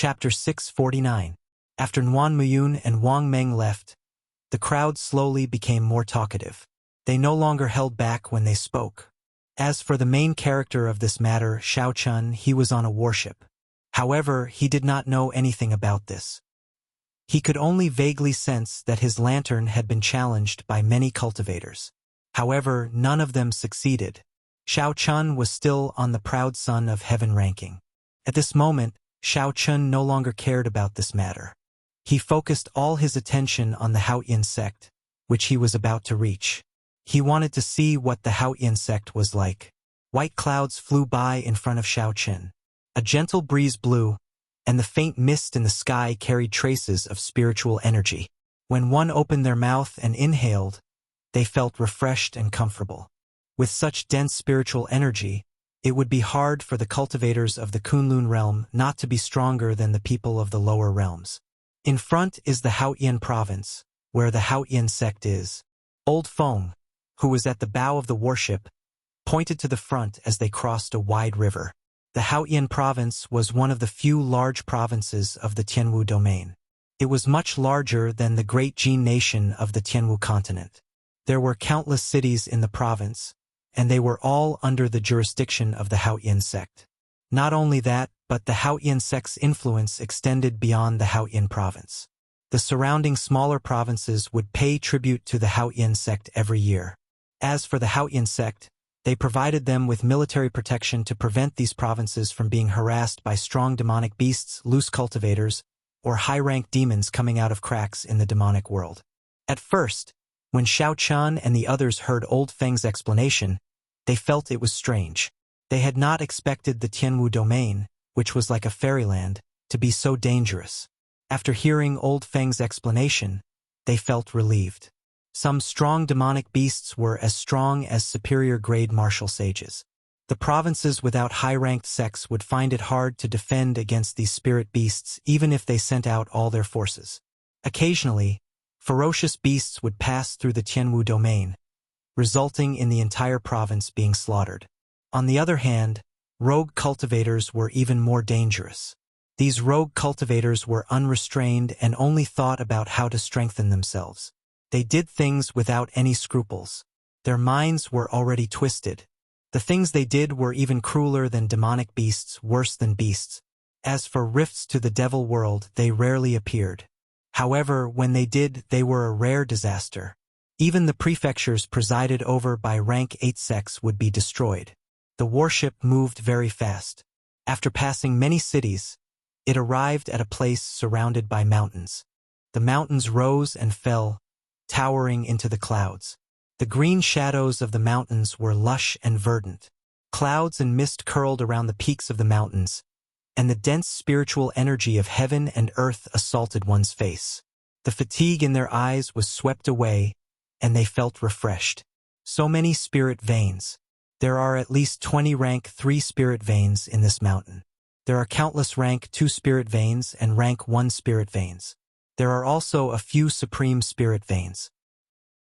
Chapter 649. After Nguyen Muyun and Wang Meng left, the crowd slowly became more talkative. They no longer held back when they spoke. As for the main character of this matter, Xiao Chun, he was on a warship. However, he did not know anything about this. He could only vaguely sense that his lantern had been challenged by many cultivators. However, none of them succeeded. Xiao Chun was still on the proud son of heaven ranking. At this moment, Xiao Chun no longer cared about this matter. He focused all his attention on the Haoyin sect, which he was about to reach. He wanted to see what the Haoyin sect was like. White clouds flew by in front of Xiao Chun. A gentle breeze blew, and the faint mist in the sky carried traces of spiritual energy. When one opened their mouth and inhaled, they felt refreshed and comfortable. With such dense spiritual energy, it would be hard for the cultivators of the Kunlun realm not to be stronger than the people of the lower realms. In front is the Haoyin province, where the Haoyin sect is. Old Feng, who was at the bow of the warship, pointed to the front as they crossed a wide river. The Haoyin province was one of the few large provinces of the Tianwu domain. It was much larger than the great Jin nation of the Tianwu continent. There were countless cities in the province, and they were all under the jurisdiction of the Haoyin sect. Not only that, but the Haoyin sect's influence extended beyond the Haoyin province. The surrounding smaller provinces would pay tribute to the Haoyin sect every year. As for the Haoyin sect, they provided them with military protection to prevent these provinces from being harassed by strong demonic beasts, loose cultivators, or high-ranked demons coming out of cracks in the demonic world. At first, when Xiao Chun and the others heard Old Feng's explanation, they felt it was strange. They had not expected the Tianwu domain, which was like a fairyland, to be so dangerous. After hearing Old Feng's explanation, they felt relieved. Some strong demonic beasts were as strong as superior-grade martial sages. The provinces without high-ranked sects would find it hard to defend against these spirit beasts even if they sent out all their forces. Occasionally, ferocious beasts would pass through the Tianwu domain, resulting in the entire province being slaughtered. On the other hand, rogue cultivators were even more dangerous. These rogue cultivators were unrestrained and only thought about how to strengthen themselves. They did things without any scruples. Their minds were already twisted. The things they did were even crueler than demonic beasts, worse than beasts. As for rifts to the devil world, they rarely appeared. However, when they did, they were a rare disaster. Even the prefectures presided over by rank 8 sects would be destroyed. The warship moved very fast. After passing many cities, it arrived at a place surrounded by mountains. The mountains rose and fell, towering into the clouds. The green shadows of the mountains were lush and verdant. Clouds and mist curled around the peaks of the mountains, and the dense spiritual energy of heaven and earth assaulted one's face. The fatigue in their eyes was swept away, and they felt refreshed. So many spirit veins. There are at least 20 rank 3 spirit veins in this mountain. There are countless rank 2 spirit veins and rank 1 spirit veins. There are also a few supreme spirit veins.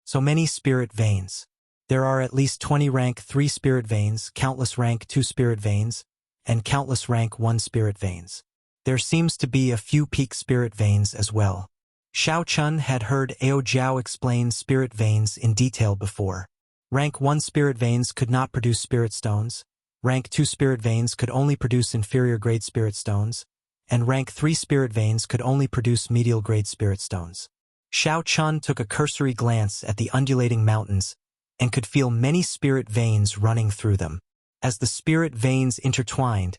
So many spirit veins. There are at least 20 rank 3 spirit veins, countless rank 2 spirit veins, and countless rank 1 spirit veins. There seems to be a few peak spirit veins as well. Xiao Chun had heard Ao Jiao explain spirit veins in detail before. Rank 1 spirit veins could not produce spirit stones, rank 2 spirit veins could only produce inferior grade spirit stones, and rank 3 spirit veins could only produce medial grade spirit stones. Xiao Chun took a cursory glance at the undulating mountains and could feel many spirit veins running through them. As the spirit veins intertwined,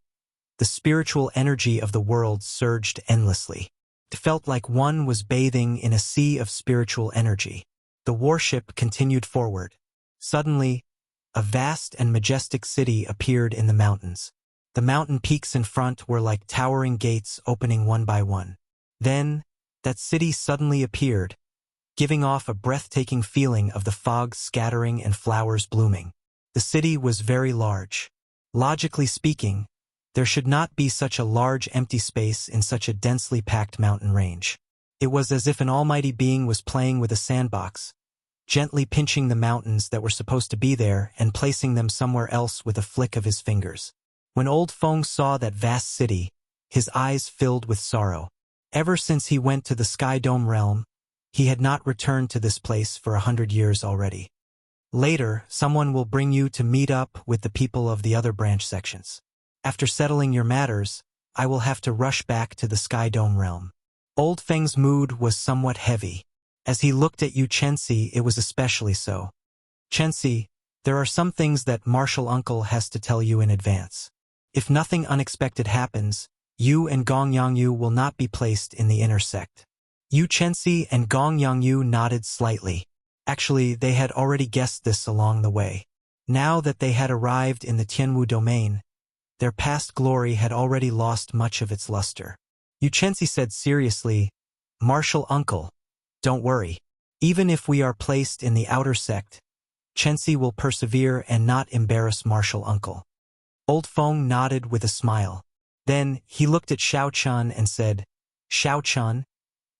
the spiritual energy of the world surged endlessly. It felt like one was bathing in a sea of spiritual energy. The warship continued forward. Suddenly, a vast and majestic city appeared in the mountains. The mountain peaks in front were like towering gates opening one by one. Then, that city suddenly appeared, giving off a breathtaking feeling of the fog scattering and flowers blooming. The city was very large. Logically speaking, there should not be such a large empty space in such a densely packed mountain range. It was as if an almighty being was playing with a sandbox, gently pinching the mountains that were supposed to be there and placing them somewhere else with a flick of his fingers. When Old Feng saw that vast city, his eyes filled with sorrow. Ever since he went to the Sky Dome realm, he had not returned to this place for 100 years already. Later, someone will bring you to meet up with the people of the other branch sections. After settling your matters, I will have to rush back to the Sky Dome realm. Old Feng's mood was somewhat heavy. As he looked at Yu Chenxi, it was especially so. Chenxi, there are some things that Martial Uncle has to tell you in advance. If nothing unexpected happens, you and Gong Yangyu will not be placed in the inner sect. Yu Chenxi and Gong Yangyu nodded slightly. Actually, they had already guessed this along the way. Now that they had arrived in the Tianwu domain, their past glory had already lost much of its luster. Yu Chenxi said seriously, "Martial Uncle, don't worry. Even if we are placed in the outer sect, Chenxi will persevere and not embarrass Martial Uncle." Old Feng nodded with a smile. Then he looked at Xiao Chun and said, "Xiao Chun,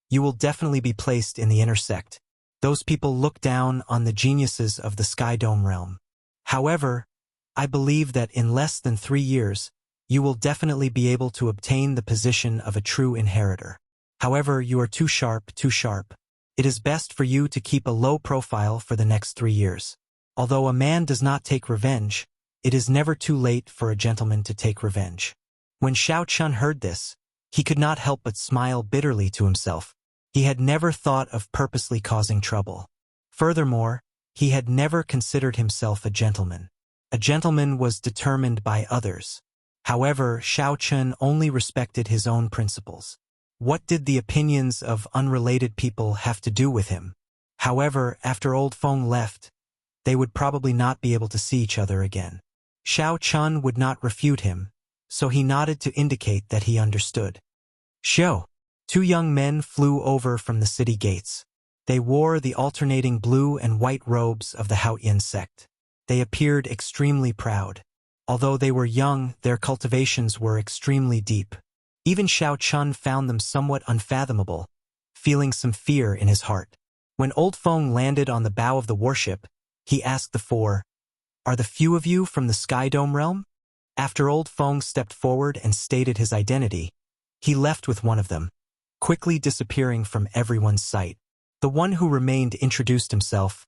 you will definitely be placed in the inner sect. Those people look down on the geniuses of the Sky Dome realm. However, I believe that in less than 3 years, you will definitely be able to obtain the position of a true inheritor. However, you are too sharp. It is best for you to keep a low profile for the next 3 years. Although a man does not take revenge, it is never too late for a gentleman to take revenge." When Xiao Chun heard this, he could not help but smile bitterly to himself. He had never thought of purposely causing trouble. Furthermore, he had never considered himself a gentleman. A gentleman was determined by others. However, Xiao Chun only respected his own principles. What did the opinions of unrelated people have to do with him? However, after Old Feng left, they would probably not be able to see each other again. Xiao Chun would not refute him, so he nodded to indicate that he understood. "Xiao." 2 young men flew over from the city gates. They wore the alternating blue and white robes of the Haotian sect. They appeared extremely proud. Although they were young, their cultivations were extremely deep. Even Xiao Chun found them somewhat unfathomable, feeling some fear in his heart. When Old Feng landed on the bow of the warship, he asked the 4, "Are the few of you from the Sky Dome realm?" After Old Feng stepped forward and stated his identity, he left with one of them, quickly disappearing from everyone's sight. The one who remained introduced himself.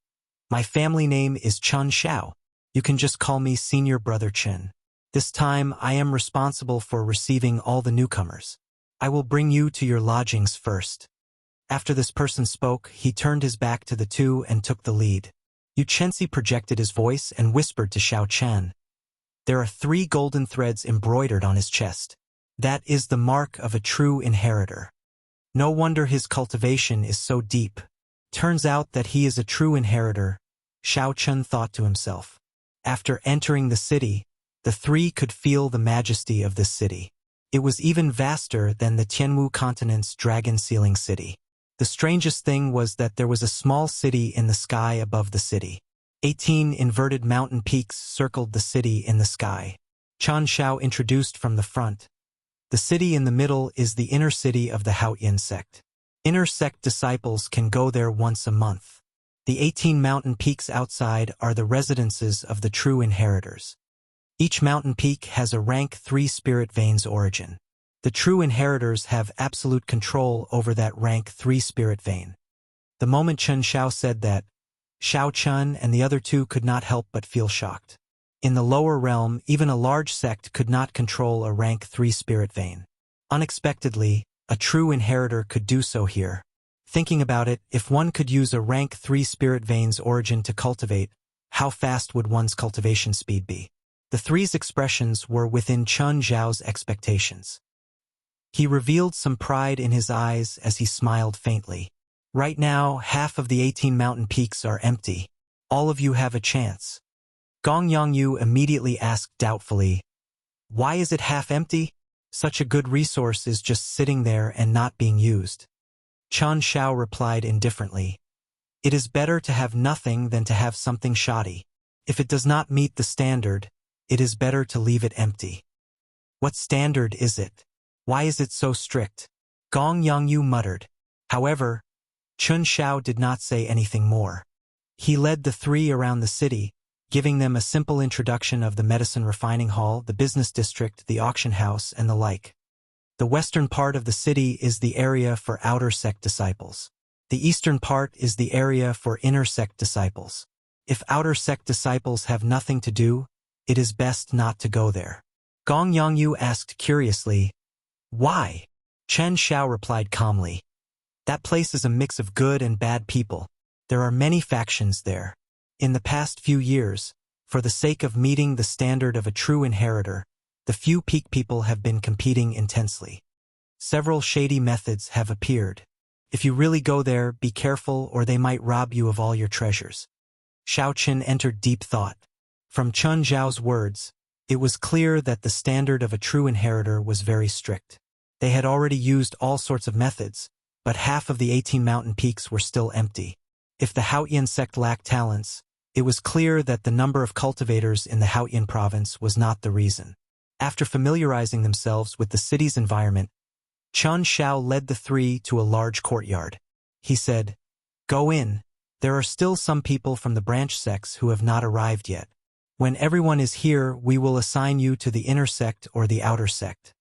"My family name is Chun Xiao. You can just call me Senior Brother Chen. This time I am responsible for receiving all the newcomers. I will bring you to your lodgings first." After this person spoke, he turned his back to the 2 and took the lead. Yu Chenxi projected his voice and whispered to Xiao Chen. "There are 3 golden threads embroidered on his chest. That is the mark of a true inheritor. No wonder his cultivation is so deep. Turns out that he is a true inheritor," Xiao Chun thought to himself. After entering the city, the 3 could feel the majesty of this city. It was even vaster than the Tianwu continent's dragon-sealing city. The strangest thing was that there was a small city in the sky above the city. 18 inverted mountain peaks circled the city in the sky. Chan Xiao introduced from the front. The city in the middle is the inner city of the Haotian sect. Inner sect disciples can go there once a month. The 18 mountain peaks outside are the residences of the true inheritors. Each mountain peak has a rank 3 spirit veins origin. The true inheritors have absolute control over that rank 3 spirit vein. The moment Chun Xiao said that, Xiao Chun and the other 2 could not help but feel shocked. In the lower realm, even a large sect could not control a rank 3 spirit vein. Unexpectedly, a true inheritor could do so here. Thinking about it, if one could use a rank 3 spirit veins origin to cultivate, how fast would one's cultivation speed be? The 3's expressions were within Chun Zhao's expectations. He revealed some pride in his eyes as he smiled faintly. "Right now, half of the 18 mountain peaks are empty. All of you have a chance." Gong Yangyu immediately asked doubtfully, "Why is it half empty? Such a good resource is just sitting there and not being used." Chan Xiao replied indifferently, "It is better to have nothing than to have something shoddy. If it does not meet the standard, it is better to leave it empty." "What standard is it? Why is it so strict?" Gong Yangyu muttered. However, Chun Xiao did not say anything more. He led the 3 around the city, giving them a simple introduction of the medicine refining hall, the business district, the auction house, and the like. The western part of the city is the area for outer sect disciples. The eastern part is the area for inner sect disciples. If outer sect disciples have nothing to do, it is best not to go there. Gong Yongyu asked curiously, "Why?" Chen Xiao replied calmly, "That place is a mix of good and bad people. There are many factions there. In the past few years, for the sake of meeting the standard of a true inheritor, the few peak people have been competing intensely. Several shady methods have appeared. If you really go there, be careful or they might rob you of all your treasures." Xiao Qin entered deep thought. From Chen Zhao's words, it was clear that the standard of a true inheritor was very strict. They had already used all sorts of methods, but half of the 18 mountain peaks were still empty. If the Haotian sect lacked talents, it was clear that the number of cultivators in the Haotian province was not the reason. After familiarizing themselves with the city's environment, Chen Xiao led the three to a large courtyard. He said, "Go in. There are still some people from the branch sects who have not arrived yet. When everyone is here, we will assign you to the inner sect or the outer sect."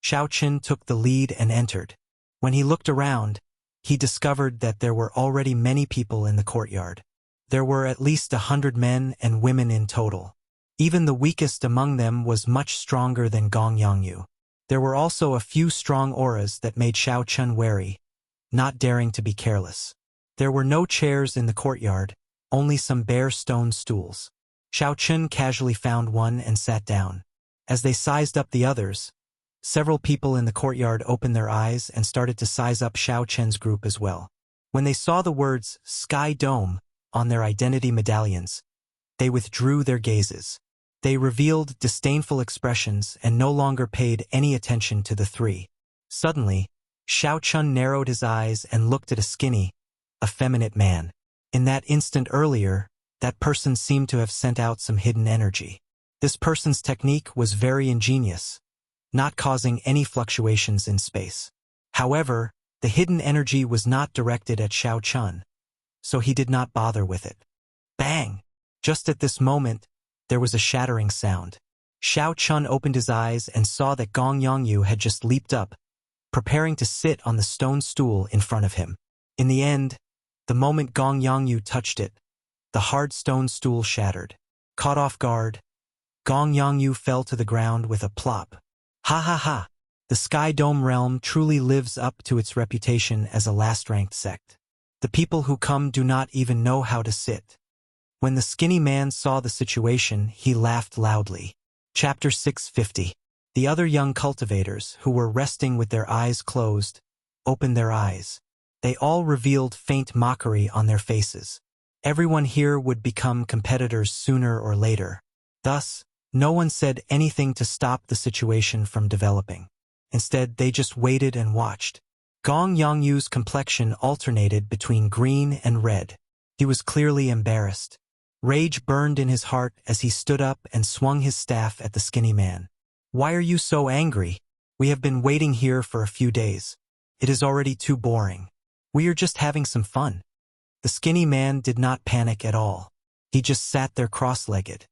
Xiao Qin took the lead and entered. When he looked around, he discovered that there were already many people in the courtyard. There were at least 100 men and women in total. Even the weakest among them was much stronger than Gong Yongyu. There were also a few strong auras that made Xiao Qin wary, not daring to be careless. There were no chairs in the courtyard, only some bare stone stools. Xiao Qin casually found one and sat down. As they sized up the others, several people in the courtyard opened their eyes and started to size up Xiao Qin's group as well. When they saw the words Sky Dome on their identity medallions, they withdrew their gazes. They revealed disdainful expressions and no longer paid any attention to the three. Suddenly, Xiao Qin narrowed his eyes and looked at a skinny, effeminate man. In that instant earlier, that person seemed to have sent out some hidden energy. This person's technique was very ingenious, not causing any fluctuations in space. However, the hidden energy was not directed at Xiao Qin, so he did not bother with it. Bang! Just at this moment, there was a shattering sound. Xiao Qin opened his eyes and saw that Gong Yongyu had just leaped up, preparing to sit on the stone stool in front of him. In the end, the moment Gong Yongyu touched it, the hard stone stool shattered. Caught off guard, Gong Yongyu fell to the ground with a plop. Ha ha ha! The Sky Dome realm truly lives up to its reputation as a last-ranked sect. The people who come do not even know how to sit. When the skinny man saw the situation, he laughed loudly. Chapter 650. The other young cultivators, who were resting with their eyes closed, opened their eyes. They all revealed faint mockery on their faces. Everyone here would become competitors sooner or later. Thus, no one said anything to stop the situation from developing. Instead, they just waited and watched. Gong Yongyu's complexion alternated between green and red. He was clearly embarrassed. Rage burned in his heart as he stood up and swung his staff at the skinny man. "Why are you so angry? We have been waiting here for a few days. It is already too boring. We are just having some fun." The skinny man did not panic at all. He just sat there cross-legged.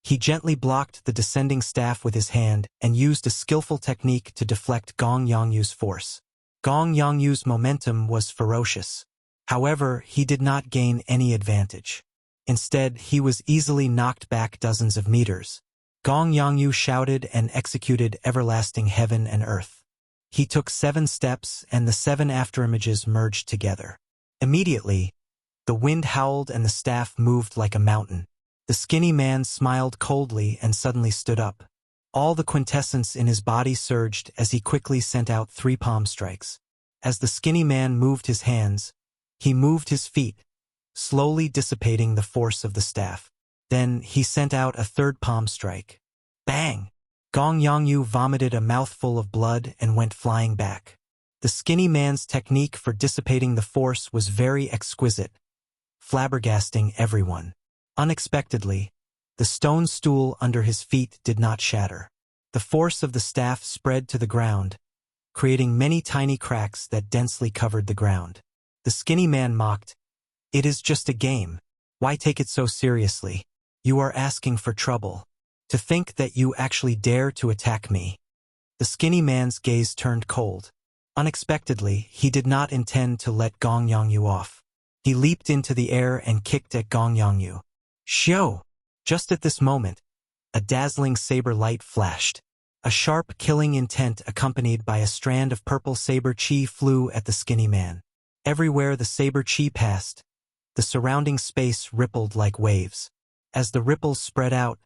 He gently blocked the descending staff with his hand and used a skillful technique to deflect Gong Yongyu's force. Gong Yongyu's momentum was ferocious. However, he did not gain any advantage. Instead, he was easily knocked back dozens of meters. Gong Yongyu shouted and executed everlasting heaven and earth. He took 7 steps and the 7 afterimages merged together. Immediately, the wind howled and the staff moved like a mountain. The skinny man smiled coldly and suddenly stood up. All the quintessence in his body surged as he quickly sent out 3 palm strikes. As the skinny man moved his hands, he moved his feet, slowly dissipating the force of the staff. Then he sent out a 3rd palm strike. Bang! Gong Yongyu vomited a mouthful of blood and went flying back. The skinny man's technique for dissipating the force was very exquisite, flabbergasting everyone. Unexpectedly, the stone stool under his feet did not shatter. The force of the staff spread to the ground, creating many tiny cracks that densely covered the ground. The skinny man mocked, "It is just a game. Why take it so seriously? You are asking for trouble. To think that you actually dare to attack me." The skinny man's gaze turned cold. Unexpectedly, he did not intend to let Gong Yongyu off. He leaped into the air and kicked at Gong Yongyu. Xiao! Just at this moment, a dazzling saber light flashed. A sharp, killing intent accompanied by a strand of purple saber chi flew at the skinny man. Everywhere the saber chi passed, the surrounding space rippled like waves. As the ripples spread out,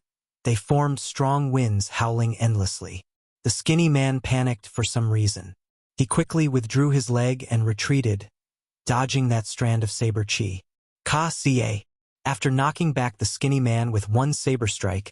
they formed strong winds howling endlessly. The skinny man panicked for some reason. He quickly withdrew his leg and retreated, dodging that strand of saber chi. Ka-ca. After knocking back the skinny man with one saber strike,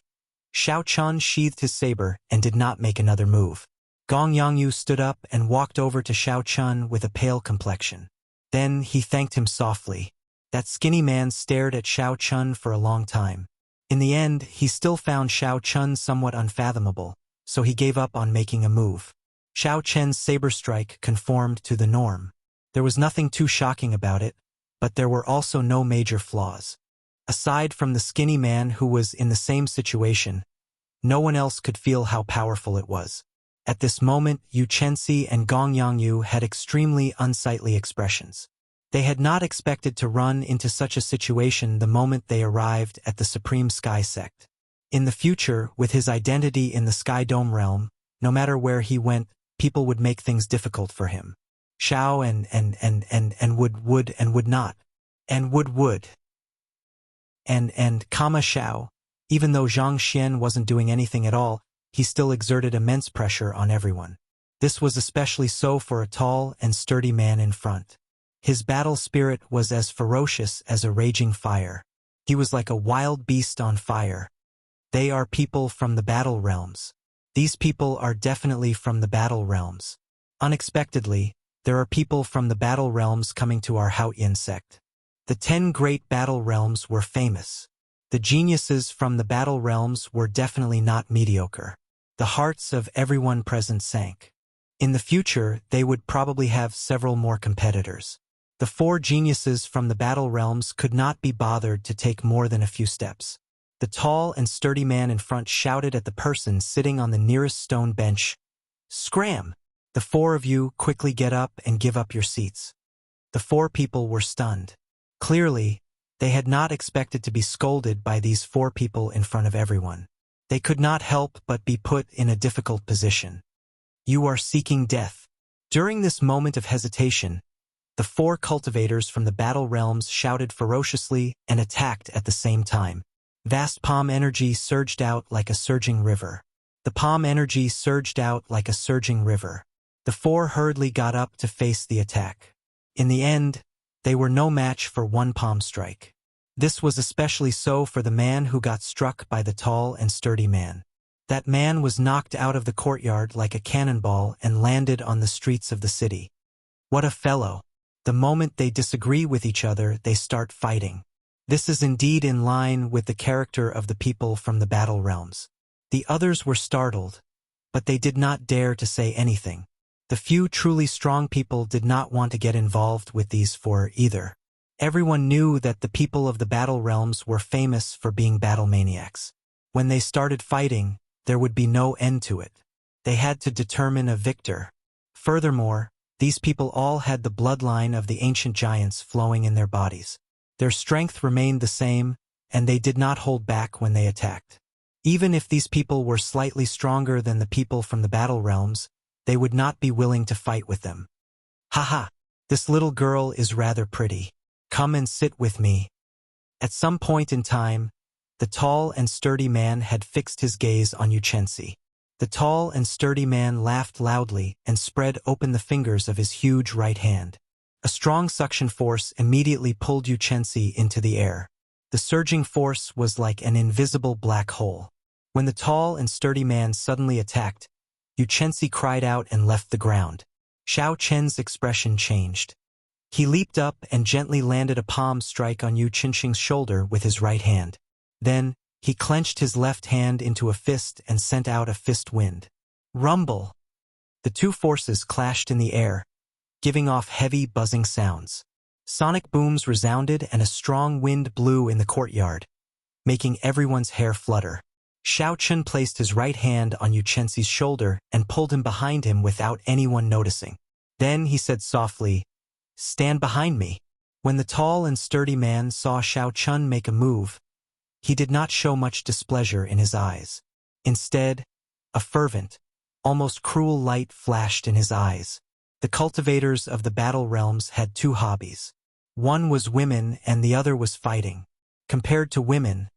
Xiao Chun sheathed his saber and did not make another move. Gong Yongyu stood up and walked over to Xiao Chun with a pale complexion. Then he thanked him softly. That skinny man stared at Xiao Chun for a long time. In the end, he still found Xiao Chun somewhat unfathomable, so he gave up on making a move. Xiao Chen's saber strike conformed to the norm. There was nothing too shocking about it, but there were also no major flaws. Aside from the skinny man who was in the same situation, no one else could feel how powerful it was. At this moment, Yu Chenxi and Gong Yongyu had extremely unsightly expressions. They had not expected to run into such a situation the moment they arrived at the Supreme Sky Sect. In the future, with his identity in the Sky Dome realm, no matter where he went, people would make things difficult for him. Xiao would not. Xiao. Even though Zhang Xian wasn't doing anything at all, he still exerted immense pressure on everyone. This was especially so for a tall and sturdy man in front. His battle spirit was as ferocious as a raging fire. He was like a wild beast on fire. They are people from the battle realms. These people are definitely from the battle realms. Unexpectedly, there are people from the battle realms coming to our Haotian sect. The 10 great battle realms were famous. The geniuses from the battle realms were definitely not mediocre. The hearts of everyone present sank. In the future, they would probably have several more competitors. The 4 geniuses from the battle realms could not be bothered to take more than a few steps. The tall and sturdy man in front shouted at the person sitting on the nearest stone bench, "Scram! The 4 of you quickly get up and give up your seats." The 4 people were stunned. Clearly, they had not expected to be scolded by these 4 people in front of everyone. They could not help but be put in a difficult position. You are seeking death. During this moment of hesitation, the 4 cultivators from the battle realms shouted ferociously and attacked at the same time. Vast palm energy surged out like a surging river. The palm energy surged out like a surging river. The 4 hurriedly got up to face the attack. In the end, they were no match for one palm strike. This was especially so for the man who got struck by the tall and sturdy man. That man was knocked out of the courtyard like a cannonball and landed on the streets of the city. What a fellow! The moment they disagree with each other, they start fighting. This is indeed in line with the character of the people from the battle realms. The others were startled, but they did not dare to say anything. The few truly strong people did not want to get involved with these 4 either. Everyone knew that the people of the battle realms were famous for being battle maniacs. When they started fighting, there would be no end to it. They had to determine a victor. Furthermore, these people all had the bloodline of the ancient giants flowing in their bodies. Their strength remained the same, and they did not hold back when they attacked. Even if these people were slightly stronger than the people from the battle realms, they would not be willing to fight with them. Haha, this little girl is rather pretty. Come and sit with me. At some point in time, the tall and sturdy man had fixed his gaze on Yu Chenxi. The tall and sturdy man laughed loudly and spread open the fingers of his huge right hand. A strong suction force immediately pulled Yu Chenxi into the air. The surging force was like an invisible black hole. When the tall and sturdy man suddenly attacked, Yu Chenxi cried out and left the ground. Xiao Chen's expression changed. He leaped up and gently landed a palm strike on Yu Chenxi's shoulder with his right hand. Then, he clenched his left hand into a fist and sent out a fist wind. Rumble! The 2 forces clashed in the air, giving off heavy buzzing sounds. Sonic booms resounded and a strong wind blew in the courtyard, making everyone's hair flutter. Xiao Chun placed his right hand on Yu Chenxi's shoulder and pulled him behind him without anyone noticing. Then he said softly, "Stand behind me." When the tall and sturdy man saw Xiao Chun make a move, he did not show much displeasure in his eyes. Instead, a fervent, almost cruel light flashed in his eyes. The cultivators of the battle realms had two hobbies. One was women and the other was fighting. Compared to women,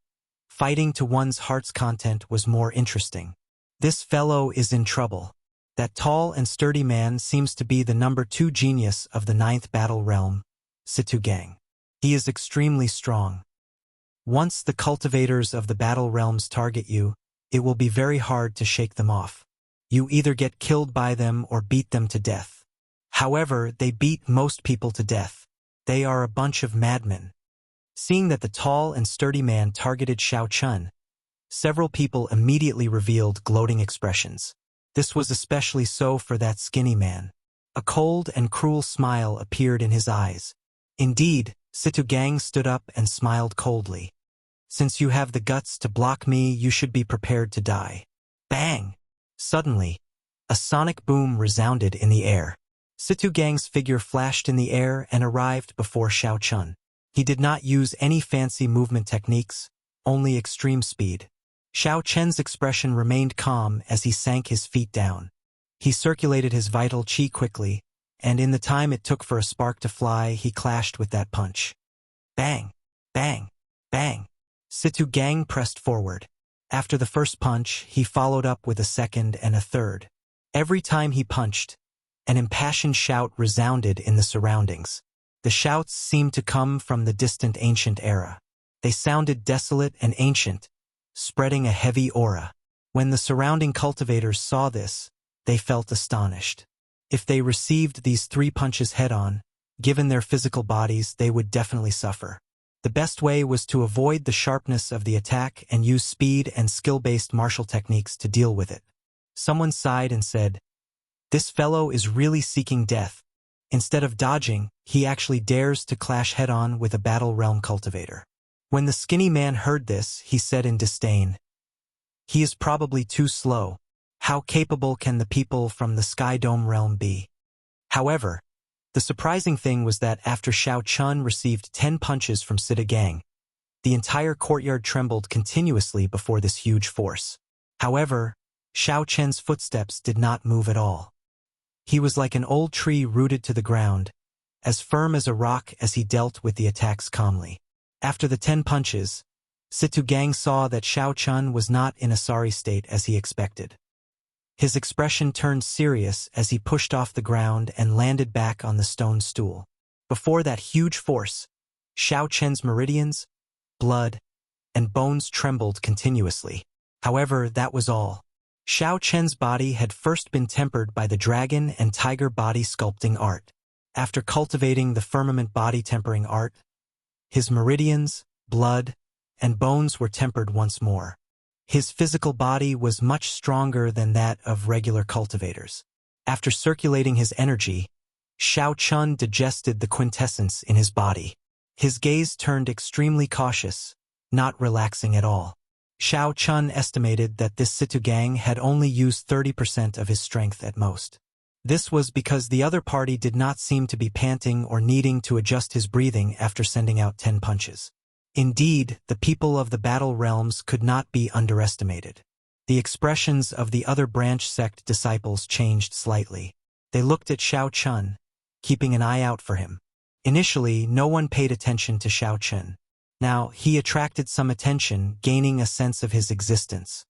fighting to one's heart's content was more interesting. This fellow is in trouble. That tall and sturdy man seems to be the number 2 genius of the 9th battle realm, Situ Gang. He is extremely strong. Once the cultivators of the battle realms target you, it will be very hard to shake them off. You either get killed by them or beat them to death. However, they beat most people to death. They are a bunch of madmen. Seeing that the tall and sturdy man targeted Xiao Chun, several people immediately revealed gloating expressions. This was especially so for that skinny man. A cold and cruel smile appeared in his eyes. Indeed, Situ Gang stood up and smiled coldly. "Since you have the guts to block me, you should be prepared to die." Bang! Suddenly, a sonic boom resounded in the air. Situ Gang's figure flashed in the air and arrived before Xiao Chun. He did not use any fancy movement techniques, only extreme speed. Xiao Chen's expression remained calm as he sank his feet down. He circulated his vital qi quickly, and in the time it took for a spark to fly, he clashed with that punch. Bang! Bang! Bang! Situ Gang pressed forward. After the first punch, he followed up with a second and a third. Every time he punched, an impassioned shout resounded in the surroundings. The shouts seemed to come from the distant ancient era. They sounded desolate and ancient, spreading a heavy aura. When the surrounding cultivators saw this, they felt astonished. If they received these 3 punches head-on, given their physical bodies, they would definitely suffer. The best way was to avoid the sharpness of the attack and use speed and skill-based martial techniques to deal with it. Someone sighed and said, "This fellow is really seeking death. Instead of dodging, he actually dares to clash head-on with a battle realm cultivator." When the skinny man heard this, he said in disdain, "He is probably too slow. How capable can the people from the Sky Dome realm be?" However, the surprising thing was that after Xiao Chun received 10 punches from Situ Gang, the entire courtyard trembled continuously before this huge force. However, Xiao Chen's footsteps did not move at all. He was like an old tree rooted to the ground, as firm as a rock as he dealt with the attacks calmly. After the 10 punches, Situ Gang saw that Xiao Chun was not in a sorry state as he expected. His expression turned serious as he pushed off the ground and landed back on the stone stool. Before that huge force, Xiao Chen's meridians, blood, and bones trembled continuously. However, that was all. Xiao Chen's body had first been tempered by the dragon and tiger body sculpting art. After cultivating the firmament body tempering art, his meridians, blood, and bones were tempered once more. His physical body was much stronger than that of regular cultivators. After circulating his energy, Xiao Chun digested the quintessence in his body. His gaze turned extremely cautious, not relaxing at all. Xiao Chun estimated that this Situ Gang had only used 30% of his strength at most. This was because the other party did not seem to be panting or needing to adjust his breathing after sending out 10 punches. Indeed, the people of the battle realms could not be underestimated. The expressions of the other branch sect disciples changed slightly. They looked at Xiao Chun, keeping an eye out for him. Initially, no one paid attention to Xiao Chun. Now, he attracted some attention, gaining a sense of his existence.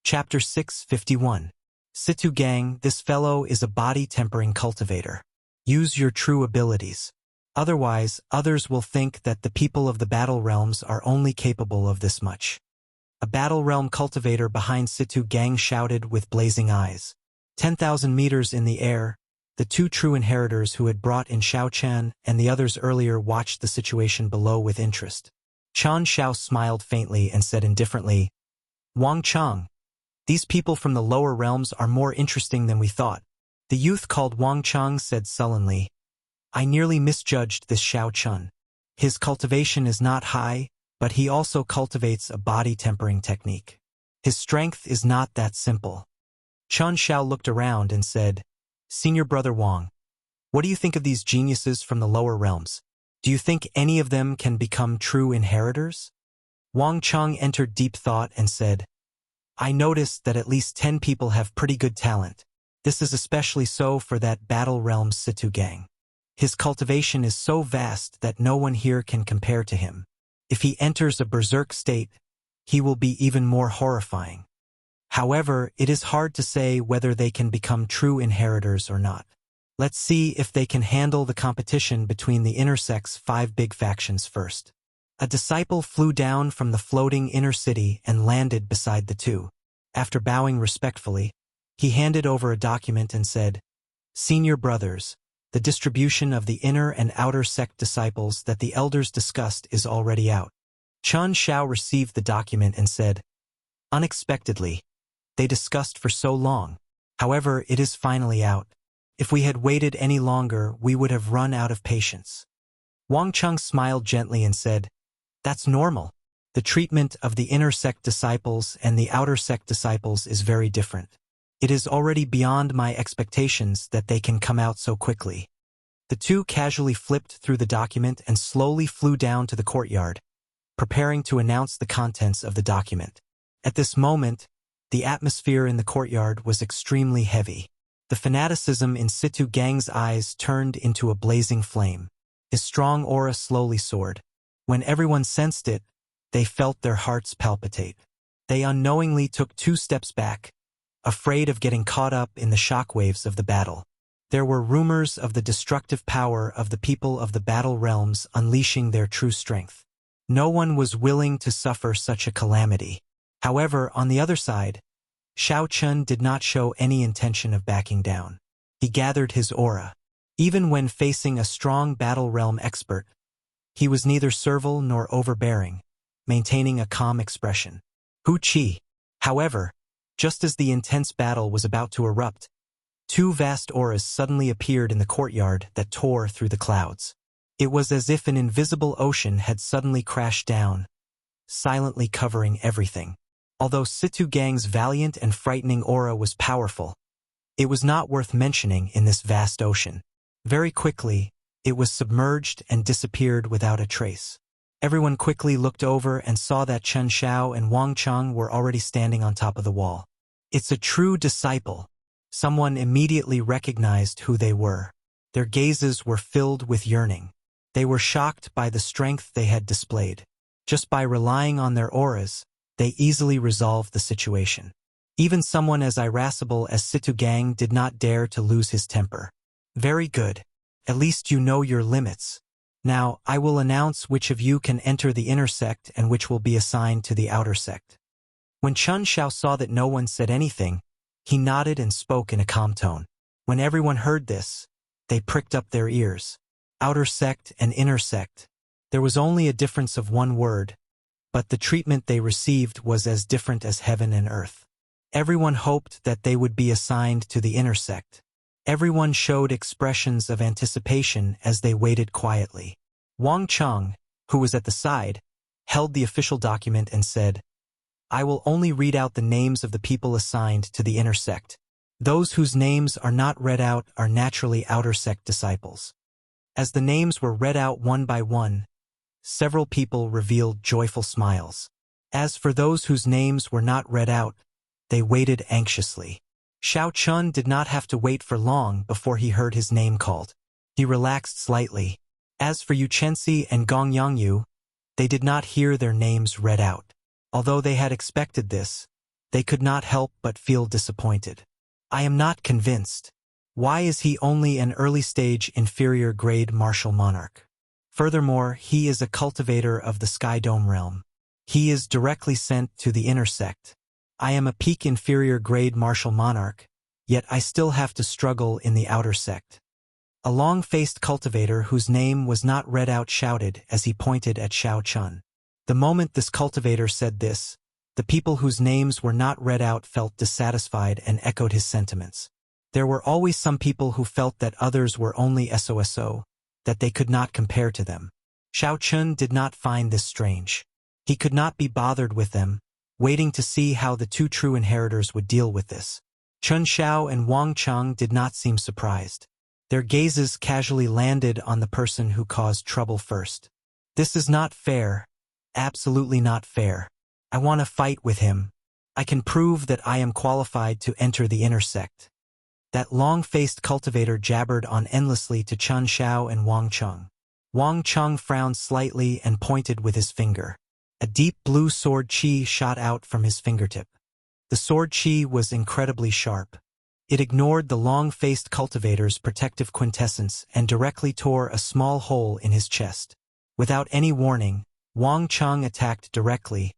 Chapter 651. Situ Gang, this fellow is a body-tempering cultivator. Use your true abilities. Otherwise, others will think that the people of the battle realms are only capable of this much. A battle realm cultivator behind Situ Gang shouted with blazing eyes. 10,000 meters in the air, the 2 true inheritors who had brought in Xiao Chan and the others earlier watched the situation below with interest. Chan Xiao smiled faintly and said indifferently, "Wang Chang, these people from the lower realms are more interesting than we thought." The youth called Wang Chang said sullenly, "I nearly misjudged this Xiao Chun. His cultivation is not high, but he also cultivates a body-tempering technique. His strength is not that simple. Chun Xiao looked around and said, Senior Brother Wang, what do you think of these geniuses from the lower realms? Do you think any of them can become true inheritors? Wang Cheng entered deep thought and said, I noticed that at least 10 people have pretty good talent. This is especially so for that Battle Realm's Situ Gang. His cultivation is so vast that no one here can compare to him. If he enters a berserk state, he will be even more horrifying. However, it is hard to say whether they can become true inheritors or not. Let's see if they can handle the competition between the Intersect's 5 big factions first. A disciple flew down from the floating inner city and landed beside the two. After bowing respectfully, he handed over a document and said, Senior brothers, the distribution of the inner and outer sect disciples that the elders discussed is already out. Chun Xiao received the document and said, Unexpectedly, they discussed for so long. However, it is finally out. If we had waited any longer, we would have run out of patience. Wang Cheng smiled gently and said, That's normal. The treatment of the inner sect disciples and the outer sect disciples is very different. It is already beyond my expectations that they can come out so quickly. The two casually flipped through the document and slowly flew down to the courtyard, preparing to announce the contents of the document. At this moment, the atmosphere in the courtyard was extremely heavy. The fanaticism in Situ Gang's eyes turned into a blazing flame. His strong aura slowly soared. When everyone sensed it, they felt their hearts palpitate. They unknowingly took 2 steps back, afraid of getting caught up in the shockwaves of the battle. There were rumors of the destructive power of the people of the battle realms unleashing their true strength. No one was willing to suffer such a calamity. However, on the other side, Xiao Chun did not show any intention of backing down. He gathered his aura. Even when facing a strong battle realm expert, he was neither servile nor overbearing, maintaining a calm expression. Hu Qi. However, just as the intense battle was about to erupt, 2 vast auras suddenly appeared in the courtyard that tore through the clouds. It was as if an invisible ocean had suddenly crashed down, silently covering everything. Although Situ Gang's valiant and frightening aura was powerful, it was not worth mentioning in this vast ocean. Very quickly, it was submerged and disappeared without a trace. Everyone quickly looked over and saw that Chun Xiao and Wang Cheng were already standing on top of the wall. It's a true disciple. Someone immediately recognized who they were. Their gazes were filled with yearning. They were shocked by the strength they had displayed. Just by relying on their auras, they easily resolved the situation. Even someone as irascible as Situ Gang did not dare to lose his temper. Very good. At least you know your limits. Now, I will announce which of you can enter the inner sect and which will be assigned to the outer sect. When Chun Xiao saw that no one said anything, he nodded and spoke in a calm tone. When everyone heard this, they pricked up their ears. Outer sect and inner sect. There was only a difference of 1 word, but the treatment they received was as different as heaven and earth. Everyone hoped that they would be assigned to the inner sect. Everyone showed expressions of anticipation as they waited quietly. Wang Cheng, who was at the side, held the official document and said, I will only read out the names of the people assigned to the inner sect. Those whose names are not read out are naturally outer sect disciples. As the names were read out one by one, several people revealed joyful smiles. As for those whose names were not read out, they waited anxiously. Xiao Chun did not have to wait for long before he heard his name called. He relaxed slightly. As for Yu Chenxi and Gong Yangyu, they did not hear their names read out. Although they had expected this, they could not help but feel disappointed. I am not convinced. Why is he only an early-stage inferior grade martial monarch? Furthermore, he is a cultivator of the Sky Dome realm. He is directly sent to the inner sect. I am a peak inferior grade martial monarch, yet I still have to struggle in the outer sect. A long-faced cultivator whose name was not read out shouted as he pointed at Xiao Chun. The moment this cultivator said this, the people whose names were not read out felt dissatisfied and echoed his sentiments. There were always some people who felt that others were only SOSO, that they could not compare to them. Xiao Chun did not find this strange. He could not be bothered with them, waiting to see how the two true inheritors would deal with this. Chen Xiao and Wang Cheng did not seem surprised. Their gazes casually landed on the person who caused trouble first. This is not fair. Absolutely not fair. I want to fight with him. I can prove that I am qualified to enter the inner sect. That long-faced cultivator jabbered on endlessly to Chen Xiao and Wang Cheng. Wang Cheng frowned slightly and pointed with his finger. A deep blue sword chi shot out from his fingertip. The sword chi was incredibly sharp. It ignored the long-faced cultivator's protective quintessence and directly tore a small hole in his chest. Without any warning, Wang Cheng attacked directly,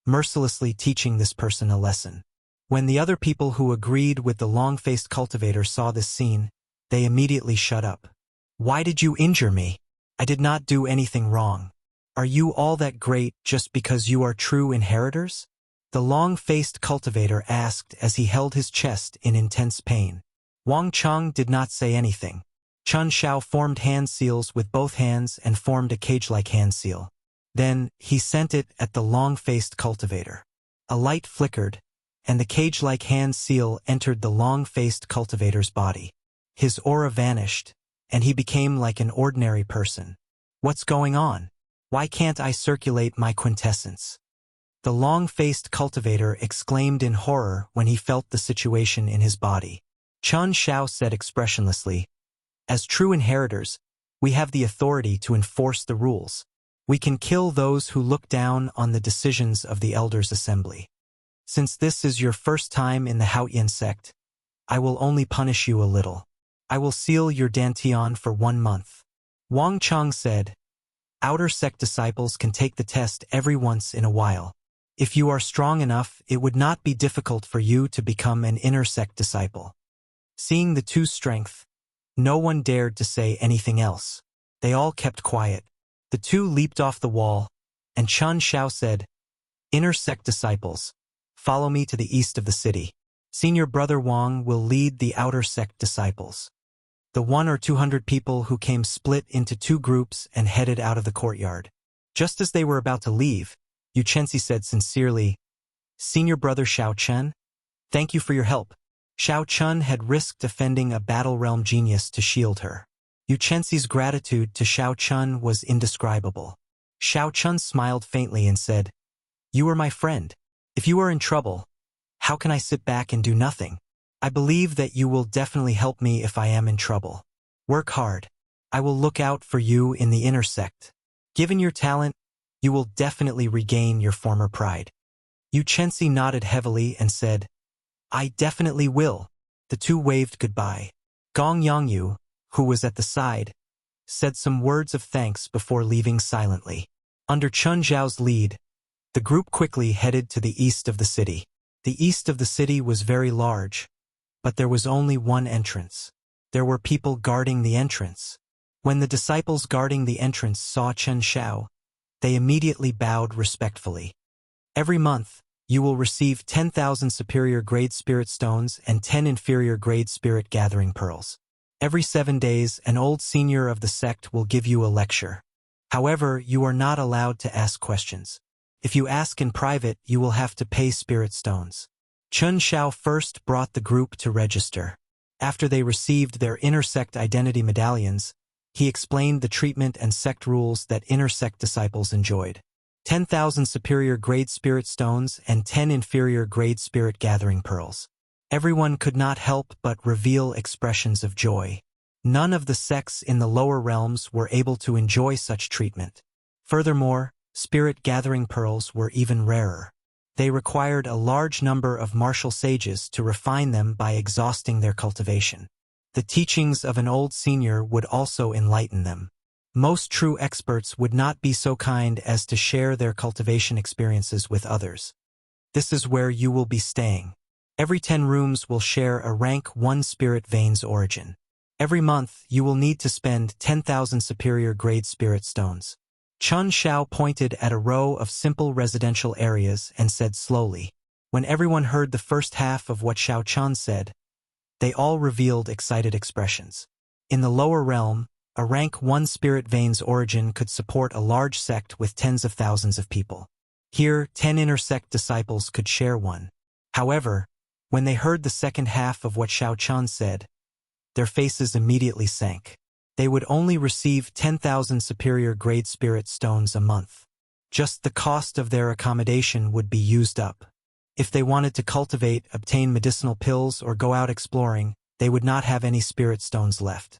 mercilessly teaching this person a lesson. When the other people who agreed with the long-faced cultivator saw this scene, they immediately shut up. Why did you injure me? I did not do anything wrong. Are you all that great just because you are true inheritors? The long-faced cultivator asked as he held his chest in intense pain. Wang Cheng did not say anything. Chen Xiao formed hand seals with both hands and formed a cage-like hand seal. Then, he sent it at the long-faced cultivator. A light flickered, and the cage-like hand seal entered the long-faced cultivator's body. His aura vanished, and he became like an ordinary person. What's going on? Why can't I circulate my quintessence? The long-faced cultivator exclaimed in horror when he felt the situation in his body. Chen Xiao said expressionlessly, "As true inheritors, we have the authority to enforce the rules. We can kill those who look down on the decisions of the Elders' Assembly. Since this is your first time in the Haotian sect, I will only punish you a little. I will seal your dantian for 1 month." Wang Cheng said, "Outer sect disciples can take the test every once in a while. If you are strong enough, it would not be difficult for you to become an inner sect disciple." Seeing the two strength, no one dared to say anything else. They all kept quiet. The two leaped off the wall, and Chen Xiao said, "Inner sect disciples, follow me to the east of the city. Senior brother Wang will lead the outer sect disciples." The 100 or 200 people who came split into two groups and headed out of the courtyard. Just as they were about to leave, Yu Chenxi said sincerely, "Senior brother Xiao Chen, thank you for your help." Xiao Chen had risked offending a battle realm genius to shield her. Yu Chenxi's gratitude to Xiao Chen was indescribable. Xiao Chen smiled faintly and said, "You are my friend. If you are in trouble, how can I sit back and do nothing? I believe that you will definitely help me if I am in trouble. Work hard. I will look out for you in the inner sect. Given your talent, you will definitely regain your former pride." Yu Chenxi nodded heavily and said, "I definitely will." The two waved goodbye. Gong Yongyu, who was at the side, said some words of thanks before leaving silently. Under Chen Zhao's lead, the group quickly headed to the east of the city. The east of the city was very large, but there was only one entrance. There were people guarding the entrance. When the disciples guarding the entrance saw Chen Xiao, they immediately bowed respectfully. "Every month, you will receive 10,000 superior grade spirit stones and 10 inferior grade spirit gathering pearls. Every 7 days, an old senior of the sect will give you a lecture. However, you are not allowed to ask questions. If you ask in private, you will have to pay spirit stones." Chen Xiao first brought the group to register. After they received their inner sect identity medallions, he explained the treatment and sect rules that inner sect disciples enjoyed. 10,000 superior grade spirit stones and 10 inferior grade spirit gathering pearls. Everyone could not help but reveal expressions of joy. None of the sects in the lower realms were able to enjoy such treatment. Furthermore, spirit gathering pearls were even rarer. They required a large number of martial sages to refine them by exhausting their cultivation. The teachings of an old senior would also enlighten them. Most true experts would not be so kind as to share their cultivation experiences with others. This is where you will be staying. Every 10 rooms will share a rank 1 spirit vein's origin. Every month, you will need to spend 10,000 superior grade spirit stones. Chen Xiao pointed at a row of simple residential areas and said slowly. When everyone heard the first half of what Xiao Chen said, they all revealed excited expressions. In the lower realm, a rank 1 spirit vein's origin could support a large sect with tens of thousands of people. Here, 10 inner sect disciples could share one. However, when they heard the second half of what Xiao Chun said, their faces immediately sank. They would only receive 10,000 superior grade spirit stones a month. Just the cost of their accommodation would be used up. If they wanted to cultivate, obtain medicinal pills, or go out exploring, they would not have any spirit stones left.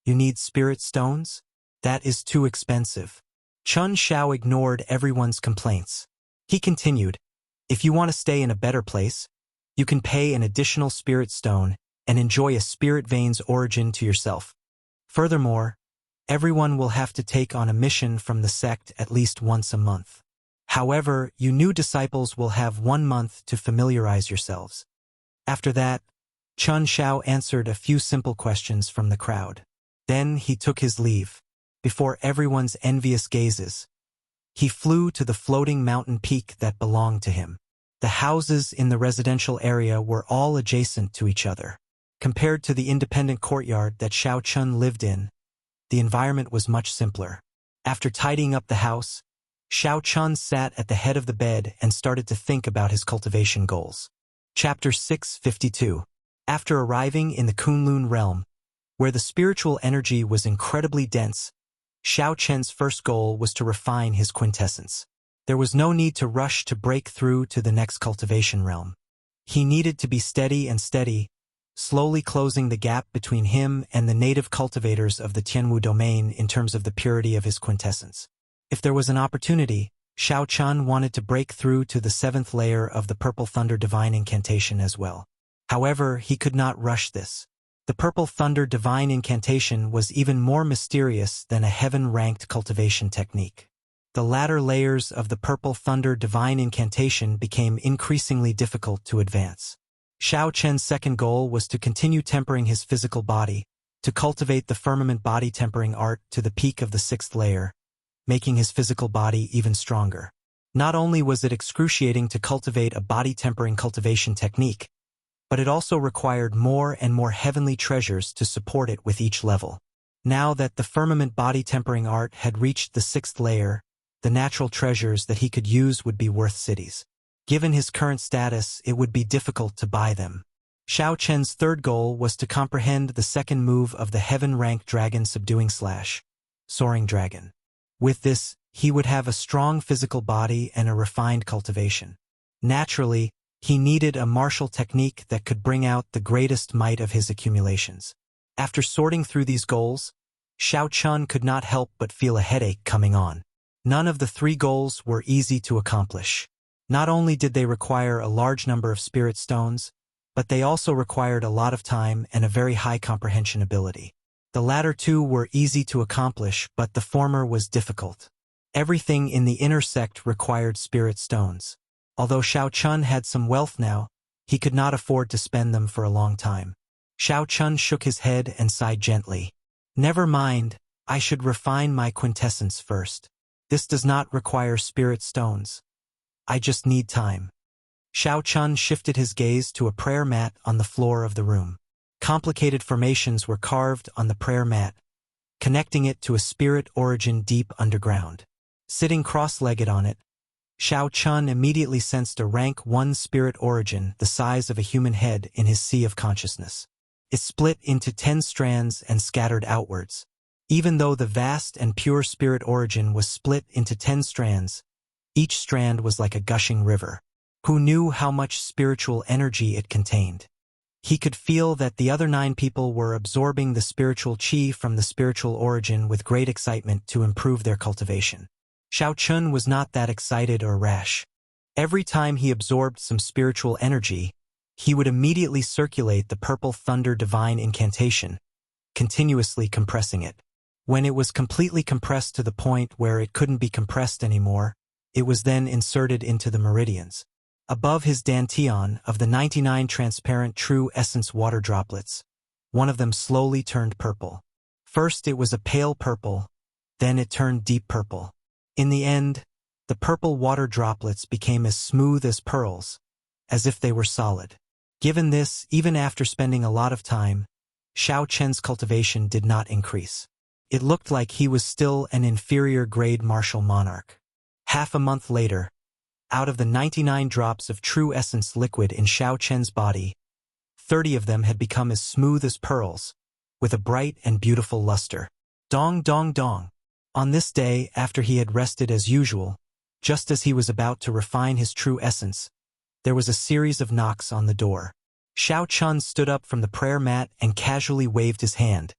You need spirit stones? That is too expensive. Chun Xiao ignored everyone's complaints. He continued, if you want to stay in a better place, you can pay an additional spirit stone and enjoy a spirit vein's origin to yourself. Furthermore, everyone will have to take on a mission from the sect at least once a month. However, you new disciples will have 1 month to familiarize yourselves. After that, Chun Xiao answered a few simple questions from the crowd. Then he took his leave. Before everyone's envious gazes, he flew to the floating mountain peak that belonged to him. The houses in the residential area were all adjacent to each other. Compared to the independent courtyard that Xiao Chun lived in, the environment was much simpler. After tidying up the house, Xiao Chun sat at the head of the bed and started to think about his cultivation goals. Chapter 652. After arriving in the Kunlun realm, where the spiritual energy was incredibly dense, Xiao Chen's first goal was to refine his quintessence. There was no need to rush to break through to the next cultivation realm. He needed to be steady and steady, slowly closing the gap between him and the native cultivators of the Tianwu domain in terms of the purity of his quintessence. If there was an opportunity, Xiao Chun wanted to break through to the 7th layer of the Purple Thunder Divine Incantation as well. However, he could not rush this. The Purple Thunder Divine Incantation was even more mysterious than a heaven-ranked cultivation technique. The latter layers of the Purple Thunder Divine Incantation became increasingly difficult to advance. Xiao Chen's second goal was to continue tempering his physical body, to cultivate the firmament body tempering art to the peak of the 6th layer, making his physical body even stronger. Not only was it excruciating to cultivate a body tempering cultivation technique, but it also required more and more heavenly treasures to support it with each level. Now that the firmament body tempering art had reached the 6th layer, the natural treasures that he could use would be worth cities. Given his current status, it would be difficult to buy them. Xiao Chen's third goal was to comprehend the second move of the heaven-ranked dragon subduing / soaring dragon. With this, he would have a strong physical body and a refined cultivation. Naturally, he needed a martial technique that could bring out the greatest might of his accumulations. After sorting through these goals, Xiao Chun could not help but feel a headache coming on. None of the 3 goals were easy to accomplish. Not only did they require a large number of spirit stones, but they also required a lot of time and a very high comprehension ability. The latter 2 were easy to accomplish, but the former was difficult. Everything in the inner sect required spirit stones. Although Xiao Chun had some wealth now, he could not afford to spend them for a long time. Xiao Chun shook his head and sighed gently. Never mind, I should refine my quintessence first. This does not require spirit stones. I just need time. Xiao Chun shifted his gaze to a prayer mat on the floor of the room. Complicated formations were carved on the prayer mat, connecting it to a spirit origin deep underground. Sitting cross-legged on it, Xiao Chun immediately sensed a rank 1 spirit origin the size of a human head in his sea of consciousness. It split into 10 strands and scattered outwards. Even though the vast and pure spirit origin was split into 10 strands, each strand was like a gushing river. Who knew how much spiritual energy it contained? He could feel that the other 9 people were absorbing the spiritual qi from the spiritual origin with great excitement to improve their cultivation. Xiao Chun was not that excited or rash. Every time he absorbed some spiritual energy, he would immediately circulate the Purple Thunder Divine Incantation, continuously compressing it. When it was completely compressed to the point where it couldn't be compressed anymore, it was then inserted into the meridians. Above his dantian of the 99 transparent true essence water droplets, one of them slowly turned purple. First it was a pale purple, then it turned deep purple. In the end, the purple water droplets became as smooth as pearls, as if they were solid. Given this, even after spending a lot of time, Xiao Chen's cultivation did not increase. It looked like he was still an inferior grade martial monarch. Half a month later, Out of the 99 drops of true essence liquid in Xiao Chen's body, 30 of them had become as smooth as pearls, with a bright and beautiful luster. Dong dong dong. On this day, after he had rested as usual, just as he was about to refine his true essence, there was a series of knocks on the door. Xiao Chun stood up from the prayer mat and casually waved his hand,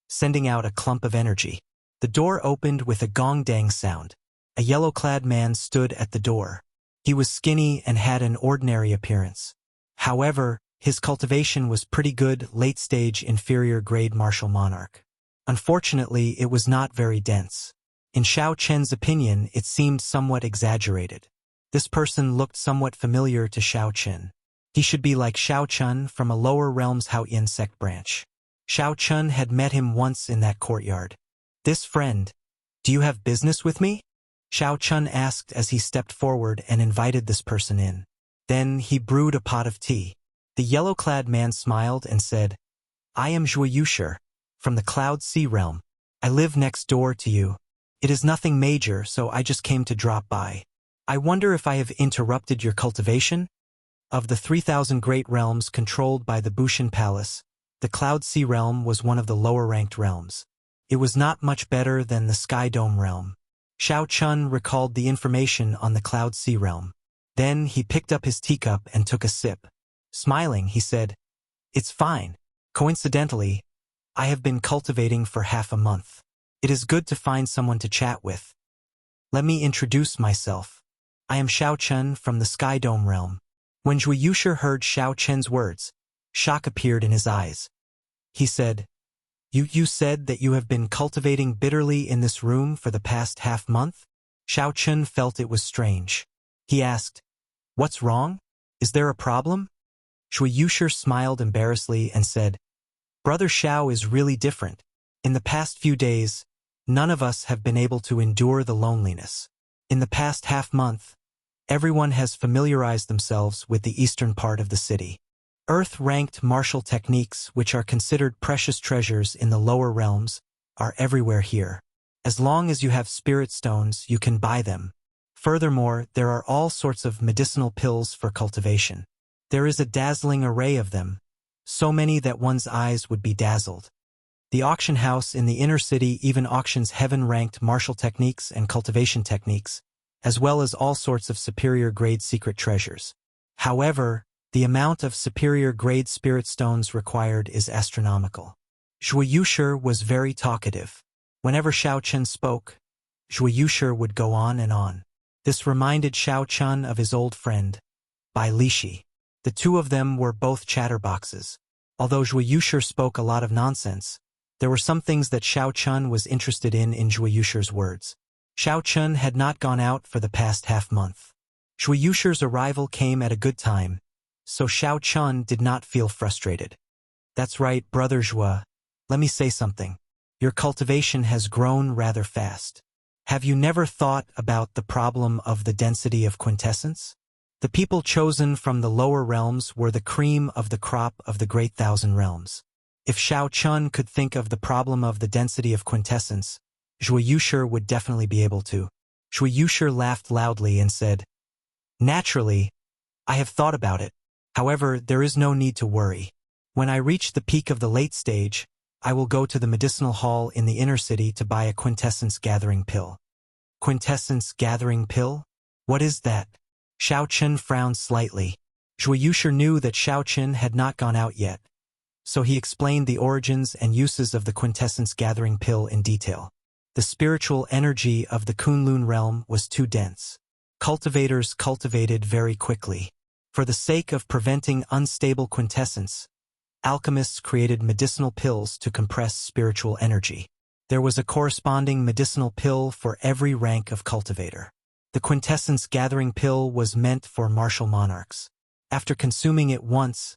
sending out a clump of energy. The door opened with a gong-dang sound. A yellow-clad man stood at the door. He was skinny and had an ordinary appearance. However, his cultivation was pretty good, late-stage inferior-grade martial monarch. Unfortunately, it was not very dense. In Xiao Chen's opinion, it seemed somewhat exaggerated. This person looked somewhat familiar to Xiao Chen. He should be like Xiao Chun from a lower realms Haoyin sect branch. Xiao Chun had met him once in that courtyard. "This friend, do you have business with me?" Xiao Chun asked as he stepped forward and invited this person in. Then he brewed a pot of tea. The yellow-clad man smiled and said, "I am Zhuo Yusher, from the Cloud Sea realm. I live next door to you. It is nothing major, so I just came to drop by. I wonder if I have interrupted your cultivation?" Of the 3,000 great realms controlled by the Bushan Palace, the Cloud Sea realm was one of the lower-ranked realms. It was not much better than the Sky Dome realm. Xiao Chun recalled the information on the Cloud Sea realm. Then he picked up his teacup and took a sip. Smiling, he said, "It's fine. Coincidentally, I have been cultivating for half a month. It is good to find someone to chat with. Let me introduce myself. I am Xiao Chun from the Sky Dome realm." When Zhuo Yusher heard Xiao Chen's words, shock appeared in his eyes. He said, You said that you have been cultivating bitterly in this room for the past half-month?" Xiao Chun felt it was strange. He asked, "What's wrong? Is there a problem?" Zhuo Yusher smiled embarrassedly and said, "Brother Xiao is really different. In the past few days, none of us have been able to endure the loneliness. In the past half-month, everyone has familiarized themselves with the eastern part of the city. Earth-ranked martial techniques, which are considered precious treasures in the lower realms, are everywhere here. As long as you have spirit stones, you can buy them. Furthermore, there are all sorts of medicinal pills for cultivation. There is a dazzling array of them, so many that one's eyes would be dazzled. The auction house in the inner city even auctions heaven-ranked martial techniques and cultivation techniques, as well as all sorts of superior-grade secret treasures. However, the amount of superior-grade spirit stones required is astronomical." Zhuo Yusher was very talkative. Whenever Xiao Chun spoke, Zhuo Yusher would go on and on. This reminded Xiao Chun of his old friend, Bai Lishi. The two of them were both chatterboxes. Although Zhuo Yusher spoke a lot of nonsense, there were some things that Xiao Chun was interested in Zhuo Yusher's words. Xiao Chun had not gone out for the past half-month. Zhuo Yusher's arrival came at a good time, so Xiao Chun did not feel frustrated. "That's right, Brother Zhuo. Let me say something. Your cultivation has grown rather fast. Have you never thought about the problem of the density of quintessence? The people chosen from the lower realms were the cream of the crop of the Great Thousand Realms. If Xiao Chun could think of the problem of the density of quintessence, Zhuo Yusher would definitely be able to." Zhuo Yusher laughed loudly and said, "Naturally, I have thought about it. However, there is no need to worry. When I reach the peak of the late stage, I will go to the medicinal hall in the inner city to buy a quintessence gathering pill." "Quintessence gathering pill? What is that?" Xiao Chun frowned slightly. Zhuo Yusher knew that Xiao Chun had not gone out yet, so he explained the origins and uses of the quintessence gathering pill in detail. The spiritual energy of the Kunlun realm was too dense. Cultivators cultivated very quickly. For the sake of preventing unstable quintessence, alchemists created medicinal pills to compress spiritual energy. There was a corresponding medicinal pill for every rank of cultivator. The quintessence gathering pill was meant for martial monarchs. After consuming it once,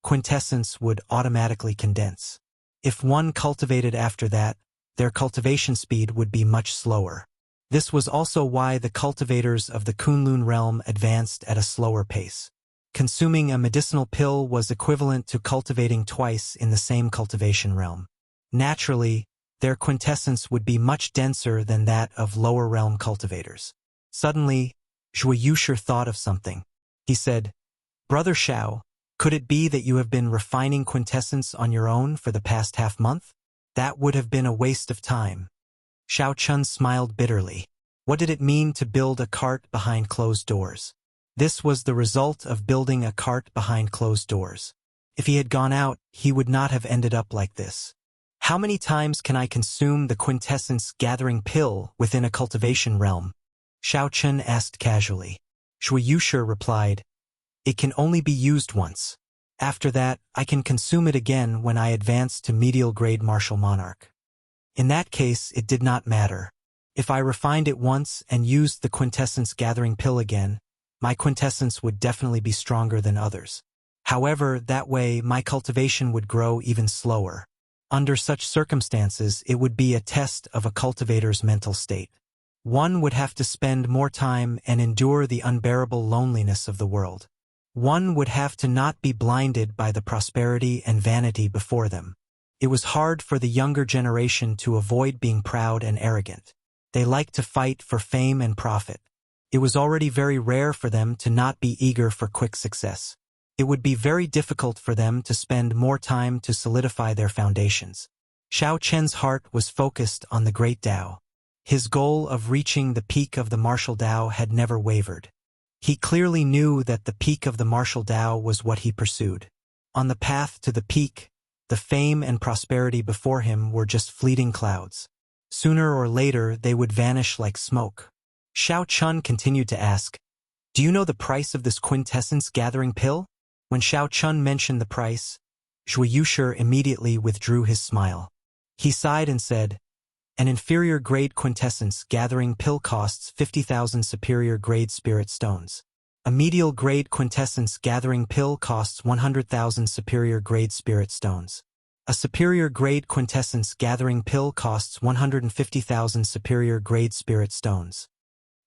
quintessence would automatically condense. If one cultivated after that, their cultivation speed would be much slower. This was also why the cultivators of the Kunlun realm advanced at a slower pace. Consuming a medicinal pill was equivalent to cultivating twice in the same cultivation realm. Naturally, their quintessence would be much denser than that of lower realm cultivators. Suddenly, Zhuo Yushi thought of something. He said, "Brother Xiao, could it be that you have been refining quintessence on your own for the past half-month? That would have been a waste of time." Xiao Chun smiled bitterly. What did it mean to build a cart behind closed doors? This was the result of building a cart behind closed doors. If he had gone out, he would not have ended up like this. How many times can I consume the quintessence gathering pill within a cultivation realm? Xiao Chun asked casually. Zhuo Yushi replied, "It can only be used once. After that, I can consume it again when I advance to medial grade martial monarch." In that case, it did not matter. If I refined it once and used the quintessence gathering pill again, my quintessence would definitely be stronger than others. However, that way my cultivation would grow even slower. Under such circumstances, it would be a test of a cultivator's mental state. One would have to spend more time and endure the unbearable loneliness of the world. One would have to not be blinded by the prosperity and vanity before them. It was hard for the younger generation to avoid being proud and arrogant. They liked to fight for fame and profit. It was already very rare for them to not be eager for quick success. It would be very difficult for them to spend more time to solidify their foundations. Xiao Chen's heart was focused on the great Tao. His goal of reaching the peak of the martial Tao had never wavered. He clearly knew that the peak of the martial Tao was what he pursued. On the path to the peak, the fame and prosperity before him were just fleeting clouds. Sooner or later, they would vanish like smoke. Xiao Chun continued to ask, "Do you know the price of this quintessence gathering pill?" When Xiao Chun mentioned the price, Zhuo Yushi immediately withdrew his smile. He sighed and said, "An inferior grade quintessence gathering pill costs 50,000 superior grade spirit stones. A medial grade quintessence gathering pill costs 100,000 superior grade spirit stones. A superior grade quintessence gathering pill costs 150,000 superior grade spirit stones."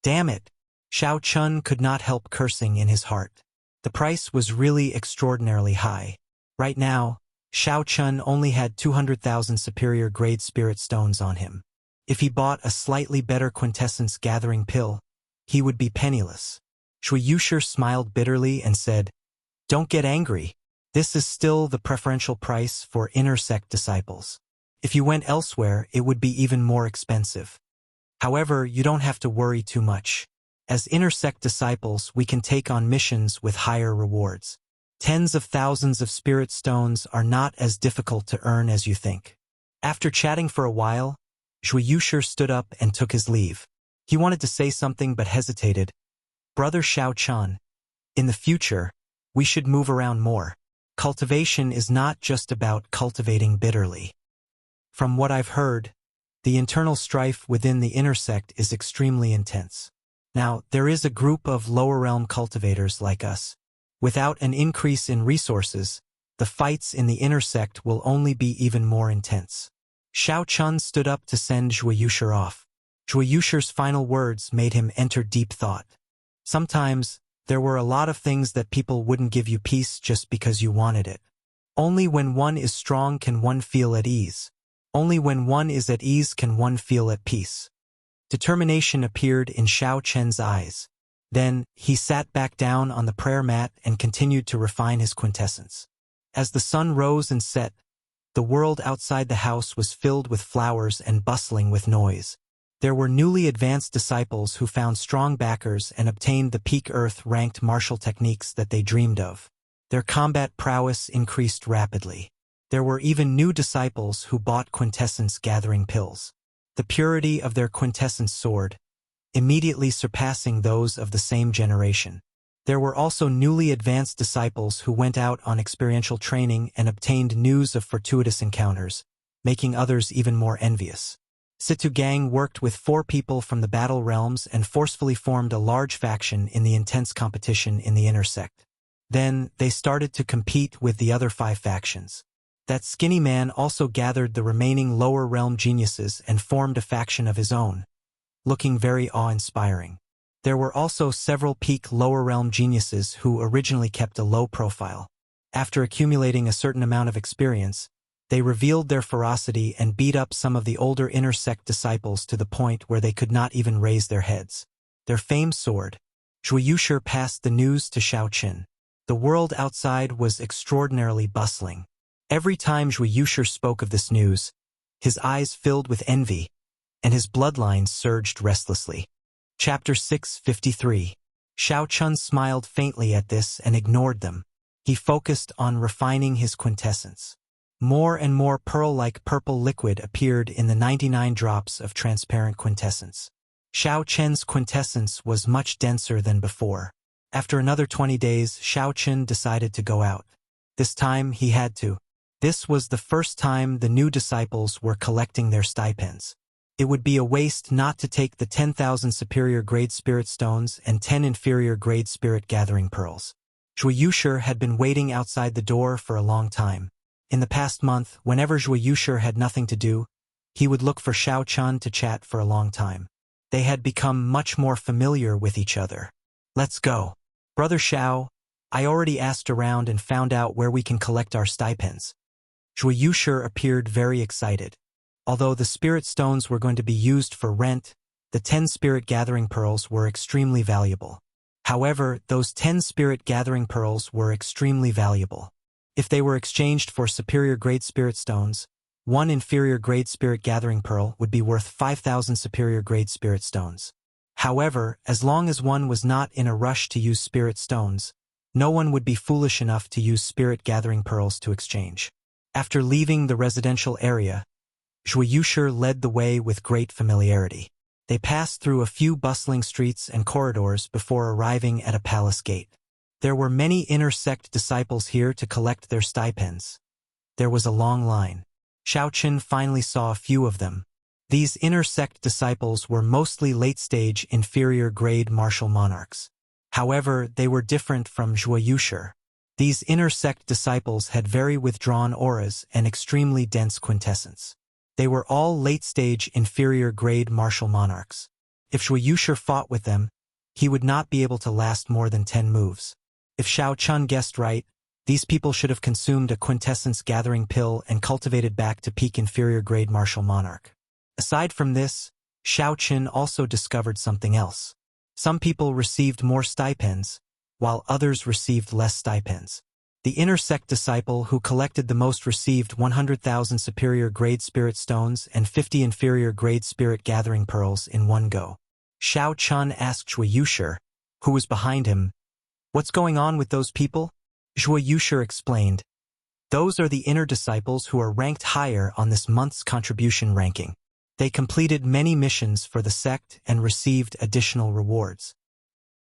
Damn it! Xiao Chun could not help cursing in his heart. The price was really extraordinarily high. Right now, Xiao Chun only had 200,000 superior grade spirit stones on him. If he bought a slightly better quintessence gathering pill, he would be penniless. Zhuo Yushi smiled bitterly and said, "Don't get angry. This is still the preferential price for inner sect disciples. If you went elsewhere, it would be even more expensive. However, you don't have to worry too much. As inner sect disciples, we can take on missions with higher rewards. Tens of thousands of spirit stones are not as difficult to earn as you think." After chatting for a while, Zhuo Yushi stood up and took his leave. He wanted to say something but hesitated. "Brother Xiao Chun, in the future, we should move around more. Cultivation is not just about cultivating bitterly. From what I've heard, the internal strife within the inner sect is extremely intense. Now, there is a group of lower realm cultivators like us. Without an increase in resources, the fights in the inner sect will only be even more intense." Xiao Chun stood up to send Zhuo Yushi off. Zhuo Yushi's final words made him enter deep thought. Sometimes, there were a lot of things that people wouldn't give you peace just because you wanted it. Only when one is strong can one feel at ease. Only when one is at ease can one feel at peace. Determination appeared in Xiao Chen's eyes. Then, he sat back down on the prayer mat and continued to refine his quintessence. As the sun rose and set, the world outside the house was filled with flowers and bustling with noise. There were newly advanced disciples who found strong backers and obtained the peak Earth-ranked martial techniques that they dreamed of. Their combat prowess increased rapidly. There were even new disciples who bought quintessence gathering pills. The purity of their quintessence soared, immediately surpassing those of the same generation. There were also newly advanced disciples who went out on experiential training and obtained news of fortuitous encounters, making others even more envious. Situ Gang worked with 4 people from the battle realms and forcefully formed a large faction in the intense competition in the inner sect. Then, they started to compete with the other 5 factions. That skinny man also gathered the remaining lower realm geniuses and formed a faction of his own, looking very awe-inspiring. There were also several peak lower realm geniuses who originally kept a low profile. After accumulating a certain amount of experience, they revealed their ferocity and beat up some of the older inner sect disciples to the point where they could not even raise their heads. Their fame soared. Zhuo Yushi passed the news to Xiao Qin. The world outside was extraordinarily bustling. Every time Zhuo Yushi spoke of this news, his eyes filled with envy, and his bloodlines surged restlessly. Chapter 653. Xiao Qin smiled faintly at this and ignored them. He focused on refining his quintessence. More and more pearl-like purple liquid appeared in the 99 drops of transparent quintessence. Xiao Qin's quintessence was much denser than before. After another 20 days, Xiao Qin decided to go out. This time he had to. This was the first time the new disciples were collecting their stipends. It would be a waste not to take the 10,000 superior grade spirit stones and 10 inferior grade spirit gathering pearls. Zhuo Yushi had been waiting outside the door for a long time. In the past month, whenever Zhuo Yushi had nothing to do, he would look for Xiao Qin to chat for a long time. They had become much more familiar with each other. Let's go. Brother Xiao, I already asked around and found out where we can collect our stipends. Zhuo Yushi appeared very excited. Although the spirit stones were going to be used for rent, the 10 spirit gathering pearls were extremely valuable. However, those 10 spirit gathering pearls were extremely valuable. If they were exchanged for superior grade spirit stones, one inferior grade spirit gathering pearl would be worth 5,000 superior grade spirit stones. However, as long as one was not in a rush to use spirit stones, no one would be foolish enough to use spirit gathering pearls to exchange. After leaving the residential area, Zhuo Yushi led the way with great familiarity. They passed through a few bustling streets and corridors before arriving at a palace gate. There were many inner sect disciples here to collect their stipends. There was a long line. Xiao Qin finally saw a few of them. These inner sect disciples were mostly late-stage inferior grade martial monarchs. However, they were different from Zhuo Yushi. These inner sect disciples had very withdrawn auras and extremely dense quintessence. They were all late-stage inferior grade martial monarchs. If Zhuo Yushi fought with them, he would not be able to last more than 10 moves. If Xiao Qin guessed right, these people should have consumed a quintessence gathering pill and cultivated back to peak inferior grade martial monarch. Aside from this, Xiao Qin also discovered something else. Some people received more stipends, while others received less stipends. The inner sect disciple who collected the most received 100,000 superior grade spirit stones and 50 inferior grade spirit gathering pearls in one go. Xiao Qin asked Zhuo Yushi, who was behind him, "What's going on with those people?" Zhuo Yushi explained, "Those are the inner disciples who are ranked higher on this month's contribution ranking. They completed many missions for the sect and received additional rewards.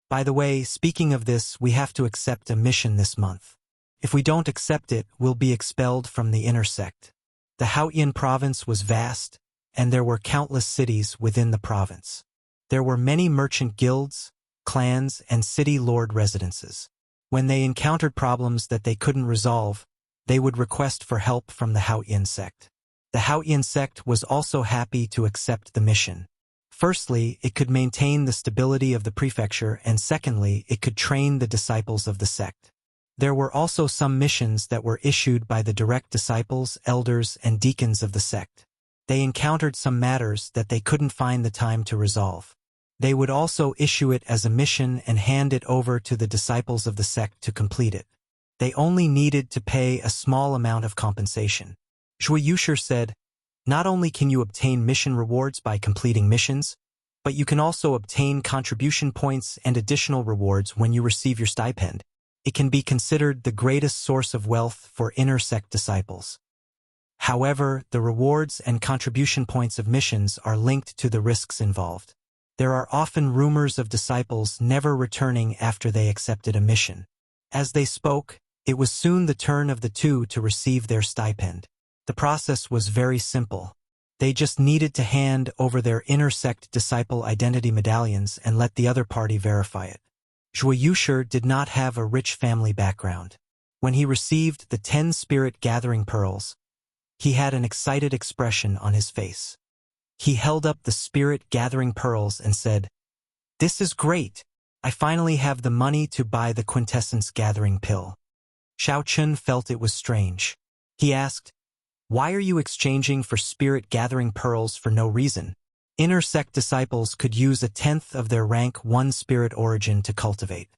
By the way, speaking of this, we have to accept a mission this month. If we don't accept it, we'll be expelled from the inner sect." The Haoyan province was vast, and there were countless cities within the province. There were many merchant guilds, clans, and city lord residences. When they encountered problems that they couldn't resolve, they would request for help from the Haoyan sect. The Haoyan sect was also happy to accept the mission. Firstly, it could maintain the stability of the prefecture, and secondly, it could train the disciples of the sect. There were also some missions that were issued by the direct disciples, elders, and deacons of the sect. They encountered some matters that they couldn't find the time to resolve. They would also issue it as a mission and hand it over to the disciples of the sect to complete it. They only needed to pay a small amount of compensation. Zhuo Yushi said, "Not only can you obtain mission rewards by completing missions, but you can also obtain contribution points and additional rewards when you receive your stipend. It can be considered the greatest source of wealth for inner sect disciples. However, the rewards and contribution points of missions are linked to the risks involved. There are often rumors of disciples never returning after they accepted a mission." As they spoke, it was soon the turn of the two to receive their stipend. The process was very simple. They just needed to hand over their inner sect disciple identity medallions and let the other party verify it. Zhuo Yushi did not have a rich family background. When he received the 10 spirit gathering pearls, he had an excited expression on his face. He held up the spirit gathering pearls and said, "This is great. I finally have the money to buy the quintessence gathering pill." Xiao Qin felt it was strange. He asked, "Why are you exchanging for spirit gathering pearls for no reason? Inner sect disciples could use 1/10 of their rank 1 spirit origin to cultivate.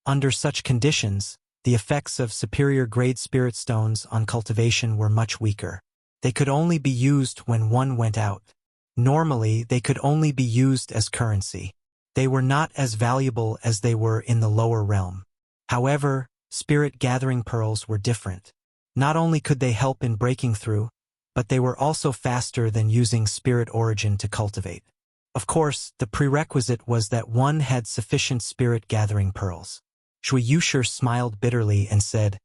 Under such conditions, the effects of superior grade spirit stones on cultivation were much weaker. They could only be used when one went out. Normally, they could only be used as currency. They were not as valuable as they were in the lower realm. However, spirit gathering pearls were different. Not only could they help in breaking through, but they were also faster than using spirit origin to cultivate. Of course, the prerequisite was that one had sufficient spirit gathering pearls. Shui Yushi smiled bitterly and said,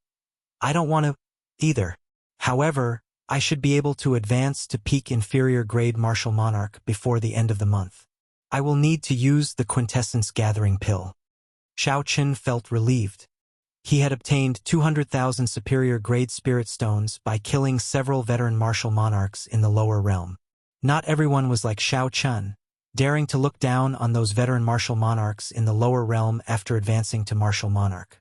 I don't want to either. However, I should be able to advance to peak inferior grade martial monarch before the end of the month. I will need to use the quintessence gathering pill. Xiao Qin felt relieved. He had obtained 200,000 superior grade spirit stones by killing several veteran martial monarchs in the lower realm. Not everyone was like Xiao Qin, daring to look down on those veteran martial monarchs in the lower realm after advancing to martial monarch.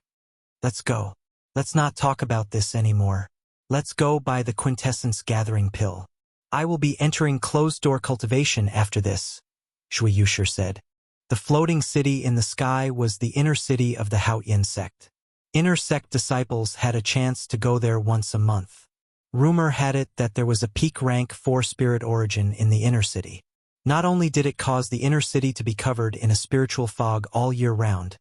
Let's go. Let's not talk about this anymore. Let's go buy the quintessence gathering pill. I will be entering closed-door cultivation after this, Shui Yushi said. The floating city in the sky was the inner city of the Haoyin sect. Inner sect disciples had a chance to go there once a month. Rumor had it that there was a peak rank 4 spirit origin in the inner city. Not only did it cause the inner city to be covered in a spiritual fog all year round,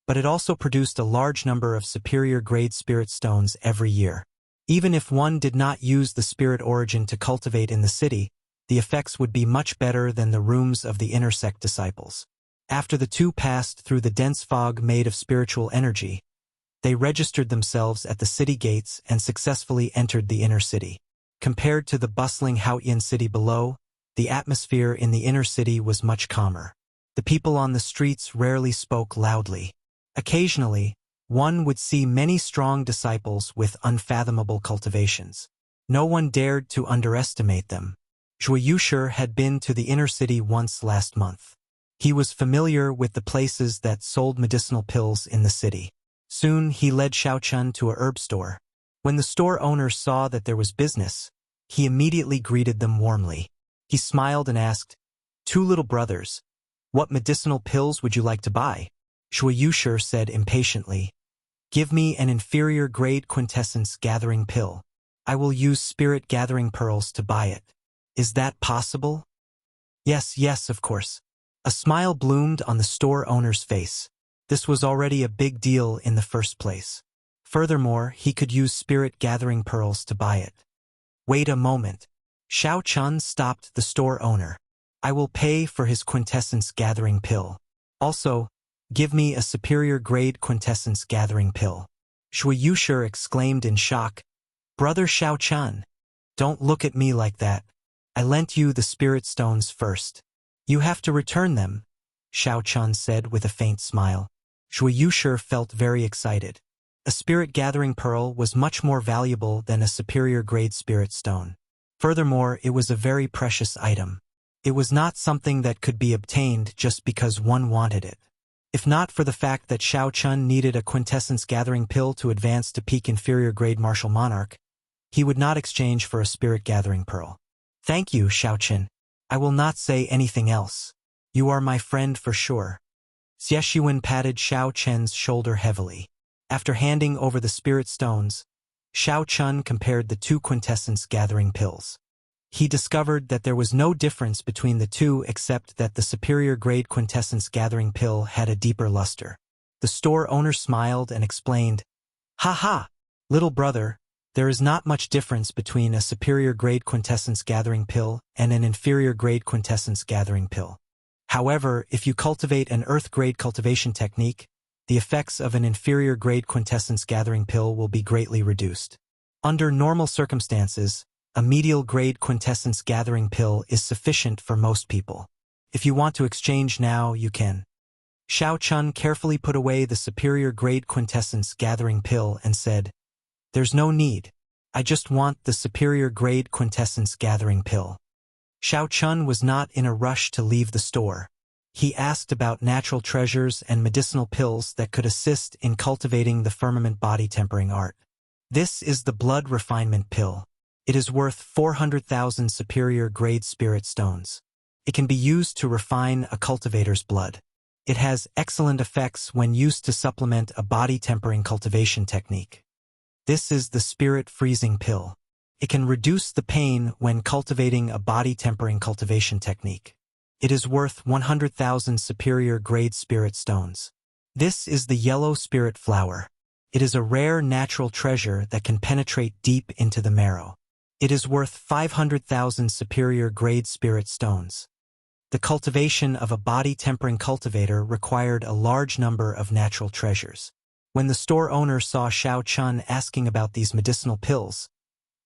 but it also produced a large number of superior grade spirit stones every year. Even if one did not use the spirit origin to cultivate in the city, the effects would be much better than the rooms of the inner sect disciples. After the two passed through the dense fog made of spiritual energy, they registered themselves at the city gates and successfully entered the inner city. Compared to the bustling Haoyin city below, the atmosphere in the inner city was much calmer. The people on the streets rarely spoke loudly. Occasionally, one would see many strong disciples with unfathomable cultivations. No one dared to underestimate them. Shui Yushi had been to the inner city once last month. He was familiar with the places that sold medicinal pills in the city. Soon he led Xiao Qin to a herb store. When the store owner saw that there was business, he immediately greeted them warmly. He smiled and asked, "Two little brothers, what medicinal pills would you like to buy?" Shui Yushi said impatiently, "Give me an inferior grade quintessence gathering pill. I will use spirit gathering pearls to buy it. Is that possible?" Yes, of course." A smile bloomed on the store owner's face. This was already a big deal in the first place. Furthermore, he could use spirit gathering pearls to buy it. Wait a moment. Xiao Qin stopped the store owner. "I will pay for his quintessence gathering pill. Also, give me a superior grade quintessence gathering pill." Shui Yushi exclaimed in shock, "Brother Xiao Qin, don't look at me like that. I lent you the spirit stones first. You have to return them," Xiao Qin said with a faint smile. Shui Yushi felt very excited. A spirit gathering pearl was much more valuable than a superior grade spirit stone. Furthermore, it was a very precious item. It was not something that could be obtained just because one wanted it. If not for the fact that Xiao Qin needed a quintessence gathering pill to advance to peak inferior grade martial monarch, he would not exchange for a spirit gathering pearl. "Thank you, Xiao Qin. I will not say anything else. You are my friend for sure." Xie Shiwen patted Xiao Qin's shoulder heavily. After handing over the spirit stones, Xiao Qin compared the two quintessence gathering pills. He discovered that there was no difference between the two except that the superior grade quintessence gathering pill had a deeper luster. The store owner smiled and explained, "Ha, little brother, there is not much difference between a superior grade quintessence gathering pill and an inferior grade quintessence gathering pill. However, if you cultivate an earth grade cultivation technique, the effects of an inferior grade quintessence gathering pill will be greatly reduced. Under normal circumstances, a medial grade quintessence gathering pill is sufficient for most people. If you want to exchange now, you can." Xiao Qin carefully put away the superior grade quintessence gathering pill and said, "There's no need. I just want the superior grade quintessence gathering pill." Xiao Qin was not in a rush to leave the store. He asked about natural treasures and medicinal pills that could assist in cultivating the firmament body tempering art. "This is the blood refinement pill. It is worth 400,000 superior grade spirit stones. It can be used to refine a cultivator's blood. It has excellent effects when used to supplement a body-tempering cultivation technique. This is the spirit freezing pill. It can reduce the pain when cultivating a body-tempering cultivation technique. It is worth 100,000 superior grade spirit stones. This is the yellow spirit flower. It is a rare natural treasure that can penetrate deep into the marrow. It is worth 500,000 superior grade spirit stones. The cultivation of a body-tempering cultivator required a large number of natural treasures. When the store owner saw Xiao Chun asking about these medicinal pills,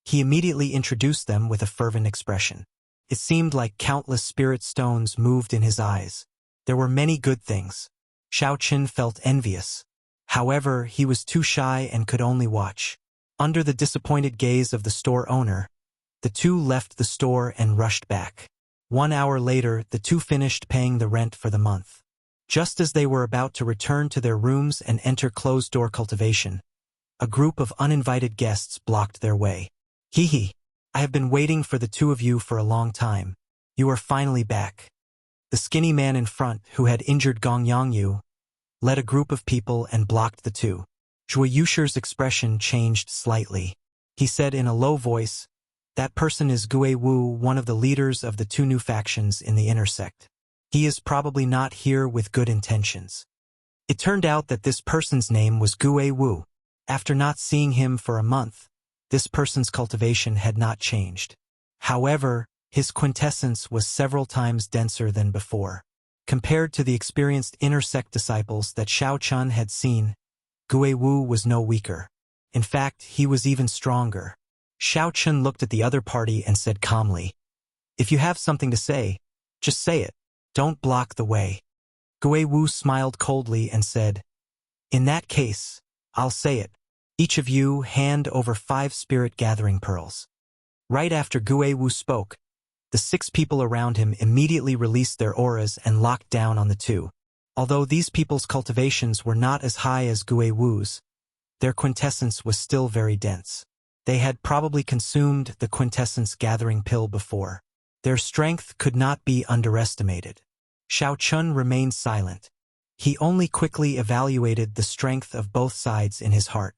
he immediately introduced them with a fervent expression. It seemed like countless spirit stones moved in his eyes. There were many good things. Xiao Chun felt envious. However, he was too shy and could only watch. Under the disappointed gaze of the store owner, the two left the store and rushed back. 1 hour later, the two finished paying the rent for the month. Just as they were about to return to their rooms and enter closed-door cultivation, a group of uninvited guests blocked their way. "Hee, I have been waiting for the two of you for a long time. You are finally back." The skinny man in front, who had injured Gong Yongyu, led a group of people and blocked the two. Zhuo Yushi's expression changed slightly. He said in a low voice, "That person is Gue Wu, one of the leaders of the two new factions in the intersect. He is probably not here with good intentions." It turned out that this person's name was Gue Wu. After not seeing him for a month, this person's cultivation had not changed. However, his quintessence was several times denser than before. Compared to the experienced intersect disciples that Xiao Chun had seen, Gue Wu was no weaker. In fact, he was even stronger. Xiao Chun looked at the other party and said calmly, "If you have something to say, just say it. Don't block the way." Gue Wu smiled coldly and said, "In that case, I'll say it. Each of you hand over 5 spirit gathering pearls." Right after Gue Wu spoke, the 6 people around him immediately released their auras and locked down on the two. Although these people's cultivations were not as high as Gue Wu's, their quintessence was still very dense. They had probably consumed the quintessence gathering pill before. Their strength could not be underestimated. Xiao Chun remained silent. He only quickly evaluated the strength of both sides in his heart.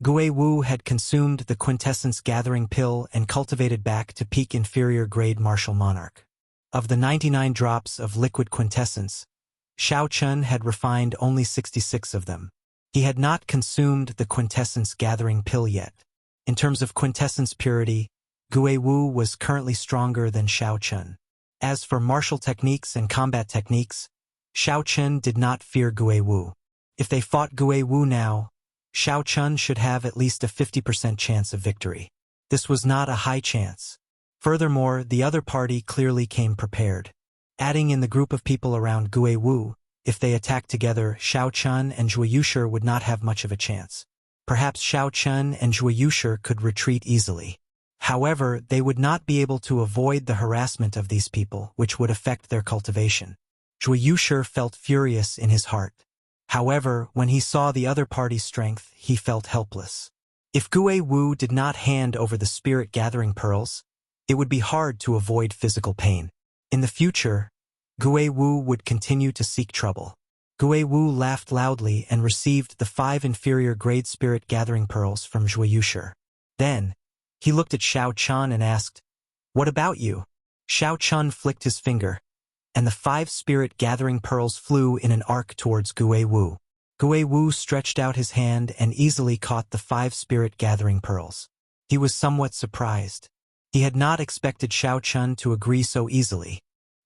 Gue Wu had consumed the quintessence gathering pill and cultivated back to peak inferior grade martial monarch. Of the 99 drops of liquid quintessence, Xiao Chun had refined only 66 of them. He had not consumed the quintessence gathering pill yet. In terms of quintessence purity, Gue Wu was currently stronger than Xiao Chun. As for martial techniques and combat techniques, Xiao Chun did not fear Gue Wu. If they fought Gue Wu now, Xiao Chun should have at least a 50% chance of victory. This was not a high chance. Furthermore, the other party clearly came prepared. Adding in the group of people around Gue Wu, if they attacked together, Xiao Chun and Zhuo Yushi would not have much of a chance. Perhaps Xiao Chun and Zhuo Yushi could retreat easily. However, they would not be able to avoid the harassment of these people, which would affect their cultivation. Zhuo Yushi felt furious in his heart. However, when he saw the other party's strength, he felt helpless. If Gue Wu did not hand over the spirit gathering pearls, it would be hard to avoid physical pain. In the future, Gue Wu would continue to seek trouble. Gue Wu laughed loudly and received the 5 inferior grade spirit gathering pearls from Zhuo Yushi. Then, he looked at Xiao Chun and asked, "What about you?" Xiao Chun flicked his finger, and the 5 spirit gathering pearls flew in an arc towards Gue Wu. Gue Wu stretched out his hand and easily caught the 5 spirit gathering pearls. He was somewhat surprised. He had not expected Xiao Chun to agree so easily.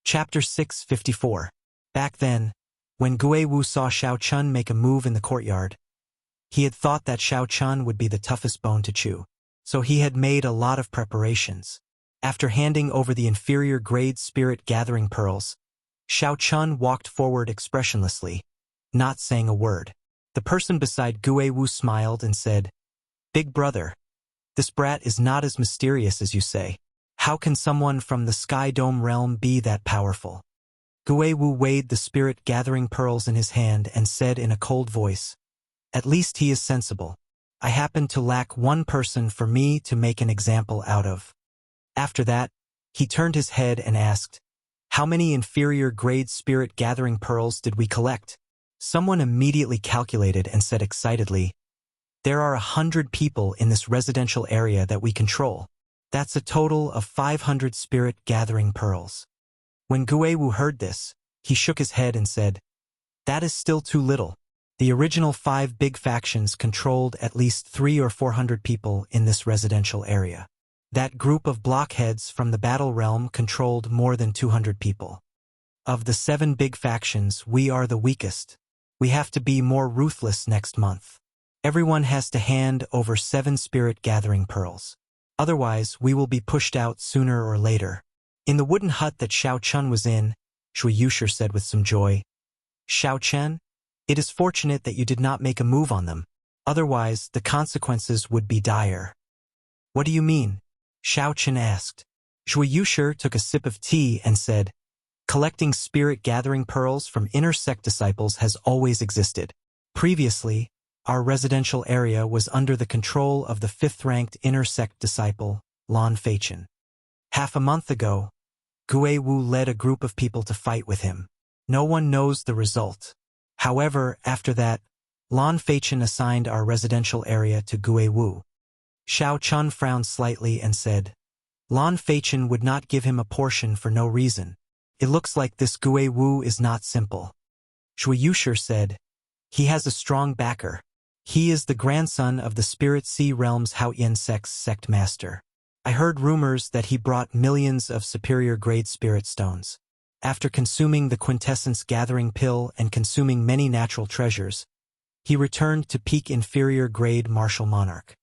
Chapter 654. Back then, when Gue Wu saw Xiao Chun make a move in the courtyard, he had thought that Xiao Chun would be the toughest bone to chew. So he had made a lot of preparations. After handing over the inferior grade spirit gathering pearls, Xiao Chun walked forward expressionlessly, not saying a word. The person beside Gue Wu smiled and said, "Big brother, this brat is not as mysterious as you say. How can someone from the Sky Dome realm be that powerful?" Gue Wu weighed the spirit gathering pearls in his hand and said in a cold voice, "At least he is sensible. I happen to lack one person for me to make an example out of." After that, he turned his head and asked, How many inferior grade spirit gathering pearls did we collect? Someone immediately calculated and said excitedly, there are 100 people in this residential area that we control. That's a total of 500 spirit gathering pearls. When Guiwu heard this, he shook his head and said, that is still too little. The original 5 big factions controlled at least 300 or 400 people in this residential area. That group of blockheads from the battle realm controlled more than 200 people. Of the 7 big factions, we are the weakest. We have to be more ruthless next month. Everyone has to hand over 7 spirit gathering pearls. Otherwise, we will be pushed out sooner or later. In the wooden hut that Xiao Chun was in, Shui Yusher said with some joy, Xiao Chen, it is fortunate that you did not make a move on them. Otherwise, the consequences would be dire. What do you mean? Xiao Chen asked. Shui Yusher took a sip of tea and said, collecting spirit gathering pearls from inner sect disciples has always existed. Previously, our residential area was under the control of the 5th-ranked inner sect disciple, Lan Feichen. Half a month ago, Guiwu led a group of people to fight with him. No one knows the result. However, after that, Lan Feichen assigned our residential area to Guiwu. Xiao Chun frowned slightly and said, Lan Feichen would not give him a portion for no reason. It looks like this Guiwu is not simple. Shui Yusher said, he has a strong backer. He is the grandson of the Spirit Sea Realm's Haoyan sect master. I heard rumors that he brought millions of superior-grade spirit stones. After consuming the quintessence gathering pill and consuming many natural treasures, he returned to peak inferior-grade martial monarch.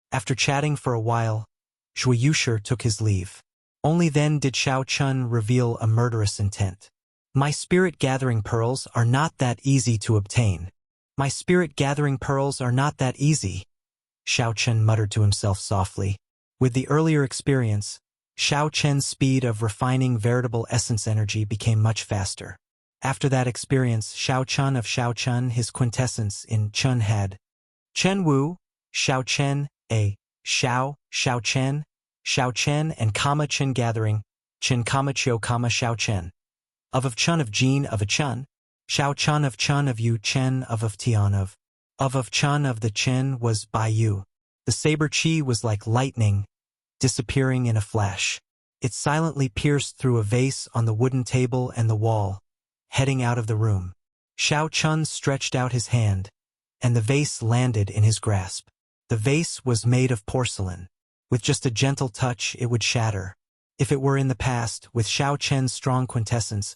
After chatting for a while, Shui Yusher took his leave. Only then did Xiao Chun reveal a murderous intent. My spirit gathering pearls are not that easy to obtain. My spirit gathering pearls are not that easy, Xiao Chen muttered to himself softly. With the earlier experience, Xiao Chen's speed of refining veritable essence energy became much faster. After that experience, Xiao Chun of Xiao Chun, his quintessence in Chun had Chen Wu, Xiao Chen, A, Xiao Chen, and Kama Chen gathering, Chen Kama Chio Kama Xiao Chen. Of Chun of Jin of a Chun, Xiao Chun of Yu Chen of Tian of Chun of the Chen was Bai Yu. The saber chi was like lightning, disappearing in a flash. It silently pierced through a vase on the wooden table and the wall, heading out of the room. Xiao Chun stretched out his hand, and the vase landed in his grasp. The vase was made of porcelain. With just a gentle touch, it would shatter. If it were in the past, with Xiao Chen's strong quintessence,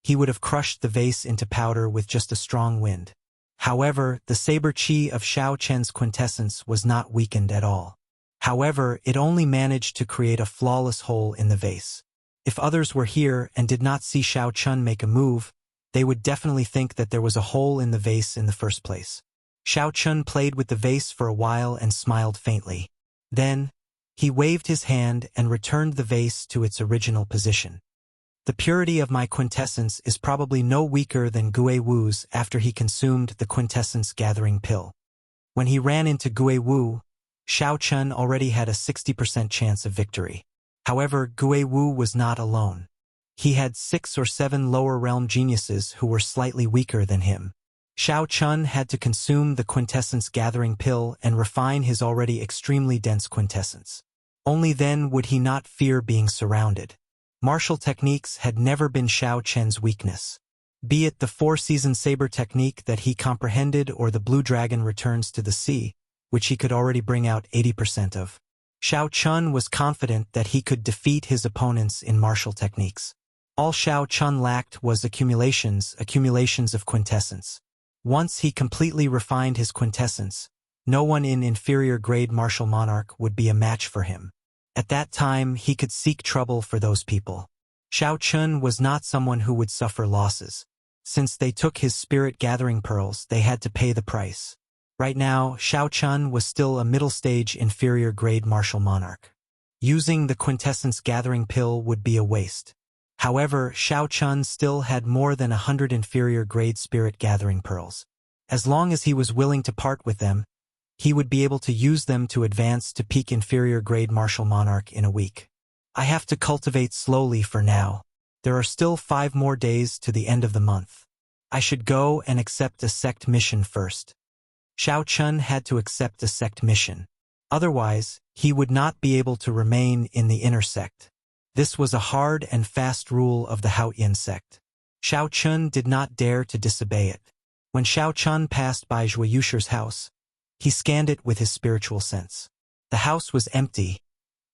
he would have crushed the vase into powder with just a strong wind. However, the saber chi of Xiao Chen's quintessence was not weakened at all. However, it only managed to create a flawless hole in the vase. If others were here and did not see Xiao Chun make a move, they would definitely think that there was a hole in the vase in the first place. Xiao Chun played with the vase for a while and smiled faintly. Then, he waved his hand and returned the vase to its original position. The purity of my quintessence is probably no weaker than Guiwu's after he consumed the quintessence gathering pill. When he ran into Guiwu, Xiao Chun already had a 60% chance of victory. However, Guiwu was not alone. He had 6 or 7 lower realm geniuses who were slightly weaker than him. Xiao Chun had to consume the quintessence gathering pill and refine his already extremely dense quintessence. Only then would he not fear being surrounded. Martial techniques had never been Xiao Chen's weakness. Be it the 4-season saber technique that he comprehended or the blue dragon returns to the sea, which he could already bring out 80% of. Xiao Chun was confident that he could defeat his opponents in martial techniques. All Xiao Chun lacked was accumulations of quintessence. Once he completely refined his quintessence, no one in inferior grade martial monarch would be a match for him. At that time, he could seek trouble for those people. Xiao Chun was not someone who would suffer losses. Since they took his spirit gathering pearls, they had to pay the price. Right now, Xiao Chun was still a middle-stage inferior grade martial monarch. Using the quintessence gathering pill would be a waste. However, Xiao Chun still had more than 100 inferior grade spirit gathering pearls. As long as he was willing to part with them, he would be able to use them to advance to peak inferior grade martial monarch in a week. I have to cultivate slowly for now. There are still 5 more days to the end of the month. I should go and accept a sect mission first. Xiao Chun had to accept a sect mission. Otherwise, he would not be able to remain in the inner sect. This was a hard and fast rule of the Haoyan sect. Xiao Chun did not dare to disobey it. When Xiao Chun passed by Zhui Yusher's house, he scanned it with his spiritual sense. The house was empty.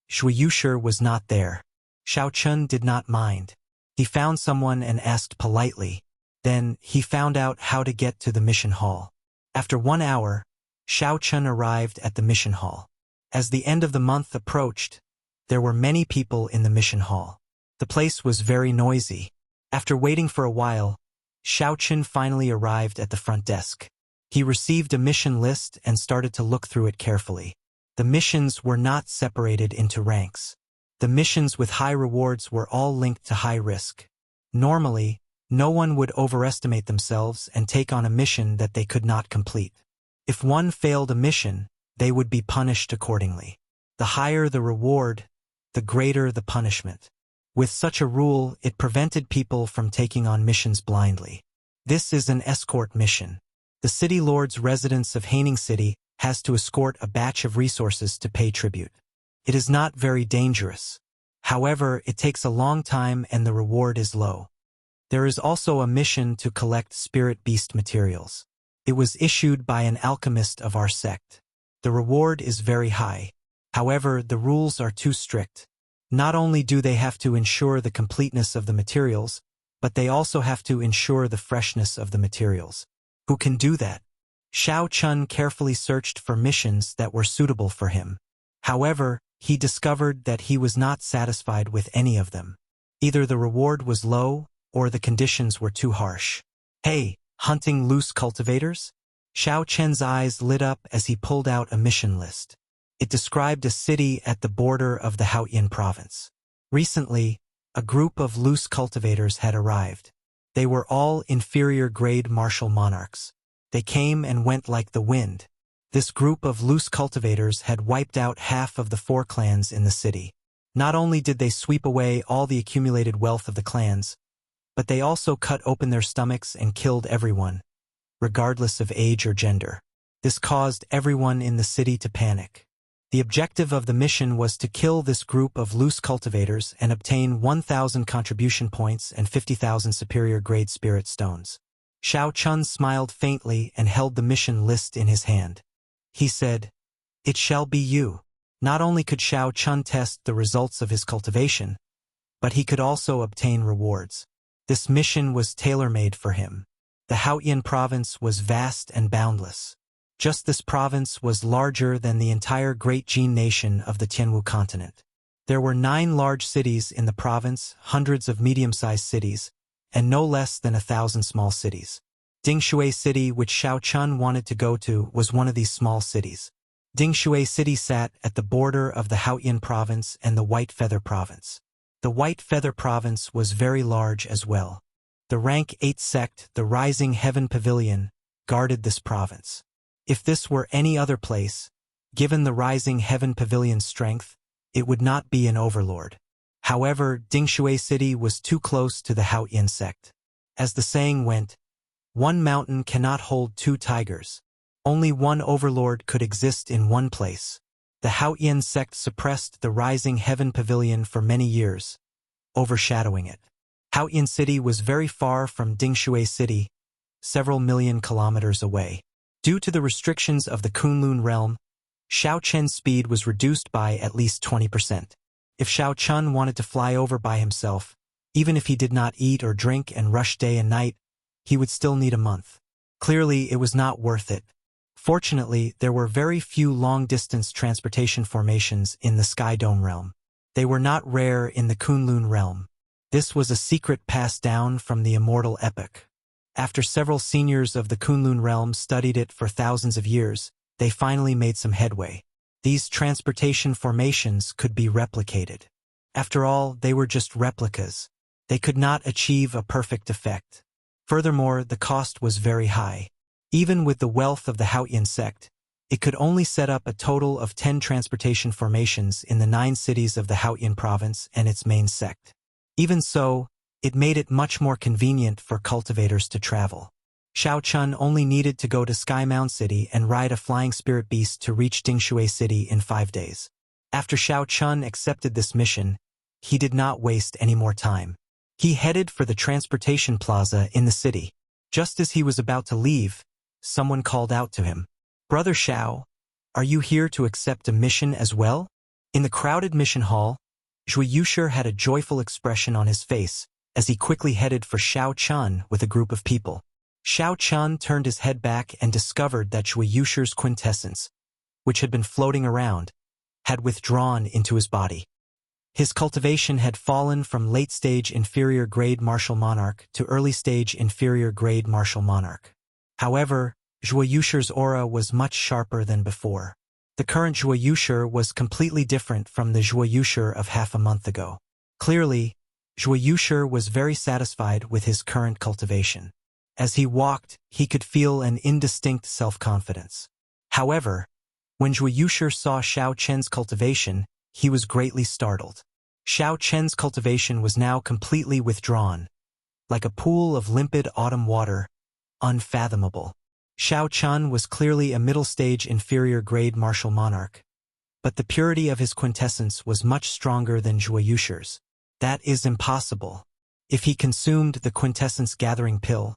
Zhui Yusher was not there. Xiao Chun did not mind. He found someone and asked politely. Then, he found out how to get to the mission hall. After 1 hour, Xiao Chun arrived at the mission hall. As the end of the month approached, there were many people in the mission hall. The place was very noisy. After waiting for a while, Xiao Chun finally arrived at the front desk. He received a mission list and started to look through it carefully. The missions were not separated into ranks. The missions with high rewards were all linked to high risk. Normally, no one would overestimate themselves and take on a mission that they could not complete. If one failed a mission, they would be punished accordingly. The higher the reward, the greater the punishment. With such a rule, it prevented people from taking on missions blindly. This is an escort mission. The city lord's residence of Haining City has to escort a batch of resources to pay tribute. It is not very dangerous. However, it takes a long time and the reward is low. There is also a mission to collect spirit beast materials. It was issued by an alchemist of our sect. The reward is very high. However, the rules are too strict. Not only do they have to ensure the completeness of the materials, but they also have to ensure the freshness of the materials. Who can do that? Xiao Chun carefully searched for missions that were suitable for him. However, he discovered that he was not satisfied with any of them. Either the reward was low, or the conditions were too harsh. Hey, hunting loose cultivators? Xiao Chen's eyes lit up as he pulled out a mission list. It described a city at the border of the Haoyan province. Recently, a group of loose cultivators had arrived. They were all inferior-grade martial monarchs. They came and went like the wind. This group of loose cultivators had wiped out half of the 4 clans in the city. Not only did they sweep away all the accumulated wealth of the clans, but they also cut open their stomachs and killed everyone, regardless of age or gender. This caused everyone in the city to panic. The objective of the mission was to kill this group of loose cultivators and obtain 1,000 contribution points and 50,000 superior-grade spirit stones. Xiao Chun smiled faintly and held the mission list in his hand. He said, "It shall be you." Not only could Xiao Chun test the results of his cultivation, but he could also obtain rewards. This mission was tailor-made for him. The Haoyan province was vast and boundless. Just this province was larger than the entire Great Jin nation of the Tianwu continent. There were 9 large cities in the province, hundreds of medium-sized cities, and no less than 1,000 small cities. Dingshui City, which Xiao Chun wanted to go to, was one of these small cities. Dingshui City sat at the border of the Haoyan province and the White Feather province. The White Feather province was very large as well. The rank 8 sect, the Rising Heaven Pavilion, guarded this province. If this were any other place, given the Rising Heaven Pavilion's strength, it would not be an overlord. However, Dingshui City was too close to the Haoyan sect. As the saying went, one mountain cannot hold 2 tigers. Only one overlord could exist in one place. The Haoyan sect suppressed the Rising Heaven Pavilion for many years, overshadowing it. Haoyan City was very far from Dingshui City, several million kilometers away. Due to the restrictions of the Kunlun realm, Xiao Chen's speed was reduced by at least 20%. If Xiao Chun wanted to fly over by himself, even if he did not eat or drink and rush day and night, he would still need a month. Clearly, it was not worth it. Fortunately, there were very few long-distance transportation formations in the Sky Dome realm. They were not rare in the Kunlun realm. This was a secret passed down from the Immortal epoch. After several seniors of the Kunlun realm studied it for thousands of years, they finally made some headway. These transportation formations could be replicated. After all, they were just replicas. They could not achieve a perfect effect. Furthermore, the cost was very high. Even with the wealth of the Haoyan sect, it could only set up a total of 10 transportation formations in the 9 cities of the Haoyan province and its main sect. Even so, It made it much more convenient for cultivators to travel. Xiao Chun only needed to go to Sky Mound City and ride a flying spirit beast to reach Dingshui City in 5 days. After Xiao Chun accepted this mission, he did not waste any more time. He headed for the transportation plaza in the city. Just as he was about to leave, someone called out to him, "Brother Xiao, are you here to accept a mission as well?" In the crowded mission hall, Zhui Yushi had a joyful expression on his face as he quickly headed for Xiao Chun with a group of people. Xiao Chun turned his head back and discovered that Zhui Yushi's quintessence, which had been floating around, had withdrawn into his body. His cultivation had fallen from late-stage inferior-grade martial monarch to early-stage inferior-grade martial monarch. However, Zhui Yushi's aura was much sharper than before. The current Zhui Yushi was completely different from the Zhui Yushi of half a month ago. Clearly, Zhui Yushi was very satisfied with his current cultivation. As he walked, he could feel an indistinct self-confidence. However, when Zhui Yushi saw Xiao Chen's cultivation, he was greatly startled. Xiao Chen's cultivation was now completely withdrawn, like a pool of limpid autumn water, unfathomable. Xiao Chun was clearly a middle-stage inferior-grade martial monarch, but the purity of his quintessence was much stronger than Zhui Yushi's. That is impossible. If he consumed the quintessence gathering pill,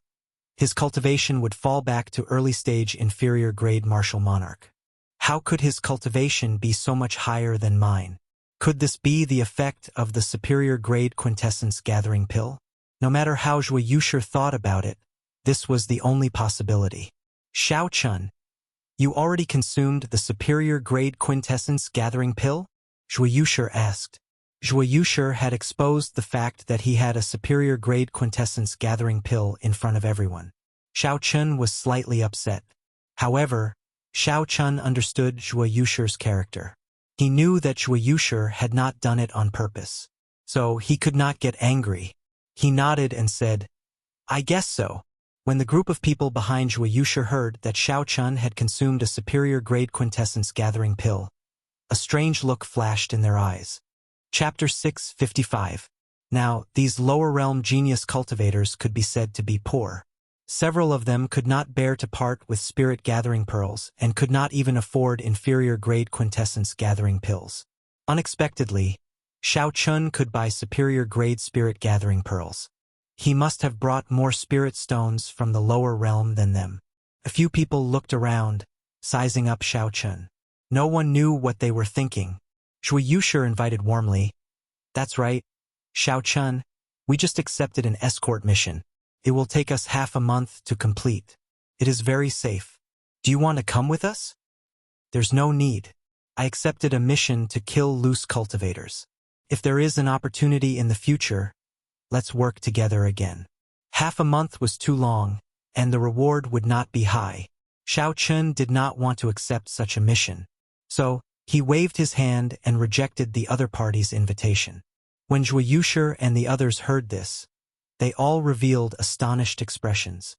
his cultivation would fall back to early-stage inferior-grade martial monarch. How could his cultivation be so much higher than mine? Could this be the effect of the superior-grade quintessence gathering pill? No matter how Zhui Yushi thought about it, this was the only possibility. Xiao Chun, you already consumed the superior-grade quintessence gathering pill? Zhui Yushi asked. Zhui Yushi had exposed the fact that he had a superior-grade quintessence gathering pill in front of everyone. Xiao Chun was slightly upset. However, Xiao Chun understood Zhui Yushi's character. He knew that Zhui Yushi had not done it on purpose, so he could not get angry. He nodded and said, "I guess so." When the group of people behind Zhui Yushi heard that Xiao Chun had consumed a superior-grade quintessence gathering pill, a strange look flashed in their eyes. Chapter 655. Now, these lower-realm genius cultivators could be said to be poor. Several of them could not bear to part with spirit-gathering pearls and could not even afford inferior-grade quintessence-gathering pills. Unexpectedly, Xiao Chun could buy superior-grade spirit-gathering pearls. He must have brought more spirit stones from the lower realm than them. A few people looked around, sizing up Xiao Chun. No one knew what they were thinking. Zhui Yushi invited warmly, "That's right, Xiao Chun, we just accepted an escort mission. It will take us half a month to complete. It is very safe. Do you want to come with us?" "There's no need. I accepted a mission to kill loose cultivators. If there is an opportunity in the future, let's work together again." Half a month was too long, and the reward would not be high. Xiao Chun did not want to accept such a mission, so he waved his hand and rejected the other party's invitation. When Zhui Yushi and the others heard this, they all revealed astonished expressions.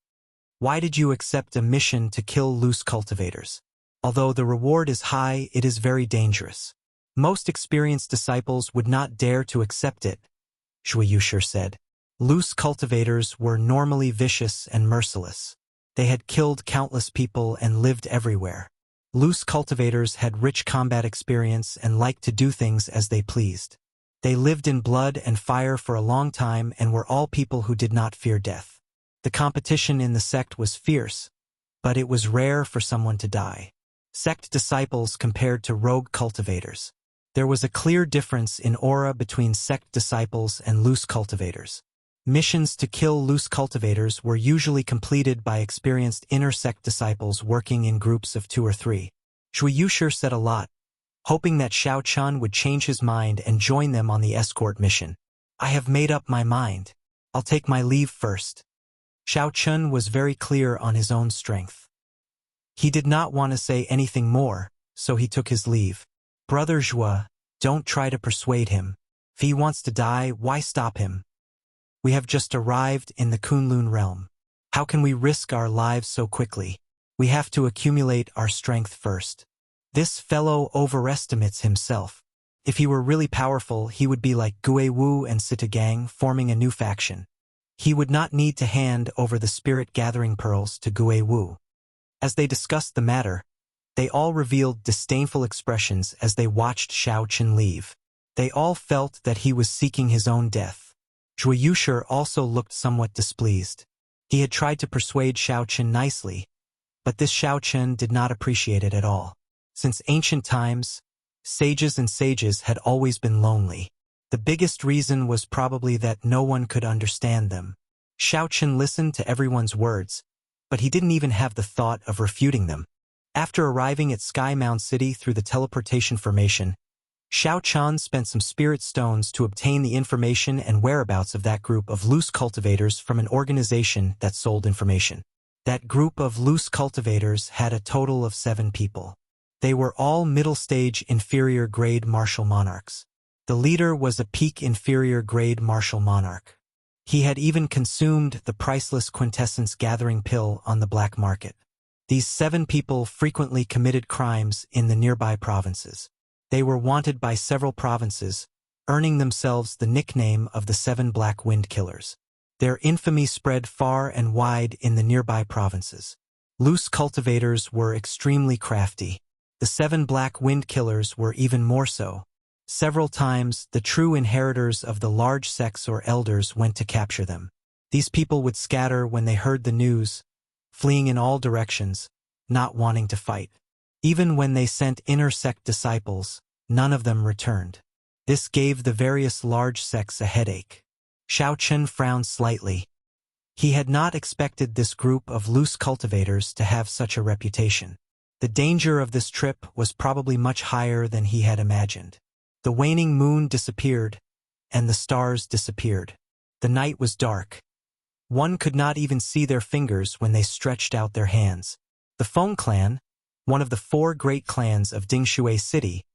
"Why did you accept a mission to kill loose cultivators? Although the reward is high, it is very dangerous. Most experienced disciples would not dare to accept it," Zhui Yushi said. Loose cultivators were normally vicious and merciless. They had killed countless people and lived everywhere. Loose cultivators had rich combat experience and liked to do things as they pleased. They lived in blood and fire for a long time and were all people who did not fear death. The competition in the sect was fierce, but it was rare for someone to die. Sect disciples compared to rogue cultivators. There was a clear difference in aura between sect disciples and loose cultivators. Missions to kill loose cultivators were usually completed by experienced inner sect disciples working in groups of 2 or 3. Zhui Yushi said a lot, hoping that Xiao Chun would change his mind and join them on the escort mission. "I have made up my mind. I'll take my leave first." Xiao Chun was very clear on his own strength. He did not want to say anything more, so he took his leave. "Brother Zhui, don't try to persuade him. If he wants to die, why stop him? We have just arrived in the Kunlun realm. How can we risk our lives so quickly? We have to accumulate our strength first. This fellow overestimates himself. If he were really powerful, he would be like Gui Wu and Sita Gang, forming a new faction. He would not need to hand over the spirit-gathering pearls to Gui Wu. As they discussed the matter, they all revealed disdainful expressions as they watched Xiao Qin leave. They all felt that he was seeking his own death. Zhuo Yushi also looked somewhat displeased. He had tried to persuade Xiao Qin nicely, but this Xiao Qin did not appreciate it at all. Since ancient times, sages and sages had always been lonely. The biggest reason was probably that no one could understand them. Xiao Qin listened to everyone's words, but he didn't even have the thought of refuting them. After arriving at Sky Mound City through the teleportation formation, Xiao Qian spent some spirit stones to obtain the information and whereabouts of that group of loose cultivators from an organization that sold information. That group of loose cultivators had a total of 7 people. They were all middle-stage inferior-grade martial monarchs. The leader was a peak inferior-grade martial monarch. He had even consumed the priceless quintessence gathering pill on the black market. These 7 people frequently committed crimes in the nearby provinces. They were wanted by several provinces, earning themselves the nickname of the 7 Black Wind Killers. Their infamy spread far and wide in the nearby provinces. Loose cultivators were extremely crafty. The 7 Black Wind Killers were even more so. Several times, the true inheritors of the large sects or elders went to capture them. These people would scatter when they heard the news, fleeing in all directions, not wanting to fight. Even when they sent inner sect disciples, none of them returned. This gave the various large sects a headache. Xiao Qin frowned slightly. He had not expected this group of loose cultivators to have such a reputation. The danger of this trip was probably much higher than he had imagined. The waning moon disappeared, and the stars disappeared. The night was dark. One could not even see their fingers when they stretched out their hands. The Feng clan, one of the 4 great clans of Dingshui City,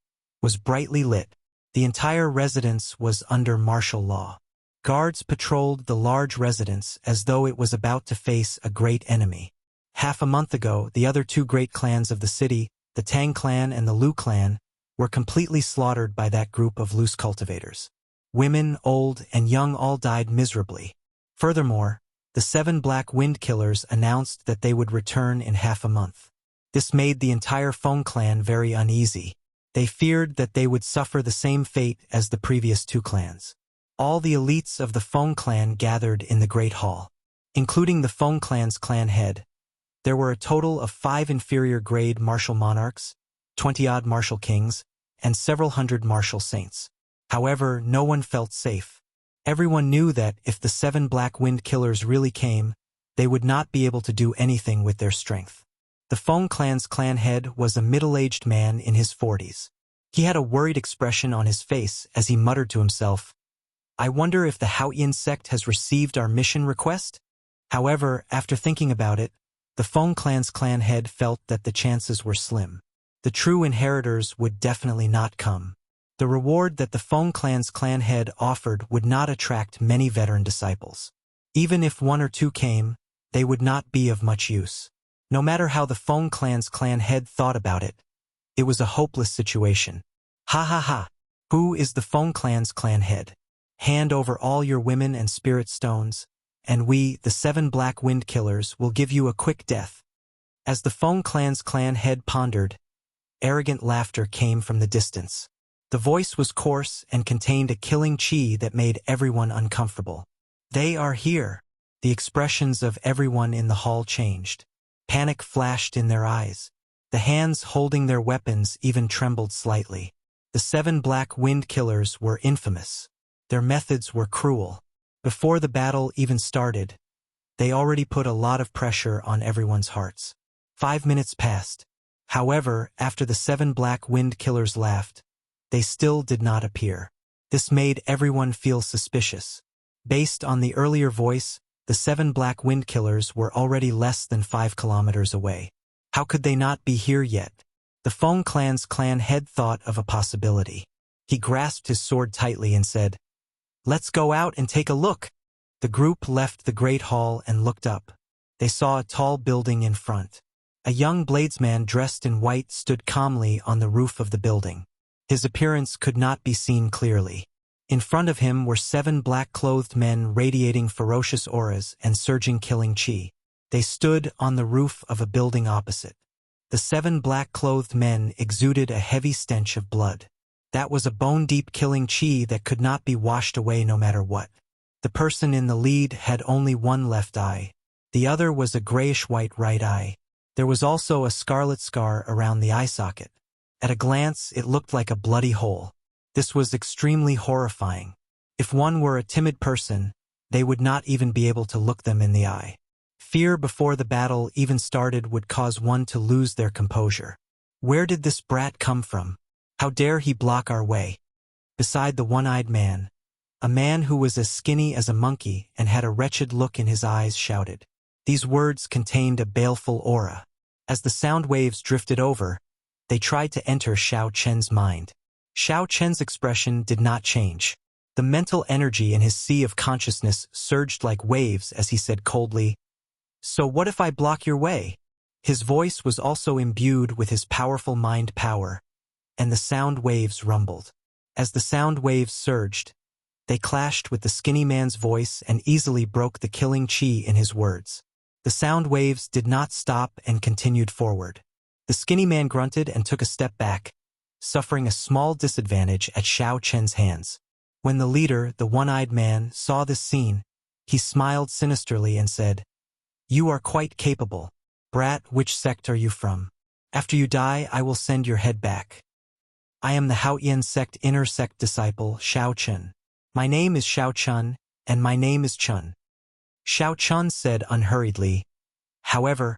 was brightly lit. The entire residence was under martial law. Guards patrolled the large residence as though it was about to face a great enemy. Half a month ago, the other 2 great clans of the city, the Tang clan and the Lu clan, were completely slaughtered by that group of loose cultivators. Women, old, and young all died miserably. Furthermore, the 7 Black Wind Killers announced that they would return in half a month. This made the entire Feng clan very uneasy. They feared that they would suffer the same fate as the previous 2 clans. All the elites of the Feng clan gathered in the Great Hall. Including the Feng clan's clan head, there were a total of 5 inferior-grade martial monarchs, 20-odd martial kings, and several hundred martial saints. However, no one felt safe. Everyone knew that if the 7 Black Wind Killers really came, they would not be able to do anything with their strength. The Feng clan's clan head was a middle-aged man in his 40s. He had a worried expression on his face as he muttered to himself, "I wonder if the Haoyin sect has received our mission request?" However, after thinking about it, the Feng clan's clan head felt that the chances were slim. The true inheritors would definitely not come. The reward that the Feng clan's clan head offered would not attract many veteran disciples. Even if 1 or 2 came, they would not be of much use. No matter how the Feng clan's clan head thought about it, it was a hopeless situation. Ha ha ha! Who is the Feng clan's clan head? Hand over all your women and spirit stones, and we, the 7 Black Wind Killers, will give you a quick death. As the Feng clan's clan head pondered, arrogant laughter came from the distance. The voice was coarse and contained a killing chi that made everyone uncomfortable. They are here. The expressions of everyone in the hall changed. Panic flashed in their eyes. The hands holding their weapons even trembled slightly. The 7 Black Wind Killers were infamous. Their methods were cruel. Before the battle even started, they already put a lot of pressure on everyone's hearts. 5 minutes passed. However, after the 7 Black Wind Killers laughed, they still did not appear. This made everyone feel suspicious. Based on the earlier voice, the 7 Black Wind Killers were already less than 5 kilometers away. How could they not be here yet? The Feng clan's clan head thought of a possibility. He grasped his sword tightly and said, "Let's go out and take a look." The group left the great hall and looked up. They saw a tall building in front. A young bladesman dressed in white stood calmly on the roof of the building. His appearance could not be seen clearly. In front of him were 7 black-clothed men radiating ferocious auras and surging killing chi. They stood on the roof of a building opposite. The 7 black-clothed men exuded a heavy stench of blood. That was a bone-deep killing chi that could not be washed away no matter what. The person in the lead had only one left eye. The other was a grayish-white right eye. There was also a scarlet scar around the eye socket. At a glance, it looked like a bloody hole. This was extremely horrifying. If one were a timid person, they would not even be able to look them in the eye. Fear before the battle even started would cause one to lose their composure. Where did this brat come from? How dare he block our way? Beside the one-eyed man, a man who was as skinny as a monkey and had a wretched look in his eyes shouted. These words contained a baleful aura. As the sound waves drifted over, they tried to enter Xiao Chen's mind. Xiao Chen's expression did not change. The mental energy in his sea of consciousness surged like waves as he said coldly, "So what if I block your way?" His voice was also imbued with his powerful mind power, and the sound waves rumbled. As the sound waves surged, they clashed with the skinny man's voice and easily broke the killing chi in his words. The sound waves did not stop and continued forward. The skinny man grunted and took a step back, suffering a small disadvantage at Xiao Chen's hands. When the leader, the one-eyed man, saw this scene, he smiled sinisterly and said, "You are quite capable. Brat, which sect are you from? After you die, I will send your head back." "I am the Haoyan sect inner sect disciple, Xiao Chen. My name is Xiao Chun, and my name is Chun." Xiao Chun said unhurriedly, "However,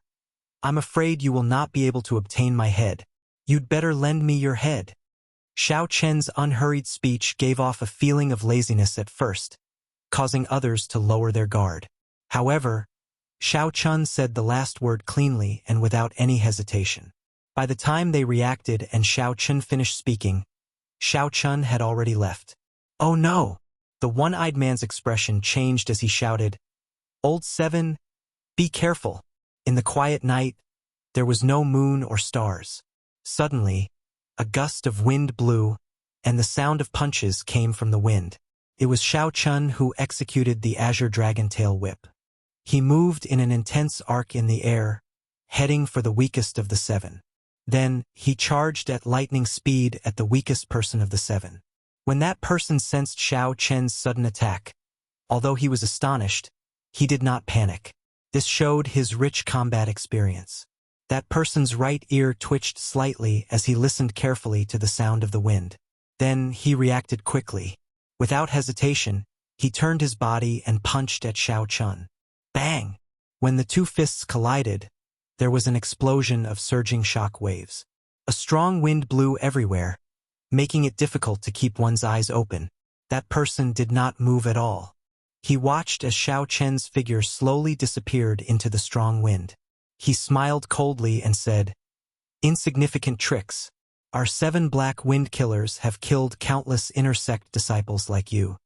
I'm afraid you will not be able to obtain my head. You'd better lend me your head." Xiao Chen's unhurried speech gave off a feeling of laziness at first, causing others to lower their guard. However, Xiao Chun said the last word cleanly and without any hesitation. By the time they reacted and Xiao Chun finished speaking, Xiao Chun had already left. "Oh no!" The one-eyed man's expression changed as he shouted, "Old 7, be careful." In the quiet night, there was no moon or stars. Suddenly, a gust of wind blew, and the sound of punches came from the wind. It was Xiao Chun who executed the Azure Dragon Tail Whip. He moved in an intense arc in the air, heading for the weakest of the 7. Then, he charged at lightning speed at the weakest person of the 7. When that person sensed Xiao Chen's sudden attack, although he was astonished, he did not panic. This showed his rich combat experience. That person's right ear twitched slightly as he listened carefully to the sound of the wind. Then he reacted quickly. Without hesitation, he turned his body and punched at Xiao Chun. Bang! When the two fists collided, there was an explosion of surging shock waves. A strong wind blew everywhere, making it difficult to keep one's eyes open. That person did not move at all. He watched as Xiao Chen's figure slowly disappeared into the strong wind. He smiled coldly and said, "Insignificant tricks. Our 7 black wind killers have killed countless inner sect disciples like you."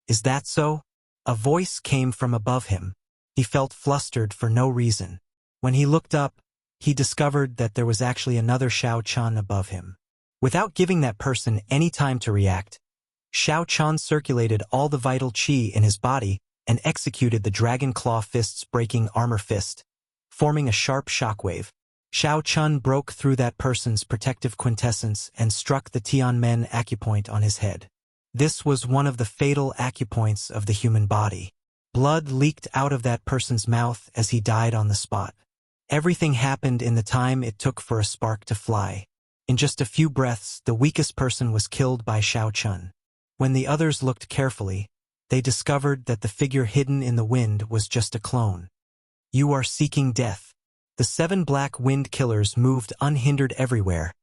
"Is that so?" A voice came from above him. He felt flustered for no reason. When he looked up, he discovered that there was actually another Xiao Chun above him. Without giving that person any time to react, Xiao Chun circulated all the vital chi in his body and executed the Dragon Claw Fist's breaking armor fist, forming a sharp shockwave. Xiao Chun broke through that person's protective quintessence and struck the Tianmen acupoint on his head. This was one of the fatal acupoints of the human body. Blood leaked out of that person's mouth as he died on the spot. Everything happened in the time it took for a spark to fly. In just a few breaths, the weakest person was killed by Xiao Chun. When the others looked carefully, they discovered that the figure hidden in the wind was just a clone. "You are seeking death." The 7 black wind killers moved unhindered everywhere,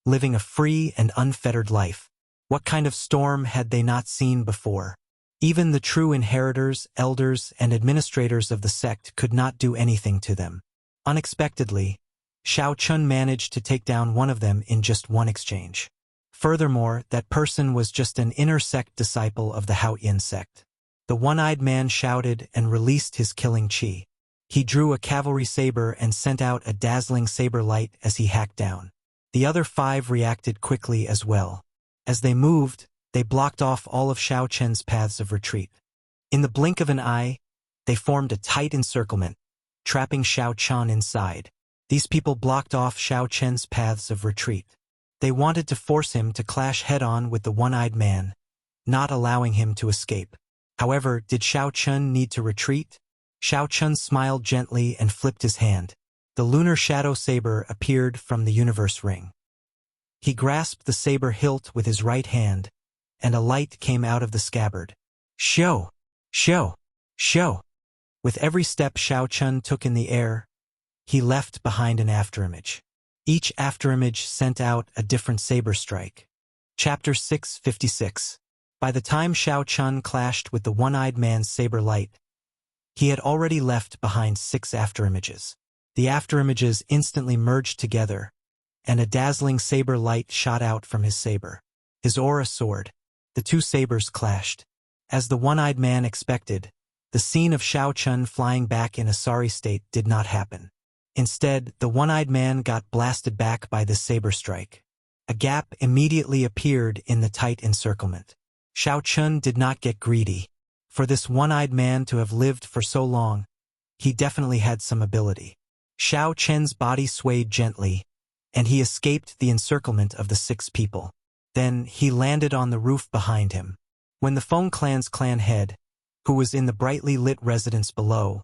living a free and unfettered life. What kind of storm had they not seen before? Even the true inheritors, elders, and administrators of the sect could not do anything to them. Unexpectedly, Xiao Chun managed to take down one of them in just one exchange. Furthermore, that person was just an inner sect disciple of the Haoyan sect. The one-eyed man shouted and released his killing chi. He drew a cavalry saber and sent out a dazzling saber light as he hacked down. The other 5 reacted quickly as well. As they moved, they blocked off all of Xiao Chen's paths of retreat. In the blink of an eye, they formed a tight encirclement, trapping Xiao Chen inside. These people blocked off Xiao Chen's paths of retreat. They wanted to force him to clash head-on with the one-eyed man, not allowing him to escape. However, did Xiao Chen need to retreat? Xiao Chen smiled gently and flipped his hand. The lunar shadow saber appeared from the universe ring. He grasped the saber hilt with his right hand, and a light came out of the scabbard. Shoo! Shoo! Shoo! With every step Xiao Chen took in the air, he left behind an afterimage. Each afterimage sent out a different saber strike. Chapter 656. By the time Xiao Chen clashed with the one-eyed man's saber light, he had already left behind 6 afterimages. The afterimages instantly merged together, and a dazzling saber light shot out from his saber. His aura soared. The 2 sabers clashed. As the one-eyed man expected, the scene of Xiao Chen flying back in a sorry state did not happen. Instead, the one-eyed man got blasted back by the saber strike. A gap immediately appeared in the tight encirclement. Xiao Chen did not get greedy. For this one-eyed man to have lived for so long, he definitely had some ability. Xiao Chen's body swayed gently, and he escaped the encirclement of the 6 people. Then he landed on the roof behind him. When the Feng clan's clan head, who was in the brightly lit residence below,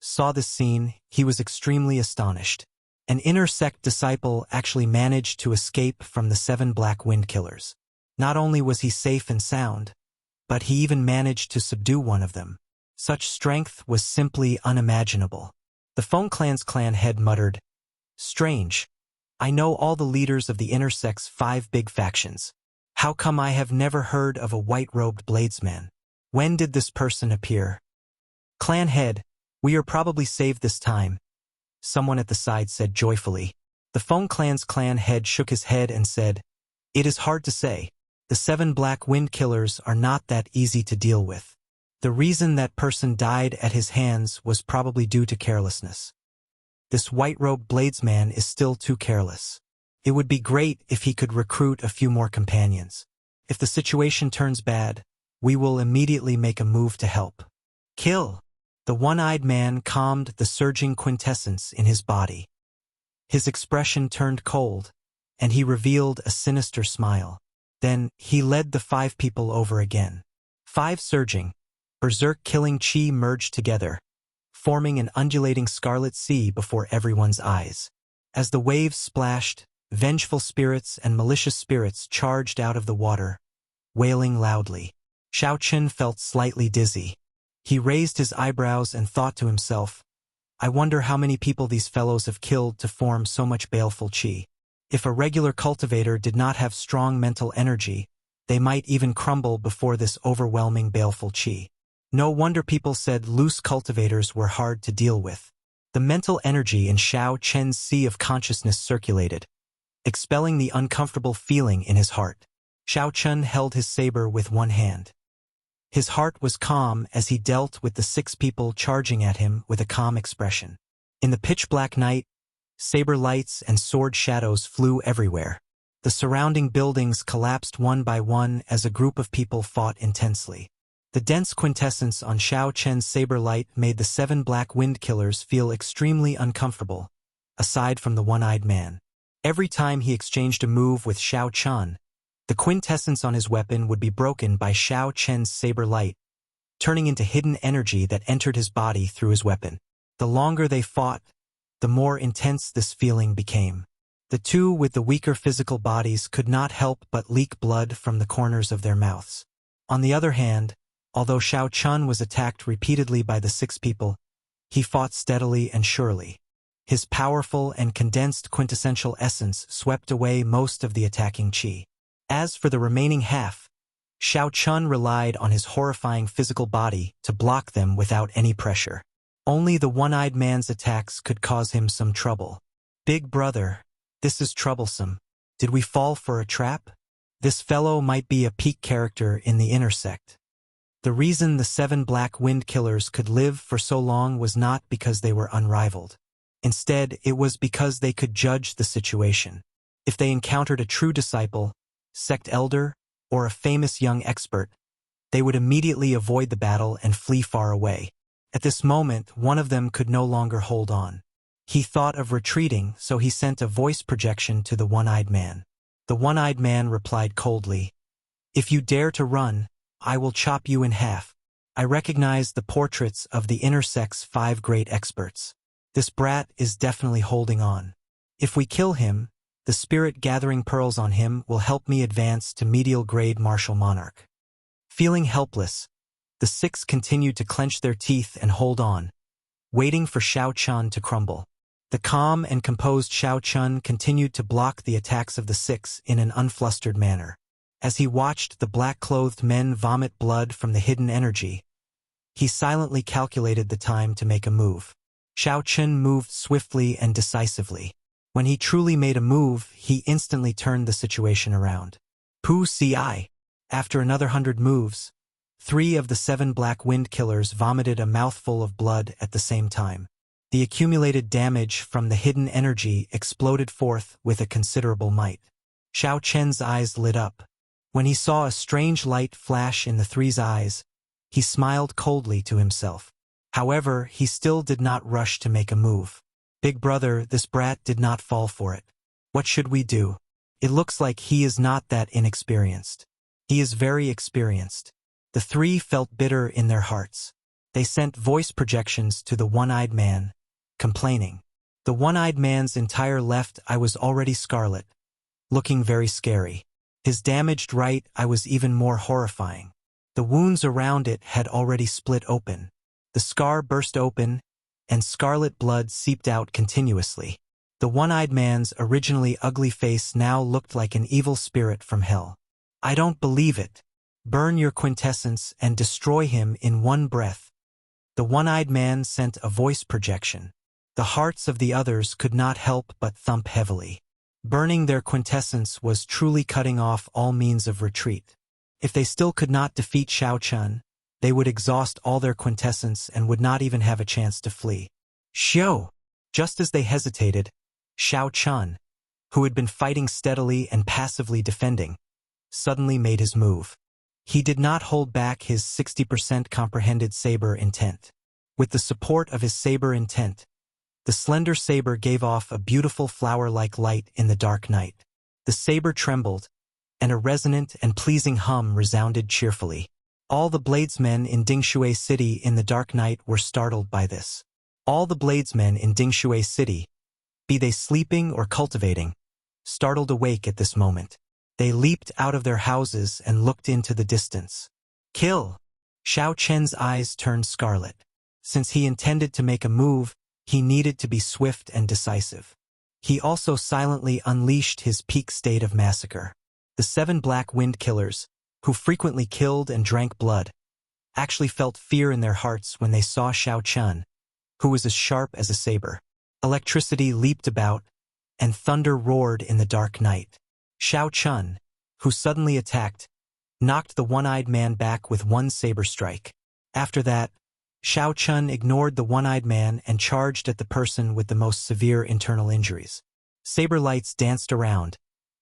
saw this scene, he was extremely astonished. An inner sect disciple actually managed to escape from the 7 black wind killers. Not only was he safe and sound, but he even managed to subdue one of them. Such strength was simply unimaginable. The Feng clan's clan head muttered, "Strange. I know all the leaders of the inner sect's 5 big factions. How come I have never heard of a white-robed bladesman? When did this person appear?" "Clan head, we are probably saved this time," someone at the side said joyfully. The Feng clan's clan head shook his head and said, "It is hard to say. The 7 black wind killers are not that easy to deal with. The reason that person died at his hands was probably due to carelessness. This white-robed bladesman is still too careless. It would be great if he could recruit a few more companions. If the situation turns bad, we will immediately make a move to help." "Kill!" The one-eyed man calmed the surging quintessence in his body. His expression turned cold, and he revealed a sinister smile. Then he led the 5 people over again. 5 surging, berserk-killing chi merged together, forming an undulating scarlet sea before everyone's eyes. As the waves splashed, vengeful spirits and malicious spirits charged out of the water, wailing loudly. Xiao Chen felt slightly dizzy. He raised his eyebrows and thought to himself, "I wonder how many people these fellows have killed to form so much baleful chi. If a regular cultivator did not have strong mental energy, they might even crumble before this overwhelming baleful chi. No wonder people said loose cultivators were hard to deal with." The mental energy in Xiao Chen's sea of consciousness circulated, expelling the uncomfortable feeling in his heart. Xiao Chen held his saber with one hand. His heart was calm as he dealt with the 6 people charging at him with a calm expression. In the pitch-black night, saber lights and sword shadows flew everywhere. The surrounding buildings collapsed one by one as a group of people fought intensely. The dense quintessence on Xiao Chen's saber light made the 7 black wind killers feel extremely uncomfortable, aside from the one-eyed man. Every time he exchanged a move with Xiao Chen, the quintessence on his weapon would be broken by Xiao Chen's saber light, turning into hidden energy that entered his body through his weapon. The longer they fought, the more intense this feeling became. The 2 with the weaker physical bodies could not help but leak blood from the corners of their mouths. On the other hand, although Xiao Chen was attacked repeatedly by the 6 people, he fought steadily and surely. His powerful and condensed quintessential essence swept away most of the attacking chi. As for the remaining half, Xiao Chen relied on his horrifying physical body to block them without any pressure. Only the one-eyed man's attacks could cause him some trouble. "Big brother, this is troublesome. Did we fall for a trap? This fellow might be a peak character in the inner sect." The reason the 7 black wind killers could live for so long was not because they were unrivaled. Instead, it was because they could judge the situation. If they encountered a true disciple, sect elder, or a famous young expert, they would immediately avoid the battle and flee far away. At this moment, one of them could no longer hold on. He thought of retreating, so he sent a voice projection to the one-eyed man. The one-eyed man replied coldly, "If you dare to run, I will chop you in half." I recognize the portraits of the intersex 5 great experts. This brat is definitely holding on. If we kill him, the spirit gathering pearls on him will help me advance to medial grade martial monarch. Feeling helpless, the 6 continued to clench their teeth and hold on, waiting for Xiao Chun to crumble. The calm and composed Xiao Chun continued to block the attacks of the 6 in an unflustered manner. As he watched the black-clothed men vomit blood from the hidden energy, he silently calculated the time to make a move. Xiao Chun moved swiftly and decisively. When he truly made a move, he instantly turned the situation around. Pu Si. After another 100 moves, 3 of the 7 black wind killers vomited a mouthful of blood at the same time. The accumulated damage from the hidden energy exploded forth with a considerable might. Xiao Chen's eyes lit up. When he saw a strange light flash in the 3's eyes, he smiled coldly to himself. However, he still did not rush to make a move. "Big brother, this brat did not fall for it. What should we do? It looks like he is not that inexperienced." "He is very experienced." The 3 felt bitter in their hearts. They sent voice projections to the one-eyed man, complaining. The one-eyed man's entire left eye was already scarlet, looking very scary. His damaged right eye was even more horrifying. The wounds around it had already split open. The scar burst open, and scarlet blood seeped out continuously. The one-eyed man's originally ugly face now looked like an evil spirit from hell. "I don't believe it. Burn your quintessence and destroy him in one breath." The one-eyed man sent a voice projection. The hearts of the others could not help but thump heavily. Burning their quintessence was truly cutting off all means of retreat. If they still could not defeat Xiao Chun, they would exhaust all their quintessence and would not even have a chance to flee. Xiao! Just as they hesitated, Xiao Chun, who had been fighting steadily and passively defending, suddenly made his move. He did not hold back his 60% comprehended saber intent. With the support of his saber intent, the slender saber gave off a beautiful flower-like light in the dark night. The saber trembled, and a resonant and pleasing hum resounded cheerfully. All the bladesmen in Dingshui City in the dark night were startled by this. All the bladesmen in Dingshui City, be they sleeping or cultivating, startled awake at this moment. They leaped out of their houses and looked into the distance. "Kill!" Xiao Chen's eyes turned scarlet. Since he intended to make a move, he needed to be swift and decisive. He also silently unleashed his peak state of massacre. The 7 black wind killers, who frequently killed and drank blood, actually felt fear in their hearts when they saw Xiao Chun, who was as sharp as a saber. Electricity leaped about, and thunder roared in the dark night. Xiao Chun, who suddenly attacked, knocked the one-eyed man back with one saber strike. After that, Xiao Chun ignored the one-eyed man and charged at the person with the most severe internal injuries. Saber lights danced around,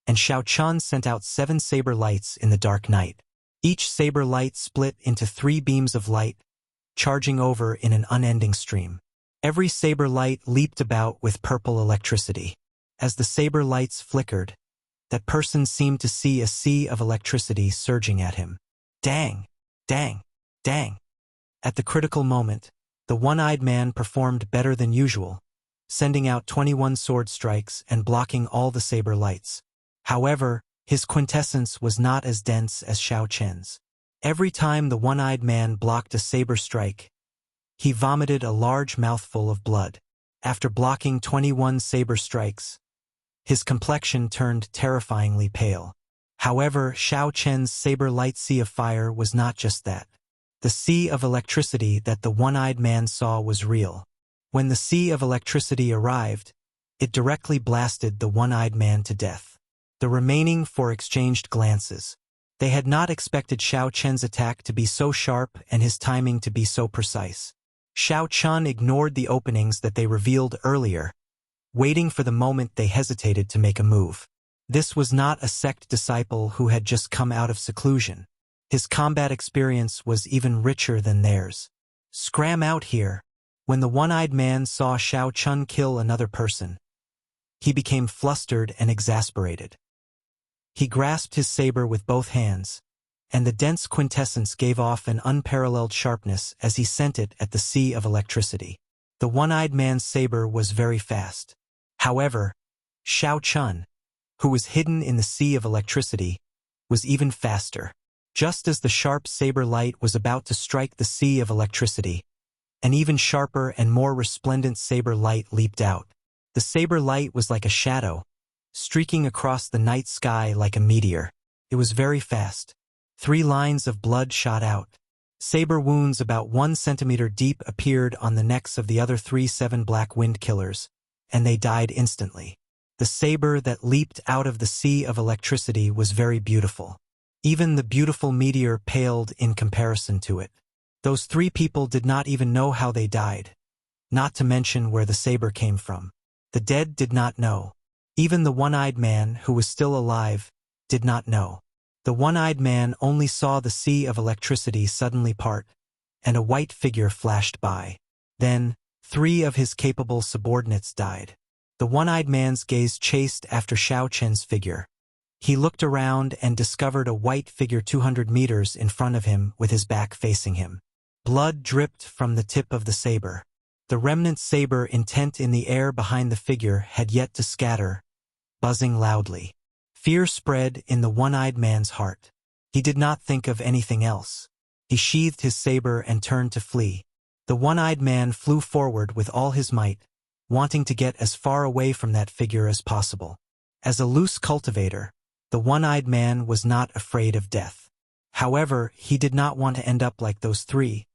and Xiao Chun sent out 7 saber lights in the dark night. Each saber light split into 3 beams of light, charging over in an unending stream. Every saber light leaped about with purple electricity. As the saber lights flickered, that person seemed to see a sea of electricity surging at him. Dang! Dang! Dang! At the critical moment, the one-eyed man performed better than usual, sending out 21 sword strikes and blocking all the saber lights. However, his quintessence was not as dense as Xiao Chen's. Every time the one-eyed man blocked a saber strike, he vomited a large mouthful of blood. After blocking 21 saber strikes, his complexion turned terrifyingly pale. However, Xiao Chen's saber light sea of fire was not just that. The sea of electricity that the one-eyed man saw was real. When the sea of electricity arrived, it directly blasted the one-eyed man to death. The remaining 4 exchanged glances. They had not expected Xiao Chen's attack to be so sharp and his timing to be so precise. Xiao Chun ignored the openings that they revealed earlier, waiting for the moment they hesitated to make a move. This was not a sect disciple who had just come out of seclusion. His combat experience was even richer than theirs. "Scram out here." When the one-eyed man saw Xiao Chun kill another person, he became flustered and exasperated. He grasped his saber with both hands, and the dense quintessence gave off an unparalleled sharpness as he sent it at the sea of electricity. The one-eyed man's saber was very fast. However, Xiao Chun, who was hidden in the sea of electricity, was even faster. Just as the sharp saber light was about to strike the sea of electricity, an even sharper and more resplendent saber light leaped out. The saber light was like a shadow, streaking across the night sky like a meteor. It was very fast. 3 lines of blood shot out. Saber wounds about 1 centimeter deep appeared on the necks of the other 3 7 black wind killers, and they died instantly. The saber that leaped out of the sea of electricity was very beautiful. Even the beautiful meteor paled in comparison to it. Those 3 people did not even know how they died, not to mention where the saber came from. The dead did not know. Even the one-eyed man, who was still alive, did not know. The one-eyed man only saw the sea of electricity suddenly part, and a white figure flashed by. Then, 3 of his capable subordinates died. The one-eyed man's gaze chased after Xiao Chen's figure. He looked around and discovered a white figure 200 meters in front of him with his back facing him. Blood dripped from the tip of the saber. The remnant saber intent in the air behind the figure had yet to scatter, buzzing loudly. Fear spread in the one-eyed man's heart. He did not think of anything else. He sheathed his saber and turned to flee. The one-eyed man flew forward with all his might, wanting to get as far away from that figure as possible. As a loose cultivator, the one-eyed man was not afraid of death. However, he did not want to end up like those 3,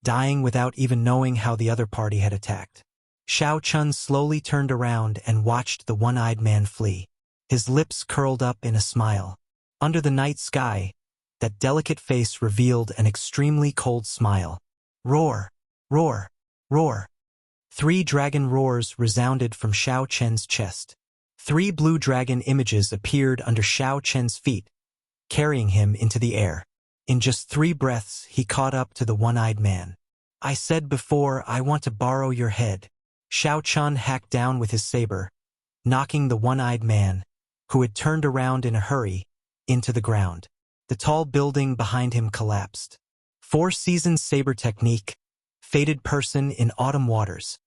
dying without even knowing how the other party had attacked. Xiao Chun slowly turned around and watched the one-eyed man flee. His lips curled up in a smile. Under the night sky, that delicate face revealed an extremely cold smile. Roar! Roar! Roar! 3 dragon roars resounded from Xiao Chen's chest. 3 blue dragon images appeared under Xiao Chen's feet, carrying him into the air. In just 3 breaths, he caught up to the one-eyed man. "I said before, I want to borrow your head." Xiao Chun hacked down with his saber, knocking the one-eyed man, who had turned around in a hurry, into the ground. The tall building behind him collapsed. 4 seasons saber technique, fated person in autumn waters.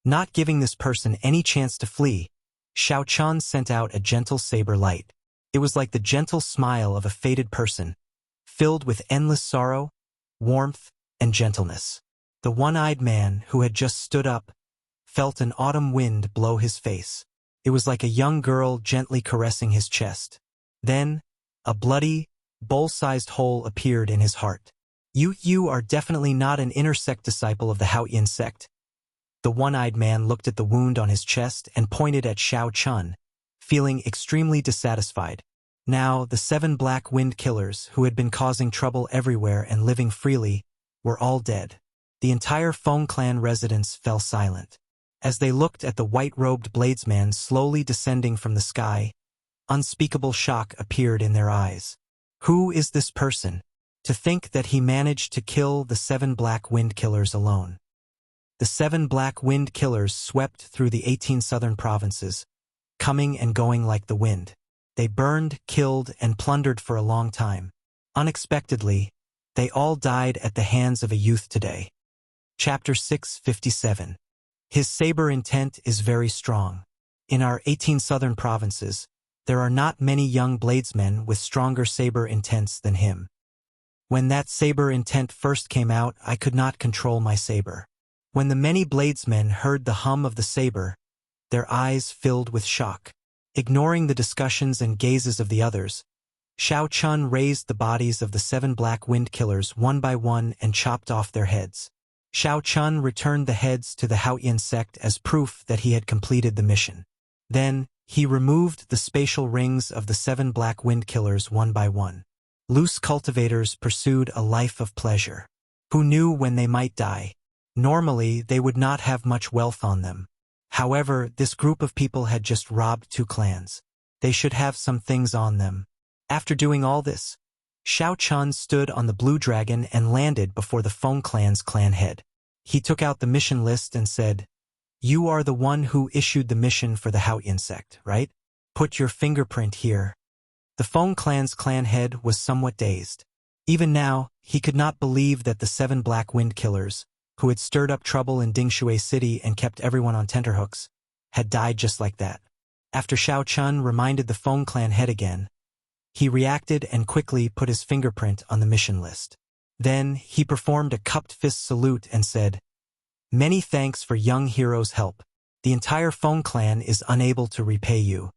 Not giving this person any chance to flee, Xiao Chun sent out a gentle saber light. It was like the gentle smile of a fated person, filled with endless sorrow, warmth, and gentleness. The one-eyed man, who had just stood up, felt an autumn wind blow his face. It was like a young girl gently caressing his chest. Then, a bloody, bowl-sized hole appeared in his heart. You are definitely not an inner sect disciple of the Haoyin sect." The one-eyed man looked at the wound on his chest and pointed at Xiao Chun, feeling extremely dissatisfied. Now, the 7 black wind killers, who had been causing trouble everywhere and living freely, were all dead. The entire Feng clan residence fell silent. As they looked at the white-robed bladesman slowly descending from the sky, unspeakable shock appeared in their eyes. Who is this person? To think that he managed to kill the 7 black wind killers alone. The 7 black wind killers swept through the 18 southern provinces, coming and going like the wind. They burned, killed, and plundered for a long time. Unexpectedly, they all died at the hands of a youth today. Chapter 657. His saber intent is very strong. In our 18 southern provinces, there are not many young bladesmen with stronger saber intents than him. When that saber intent first came out, I could not control my saber. When the many bladesmen heard the hum of the saber, their eyes filled with shock. Ignoring the discussions and gazes of the others, Xiao Chun raised the bodies of the 7 black wind killers one by one and chopped off their heads. Xiao Chun returned the heads to the Haoyin sect as proof that he had completed the mission. Then, he removed the spatial rings of the 7 black wind killers one by one. Loose cultivators pursued a life of pleasure. Who knew when they might die? Normally, they would not have much wealth on them. However, this group of people had just robbed 2 clans. They should have some things on them. After doing all this, Xiao Chun stood on the blue dragon and landed before the Feng clan's clan head. He took out the mission list and said, "You are the one who issued the mission for the Hao insect, right? Put your fingerprint here." The Feng clan's clan head was somewhat dazed. Even now, he could not believe that the 7 black wind killers, who had stirred up trouble in Dingshui City and kept everyone on tenterhooks, had died just like that. After Xiao Chun reminded the Feng clan head again, he reacted and quickly put his fingerprint on the mission list. Then, he performed a cupped fist salute and said, "Many thanks for young hero's help. The entire Feng clan is unable to repay you.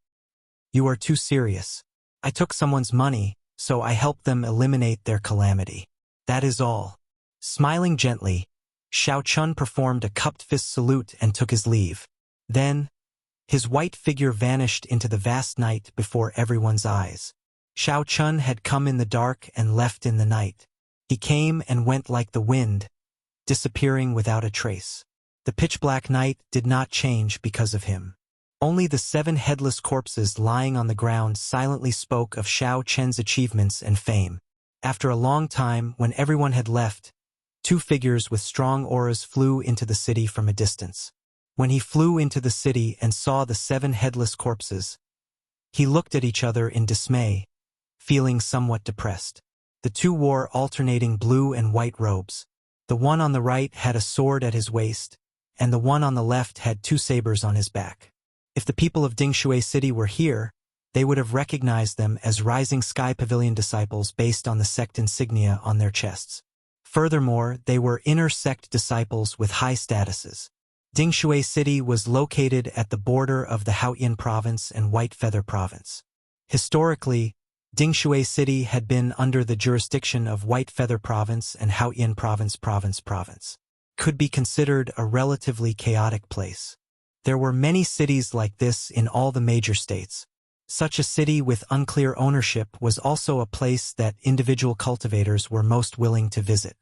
You are too serious. I took someone's money, so I helped them eliminate their calamity. That is all." Smiling gently, Xiao Chun performed a cupped fist salute and took his leave. Then, his white figure vanished into the vast night before everyone's eyes. Xiao Chun had come in the dark and left in the night. He came and went like the wind, disappearing without a trace. The pitch-black night did not change because of him. Only the 7 headless corpses lying on the ground silently spoke of Xiao Chen's achievements and fame. After a long time, when everyone had left, 2 figures with strong auras flew into the city from a distance. When he flew into the city and saw the 7 headless corpses, he looked at each other in dismay, feeling somewhat depressed. The 2 wore alternating blue and white robes. The one on the right had a sword at his waist, and the one on the left had 2 sabers on his back. If the people of Dingshui City were here, they would have recognized them as Rising Sky Pavilion disciples based on the sect insignia on their chests. Furthermore, they were inner sect disciples with high statuses. Dingshui City was located at the border of the Haoyan Province and White Feather Province. Historically, Dingshui City had been under the jurisdiction of White Feather Province and Haoyan Province. Could be considered a relatively chaotic place. There were many cities like this in all the major states. Such a city with unclear ownership was also a place that individual cultivators were most willing to visit.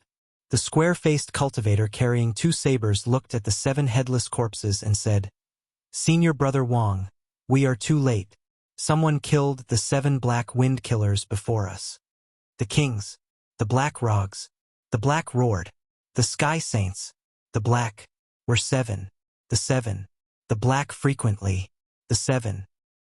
The square-faced cultivator carrying 2 sabers looked at the 7 headless corpses and said, "Senior Brother Wang, we are too late. Someone killed the 7 black wind killers before us. The kings, the black rogs, the black roared, the sky saints, the black, were 7, the 7, the black frequently, the 7.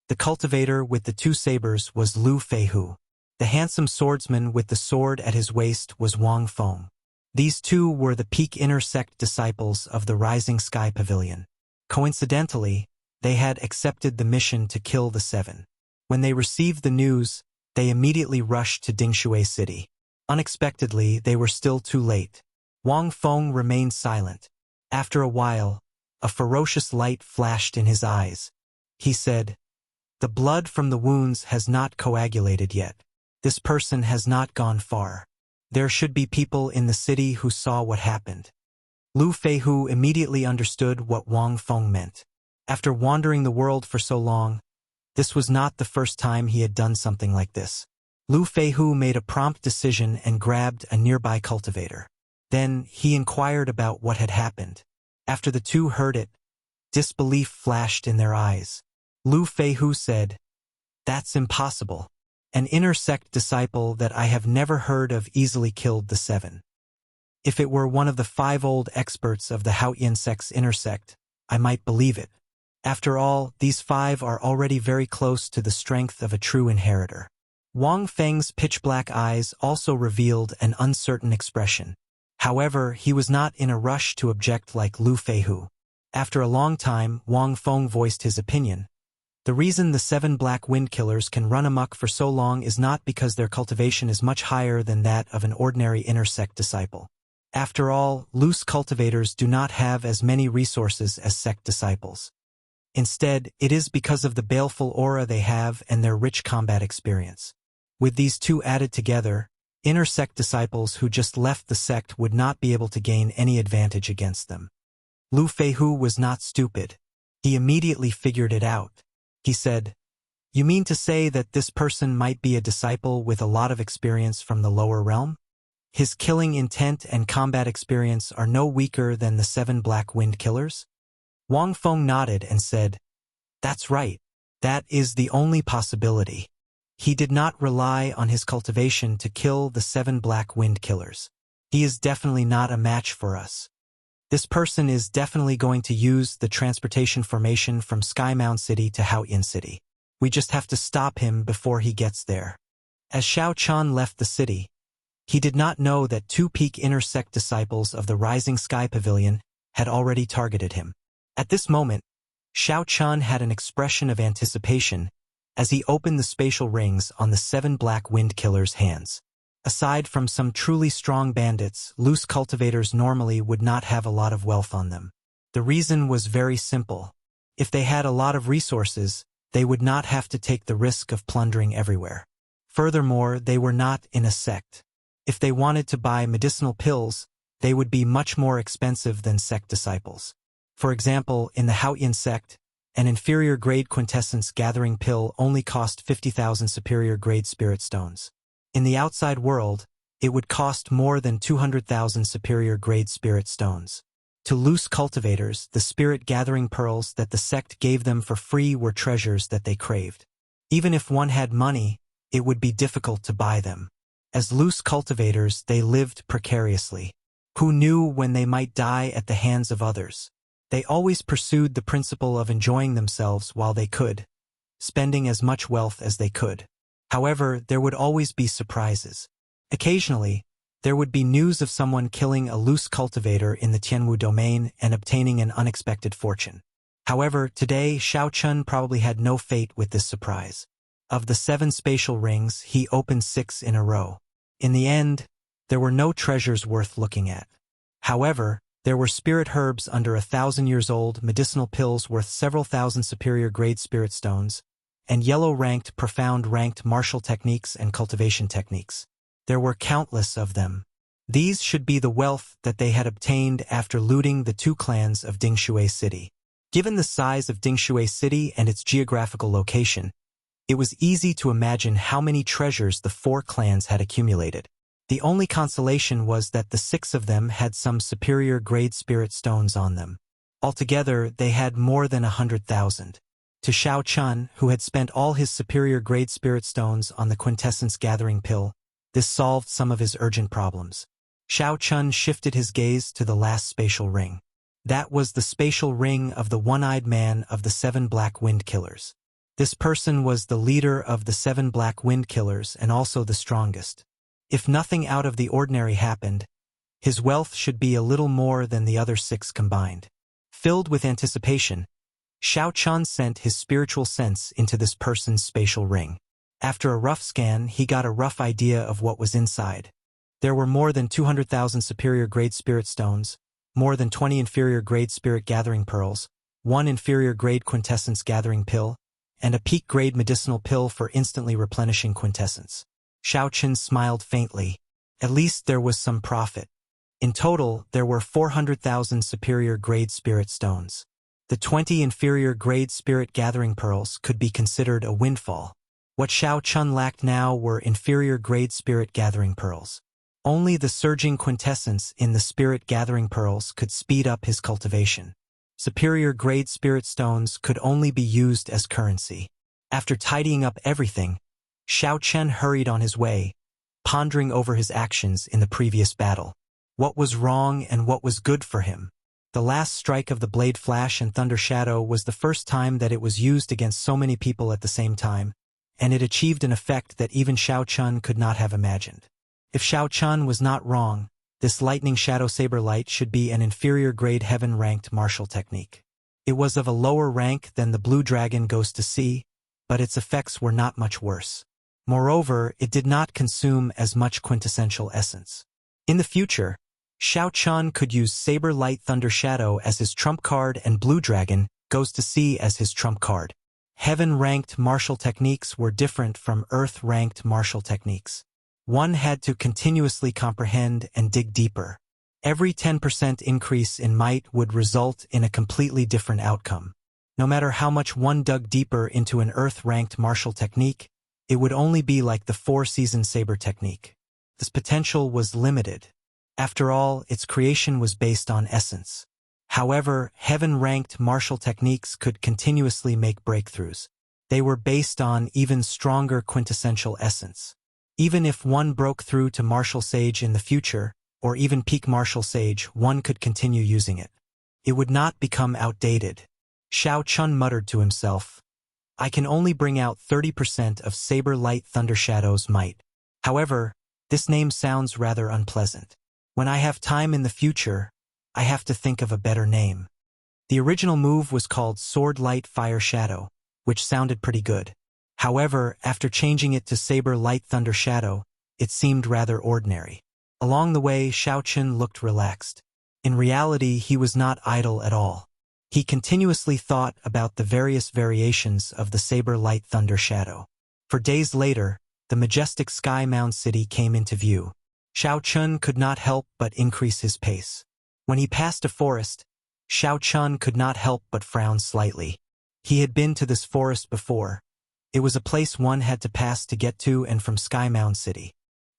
The cultivator with the 2 sabers was Lu Feihu. The handsome swordsman with the sword at his waist was Wang Feng. These 2 were the peak inner sect disciples of the Rising Sky Pavilion. Coincidentally, they had accepted the mission to kill the 7. When they received the news, they immediately rushed to Dingshui City. Unexpectedly, they were still too late. Wang Feng remained silent. After a while, a ferocious light flashed in his eyes. He said, "The blood from the wounds has not coagulated yet. This person has not gone far. There should be people in the city who saw what happened." Lu Feihu immediately understood what Wang Feng meant. After wandering the world for so long, this was not the first time he had done something like this. Lu Feihu made a prompt decision and grabbed a nearby cultivator. Then he inquired about what had happened. After the 2 heard it, disbelief flashed in their eyes. Lu Feihu said, "That's impossible. An inner sect disciple that I have never heard of easily killed the 7. If it were one of the 5 old experts of the Haoyan sect's inner sect, I might believe it. After all, these 5 are already very close to the strength of a true inheritor." Wang Feng's pitch-black eyes also revealed an uncertain expression. However, he was not in a rush to object like Lu Feihu. After a long time, Wang Feng voiced his opinion. The reason the 7 black wind killers can run amok for so long is not because their cultivation is much higher than that of an ordinary inner sect disciple. After all, loose cultivators do not have as many resources as sect disciples. Instead, it is because of the baleful aura they have and their rich combat experience. With these 2 added together, inner sect disciples who just left the sect would not be able to gain any advantage against them. Lu Feihu was not stupid. He immediately figured it out. He said, "You mean to say that this person might be a disciple with a lot of experience from the lower realm? His killing intent and combat experience are no weaker than the 7 black wind killers?" Wang Feng nodded and said, "That's right. That is the only possibility. He did not rely on his cultivation to kill the 7 black wind killers. He is definitely not a match for us. This person is definitely going to use the transportation formation from Skymound City to Haoyan City. We just have to stop him before he gets there. As Xiao Chun left the city, he did not know that 2 peak inner sect disciples of the Rising Sky Pavilion had already targeted him. At this moment, Xiao Chun had an expression of anticipation as he opened the spatial rings on the 7 black wind killers' hands. Aside from some truly strong bandits, loose cultivators normally would not have a lot of wealth on them. The reason was very simple. If they had a lot of resources, they would not have to take the risk of plundering everywhere. Furthermore, they were not in a sect. If they wanted to buy medicinal pills, they would be much more expensive than sect disciples. For example, in the Haoyan sect, an inferior grade quintessence gathering pill only cost 50,000 superior grade spirit stones. In the outside world, it would cost more than 200,000 superior grade spirit stones. To loose cultivators, the spirit gathering pearls that the sect gave them for free were treasures that they craved. Even if one had money, it would be difficult to buy them. As loose cultivators, they lived precariously. Who knew when they might die at the hands of others? They always pursued the principle of enjoying themselves while they could, spending as much wealth as they could. However, there would always be surprises. Occasionally, there would be news of someone killing a loose cultivator in the Tianwu domain and obtaining an unexpected fortune. However, today Xiao Chun probably had no fate with this surprise. Of the 7 spatial rings, he opened 6 in a row. In the end, there were no treasures worth looking at. However, there were spirit herbs under 1,000 years old, medicinal pills worth several thousand superior grade spirit stones, and yellow-ranked, profound-ranked martial techniques and cultivation techniques. There were countless of them. These should be the wealth that they had obtained after looting the 2 clans of Dingshui City. Given the size of Dingshui City and its geographical location, it was easy to imagine how many treasures the 4 clans had accumulated. The only consolation was that the 6 of them had some superior grade spirit stones on them. Altogether, they had more than 100,000. To Xiao Chun, who had spent all his superior grade spirit stones on the quintessence gathering pill, this solved some of his urgent problems. Xiao Chun shifted his gaze to the last spatial ring. That was the spatial ring of the one-eyed man of the 7 black wind killers. This person was the leader of the 7 black wind killers and also the strongest. If nothing out of the ordinary happened, his wealth should be a little more than the other 6 combined. Filled with anticipation, Xiao Chun sent his spiritual sense into this person's spatial ring. After a rough scan, he got a rough idea of what was inside. There were more than 200,000 superior grade spirit stones, more than 20 inferior grade spirit gathering pearls, 1 inferior grade quintessence gathering pill, and a peak grade medicinal pill for instantly replenishing quintessence. Xiao Chun smiled faintly. At least there was some profit. In total, there were 400,000 superior grade spirit stones. The 20 inferior grade spirit gathering pearls could be considered a windfall. What Xiao Chun lacked now were inferior grade spirit gathering pearls. Only the surging quintessence in the spirit gathering pearls could speed up his cultivation. Superior grade spirit stones could only be used as currency. After tidying up everything, Xiao Chun hurried on his way, pondering over his actions in the previous battle. What was wrong and what was good for him? The last strike of the Blade Flash and Thunder Shadow was the first time that it was used against so many people at the same time, and it achieved an effect that even Xiao Chun could not have imagined. If Xiao Chun was not wrong, this Lightning Shadow Saber Light should be an inferior grade heaven-ranked martial technique. It was of a lower rank than the Blue Dragon Goes to Sea, but its effects were not much worse. Moreover, it did not consume as much quintessential essence. In the future, Xiao Chun could use Saber Light Thunder Shadow as his trump card and Blue Dragon Goes to Sea as his trump card. Heaven-ranked martial techniques were different from Earth-ranked martial techniques. One had to continuously comprehend and dig deeper. Every 10% increase in might would result in a completely different outcome. No matter how much one dug deeper into an Earth-ranked martial technique, it would only be like the 4-season saber technique. This potential was limited. After all, its creation was based on essence. However, heaven-ranked martial techniques could continuously make breakthroughs. They were based on even stronger quintessential essence. Even if one broke through to Martial Sage in the future, or even peak Martial Sage, one could continue using it. It would not become outdated. Xiao Chun muttered to himself, I can only bring out 30% of Saber Light Thundershadow's might. However, this name sounds rather unpleasant. When I have time in the future, I have to think of a better name. The original move was called Sword Light Fire Shadow, which sounded pretty good. However, after changing it to Saber Light Thunder Shadow, it seemed rather ordinary. Along the way, Xiao Chun looked relaxed. In reality, he was not idle at all. He continuously thought about the various variations of the Saber Light Thunder Shadow. For days later, the majestic Sky Mound City came into view. Xiao Chun could not help but increase his pace. When he passed a forest, Xiao Chun could not help but frown slightly. He had been to this forest before. It was a place one had to pass to get to and from Sky Mound City.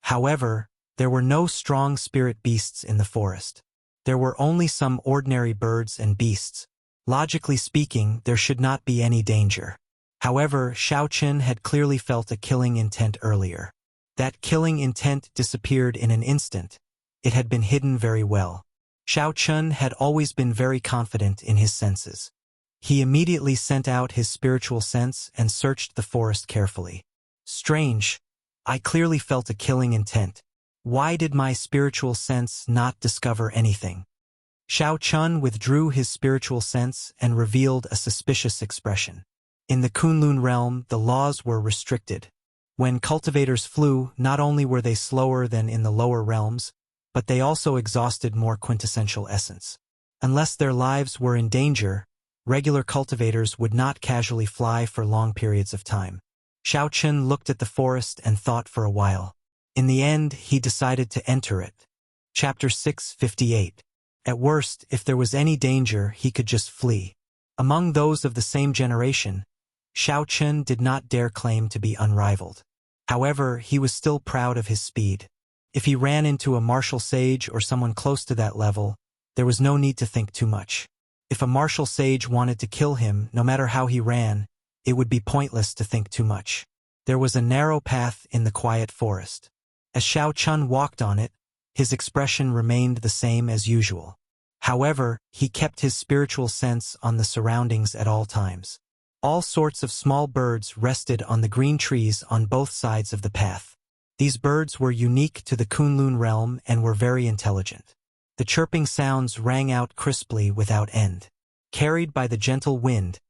However, there were no strong spirit beasts in the forest. There were only some ordinary birds and beasts. Logically speaking, there should not be any danger. However, Xiao Chun had clearly felt a killing intent earlier. That killing intent disappeared in an instant. It had been hidden very well. Xiao Chun had always been very confident in his senses. He immediately sent out his spiritual sense and searched the forest carefully. Strange. I clearly felt a killing intent. Why did my spiritual sense not discover anything? Xiao Chun withdrew his spiritual sense and revealed a suspicious expression. In the Kunlun realm, the laws were restricted. When cultivators flew, not only were they slower than in the lower realms, but they also exhausted more quintessential essence. Unless their lives were in danger, regular cultivators would not casually fly for long periods of time. Xiao Chun looked at the forest and thought for a while. In the end, he decided to enter it. Chapter 658. At worst, if there was any danger, he could just flee. Among those of the same generation, Xiao Chun did not dare claim to be unrivaled. However, he was still proud of his speed. If he ran into a martial sage or someone close to that level, there was no need to think too much. If a martial sage wanted to kill him, no matter how he ran, it would be pointless to think too much. There was a narrow path in the quiet forest. As Xiao Chun walked on it, his expression remained the same as usual. However, he kept his spiritual sense on the surroundings at all times. All sorts of small birds rested on the green trees on both sides of the path. These birds were unique to the Kunlun realm and were very intelligent. The chirping sounds rang out crisply without end. Carried by the gentle wind,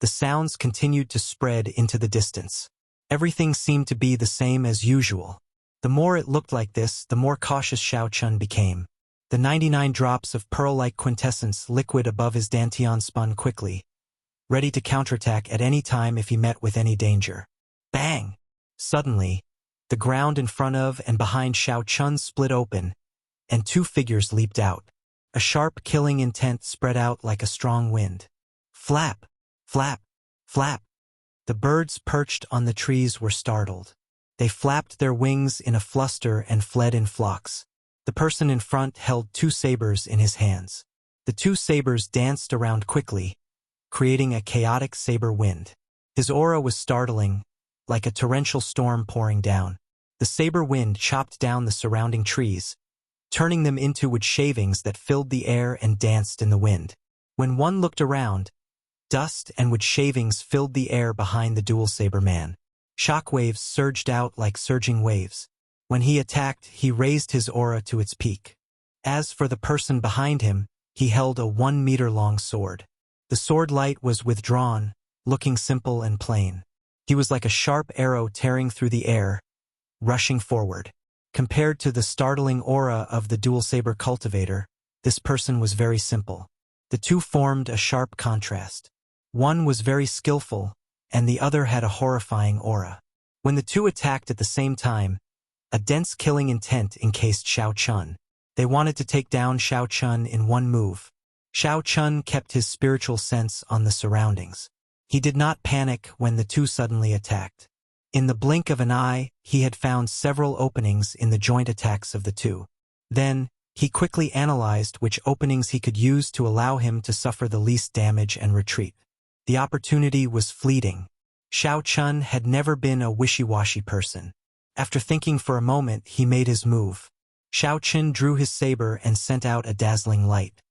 the sounds continued to spread into the distance. Everything seemed to be the same as usual. The more it looked like this, the more cautious Xiao Chun became. The 99 drops of pearl-like quintessence liquid above his dantian spun quickly, ready to counterattack at any time if he met with any danger. Bang! Suddenly, the ground in front of and behind Xiao Chun split open, and two figures leaped out. A sharp killing intent spread out like a strong wind. Flap! Flap! Flap! The birds perched on the trees were startled. They flapped their wings in a fluster and fled in flocks. The person in front held two sabers in his hands. The two sabers danced around quickly, creating a chaotic saber wind. His aura was startling, like a torrential storm pouring down. The saber wind chopped down the surrounding trees, turning them into wood shavings that filled the air and danced in the wind. When one looked around, dust and wood shavings filled the air behind the dual saber man. Shockwaves surged out like surging waves. When he attacked, he raised his aura to its peak. As for the person behind him, he held a 1-meter-long sword. The sword light was withdrawn, looking simple and plain. He was like a sharp arrow tearing through the air, rushing forward. Compared to the startling aura of the dual saber cultivator, this person was very simple. The two formed a sharp contrast. One was very skillful, and the other had a horrifying aura. When the two attacked at the same time, a dense killing intent encased Xiao Chun. They wanted to take down Xiao Chun in one move. Xiao Chun kept his spiritual sense on the surroundings. He did not panic when the two suddenly attacked. In the blink of an eye, he had found several openings in the joint attacks of the two. Then, he quickly analyzed which openings he could use to allow him to suffer the least damage and retreat. The opportunity was fleeting. Xiao Chun had never been a wishy-washy person. After thinking for a moment, he made his move. Xiao Chun drew his saber and sent out a dazzling light.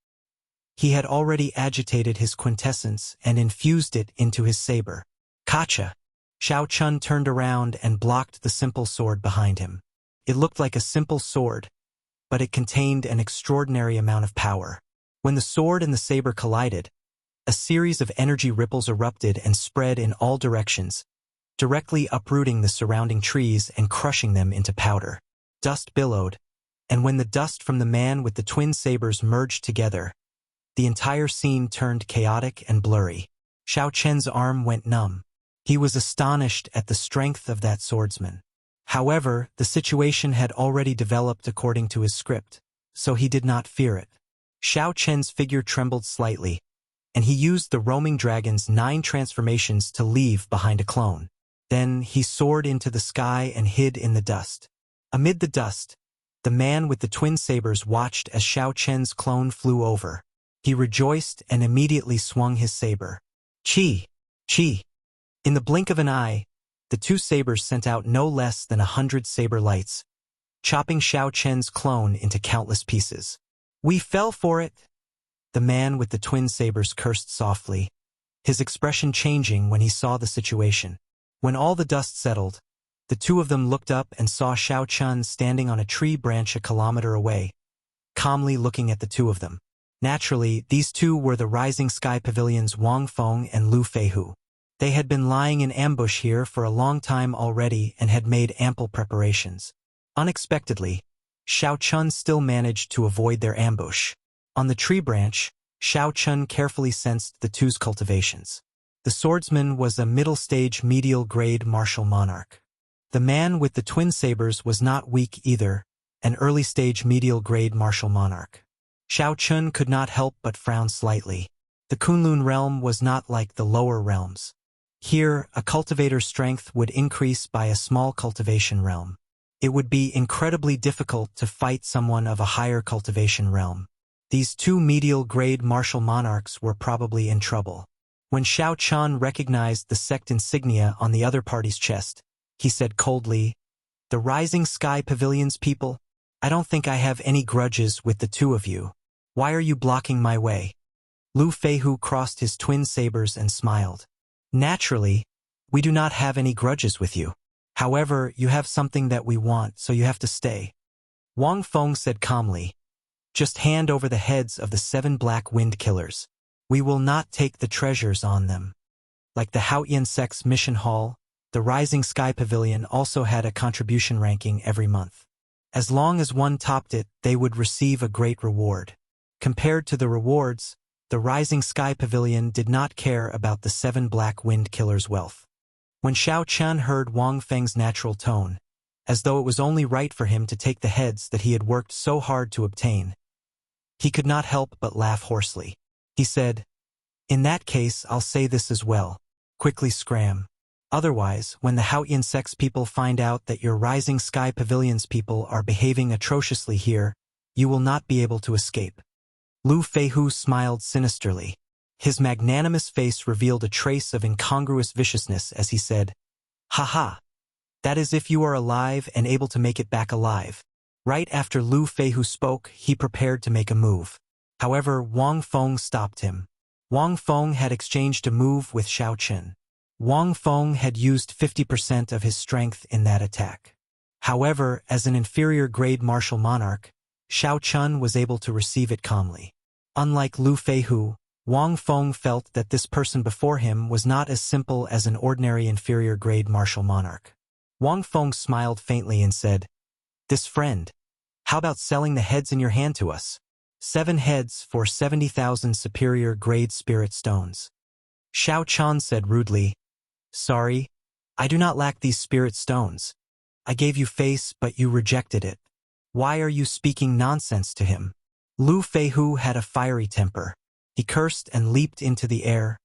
He had already agitated his quintessence and infused it into his saber. Kacha! Xiao Chun turned around and blocked the simple sword behind him. It looked like a simple sword, but it contained an extraordinary amount of power. When the sword and the saber collided, a series of energy ripples erupted and spread in all directions, directly uprooting the surrounding trees and crushing them into powder. Dust billowed, and when the dust from the man with the twin sabers merged together, the entire scene turned chaotic and blurry. Xiao Chen's arm went numb. He was astonished at the strength of that swordsman. However, the situation had already developed according to his script, so he did not fear it. Xiao Chen's figure trembled slightly, and he used the roaming dragon's 9 transformations to leave behind a clone. Then he soared into the sky and hid in the dust. Amid the dust, the man with the twin sabers watched as Xiao Chen's clone flew over. He rejoiced and immediately swung his saber. Chi! Chi! In the blink of an eye, the 2 sabers sent out no less than 100 saber lights, chopping Xiao Chen's clone into countless pieces. We fell for it! The man with the twin sabers cursed softly, his expression changing when he saw the situation. When all the dust settled, the 2 of them looked up and saw Xiao Chun standing on a tree branch a kilometer away, calmly looking at the 2 of them. Naturally, these 2 were the Rising Sky Pavilion's Wang Feng and Lu Feihu. They had been lying in ambush here for a long time already and had made ample preparations. Unexpectedly, Xiao Chun still managed to avoid their ambush. On the tree branch, Xiao Chun carefully sensed the 2's cultivations. The swordsman was a middle-stage medial-grade martial monarch. The man with the twin sabers was not weak either, an early-stage medial-grade martial monarch. Xiao Chun could not help but frown slightly. The Kunlun realm was not like the lower realms. Here, a cultivator's strength would increase by a small cultivation realm. It would be incredibly difficult to fight someone of a higher cultivation realm. These 2 medial-grade martial monarchs were probably in trouble. When Xiao Chun recognized the sect insignia on the other party's chest, he said coldly, "The Rising Sky Pavilion's people, I don't think I have any grudges with the 2 of you. Why are you blocking my way?" Lu Feihu crossed his twin sabers and smiled. "Naturally, we do not have any grudges with you. However, you have something that we want, so you have to stay." Wang Feng said calmly, "Just hand over the heads of the 7 black wind killers. We will not take the treasures on them." Like the Haotian sect's mission hall, the Rising Sky Pavilion also had a contribution ranking every month. As long as one topped it, they would receive a great reward. Compared to the rewards, the Rising Sky Pavilion did not care about the 7 black wind killers' wealth. When Xiao Chun heard Wang Feng's natural tone, as though it was only right for him to take the heads that he had worked so hard to obtain, he could not help but laugh hoarsely. He said, "In that case, I'll say this as well. Quickly scram. Otherwise, when the Haotian sect's people find out that your Rising Sky Pavilion's people are behaving atrociously here, you will not be able to escape." Lu Feihu smiled sinisterly. His magnanimous face revealed a trace of incongruous viciousness as he said, "Ha! That is if you are alive and able to make it back alive." Right after Lu Feihu spoke, he prepared to make a move. However, Wang Feng stopped him. Wang Feng had exchanged a move with Xiao Chun. Wang Feng had used 50% of his strength in that attack. However, as an inferior-grade martial monarch, Xiao Chun was able to receive it calmly. Unlike Lu Feihu, Wang Feng felt that this person before him was not as simple as an ordinary inferior-grade martial monarch. Wang Feng smiled faintly and said, "This friend, how about selling the heads in your hand to us? 7 heads for 70,000 superior-grade spirit stones." Xiao Chun said rudely, "Sorry, I do not lack these spirit stones. I gave you face, but you rejected it. Why are you speaking nonsense to him?" Lu Feihu had a fiery temper. He cursed and leaped into the air,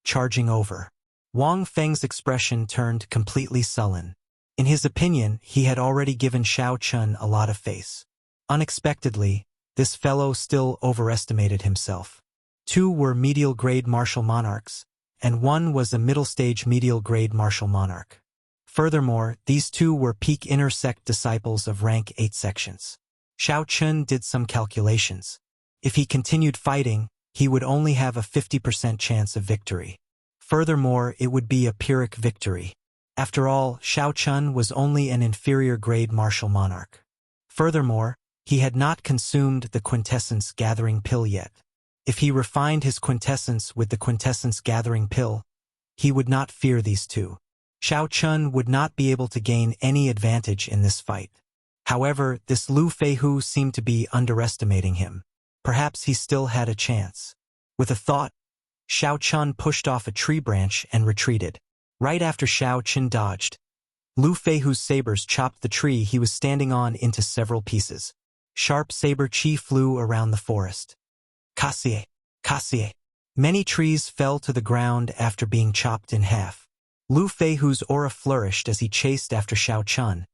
charging over. Wang Feng's expression turned completely sullen. In his opinion, he had already given Xiao Chun a lot of face. Unexpectedly, this fellow still overestimated himself. 2 were medial-grade martial monarchs, and one was a middle-stage medial-grade martial monarch. Furthermore, these two were peak inner sect disciples of rank 8 sections. Xiao Chun did some calculations. If he continued fighting, he would only have a 50% chance of victory. Furthermore, it would be a Pyrrhic victory. After all, Xiao Chun was only an inferior-grade martial monarch. Furthermore, he had not consumed the quintessence gathering pill yet. If he refined his quintessence with the quintessence gathering pill, he would not fear these two. Xiao Chun would not be able to gain any advantage in this fight. However, this Lu Feihu seemed to be underestimating him. Perhaps he still had a chance. With a thought, Xiao Chun pushed off a tree branch and retreated. Right after Xiao Chun dodged, Lu Feihu's sabers chopped the tree he was standing on into several pieces. Sharp saber chi flew around the forest. Kasie, Kasie. Many trees fell to the ground after being chopped in half. Lu Feihu's aura flourished as he chased after Xiao Chun,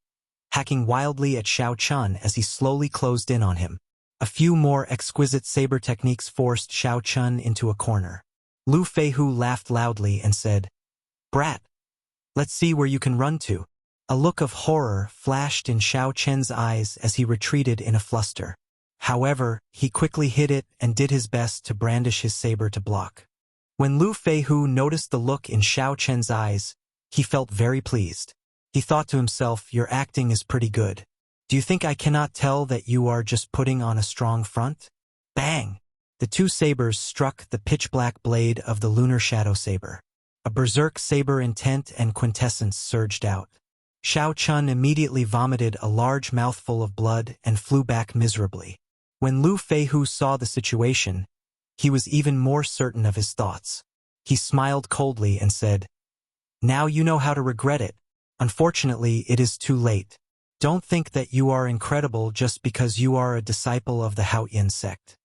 hacking wildly at Xiao Chun as he slowly closed in on him. A few more exquisite saber techniques forced Xiao Chun into a corner. Lu Feihu laughed loudly and said, "Brat, let's see where you can run to." A look of horror flashed in Xiao Chun's eyes as he retreated in a fluster. However, he quickly hid it and did his best to brandish his saber to block. When Lu Feihu noticed the look in Xiao Chun's eyes, he felt very pleased. He thought to himself, "Your acting is pretty good. Do you think I cannot tell that you are just putting on a strong front?" Bang! The two sabers struck the pitch-black blade of the lunar shadow saber. A berserk saber intent and quintessence surged out. Xiao Chun immediately vomited a large mouthful of blood and flew back miserably. When Lu Feihu saw the situation, he was even more certain of his thoughts. He smiled coldly and said, "Now you know how to regret it. Unfortunately, it is too late. Don't think that you are incredible just because you are a disciple of the Haoyan sect."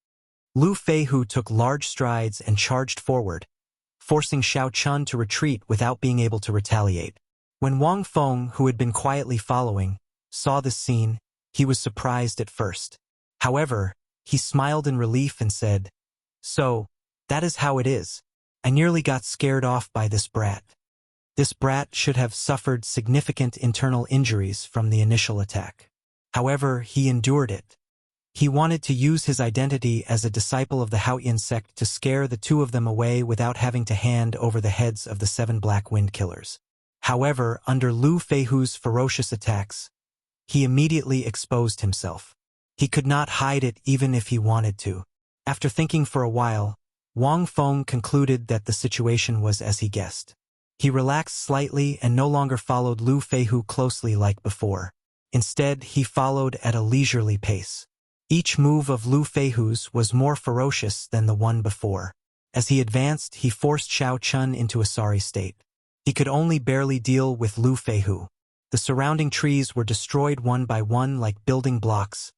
Lu Feihu took large strides and charged forward, forcing Xiao Chun to retreat without being able to retaliate. When Wang Feng, who had been quietly following, saw this scene, he was surprised at first. However, he smiled in relief and said, "So, that is how it is. I nearly got scared off by this brat. This brat should have suffered significant internal injuries from the initial attack. However, he endured it. He wanted to use his identity as a disciple of the Haoyan sect to scare the two of them away without having to hand over the heads of the 7 Black Wind Killers. However, under Lu Feihu's ferocious attacks, he immediately exposed himself. He could not hide it even if he wanted to. After thinking for a while, Wang Feng concluded that the situation was as he guessed. He relaxed slightly and no longer followed Lu Feihu closely like before. Instead, he followed at a leisurely pace. Each move of Lu Feihu's was more ferocious than the one before. As he advanced, he forced Xiao Chun into a sorry state. He could only barely deal with Lu Feihu. The surrounding trees were destroyed one by one like building blocks,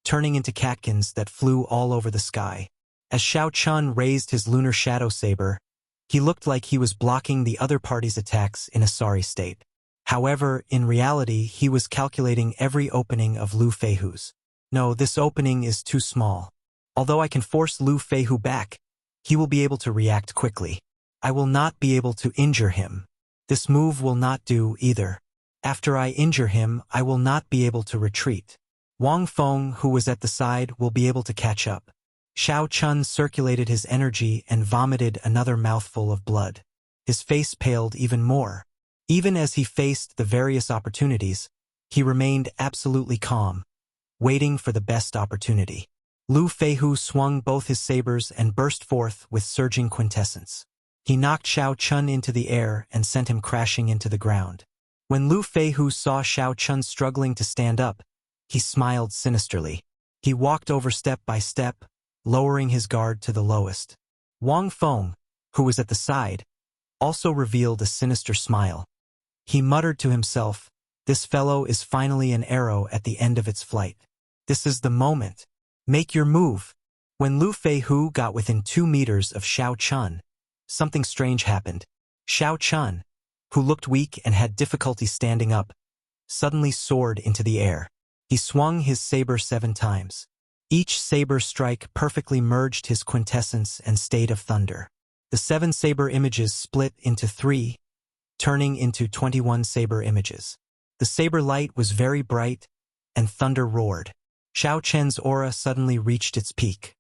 turning into catkins that flew all over the sky. As Xiao Chun raised his lunar shadow saber, he looked like he was blocking the other party's attacks in a sorry state. However, in reality, he was calculating every opening of Lu Feihu's. "No, this opening is too small. Although I can force Lu Feihu back, he will be able to react quickly. I will not be able to injure him. This move will not do either. After I injure him, I will not be able to retreat. Wang Feng, who was at the side, will be able to catch up." Xiao Chun circulated his energy and vomited another mouthful of blood. His face paled even more. Even as he faced the various opportunities, he remained absolutely calm, waiting for the best opportunity. Lu Feihu swung both his sabers and burst forth with surging quintessence. He knocked Xiao Chun into the air and sent him crashing into the ground. When Lu Feihu saw Xiao Chun struggling to stand up, he smiled sinisterly. He walked over step by step, lowering his guard to the lowest. Wang Feng, who was at the side, also revealed a sinister smile. He muttered to himself, "This fellow is finally an arrow at the end of its flight. This is the moment. Make your move." When Lu Feihu got within 2 meters of Xiao Chun, something strange happened. Xiao Chun, who looked weak and had difficulty standing up, suddenly soared into the air. He swung his saber 7 times. Each saber strike perfectly merged his quintessence and state of thunder. The 7 saber images split into 3, turning into 21 saber images. The saber light was very bright, and thunder roared. Xiao Chen's aura suddenly reached its peak.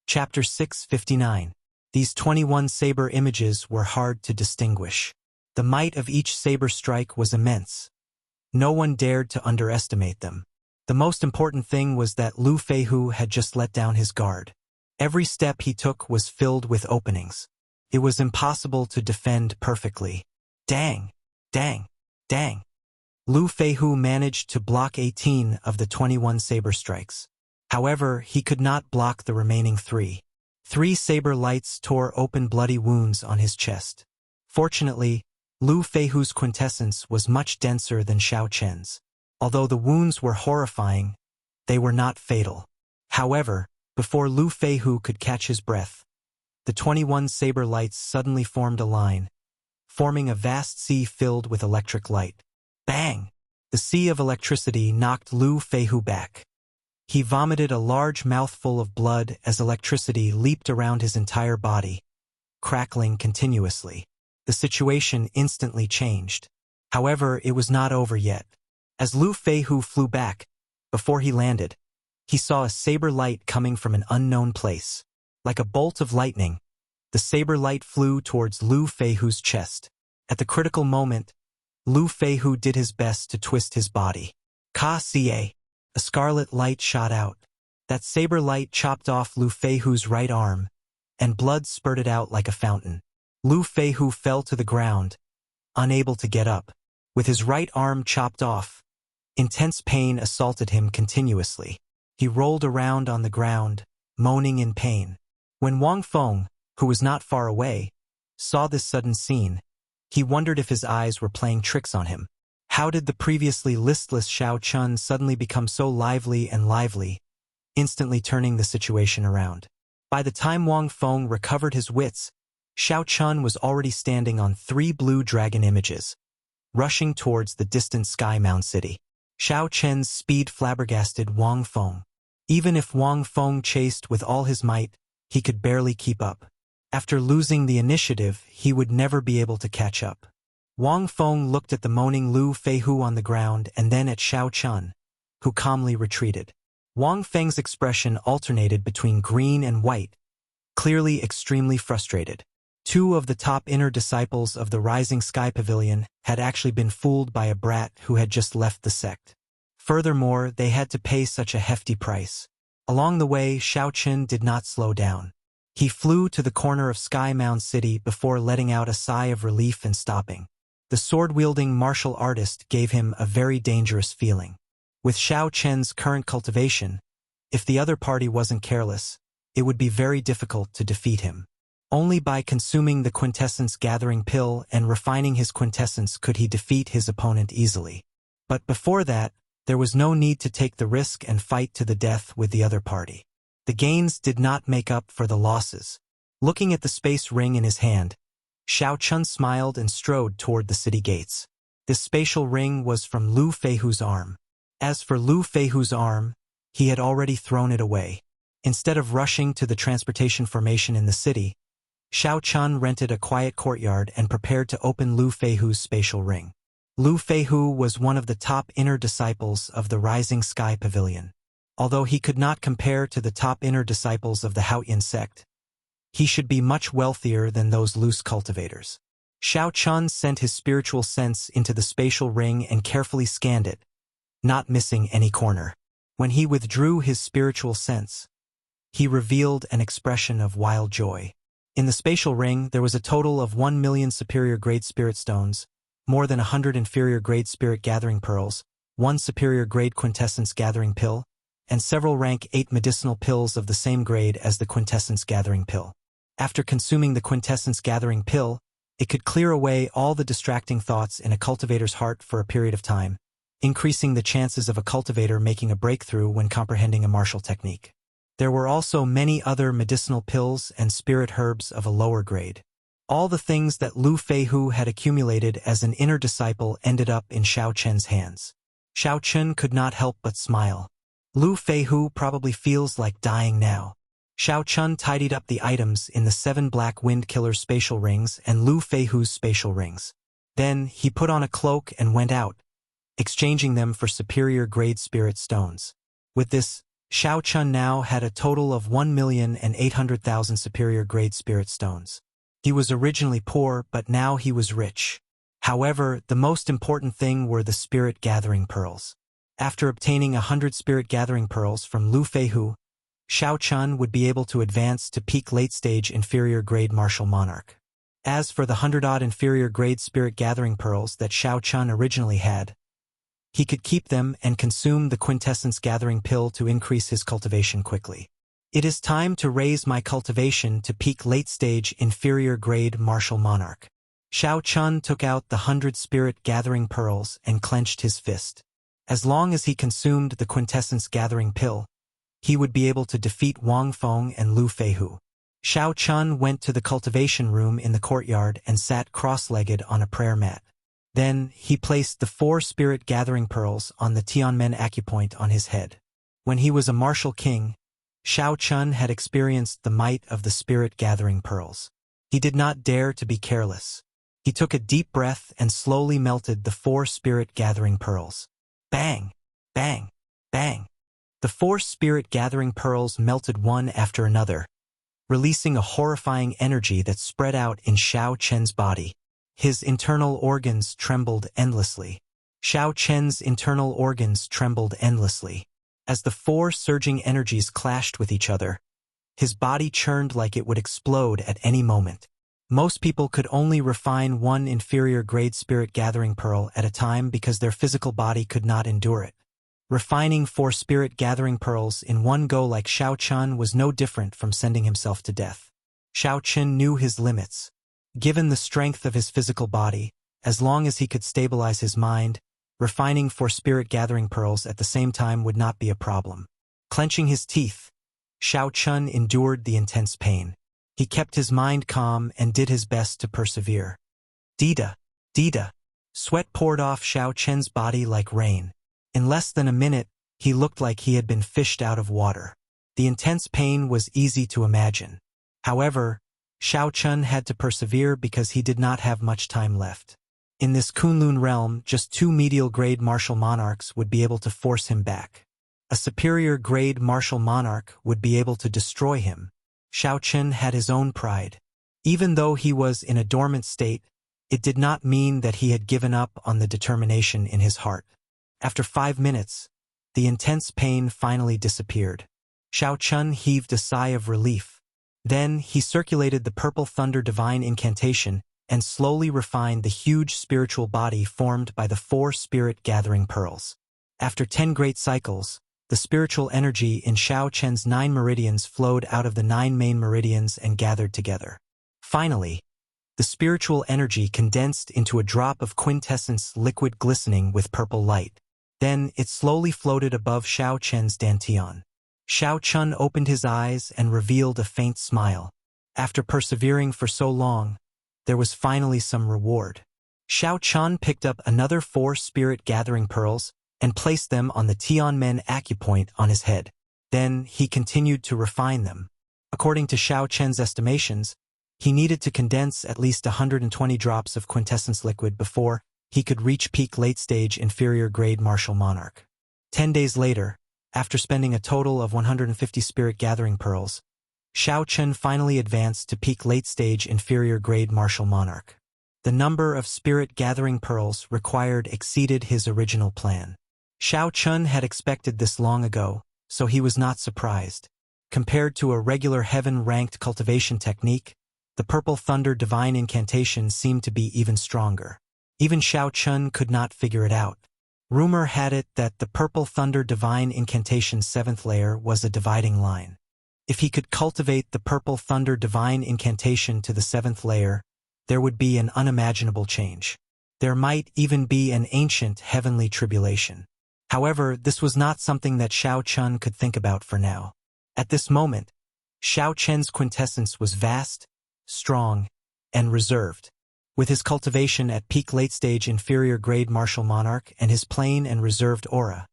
Chapter 659. These 21 saber images were hard to distinguish. The might of each saber strike was immense. No one dared to underestimate them. The most important thing was that Lu Feihu had just let down his guard. Every step he took was filled with openings. It was impossible to defend perfectly. Dang! Dang! Dang! Lu Feihu managed to block 18 of the 21 saber strikes. However, he could not block the remaining 3. 3 saber lights tore open bloody wounds on his chest. Fortunately, Lu Feihu's quintessence was much denser than Xiao Chen's. Although the wounds were horrifying, they were not fatal. However, before Lu Feihu could catch his breath, the 21 saber lights suddenly formed a line, forming a vast sea filled with electric light. Bang! The sea of electricity knocked Lu Feihu back. He vomited a large mouthful of blood as electricity leaped around his entire body, crackling continuously. The situation instantly changed. However, it was not over yet. As Lu Feihu flew back, before he landed, he saw a saber light coming from an unknown place. Like a bolt of lightning, the saber light flew towards Lu Feihu's chest. At the critical moment, Lu Feihu did his best to twist his body. Ka-ca! A scarlet light shot out. That saber light chopped off Lu Feihu's right arm, and blood spurted out like a fountain. Lu Feihu fell to the ground, unable to get up. With his right arm chopped off, intense pain assaulted him continuously. He rolled around on the ground, moaning in pain. When Wang Feng, who was not far away, saw this sudden scene, he wondered if his eyes were playing tricks on him. How did the previously listless Xiao Chun suddenly become so lively and lively, instantly turning the situation around? By the time Wang Feng recovered his wits, Xiao Chun was already standing on 3 blue dragon images, rushing towards the distant Sky Mound City. Xiao Chen's speed flabbergasted Wang Feng. Even if Wang Feng chased with all his might, he could barely keep up. After losing the initiative, he would never be able to catch up. Wang Feng looked at the moaning Lu Feihu on the ground and then at Xiao Chun, who calmly retreated. Wang Feng's expression alternated between green and white, clearly extremely frustrated. 2 of the top inner disciples of the Rising Sky Pavilion had actually been fooled by a brat who had just left the sect. Furthermore, they had to pay such a hefty price. Along the way, Xiao Chun did not slow down. He flew to the corner of Sky Mound City before letting out a sigh of relief and stopping. The sword-wielding martial artist gave him a very dangerous feeling. With Xiao Chen's current cultivation, if the other party wasn't careless, it would be very difficult to defeat him. Only by consuming the quintessence gathering pill and refining his quintessence could he defeat his opponent easily. But before that, there was no need to take the risk and fight to the death with the other party. The gains did not make up for the losses. Looking at the space ring in his hand, Xiao Chun smiled and strode toward the city gates. This spatial ring was from Lu Feihu's arm. As for Lu Feihu's arm, he had already thrown it away. Instead of rushing to the transportation formation in the city, Xiao Chun rented a quiet courtyard and prepared to open Lu Feihu's spatial ring. Lu Feihu was one of the top inner disciples of the Rising Sky Pavilion. Although he could not compare to the top inner disciples of the Haoyan sect, he should be much wealthier than those loose cultivators. Xiao Chun sent his spiritual sense into the spatial ring and carefully scanned it, not missing any corner. When he withdrew his spiritual sense, he revealed an expression of wild joy. In the spatial ring, there was a total of 1 million superior grade spirit stones, more than 100 inferior grade spirit gathering pearls, 1 superior grade quintessence gathering pill, and several rank 8 medicinal pills of the same grade as the quintessence gathering pill. After consuming the quintessence gathering pill, it could clear away all the distracting thoughts in a cultivator's heart for a period of time, increasing the chances of a cultivator making a breakthrough when comprehending a martial technique. There were also many other medicinal pills and spirit herbs of a lower grade. All the things that Lu Feihu had accumulated as an inner disciple ended up in Xiao Chen's hands. Xiao Chun could not help but smile. Lu Feihu probably feels like dying now. Xiao Chun tidied up the items in the 7 Black Wind Killer's spatial rings and Lu Feihu's spatial rings. Then, he put on a cloak and went out, exchanging them for superior-grade spirit stones. With this, Xiao Chun now had a total of 1,800,000 superior-grade spirit stones. He was originally poor, but now he was rich. However, the most important thing were the spirit-gathering pearls. After obtaining 100 spirit-gathering pearls from Lu Feihu, Xiao Chun would be able to advance to peak late-stage inferior-grade martial monarch. As for the 100-odd inferior-grade spirit-gathering pearls that Xiao Chun originally had, he could keep them and consume the quintessence gathering pill to increase his cultivation quickly. It is time to raise my cultivation to peak late-stage inferior-grade martial monarch. Xiao Chun took out the 100 spirit-gathering pearls and clenched his fist. As long as he consumed the quintessence gathering pill, he would be able to defeat Wang Feng and Lu Feihu. Xiao Chun went to the cultivation room in the courtyard and sat cross-legged on a prayer mat. Then, he placed the 4 spirit-gathering pearls on the Tianmen acupoint on his head. When he was a martial king, Xiao Chun had experienced the might of the spirit-gathering pearls. He did not dare to be careless. He took a deep breath and slowly melted the 4 spirit-gathering pearls. Bang! Bang! Bang! The 4 spirit-gathering pearls melted one after another, releasing a horrifying energy that spread out in Xiao Chen's body. His internal organs trembled endlessly. Xiao Chen's internal organs trembled endlessly. As the 4 surging energies clashed with each other, his body churned like it would explode at any moment. Most people could only refine 1 inferior-grade spirit-gathering pearl at a time because their physical body could not endure it. Refining 4 spirit-gathering pearls in one go like Xiao Chun was no different from sending himself to death. Xiao Chun knew his limits. Given the strength of his physical body, as long as he could stabilize his mind, refining 4 spirit-gathering pearls at the same time would not be a problem. Clenching his teeth, Xiao Chun endured the intense pain. He kept his mind calm and did his best to persevere. Dida, Dida. Sweat poured off Xiao Chen's body like rain. In less than a minute, he looked like he had been fished out of water. The intense pain was easy to imagine. However, Xiao Chun had to persevere because he did not have much time left. In this Kunlun realm, just 2 medial-grade martial monarchs would be able to force him back. A superior-grade martial monarch would be able to destroy him. Xiao Chun had his own pride. Even though he was in a dormant state, it did not mean that he had given up on the determination in his heart. After 5 minutes, the intense pain finally disappeared. Xiao Chun heaved a sigh of relief. Then, he circulated the Purple Thunder Divine Incantation and slowly refined the huge spiritual body formed by the 4 spirit-gathering pearls. After 10 great cycles, the spiritual energy in Xiao Chen's 9 meridians flowed out of the 9 main meridians and gathered together. Finally, the spiritual energy condensed into a drop of quintessence liquid glistening with purple light. Then, it slowly floated above Xiao Chen's dantian. Xiao Chun opened his eyes and revealed a faint smile. After persevering for so long, there was finally some reward. Xiao Chun picked up another 4 spirit-gathering pearls and placed them on the Tianmen acupoint on his head. Then, he continued to refine them. According to Xiao Chen's estimations, he needed to condense at least 120 drops of quintessence liquid before he could reach peak late-stage inferior-grade martial monarch. 10 days later, after spending a total of 150 spirit-gathering pearls, Xiao Chun finally advanced to peak late-stage inferior-grade martial monarch. The number of spirit-gathering pearls required exceeded his original plan. Xiao Chun had expected this long ago, so he was not surprised. Compared to a regular heaven-ranked cultivation technique, the Purple Thunder Divine Incantation seemed to be even stronger. Even Xiao Chun could not figure it out. Rumor had it that the Purple Thunder Divine Incantation's 7th layer was a dividing line. If he could cultivate the Purple Thunder Divine Incantation to the 7th layer, there would be an unimaginable change. There might even be an ancient heavenly tribulation. However, this was not something that Xiao Chun could think about for now. At this moment, Xiao Chen's quintessence was vast, strong, and reserved. With his cultivation at peak late-stage inferior-grade martial monarch and his plain and reserved aura,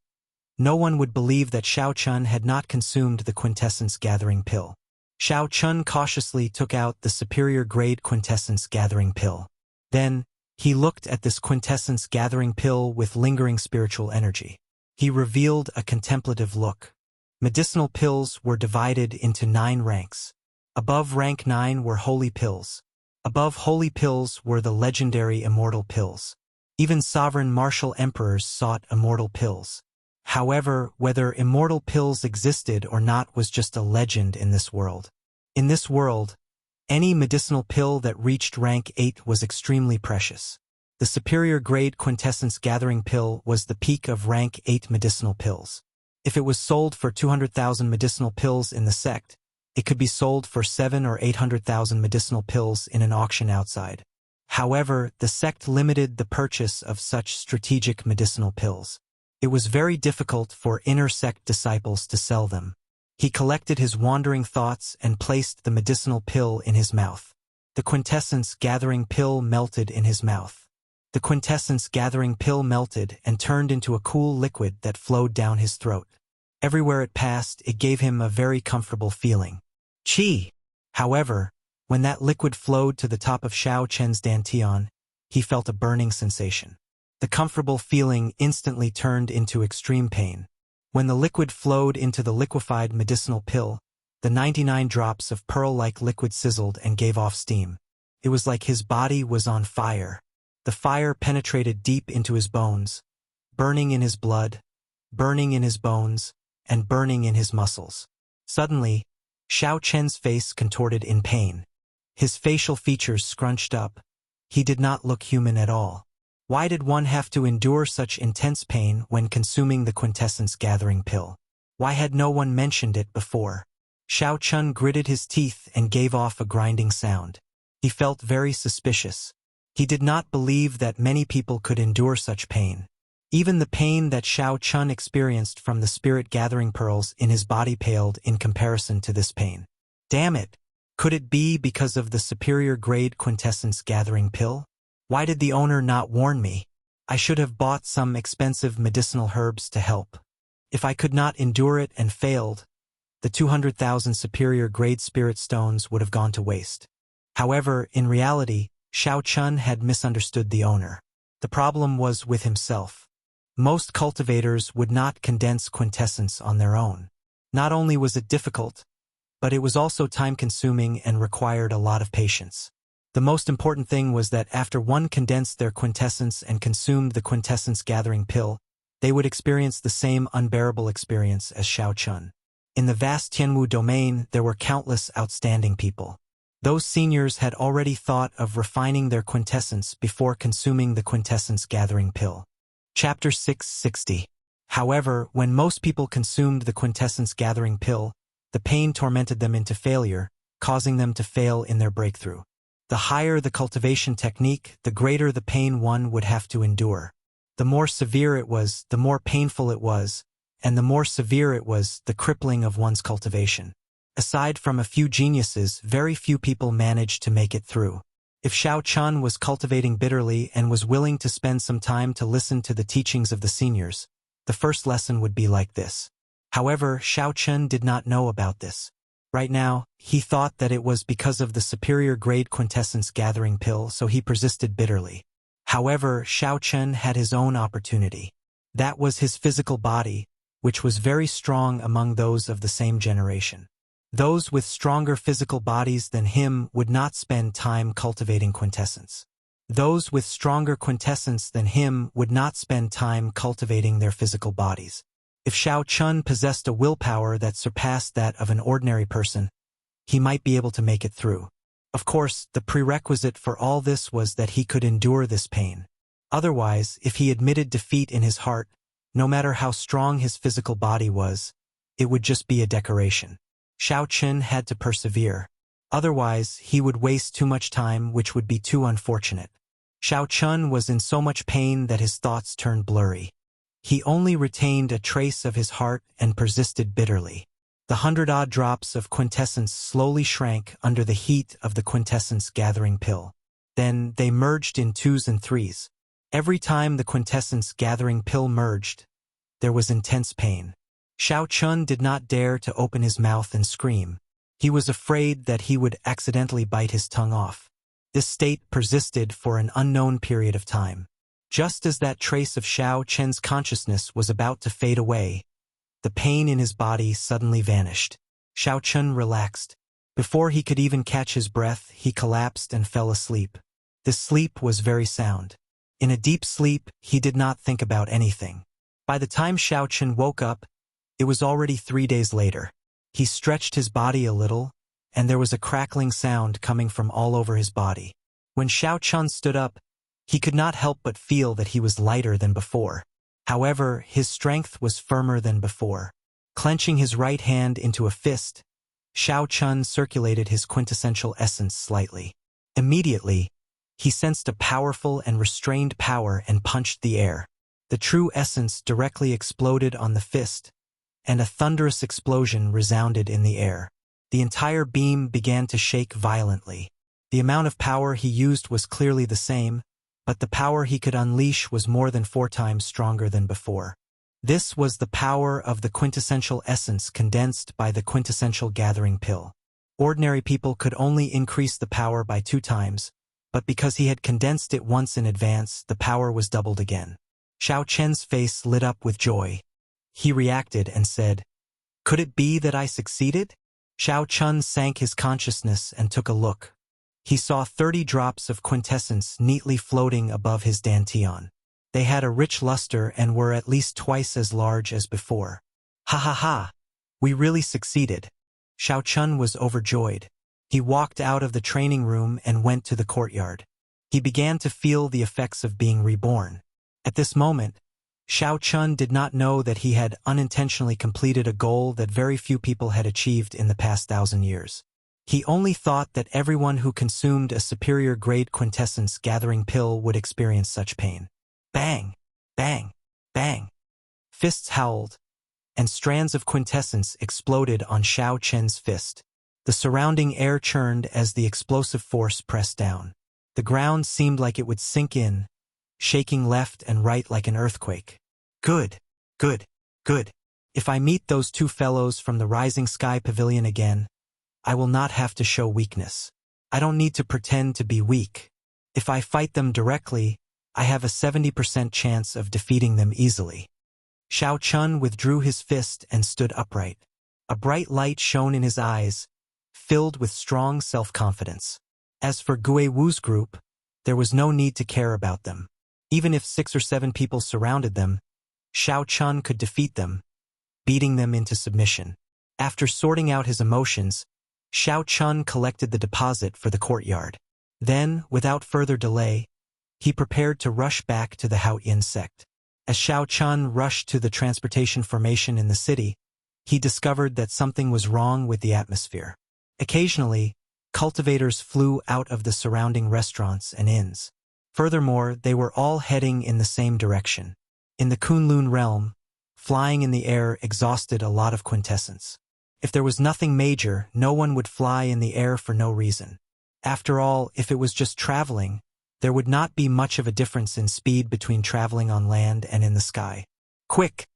no one would believe that Xiao Chun had not consumed the quintessence gathering pill. Xiao Chun cautiously took out the superior-grade quintessence-gathering pill. Then, he looked at this quintessence-gathering pill with lingering spiritual energy. He revealed a contemplative look. Medicinal pills were divided into 9 ranks. Above rank 9 were holy pills. Above holy pills were the legendary immortal pills. Even sovereign martial emperors sought immortal pills. However, whether immortal pills existed or not was just a legend in this world. In this world, any medicinal pill that reached rank 8 was extremely precious. The superior-grade quintessence-gathering pill was the peak of rank 8 medicinal pills. If it was sold for 200,000 medicinal pills in the sect, it could be sold for 700,000 or 800,000 medicinal pills in an auction outside. However, the sect limited the purchase of such strategic medicinal pills. It was very difficult for inner sect disciples to sell them. He collected his wandering thoughts and placed the medicinal pill in his mouth. The quintessence-gathering pill melted in his mouth. The quintessence-gathering pill melted and turned into a cool liquid that flowed down his throat. Everywhere it passed, it gave him a very comfortable feeling. Qi! However, when that liquid flowed to the top of Xiao Chen's dantian, he felt a burning sensation. The comfortable feeling instantly turned into extreme pain. When the liquid flowed into the liquefied medicinal pill, the 99 drops of pearl-like liquid sizzled and gave off steam. It was like his body was on fire. The fire penetrated deep into his bones, burning in his blood, burning in his bones, and burning in his muscles. Suddenly, Xiao Chen's face contorted in pain. His facial features scrunched up. He did not look human at all. Why did one have to endure such intense pain when consuming the quintessence-gathering pill? Why had no one mentioned it before? Xiao Chun gritted his teeth and gave off a grinding sound. He felt very suspicious. He did not believe that many people could endure such pain. Even the pain that Xiao Chun experienced from the spirit-gathering pearls in his body paled in comparison to this pain. Damn it! Could it be because of the superior-grade quintessence-gathering pill? Why did the owner not warn me? I should have bought some expensive medicinal herbs to help. If I could not endure it and failed, the 200,000 superior-grade spirit stones would have gone to waste. However, in reality, Xiao Chun had misunderstood the owner. The problem was with himself. Most cultivators would not condense quintessence on their own. Not only was it difficult, but it was also time-consuming and required a lot of patience. The most important thing was that after one condensed their quintessence and consumed the quintessence-gathering pill, they would experience the same unbearable experience as Xiao Chun. In the vast Tianwu domain, there were countless outstanding people. Those seniors had already thought of refining their quintessence before consuming the quintessence-gathering pill. Chapter 660. However, when most people consumed the quintessence-gathering pill, the pain tormented them into failure, causing them to fail in their breakthrough. The higher the cultivation technique, the greater the pain one would have to endure. The more severe it was, the more painful it was, and the more severe it was, the crippling of one's cultivation. Aside from a few geniuses, very few people managed to make it through. If Xiao Chun was cultivating bitterly and was willing to spend some time to listen to the teachings of the seniors, the first lesson would be like this. However, Xiao Chun did not know about this. Right now, he thought that it was because of the superior-grade quintessence-gathering pill, so he persisted bitterly. However, Xiao Chun had his own opportunity. That was his physical body, which was very strong among those of the same generation. Those with stronger physical bodies than him would not spend time cultivating quintessence. Those with stronger quintessence than him would not spend time cultivating their physical bodies. If Xiao Chun possessed a willpower that surpassed that of an ordinary person, he might be able to make it through. Of course, the prerequisite for all this was that he could endure this pain. Otherwise, if he admitted defeat in his heart, no matter how strong his physical body was, it would just be a decoration. Xiao Chun had to persevere. Otherwise, he would waste too much time, which would be too unfortunate. Xiao Chun was in so much pain that his thoughts turned blurry. He only retained a trace of his heart and persisted bitterly. The 100-odd drops of quintessence slowly shrank under the heat of the quintessence-gathering pill. Then they merged in 2s and 3s. Every time the quintessence-gathering pill merged, there was intense pain. Xiao Chun did not dare to open his mouth and scream. He was afraid that he would accidentally bite his tongue off. This state persisted for an unknown period of time. Just as that trace of Xiao Chen's consciousness was about to fade away, the pain in his body suddenly vanished. Xiao Chen relaxed. Before he could even catch his breath, he collapsed and fell asleep. This sleep was very sound. In a deep sleep, he did not think about anything. By the time Xiao Chen woke up, it was already 3 days later. He stretched his body a little, and there was a crackling sound coming from all over his body. When Xiao Chen stood up, he could not help but feel that he was lighter than before. However, his strength was firmer than before. Clenching his right hand into a fist, Xiao Chen circulated his quintessential essence slightly. Immediately, he sensed a powerful and restrained power and punched the air. The true essence directly exploded on the fist, and a thunderous explosion resounded in the air. The entire beam began to shake violently. The amount of power he used was clearly the same, but the power he could unleash was more than 4 times stronger than before. This was the power of the quintessential essence condensed by the quintessential gathering pill. Ordinary people could only increase the power by 2 times, but because he had condensed it once in advance, the power was doubled again. Xiao Chen's face lit up with joy. He reacted and said, "Could it be that I succeeded?" Xiao Chen sank his consciousness and took a look. He saw 30 drops of quintessence neatly floating above his dantian. They had a rich luster and were at least twice as large as before. "Ha ha ha! We really succeeded." Xiao Chen was overjoyed. He walked out of the training room and went to the courtyard. He began to feel the effects of being reborn. At this moment, Xiao Chen did not know that he had unintentionally completed a goal that very few people had achieved in the past 1,000 years. He only thought that everyone who consumed a superior grade quintessence gathering pill would experience such pain. Bang! Bang! Bang! Fists howled, and strands of quintessence exploded on Xiao Chen's fist. The surrounding air churned as the explosive force pressed down. The ground seemed like it would sink in, shaking left and right like an earthquake. Good, good, good. If I meet those 2 fellows from the Rising Sky Pavilion again, I will not have to show weakness. I don't need to pretend to be weak. If I fight them directly, I have a 70% chance of defeating them easily. Xiao Chen withdrew his fist and stood upright. A bright light shone in his eyes, filled with strong self-confidence. As for Gui Wu's group, there was no need to care about them. Even if 6 or 7 people surrounded them, Xiao Chen could defeat them, beating them into submission. After sorting out his emotions, Xiao Chen collected the deposit for the courtyard. Then, without further delay, he prepared to rush back to the Haoyin sect. As Xiao Chen rushed to the transportation formation in the city, he discovered that something was wrong with the atmosphere. Occasionally, cultivators flew out of the surrounding restaurants and inns. Furthermore, they were all heading in the same direction. In the Kunlun realm, flying in the air exhausted a lot of quintessence. If there was nothing major, no one would fly in the air for no reason. After all, if it was just traveling, there would not be much of a difference in speed between traveling on land and in the sky. Quick!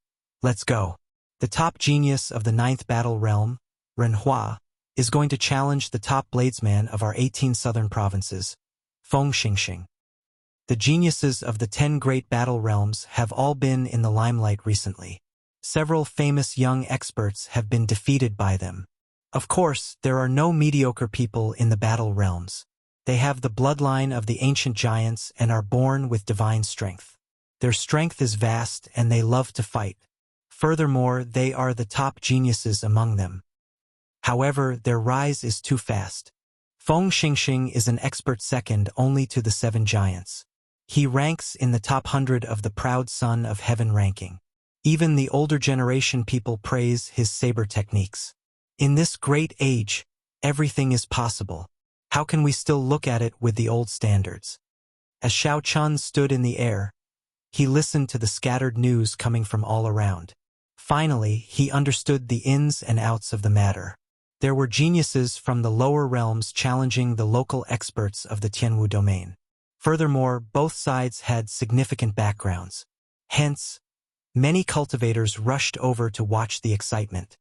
Let's go. The top genius of the 9th battle realm, Renhua, is going to challenge the top bladesman of our 18 southern provinces, Feng Xingxing. The geniuses of the 10 great battle realms have all been in the limelight recently. Several famous young experts have been defeated by them. Of course, there are no mediocre people in the battle realms. They have the bloodline of the ancient giants and are born with divine strength. Their strength is vast and they love to fight. Furthermore, they are the top geniuses among them. However, their rise is too fast. Feng Xingxing is an expert second only to the 7 giants. He ranks in the top 100 of the proud son of heaven ranking. Even the older generation people praise his saber techniques. In this great age, everything is possible. How can we still look at it with the old standards? As Xiao Chen stood in the air, he listened to the scattered news coming from all around. Finally, he understood the ins and outs of the matter. There were geniuses from the lower realms challenging the local experts of the Tianwu domain. Furthermore, both sides had significant backgrounds. Hence, many cultivators rushed over to watch the excitement.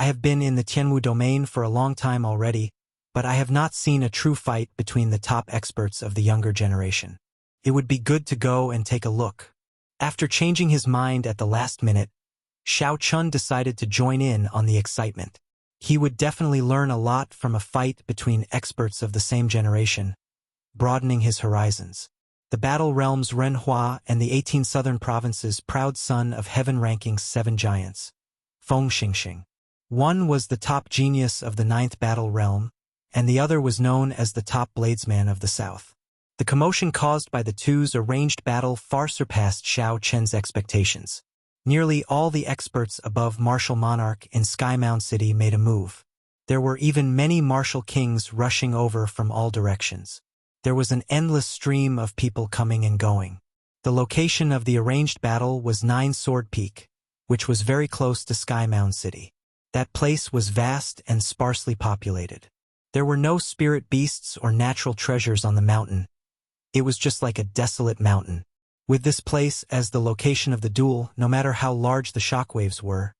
I have been in the Tianwu domain for a long time already, but I have not seen a true fight between the top experts of the younger generation. It would be good to go and take a look. After changing his mind at the last minute, Xiao Chun decided to join in on the excitement. He would definitely learn a lot from a fight between experts of the same generation, broadening his horizons. The battle realms Renhua and the 18 southern provinces, proud son of heaven ranking 7 giants. Feng Xingxing. One was the top genius of the 9th battle realm, and the other was known as the top bladesman of the south. The commotion caused by the two's arranged battle far surpassed Xiao Chen's expectations. Nearly all the experts above Martial Monarch in Skymound City made a move. There were even many martial kings rushing over from all directions. There was an endless stream of people coming and going. The location of the arranged battle was 9 Sword Peak, which was very close to Skymound City. That place was vast and sparsely populated. There were no spirit beasts or natural treasures on the mountain. It was just like a desolate mountain. With this place as the location of the duel, no matter how large the shockwaves were,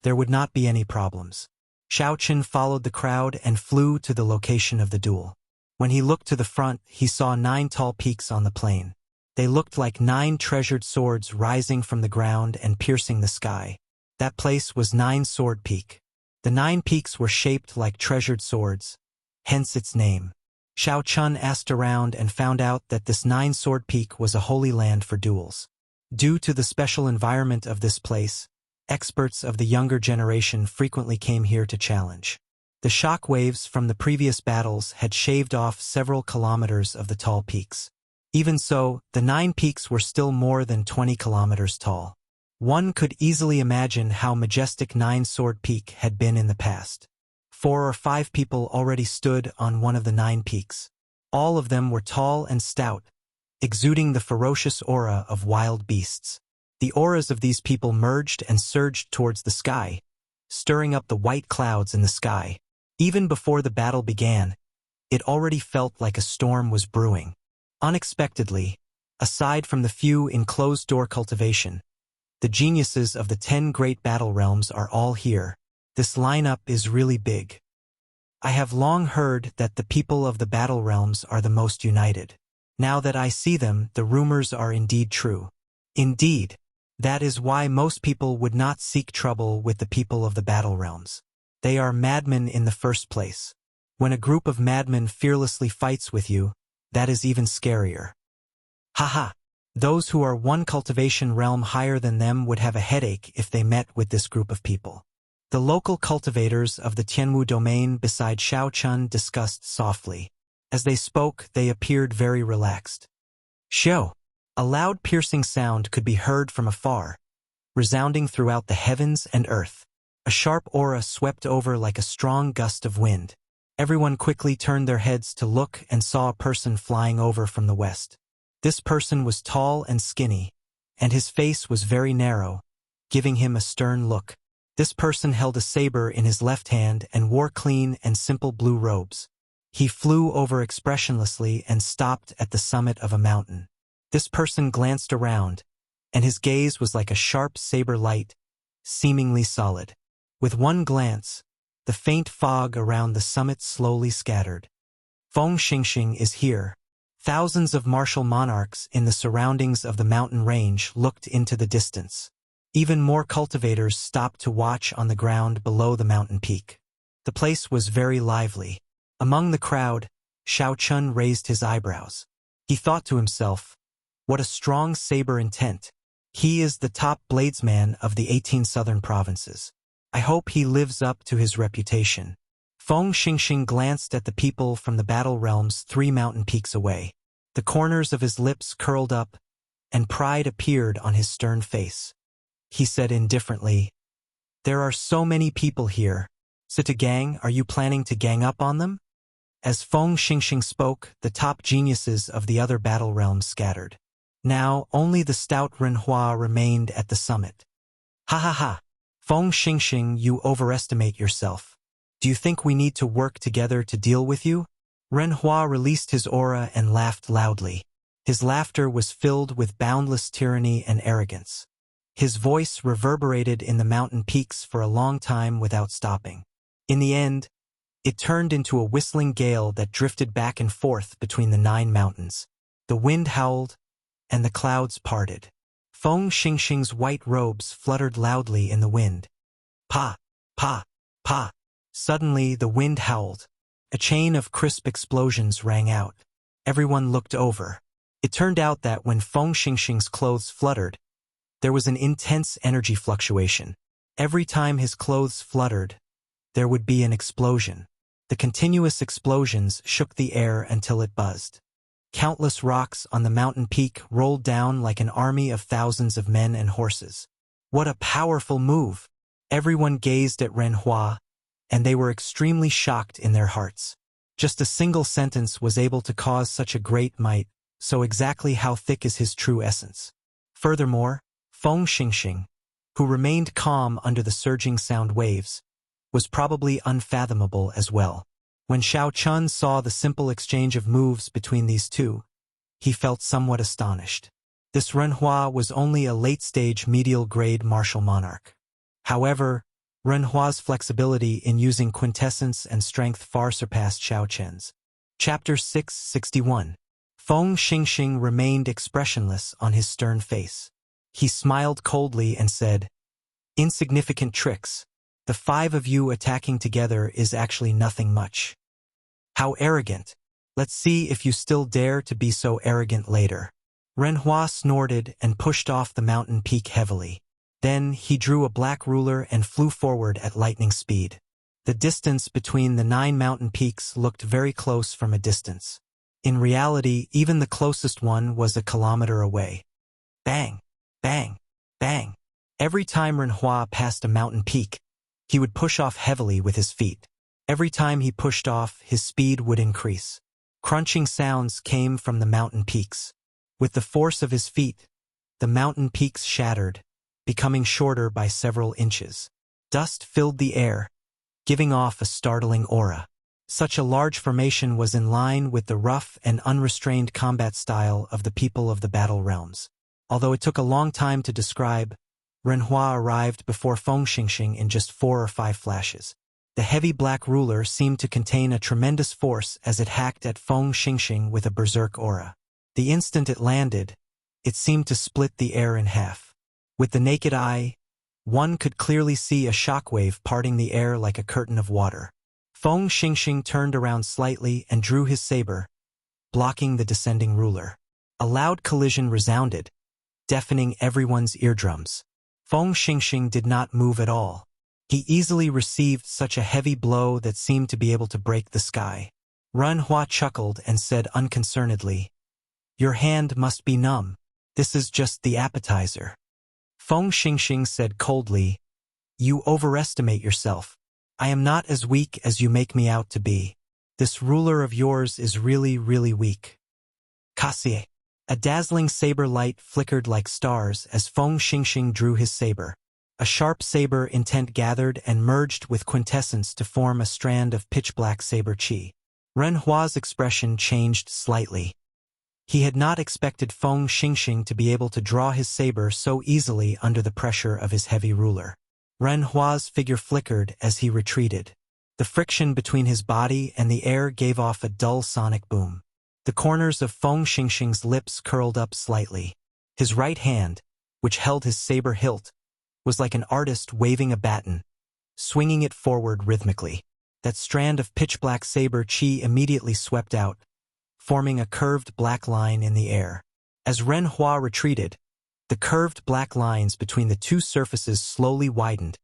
there would not be any problems. Xiao Chen followed the crowd and flew to the location of the duel. When he looked to the front, he saw 9 tall peaks on the plain. They looked like 9 treasured swords rising from the ground and piercing the sky. That place was 9 Sword Peak. The 9 peaks were shaped like treasured swords, hence its name. Xiao Chun asked around and found out that this 9 Sword Peak was a holy land for duels. Due to the special environment of this place, experts of the younger generation frequently came here to challenge. The shock waves from the previous battles had shaved off several kilometers of the tall peaks. Even so, the 9 peaks were still more than 20 kilometers tall. One could easily imagine how majestic 9 Sword Peak had been in the past. 4 or 5 people already stood on one of the 9 peaks. All of them were tall and stout, exuding the ferocious aura of wild beasts. The auras of these people merged and surged towards the sky, stirring up the white clouds in the sky. Even before the battle began, it already felt like a storm was brewing. Unexpectedly, aside from the few in closed-door cultivation, the geniuses of the 10 great battle realms are all here. This lineup is really big. I have long heard that the people of the battle realms are the most united. Now that I see them, the rumors are indeed true. Indeed, that is why most people would not seek trouble with the people of the battle realms. They are madmen in the first place. When a group of madmen fearlessly fights with you, that is even scarier. Haha! Those who are 1 cultivation realm higher than them would have a headache if they met with this group of people. The local cultivators of the Tianwu domain beside Xiao Chun discussed softly. As they spoke, they appeared very relaxed. Xiao! A loud piercing sound could be heard from afar, resounding throughout the heavens and earth. A sharp aura swept over like a strong gust of wind. Everyone quickly turned their heads to look and saw a person flying over from the west. This person was tall and skinny, and his face was very narrow, giving him a stern look. This person held a saber in his left hand and wore clean and simple blue robes. He flew over expressionlessly and stopped at the summit of a mountain. This person glanced around, and his gaze was like a sharp saber light, seemingly solid. With one glance, the faint fog around the summit slowly scattered. Feng Xingxing is here. Thousands of martial monarchs in the surroundings of the mountain range looked into the distance. Even more cultivators stopped to watch on the ground below the mountain peak. The place was very lively. Among the crowd, Xiao Chun raised his eyebrows. He thought to himself, what a strong saber intent. He is the top bladesman of the 18 southern provinces. I hope he lives up to his reputation. Feng Xingxing glanced at the people from the battle realms 3 mountain peaks away. The corners of his lips curled up, and pride appeared on his stern face. He said indifferently, there are so many people here. Sita gang, are you planning to gang up on them? As Feng Xingxing spoke, the top geniuses of the other battle realms scattered. Now, only the stout Renhua remained at the summit. Ha ha ha! Feng Xingxing, you overestimate yourself. Do you think we need to work together to deal with you? Renhua released his aura and laughed loudly. His laughter was filled with boundless tyranny and arrogance. His voice reverberated in the mountain peaks for a long time without stopping. In the end, it turned into a whistling gale that drifted back and forth between the 9 mountains. The wind howled, and the clouds parted. Feng Xingxing's white robes fluttered loudly in the wind. Pa, pa, pa. Suddenly the wind howled. A chain of crisp explosions rang out. Everyone looked over. It turned out that when Feng Xingxing's clothes fluttered, there was an intense energy fluctuation. Every time his clothes fluttered, there would be an explosion. The continuous explosions shook the air until it buzzed. Countless rocks on the mountain peak rolled down like an army of thousands of men and horses. What a powerful move! Everyone gazed at Ren Hua, and they were extremely shocked in their hearts. Just a single sentence was able to cause such a great might, so exactly how thick is his true essence? Furthermore, Feng Xingxing, who remained calm under the surging sound waves, was probably unfathomable as well. When Xiao Chun saw the simple exchange of moves between these two, he felt somewhat astonished. This Ren Hua was only a late-stage medial-grade martial monarch. However, Ren Hua's flexibility in using quintessence and strength far surpassed Xiao Chen's. Chapter 661. Feng Xingxing remained expressionless on his stern face. He smiled coldly and said, "Insignificant tricks. The 5 of you attacking together is actually nothing much. How arrogant. Let's see if you still dare to be so arrogant later." Ren Hua snorted and pushed off the mountain peak heavily. Then he drew a black ruler and flew forward at lightning speed. The distance between the 9 mountain peaks looked very close from a distance. In reality, even the closest one was a kilometer away. Bang! Bang! Bang! Every time Ren Hua passed a mountain peak, he would push off heavily with his feet. Every time he pushed off, his speed would increase. Crunching sounds came from the mountain peaks. With the force of his feet, the mountain peaks shattered, becoming shorter by several inches. Dust filled the air, giving off a startling aura. Such a large formation was in line with the rough and unrestrained combat style of the people of the Battle Realms. Although it took a long time to describe, Ren Hua arrived before Feng Xingxing in just 4 or 5 flashes. The heavy black ruler seemed to contain a tremendous force as it hacked at Feng Xingxing with a berserk aura. The instant it landed, it seemed to split the air in half. With the naked eye, one could clearly see a shockwave parting the air like a curtain of water. Feng Xingxing turned around slightly and drew his saber, blocking the descending ruler. A loud collision resounded, deafening everyone's eardrums. Feng Xingxing did not move at all. He easily received such a heavy blow that seemed to be able to break the sky. Ren Hua chuckled and said unconcernedly, "Your hand must be numb. This is just the appetizer." Feng Xingxing said coldly, "You overestimate yourself. I am not as weak as you make me out to be. This ruler of yours is really, really weak." Kasie. A dazzling saber light flickered like stars as Feng Xingxing drew his saber. A sharp saber intent gathered and merged with quintessence to form a strand of pitch-black saber chi. Ren Hua's expression changed slightly. He had not expected Feng Xingxing to be able to draw his saber so easily under the pressure of his heavy ruler. Ren Hua's figure flickered as he retreated. The friction between his body and the air gave off a dull sonic boom. The corners of Feng Xingxing's lips curled up slightly. His right hand, which held his saber hilt, was like an artist waving a baton, swinging it forward rhythmically. That strand of pitch-black saber chi immediately swept out, forming a curved black line in the air. As Ren Hua retreated, the curved black lines between the 2 surfaces slowly widened,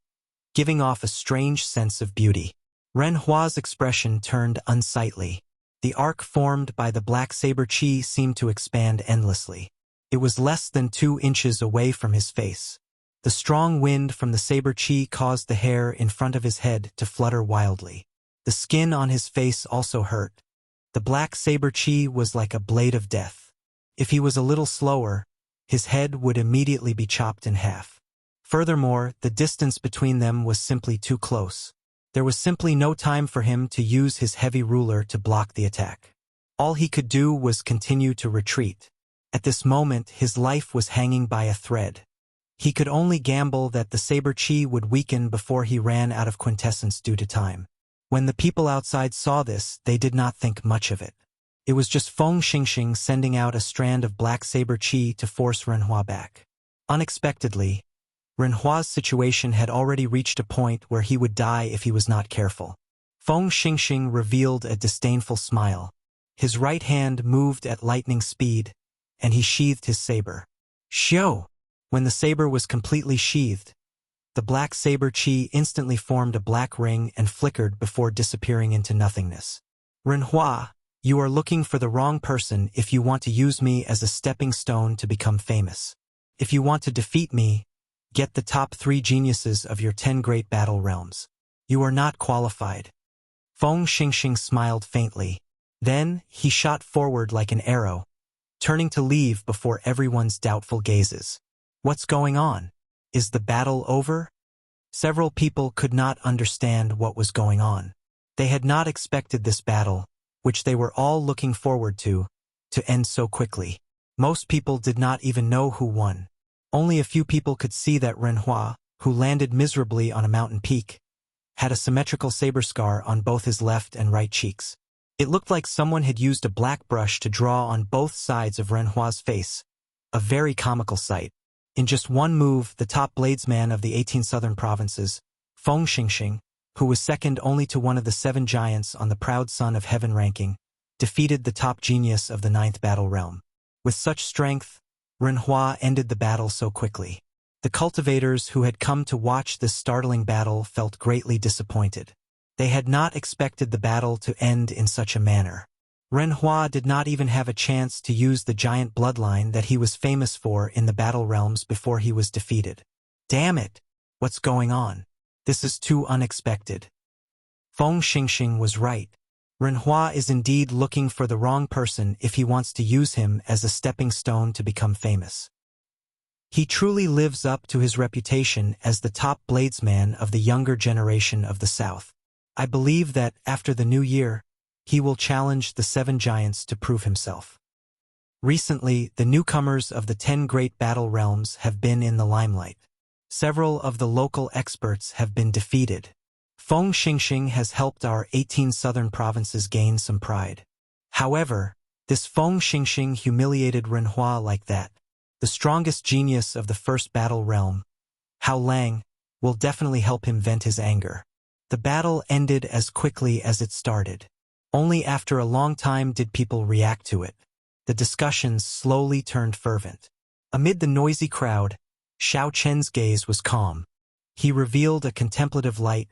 giving off a strange sense of beauty. Ren Hua's expression turned unsightly. The arc formed by the black saber chi seemed to expand endlessly. It was less than 2 inches away from his face. The strong wind from the saber chi caused the hair in front of his head to flutter wildly. The skin on his face also hurt. The black saber chi was like a blade of death. If he was a little slower, his head would immediately be chopped in half. Furthermore, the distance between them was simply too close. There was simply no time for him to use his heavy ruler to block the attack. All he could do was continue to retreat. At this moment, his life was hanging by a thread. He could only gamble that the saber chi would weaken before he ran out of quintessence due to time. When the people outside saw this, they did not think much of it. It was just Feng Xingxing sending out a strand of black saber chi to force Renhua back. Unexpectedly, Renhua's situation had already reached a point where he would die if he was not careful. Feng Xingxing revealed a disdainful smile. His right hand moved at lightning speed, and he sheathed his saber. Xiao! When the saber was completely sheathed, the black saber chi instantly formed a black ring and flickered before disappearing into nothingness. Renhua, you are looking for the wrong person if you want to use me as a stepping stone to become famous. If you want to defeat me, get the top 3 geniuses of your 10 great battle realms. You are not qualified. Feng Xingxing smiled faintly. Then, he shot forward like an arrow, turning to leave before everyone's doubtful gazes. What's going on? Is the battle over? Several people could not understand what was going on. They had not expected this battle, which they were all looking forward to end so quickly. Most people did not even know who won. Only a few people could see that Renhua, who landed miserably on a mountain peak, had a symmetrical saber scar on both his left and right cheeks. It looked like someone had used a black brush to draw on both sides of Renhua's face, a very comical sight. In just one move, the top bladesman of the 18 southern provinces, Feng Xingxing, who was second only to one of the 7 giants on the proud son of heaven ranking, defeated the top genius of the 9th battle realm. With such strength, Renhua ended the battle so quickly. The cultivators who had come to watch this startling battle felt greatly disappointed. They had not expected the battle to end in such a manner. Renhua did not even have a chance to use the giant bloodline that he was famous for in the battle realms before he was defeated. Damn it! What's going on? This is too unexpected. Feng Xingxing was right. Renhua is indeed looking for the wrong person if he wants to use him as a stepping stone to become famous. He truly lives up to his reputation as the top bladesman of the younger generation of the South. I believe that, after the new year, he will challenge the 7 giants to prove himself. Recently, the newcomers of the 10 great battle realms have been in the limelight. Several of the local experts have been defeated. Feng Xingxing has helped our 18 southern provinces gain some pride. However, this Feng Xingxing humiliated Renhua like that. The strongest genius of the first battle realm, Hao Lang, will definitely help him vent his anger. The battle ended as quickly as it started. Only after a long time did people react to it. The discussions slowly turned fervent. Amid the noisy crowd, Xiao Chen's gaze was calm. He revealed a contemplative light,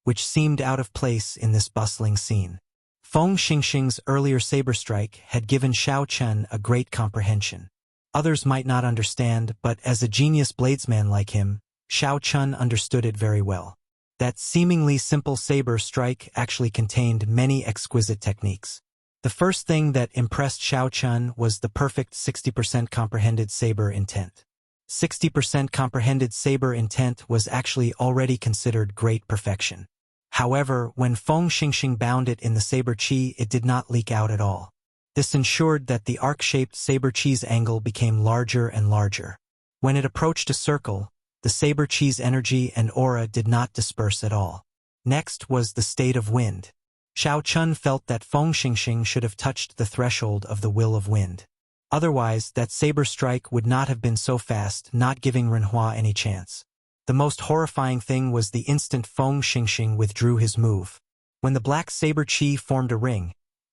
which seemed out of place in this bustling scene. Feng Xingxing's earlier saber strike had given Xiao Chen a great comprehension. Others might not understand, but as a genius bladesman like him, Xiao Chen understood it very well. That seemingly simple saber strike actually contained many exquisite techniques. The first thing that impressed Xiao Chen was the perfect 60% comprehended saber intent. 60% comprehended saber intent was actually already considered great perfection. However, when Feng Xingxing bound it in the saber chi, it did not leak out at all. This ensured that the arc-shaped saber chi's angle became larger and larger. When it approached a circle, the saber chi's energy and aura did not disperse at all. Next was the state of wind. Xiao Chen felt that Feng Xingxing should have touched the threshold of the will of wind. Otherwise, that saber strike would not have been so fast, not giving Renhua any chance. The most horrifying thing was the instant Feng Xingxing withdrew his move. When the black saber chi formed a ring,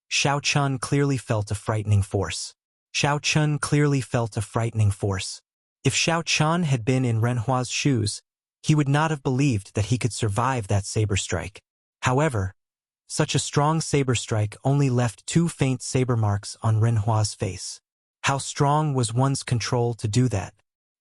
Xiao Chen clearly felt a frightening force. Xiao Chen clearly felt a frightening force. If Xiao Chen had been in Renhua's shoes, he would not have believed that he could survive that saber strike. However, such a strong saber strike only left 2 faint saber marks on Renhua's face. How strong was one's control to do that?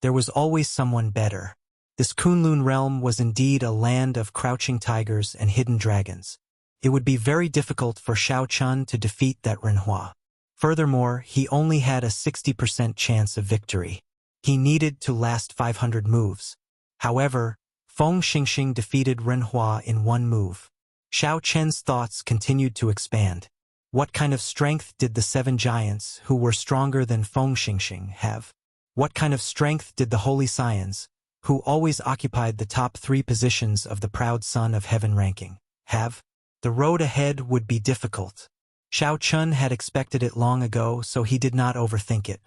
There was always someone better. This Kunlun realm was indeed a land of crouching tigers and hidden dragons. It would be very difficult for Xiao Chen to defeat that Renhua. Furthermore, he only had a 60% chance of victory. He needed to last 500 moves. However, Feng Xingxing defeated Renhua in 1 move. Xiao Chen's thoughts continued to expand. What kind of strength did the 7 giants, who were stronger than Feng Xingxing, have? What kind of strength did the holy scions, who always occupied the top 3 positions of the proud son of heaven ranking. The road ahead would be difficult. Xiao Chun had expected it long ago, so he did not overthink it.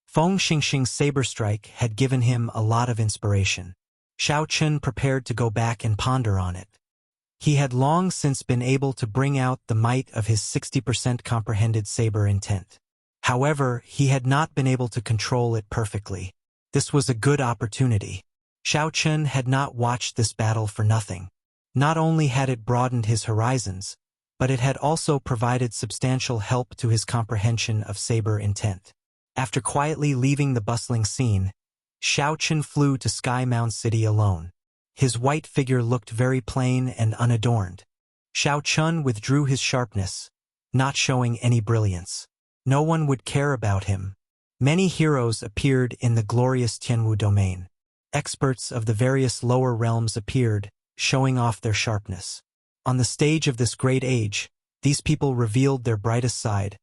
Feng Xingxing's saber strike had given him a lot of inspiration. Xiao Chun prepared to go back and ponder on it. He had long since been able to bring out the might of his 60% comprehended saber intent. However, he had not been able to control it perfectly. This was a good opportunity. Xiao Chun had not watched this battle for nothing. Not only had it broadened his horizons, but it had also provided substantial help to his comprehension of saber intent. After quietly leaving the bustling scene, Xiao Chun flew to Sky Mound City alone. His white figure looked very plain and unadorned. Xiao Chun withdrew his sharpness, not showing any brilliance. No one would care about him. Many heroes appeared in the glorious Tianwu domain. Experts of the various lower realms appeared, showing off their sharpness. On the stage of this great age, these people revealed their brightest side,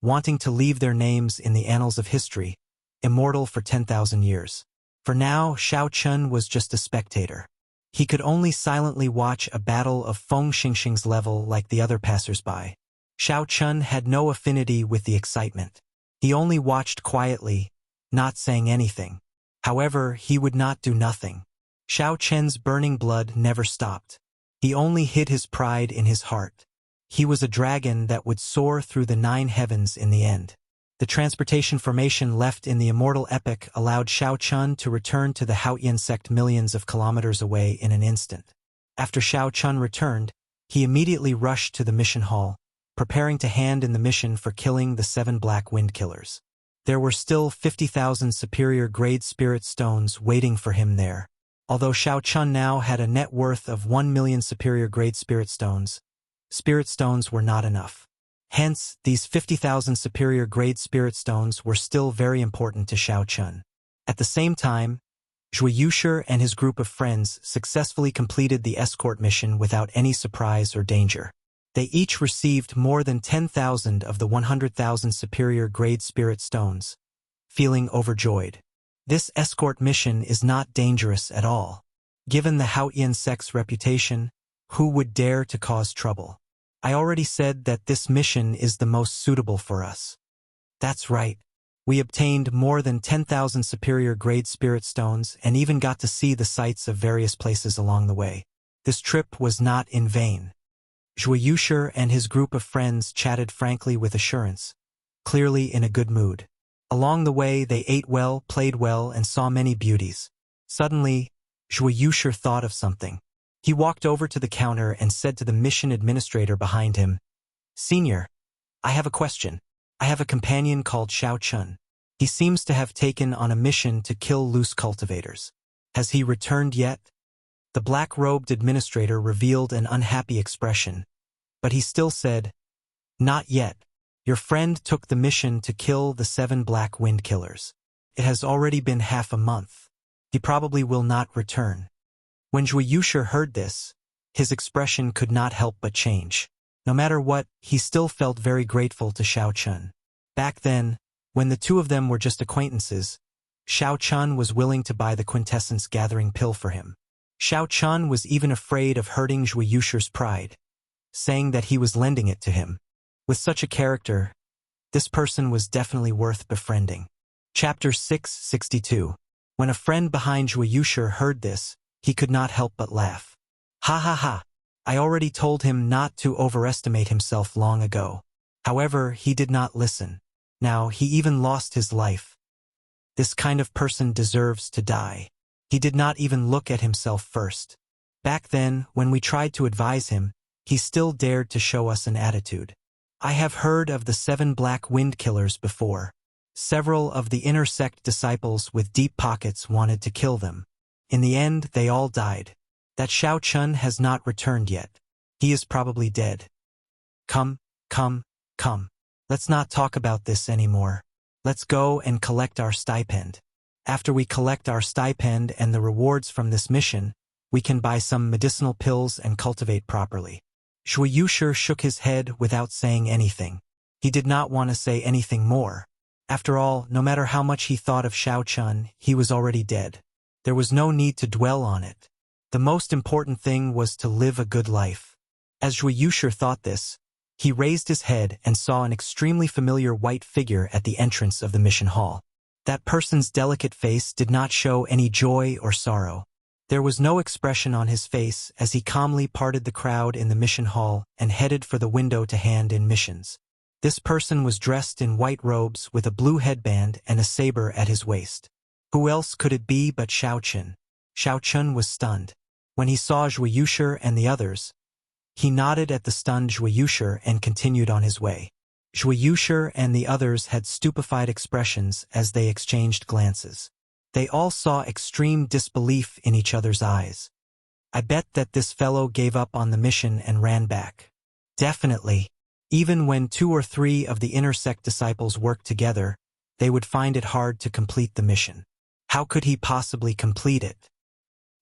wanting to leave their names in the annals of history, immortal for 10,000 years. For now, Xiao Chun was just a spectator. He could only silently watch a battle of Feng Xingxing's level like the other passers-by. Xiao Chun had no affinity with the excitement. He only watched quietly, not saying anything. However, he would not do nothing. Xiao Chun's burning blood never stopped. He only hid his pride in his heart. He was a dragon that would soar through the 9 heavens in the end. The transportation formation left in the Immortal epic allowed Xiao Chun to return to the Haotian sect millions of kilometers away in an instant. After Xiao Chun returned, he immediately rushed to the mission hall, preparing to hand in the mission for killing the 7 Black Wind Killers. There were still 50,000 superior-grade spirit stones waiting for him there. Although Xiao Chun now had a net worth of 1 million superior-grade spirit stones were not enough. Hence, these 50,000 superior-grade spirit stones were still very important to Xiao Chun. At the same time, Zhui Yushi and his group of friends successfully completed the escort mission without any surprise or danger. They each received more than 10,000 of the 100,000 superior-grade spirit stones, feeling overjoyed. This escort mission is not dangerous at all. Given the Haotian sect's reputation, who would dare to cause trouble? I already said that this mission is the most suitable for us. That's right. We obtained more than 10,000 superior-grade spirit stones and even got to see the sights of various places along the way. This trip was not in vain. Zhui Yushi and his group of friends chatted frankly with assurance, clearly in a good mood. Along the way they ate well, played well, and saw many beauties. Suddenly, Zhui Yushi thought of something. He walked over to the counter and said to the mission administrator behind him, "Senior, I have a question. I have a companion called Xiao Chun. He seems to have taken on a mission to kill loose cultivators. Has he returned yet?" The black-robed administrator revealed an unhappy expression, but he still said, "Not yet. Your friend took the mission to kill the 7 Black Wind Killers. It has already been half a month. He probably will not return." When Zhui Yushi heard this, his expression could not help but change. No matter what, he still felt very grateful to Xiao Chun. Back then, when the two of them were just acquaintances, Xiao Chun was willing to buy the quintessence gathering pill for him. Xiao Chun was even afraid of hurting Zhui Yushi's pride, saying that he was lending it to him. With such a character, this person was definitely worth befriending. Chapter 662. When a friend behind Zhui Yushi heard this, he could not help but laugh. "Ha ha ha! I already told him not to overestimate himself long ago. However, he did not listen. Now he even lost his life. This kind of person deserves to die." He did not even look at himself first. Back then, when we tried to advise him, he still dared to show us an attitude. I have heard of the 7 Black Wind Killers before. Several of the inner sect disciples with deep pockets wanted to kill them. In the end, they all died. That Xiao Chun has not returned yet. He is probably dead. Come. Let's not talk about this anymore. Let's go and collect our stipend. After we collect our stipend and the rewards from this mission, we can buy some medicinal pills and cultivate properly. Zhui Yushi shook his head without saying anything. He did not want to say anything more. After all, no matter how much he thought of Xiao Chun, he was already dead. There was no need to dwell on it. The most important thing was to live a good life. As Zhuo Yushi thought this, he raised his head and saw an extremely familiar white figure at the entrance of the mission hall. That person's delicate face did not show any joy or sorrow. There was no expression on his face as he calmly parted the crowd in the mission hall and headed for the window to hand in missions. This person was dressed in white robes with a blue headband and a saber at his waist. Who else could it be but Xiao Chun? Xiao Chun was stunned. When he saw Zhuo Yushi and the others, he nodded at the stunned Zhuo Yushi and continued on his way. Zhuo Yushi and the others had stupefied expressions as they exchanged glances. They all saw extreme disbelief in each other's eyes. I bet that this fellow gave up on the mission and ran back. Definitely. Even when 2 or 3 of the inner sect disciples worked together, they would find it hard to complete the mission. How could he possibly complete it?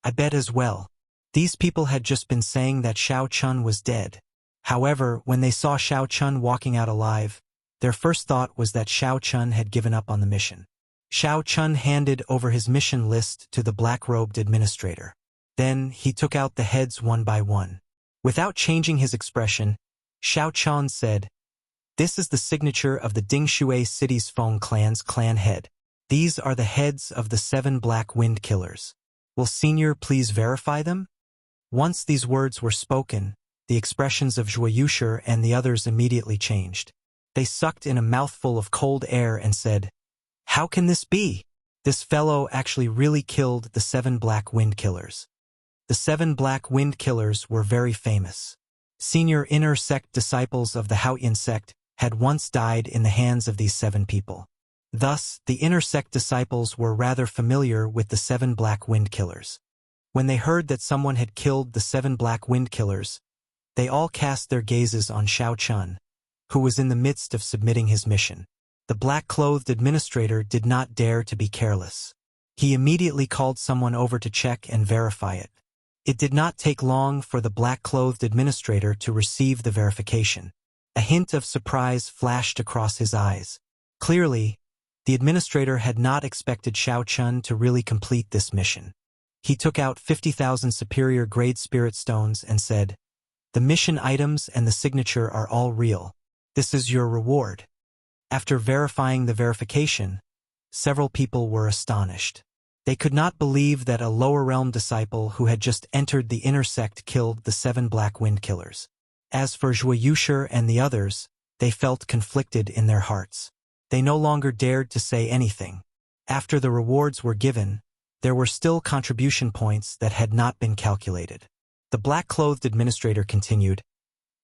I bet as well. These people had just been saying that Xiao Chun was dead. However, when they saw Xiao Chun walking out alive, their first thought was that Xiao Chun had given up on the mission. Xiao Chun handed over his mission list to the black-robed administrator. Then he took out the heads one by one. Without changing his expression, Xiao Chun said, "This is the signature of the Dingshui City's Feng clan's clan head. These are the heads of the 7 Black Wind Killers. Will Senior please verify them?" Once these words were spoken, the expressions of Zhuo Yushi and the others immediately changed. They sucked in a mouthful of cold air and said, "How can this be? This fellow actually really killed the 7 Black Wind Killers." The 7 Black Wind Killers were very famous. Senior inner sect disciples of the Haoyan sect had once died in the hands of these 7 people. Thus, the inner sect disciples were rather familiar with the 7 Black Wind Killers. When they heard that someone had killed the 7 Black Wind Killers, they all cast their gazes on Xiao Chun, who was in the midst of submitting his mission. The black-clothed administrator did not dare to be careless. He immediately called someone over to check and verify it. It did not take long for the black-clothed administrator to receive the verification. A hint of surprise flashed across his eyes. Clearly, the administrator had not expected Xiao Chun to really complete this mission. He took out 50,000 superior-grade spirit stones and said, "The mission items and the signature are all real. This is your reward." After verifying the verification, several people were astonished. They could not believe that a lower realm disciple who had just entered the inner sect killed the 7 Black Wind Killers. As for Zhuo Yushi and the others, they felt conflicted in their hearts. They no longer dared to say anything. After the rewards were given, there were still contribution points that had not been calculated. The black-clothed administrator continued,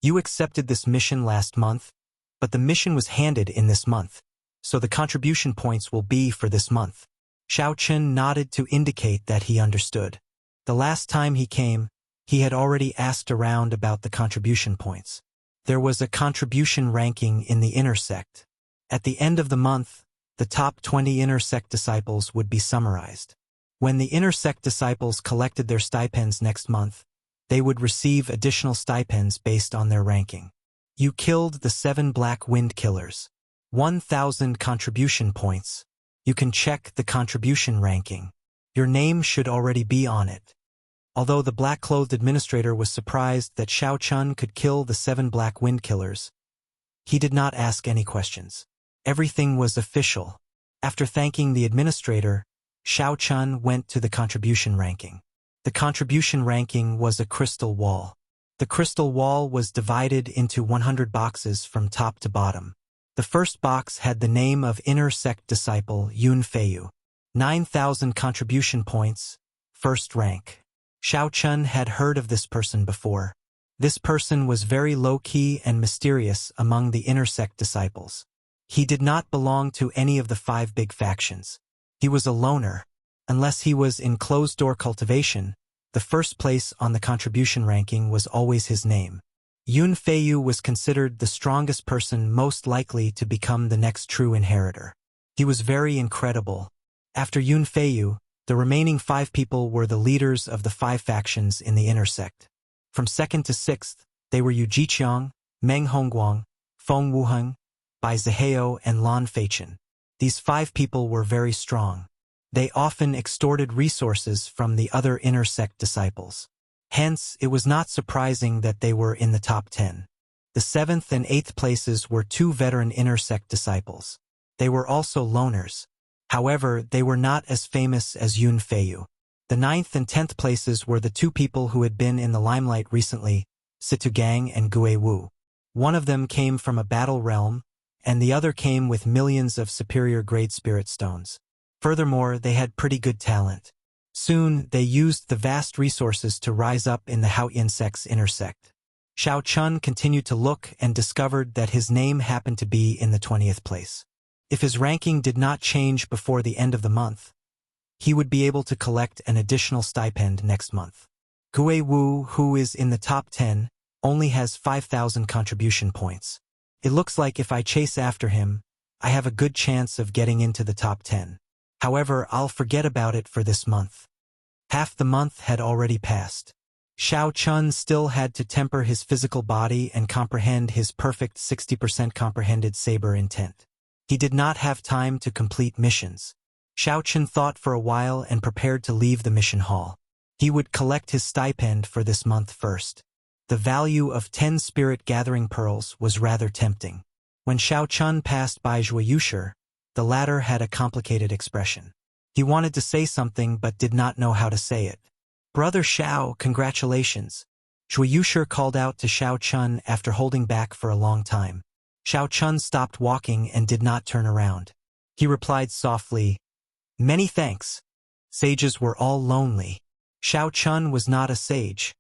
"You accepted this mission last month, but the mission was handed in this month, so the contribution points will be for this month." Xiao Chun nodded to indicate that he understood. The last time he came, he had already asked around about the contribution points. There was a contribution ranking in the inner sect. At the end of the month, the top 20 inner sect disciples would be summarized. When the inner sect disciples collected their stipends next month, they would receive additional stipends based on their ranking. You killed the 7 Black Wind Killers. 1,000 contribution points. You can check the contribution ranking. Your name should already be on it. Although the black-clothed administrator was surprised that Xiao Chun could kill the 7 Black Wind Killers, he did not ask any questions. Everything was official. After thanking the administrator, Xiao Chun went to the contribution ranking. The contribution ranking was a crystal wall. The crystal wall was divided into 100 boxes from top to bottom. The first box had the name of inner sect disciple Yun Feiyu. 9,000 contribution points, first rank. Xiao Chun had heard of this person before. This person was very low-key and mysterious among the inner sect disciples. He did not belong to any of the 5 big factions. He was a loner. Unless he was in closed-door cultivation, the first place on the contribution ranking was always his name. Yun Feiyu was considered the strongest person most likely to become the next true inheritor. He was very incredible. After Yun Feiyu, the remaining 5 people were the leaders of the 5 factions in the inner sect. From 2nd to 6th, they were Yu Jiqiang, Meng Hongguang, Feng Wuheng, Bai Zihao, and Lan Feichen. These 5 people were very strong. They often extorted resources from the other inner sect disciples. Hence, it was not surprising that they were in the top 10. The 7th and 8th places were 2 veteran inner sect disciples. They were also loners. However, they were not as famous as Yun Feiyu. The 9th and 10th places were the 2 people who had been in the limelight recently, Situgang and Gui Wu. One of them came from a battle realm, and the other came with millions of superior-grade spirit stones. Furthermore, they had pretty good talent. Soon, they used the vast resources to rise up in the Haoyan sect's inner sect. Xiao Chun continued to look and discovered that his name happened to be in the 20th place. If his ranking did not change before the end of the month, he would be able to collect an additional stipend next month. Gui Wu, who is in the top 10, only has 5,000 contribution points. It looks like if I chase after him, I have a good chance of getting into the top 10. However, I'll forget about it for this month. Half the month had already passed. Xiao Chun still had to temper his physical body and comprehend his perfect 60% comprehended saber intent. He did not have time to complete missions. Xiao Chun thought for a while and prepared to leave the mission hall. He would collect his stipend for this month first. The value of 10 spirit gathering pearls was rather tempting. When Xiao Chun passed by Zhuo Yushi, the latter had a complicated expression. He wanted to say something but did not know how to say it. "Brother Xiao, congratulations." Zhuo Yushi called out to Xiao Chun after holding back for a long time. Xiao Chun stopped walking and did not turn around. He replied softly, "Many thanks." Sages were all lonely. Xiao Chun was not a sage,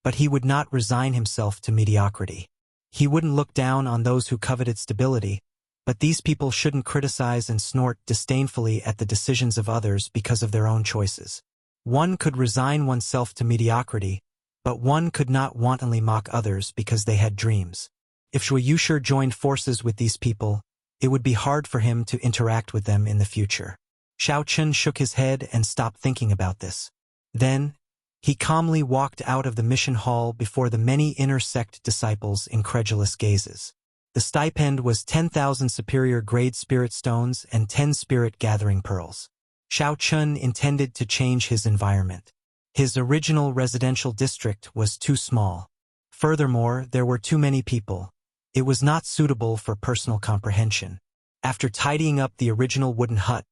but he would not resign himself to mediocrity. He wouldn't look down on those who coveted stability, but these people shouldn't criticize and snort disdainfully at the decisions of others because of their own choices. One could resign oneself to mediocrity, but one could not wantonly mock others because they had dreams. If Zhuo Yushi joined forces with these people, it would be hard for him to interact with them in the future. Xiao Chun shook his head and stopped thinking about this. Then, he calmly walked out of the mission hall before the many inner sect disciples' incredulous gazes. The stipend was 10,000 superior-grade spirit stones and 10 spirit gathering pearls. Xiao Chun intended to change his environment. His original residential district was too small. Furthermore, there were too many people. It was not suitable for personal comprehension. After tidying up the original wooden hut,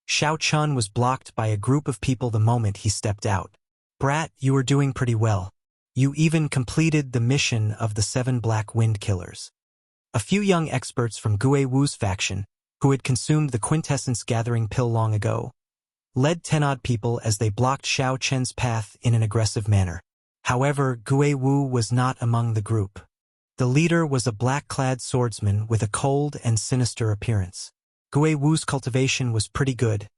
Xiao Chun was blocked by a group of people the moment he stepped out. "Brat, you are doing pretty well. You even completed the mission of the 7 Black Wind Killers." A few young experts from Gui Wu's faction, who had consumed the quintessence gathering pill long ago, led 10 odd people as they blocked Xiao Chen's path in an aggressive manner. However, Gui Wu was not among the group. The leader was a black-clad swordsman with a cold and sinister appearance. Gui Wu's cultivation was pretty good,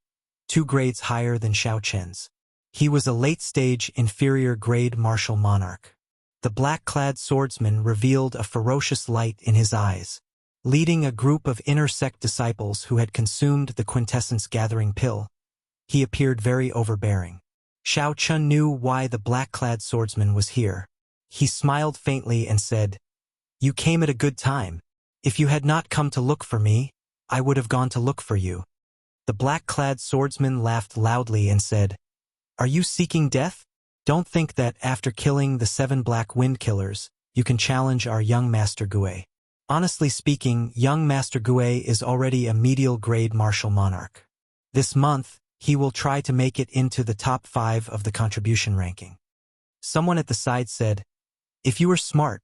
2 grades higher than Xiao Chen's. He was a late-stage inferior-grade martial monarch. The black-clad swordsman revealed a ferocious light in his eyes. Leading a group of inner sect disciples who had consumed the quintessence gathering pill, he appeared very overbearing. Xiao Chun knew why the black-clad swordsman was here. He smiled faintly and said, "You came at a good time. If you had not come to look for me, I would have gone to look for you." The black-clad swordsman laughed loudly and said, "Are you seeking death? Don't think that after killing the 7 Black Wind Killers, you can challenge our young Master Gui. Honestly speaking, young Master Gui is already a medial-grade martial monarch. This month, he will try to make it into the top 5 of the contribution ranking." Someone at the side said, "If you are smart,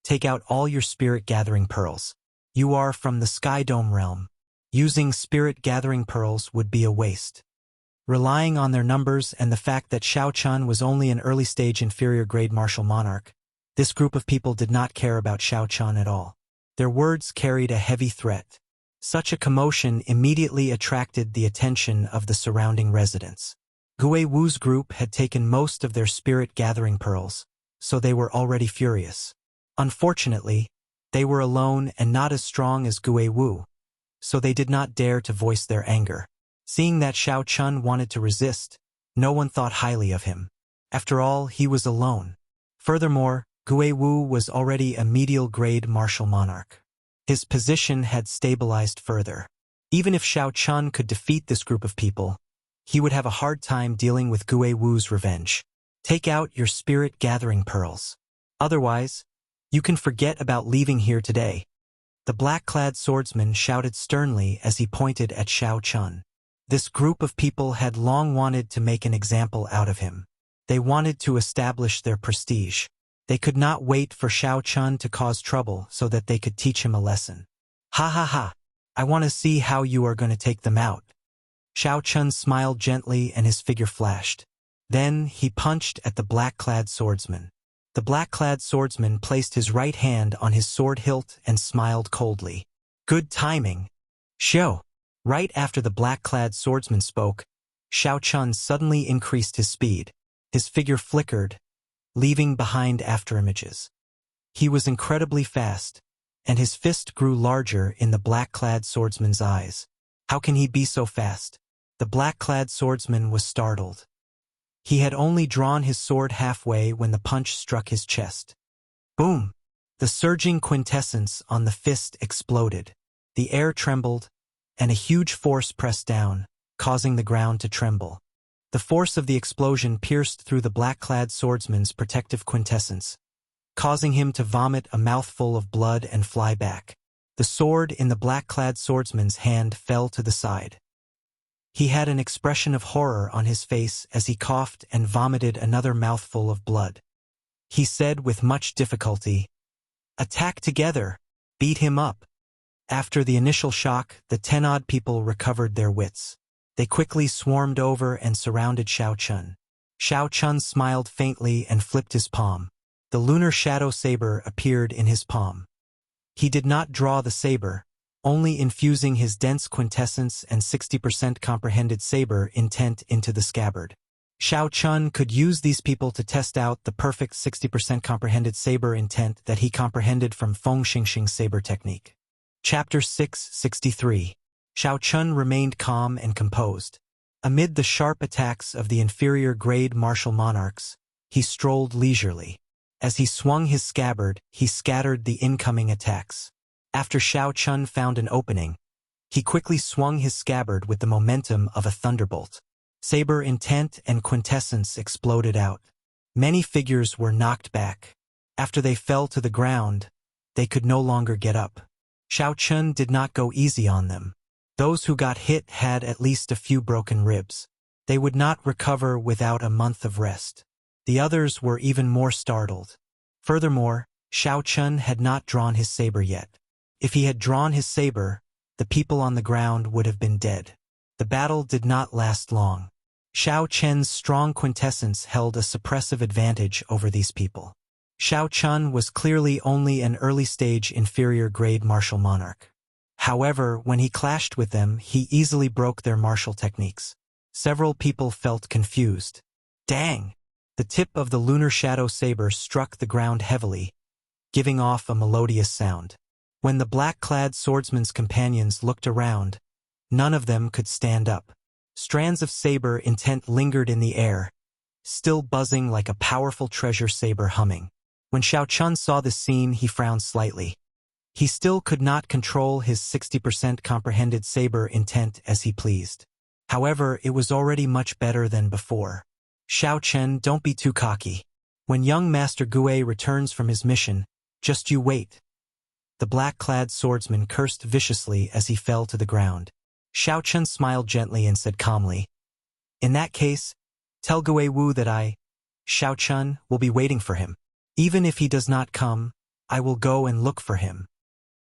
take out all your spirit gathering pearls. You are from the Sky Dome realm. Using spirit gathering pearls would be a waste." Relying on their numbers and the fact that Xiao Chun was only an early-stage inferior-grade martial monarch, this group of people did not care about Xiao Chun at all. Their words carried a heavy threat. Such a commotion immediately attracted the attention of the surrounding residents. Gui Wu's group had taken most of their spirit gathering pearls, so they were already furious. Unfortunately, they were alone and not as strong as Gui Wu, so they did not dare to voice their anger. Seeing that Xiao Chun wanted to resist, no one thought highly of him. After all, he was alone. Furthermore, Gui Wu was already a medial-grade martial monarch. His position had stabilized further. Even if Xiao Chun could defeat this group of people, he would have a hard time dealing with Gue Wu's revenge. Take out your spirit-gathering pearls. Otherwise, you can forget about leaving here today. The black-clad swordsman shouted sternly as he pointed at Xiao Chun. This group of people had long wanted to make an example out of him. They wanted to establish their prestige. They could not wait for Xiao Chun to cause trouble so that they could teach him a lesson. Ha ha ha! I want to see how you are going to take them out. Xiao Chun smiled gently and his figure flashed. Then he punched at the black-clad swordsman. The black-clad swordsman placed his right hand on his sword hilt and smiled coldly. Good timing. Xiao. Right after the black-clad swordsman spoke, Xiao Chun suddenly increased his speed. His figure flickered, leaving behind afterimages. He was incredibly fast, and his fist grew larger in the black-clad swordsman's eyes. How can he be so fast? The black-clad swordsman was startled. He had only drawn his sword halfway when the punch struck his chest. Boom! The surging quintessence on the fist exploded. The air trembled, and a huge force pressed down, causing the ground to tremble. The force of the explosion pierced through the black-clad swordsman's protective quintessence, causing him to vomit a mouthful of blood and fly back. The sword in the black-clad swordsman's hand fell to the side. He had an expression of horror on his face as he coughed and vomited another mouthful of blood. He said with much difficulty, "Attack together! Beat him up!" After the initial shock, the 10-odd people recovered their wits. They quickly swarmed over and surrounded Xiao Chun. Xiao Chun smiled faintly and flipped his palm. The lunar shadow saber appeared in his palm. He did not draw the saber, only infusing his dense quintessence and 60% comprehended saber intent into the scabbard. Xiao Chun could use these people to test out the perfect 60% comprehended saber intent that he comprehended from Feng Xingxing saber technique. Chapter 663. Xiao Chun remained calm and composed. Amid the sharp attacks of the inferior-grade martial monarchs, he strolled leisurely. As he swung his scabbard, he scattered the incoming attacks. After Xiao Chun found an opening, he quickly swung his scabbard with the momentum of a thunderbolt. Saber intent and quintessence exploded out. Many figures were knocked back. After they fell to the ground, they could no longer get up. Xiao Chun did not go easy on them. Those who got hit had at least a few broken ribs. They would not recover without a month of rest. The others were even more startled. Furthermore, Xiao Chun had not drawn his saber yet. If he had drawn his saber, the people on the ground would have been dead. The battle did not last long. Xiao Chen's strong quintessence held a suppressive advantage over these people. Xiao Chun was clearly only an early-stage inferior-grade martial monarch. However, when he clashed with them, he easily broke their martial techniques. Several people felt confused. Dang! The tip of the lunar shadow saber struck the ground heavily, giving off a melodious sound. When the black-clad swordsman's companions looked around, none of them could stand up. Strands of saber intent lingered in the air, still buzzing like a powerful treasure saber humming. When Xiao Chun saw this scene, he frowned slightly. He still could not control his 60% comprehended saber intent as he pleased. However, it was already much better than before. Xiao Chen, don't be too cocky. When young Master Gue returns from his mission, just you wait. The black-clad swordsman cursed viciously as he fell to the ground. Xiao Chen smiled gently and said calmly, "In that case, tell Gue Wu that I, Xiao Chun, will be waiting for him. Even if he does not come, I will go and look for him.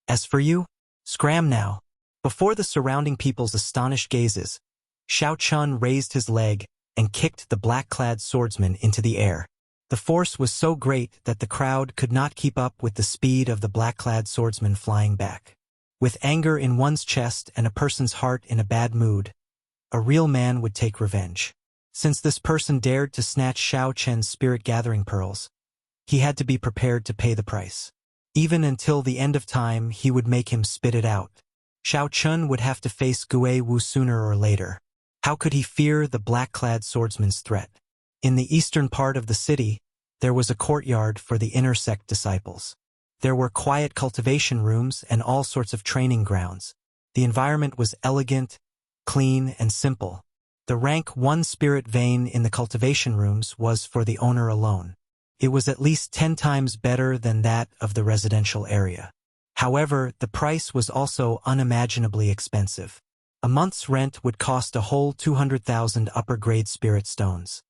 As for you, scram now." Before the surrounding people's astonished gazes, Xiao Chun raised his leg and kicked the black-clad swordsman into the air. The force was so great that the crowd could not keep up with the speed of the black-clad swordsman flying back. With anger in one's chest and a person's heart in a bad mood, a real man would take revenge. Since this person dared to snatch Xiao Chen's spirit-gathering pearls, he had to be prepared to pay the price. Even until the end of time, he would make him spit it out. Xiao Chun would have to face Gue Wu sooner or later. How could he fear the black-clad swordsman's threat? In the eastern part of the city, there was a courtyard for the inner sect disciples. There were quiet cultivation rooms and all sorts of training grounds. The environment was elegant, clean, and simple. The rank 1 spirit vein in the cultivation rooms was for the owner alone. It was at least 10 times better than that of the residential area. However, the price was also unimaginably expensive. A month's rent would cost a whole 200,000 upper-grade spirit stones.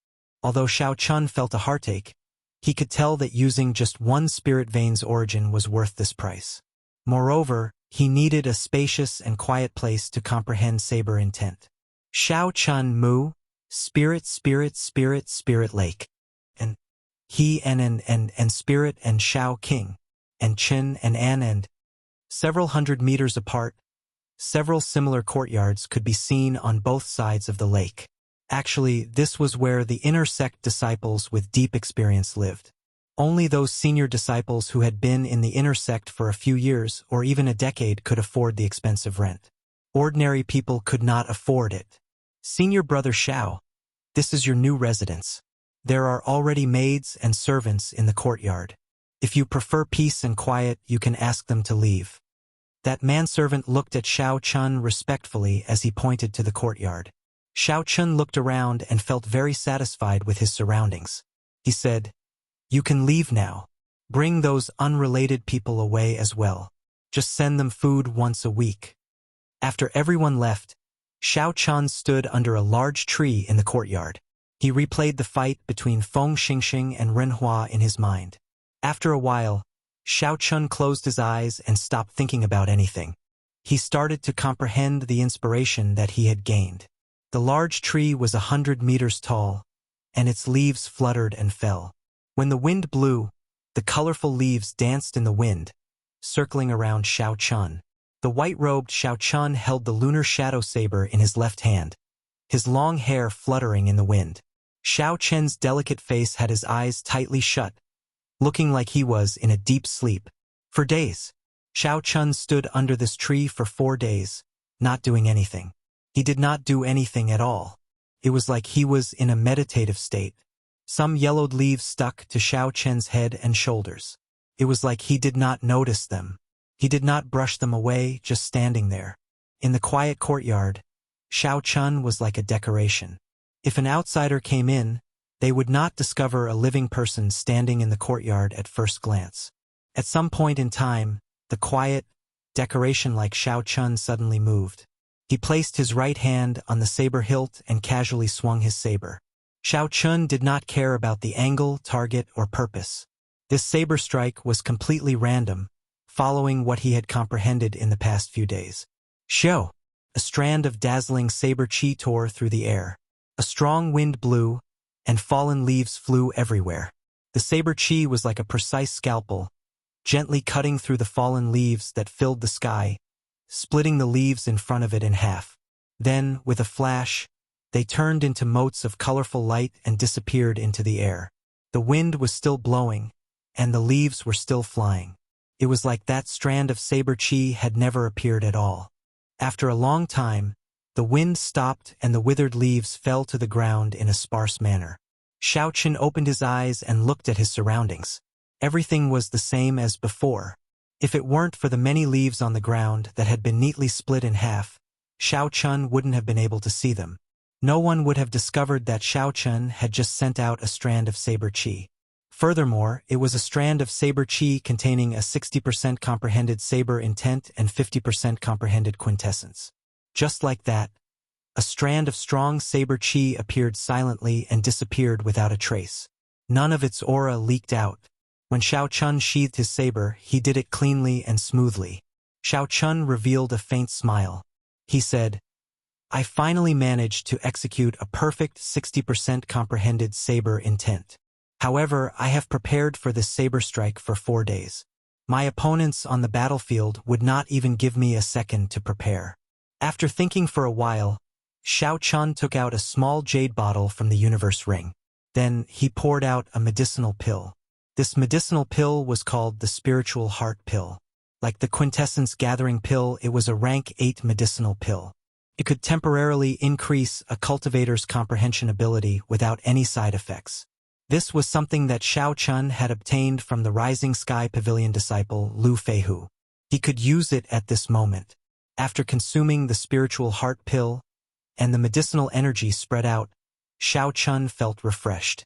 Although Xiao Chun felt a heartache, he could tell that using just 1 spirit vein's origin was worth this price. Moreover, he needed a spacious and quiet place to comprehend saber intent. Xiao Chun Mu, Spirit Lake. And he and Spirit and Xiao King, and Qin and An and several hundred meters apart, several similar courtyards could be seen on both sides of the lake. Actually, this was where the inner sect disciples with deep experience lived. Only those senior disciples who had been in the inner sect for a few years or even a decade could afford the expensive rent. Ordinary people could not afford it. Senior Brother Xiao, this is your new residence. There are already maids and servants in the courtyard. If you prefer peace and quiet, you can ask them to leave. That manservant looked at Xiao Chun respectfully as he pointed to the courtyard. Xiao Chun looked around and felt very satisfied with his surroundings. He said, "You can leave now. Bring those unrelated people away as well. Just send them food once a week." After everyone left, Xiao Chun stood under a large tree in the courtyard. He replayed the fight between Feng Xingxing and Ren Hua in his mind. After a while, Xiao Chun closed his eyes and stopped thinking about anything. He started to comprehend the inspiration that he had gained. The large tree was 100 meters tall, and its leaves fluttered and fell. When the wind blew, the colorful leaves danced in the wind, circling around Xiao Chun. The white-robed Xiao Chun held the lunar shadow saber in his left hand, his long hair fluttering in the wind. Xiao Chen's delicate face had his eyes tightly shut, looking like he was in a deep sleep. For days, Xiao Chun stood under this tree for 4 days, not doing anything. He did not do anything at all. It was like he was in a meditative state. Some yellowed leaves stuck to Xiao Chen's head and shoulders. It was like he did not notice them. He did not brush them away, just standing there. In the quiet courtyard, Xiao Chun was like a decoration. If an outsider came in, they would not discover a living person standing in the courtyard at first glance. At some point in time, the quiet decoration like Xiao Chun suddenly moved. He placed his right hand on the saber hilt and casually swung his saber. Xiao Chun did not care about the angle, target, or purpose. This saber strike was completely random, following what he had comprehended in the past few days. Xiao! A strand of dazzling saber chi tore through the air. A strong wind blew, and fallen leaves flew everywhere. The saber chi was like a precise scalpel, gently cutting through the fallen leaves that filled the sky, splitting the leaves in front of it in half. Then, with a flash, they turned into motes of colorful light and disappeared into the air. The wind was still blowing, and the leaves were still flying. It was like that strand of saber chi had never appeared at all. After a long time, the wind stopped and the withered leaves fell to the ground in a sparse manner. Xiao Chun opened his eyes and looked at his surroundings. Everything was the same as before. If it weren't for the many leaves on the ground that had been neatly split in half, Xiao Chun wouldn't have been able to see them. No one would have discovered that Xiao Chun had just sent out a strand of saber chi. Furthermore, it was a strand of saber chi containing a 60% comprehended saber intent and 50% comprehended quintessence. Just like that, a strand of strong saber chi appeared silently and disappeared without a trace. None of its aura leaked out. When Xiao Chun sheathed his saber, he did it cleanly and smoothly. Xiao Chun revealed a faint smile. He said, "I finally managed to execute a perfect 60% comprehended saber intent. However, I have prepared for this saber strike for 4 days. My opponents on the battlefield would not even give me a second to prepare." After thinking for a while, Xiao Chun took out a small jade bottle from the universe ring. Then he poured out a medicinal pill. This medicinal pill was called the spiritual heart pill. Like the quintessence gathering pill, it was a rank 8 medicinal pill. It could temporarily increase a cultivator's comprehension ability without any side effects. This was something that Xiao Chun had obtained from the Rising Sky Pavilion disciple Lu Feihu. He could use it at this moment. After consuming the spiritual heart pill, and the medicinal energy spread out, Xiao Chun felt refreshed.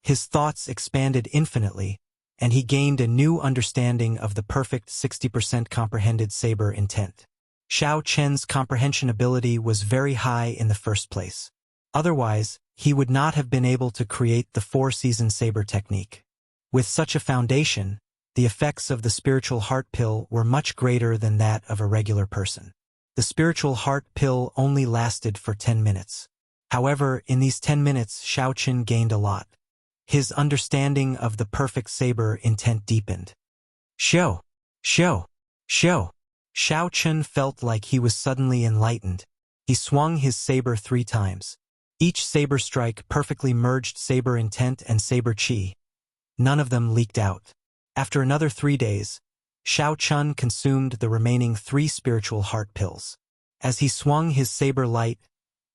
His thoughts expanded infinitely, and he gained a new understanding of the perfect 60% comprehended saber intent. Xiao Chen's comprehension ability was very high in the first place. Otherwise, he would not have been able to create the four-season saber technique. With such a foundation, the effects of the spiritual heart pill were much greater than that of a regular person. The spiritual heart pill only lasted for 10 minutes. However, in these 10 minutes, Xiao Chen gained a lot. His understanding of the perfect saber intent deepened. Xiao! Xiao! Xiao! Xiao Chen felt like he was suddenly enlightened. He swung his saber 3 times. Each saber strike perfectly merged saber intent and saber chi. None of them leaked out. After another 3 days, Xiao Chun consumed the remaining 3 spiritual heart pills. As he swung his saber light,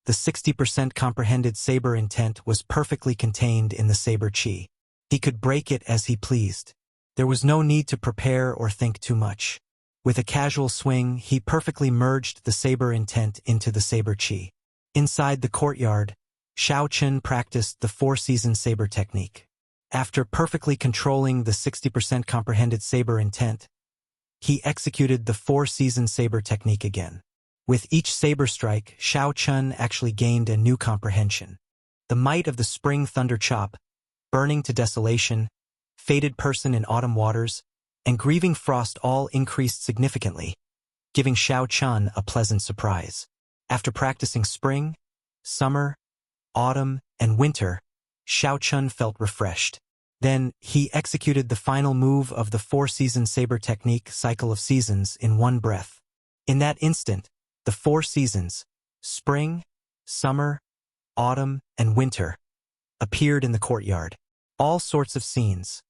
the 60% comprehended saber intent was perfectly contained in the saber chi. He could break it as he pleased. There was no need to prepare or think too much. With a casual swing, he perfectly merged the saber intent into the saber chi. Inside the courtyard, Xiao Chun practiced the four-season saber technique. After perfectly controlling the 60% comprehended saber intent, he executed the four-season saber technique again. With each saber strike, Xiao Chun actually gained a new comprehension. The might of the spring thunder chop, burning to desolation, fated person in autumn waters, and grieving frost all increased significantly, giving Xiao Chun a pleasant surprise. After practicing spring, summer, autumn, and winter, Xiao Chun felt refreshed. Then, he executed the final move of the four-season saber technique cycle of seasons in one breath. In that instant, the 4 seasons, spring, summer, autumn, and winter, appeared in the courtyard. All sorts of scenes.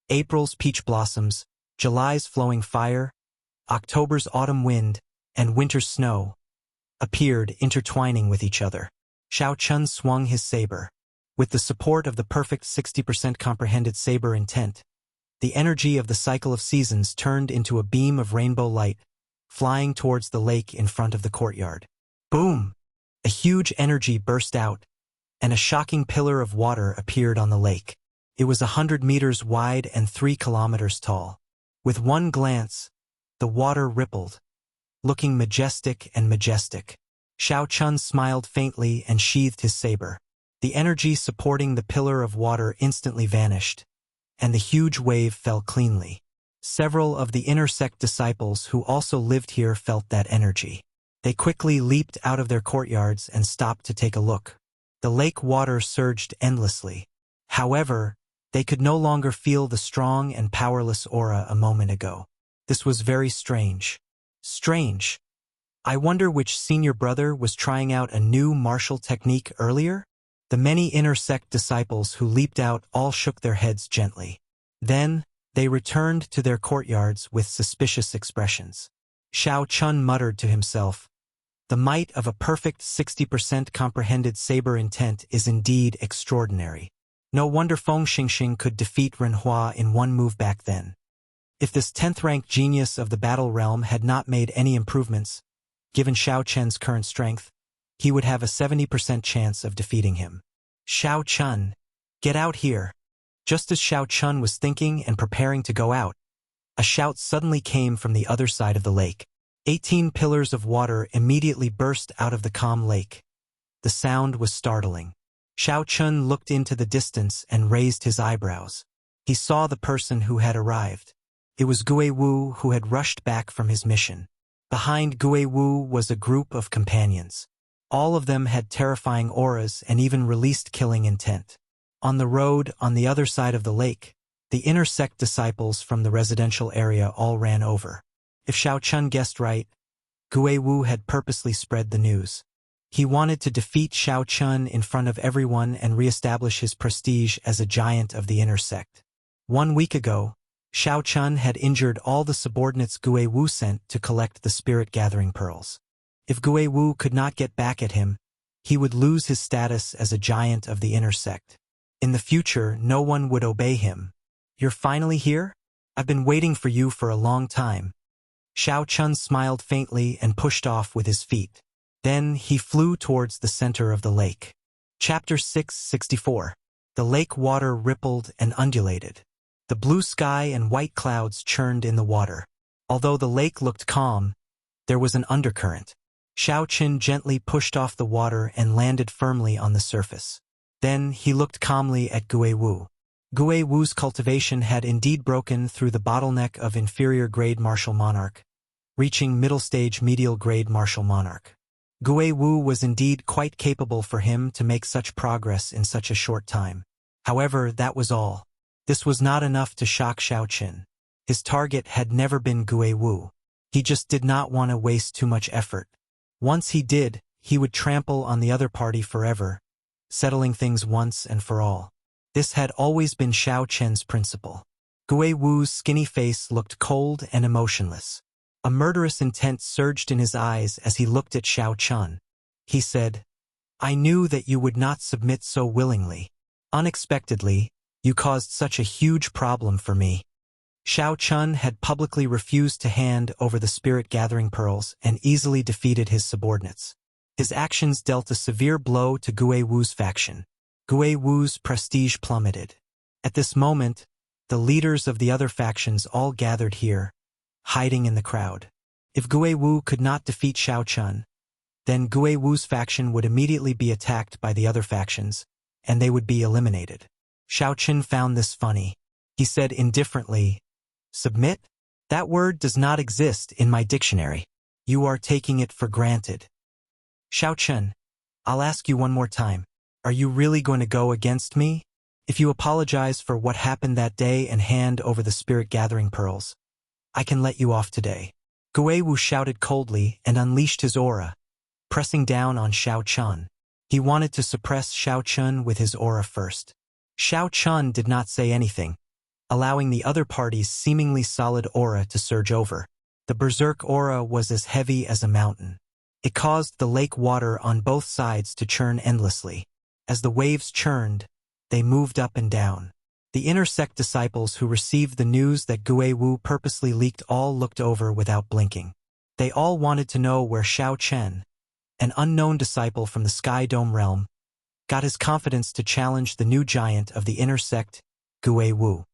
April's peach blossoms, July's flowing fire, October's autumn wind, and winter's snow, appeared intertwining with each other. Xiao Chun swung his saber. With the support of the perfect 60% comprehended saber intent, the energy of the cycle of seasons turned into a beam of rainbow light, flying towards the lake in front of the courtyard. Boom! A huge energy burst out, and a shocking pillar of water appeared on the lake. It was 100 meters wide and 3 kilometers tall. With one glance, the water rippled, looking majestic and majestic. Xiao Chun smiled faintly and sheathed his saber. The energy supporting the pillar of water instantly vanished, and the huge wave fell cleanly. Several of the inner sect disciples who also lived here felt that energy. They quickly leaped out of their courtyards and stopped to take a look. The lake water surged endlessly. However, they could no longer feel the strong and powerless aura a moment ago. This was very strange. Strange. I wonder which senior brother was trying out a new martial technique earlier? The many inner sect disciples who leaped out all shook their heads gently. Then, they returned to their courtyards with suspicious expressions. Xiao Chun muttered to himself, "The might of a perfect 60% comprehended saber intent is indeed extraordinary. No wonder Feng Xingxing could defeat Ren Hua in one move back then. If this 10th-ranked genius of the battle realm had not made any improvements, given Xiao Chen's current strength, he would have a 70% chance of defeating him." Xiao Chun, get out here. Just as Xiao Chun was thinking and preparing to go out, a shout suddenly came from the other side of the lake. 18 pillars of water immediately burst out of the calm lake. The sound was startling. Xiao Chun looked into the distance and raised his eyebrows. He saw the person who had arrived. It was Gui Wu, who had rushed back from his mission. Behind Gui Wu was a group of companions. All of them had terrifying auras and even released killing intent. On the road on the other side of the lake, the inner sect disciples from the residential area all ran over. If Xiao Chun guessed right, Gui Wu had purposely spread the news. He wanted to defeat Xiao Chun in front of everyone and reestablish his prestige as a giant of the inner sect. 1 week ago, Xiao Chun had injured all the subordinates Gui Wu sent to collect the spirit-gathering pearls. If Gui Wu could not get back at him, he would lose his status as a giant of the inner sect. In the future, no one would obey him. "You're finally here? I've been waiting for you for a long time." Xiao Chun smiled faintly and pushed off with his feet. Then he flew towards the center of the lake. Chapter 664. The lake water rippled and undulated. The blue sky and white clouds churned in the water. Although the lake looked calm, there was an undercurrent. Xiao Qin gently pushed off the water and landed firmly on the surface. Then he looked calmly at Gui Wu. Gui Wu's cultivation had indeed broken through the bottleneck of inferior-grade martial monarch, reaching middle-stage medial-grade martial monarch. Gui Wu was indeed quite capable for him to make such progress in such a short time. However, that was all. This was not enough to shock Xiao Qin. His target had never been Gui Wu. He just did not want to waste too much effort. Once he did, he would trample on the other party forever, settling things once and for all. This had always been Xiao Qin's principle. Gui Wu's skinny face looked cold and emotionless. A murderous intent surged in his eyes as he looked at Xiao Qin. He said, "I knew that you would not submit so willingly. Unexpectedly, you caused such a huge problem for me." Xiao Qin had publicly refused to hand over the spirit-gathering pearls and easily defeated his subordinates. His actions dealt a severe blow to Gui Wu's faction. Gui Wu's prestige plummeted. At this moment, the leaders of the other factions all gathered here, hiding in the crowd. If Gui Wu could not defeat Xiao Qin, then Gui Wu's faction would immediately be attacked by the other factions, and they would be eliminated. Xiao Qin found this funny. He said indifferently, "Submit? That word does not exist in my dictionary. You are taking it for granted." "Xiao Qin, I'll ask you one more time. Are you really going to go against me? If you apologize for what happened that day and hand over the spirit-gathering pearls, I can let you off today." Gui Wu shouted coldly and unleashed his aura, pressing down on Xiao Qin. He wanted to suppress Xiao Qin with his aura first. Xiao Qin did not say anything, allowing the other party's seemingly solid aura to surge over. The berserk aura was as heavy as a mountain. It caused the lake water on both sides to churn endlessly. As the waves churned, they moved up and down. The inner sect disciples who received the news that Gui Wu purposely leaked all looked over without blinking. They all wanted to know where Xiao Qin, an unknown disciple from the Sky Dome realm, got his confidence to challenge the new giant of the inner sect, Gui Wu.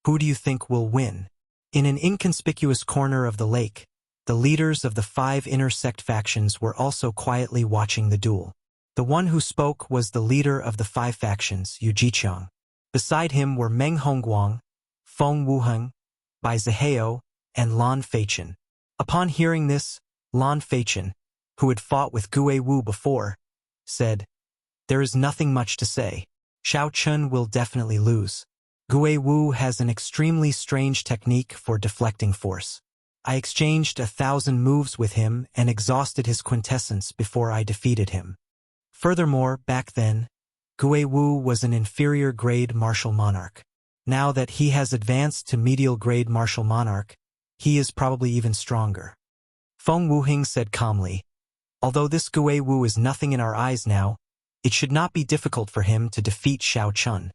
Who do you think will win? In an inconspicuous corner of the lake, the leaders of the 5 inner sect factions were also quietly watching the duel. The one who spoke was the leader of the 5 factions, Yu Jiqiang. Beside him were Meng Hongguang, Feng Wuheng, Bai Zihao, and Lan Feichen. Upon hearing this, Lan Feichen, who had fought with Gui Wu before, said, "There is nothing much to say. Xiao Qin will definitely lose. Gui Wu has an extremely strange technique for deflecting force. I exchanged 1,000 moves with him and exhausted his quintessence before I defeated him. Furthermore, back then, Gui Wu was an inferior-grade martial monarch. Now that he has advanced to medial-grade martial monarch, he is probably even stronger." Feng Wuheng said calmly, "Although this Gui Wu is nothing in our eyes now, it should not be difficult for him to defeat Xiao Qin."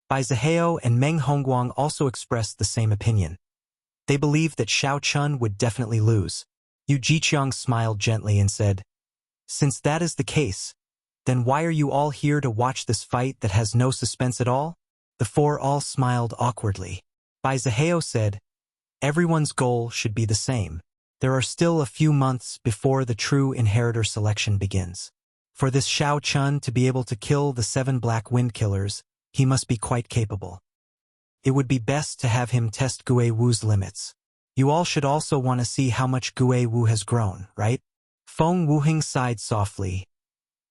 Bai Zihao and Meng Hongguang also expressed the same opinion. They believed that Xiao Qin would definitely lose. Yu Jiqiang smiled gently and said, "Since that is the case, then why are you all here to watch this fight that has no suspense at all?" The 4 all smiled awkwardly. Bai Zihao said, "Everyone's goal should be the same. There are still a few months before the true inheritor selection begins. For this Xiao Qin to be able to kill the 7 black wind killers, he must be quite capable. It would be best to have him test Gui Wu's limits. You all should also want to see how much Gui Wu has grown, right?" Feng Wuheng sighed softly.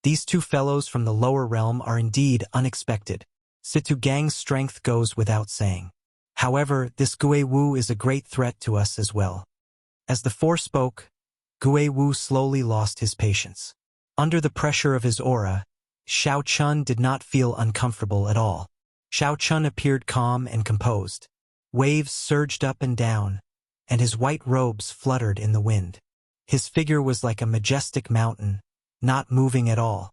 These 2 fellows from the lower realm are indeed unexpected. Situ Gang's strength goes without saying. However, this Gui Wu is a great threat to us as well. As the 4 spoke, Gui Wu slowly lost his patience. Under the pressure of his aura, Xiao Qin did not feel uncomfortable at all. Xiao Qin appeared calm and composed. Waves surged up and down, and his white robes fluttered in the wind. His figure was like a majestic mountain, not moving at all.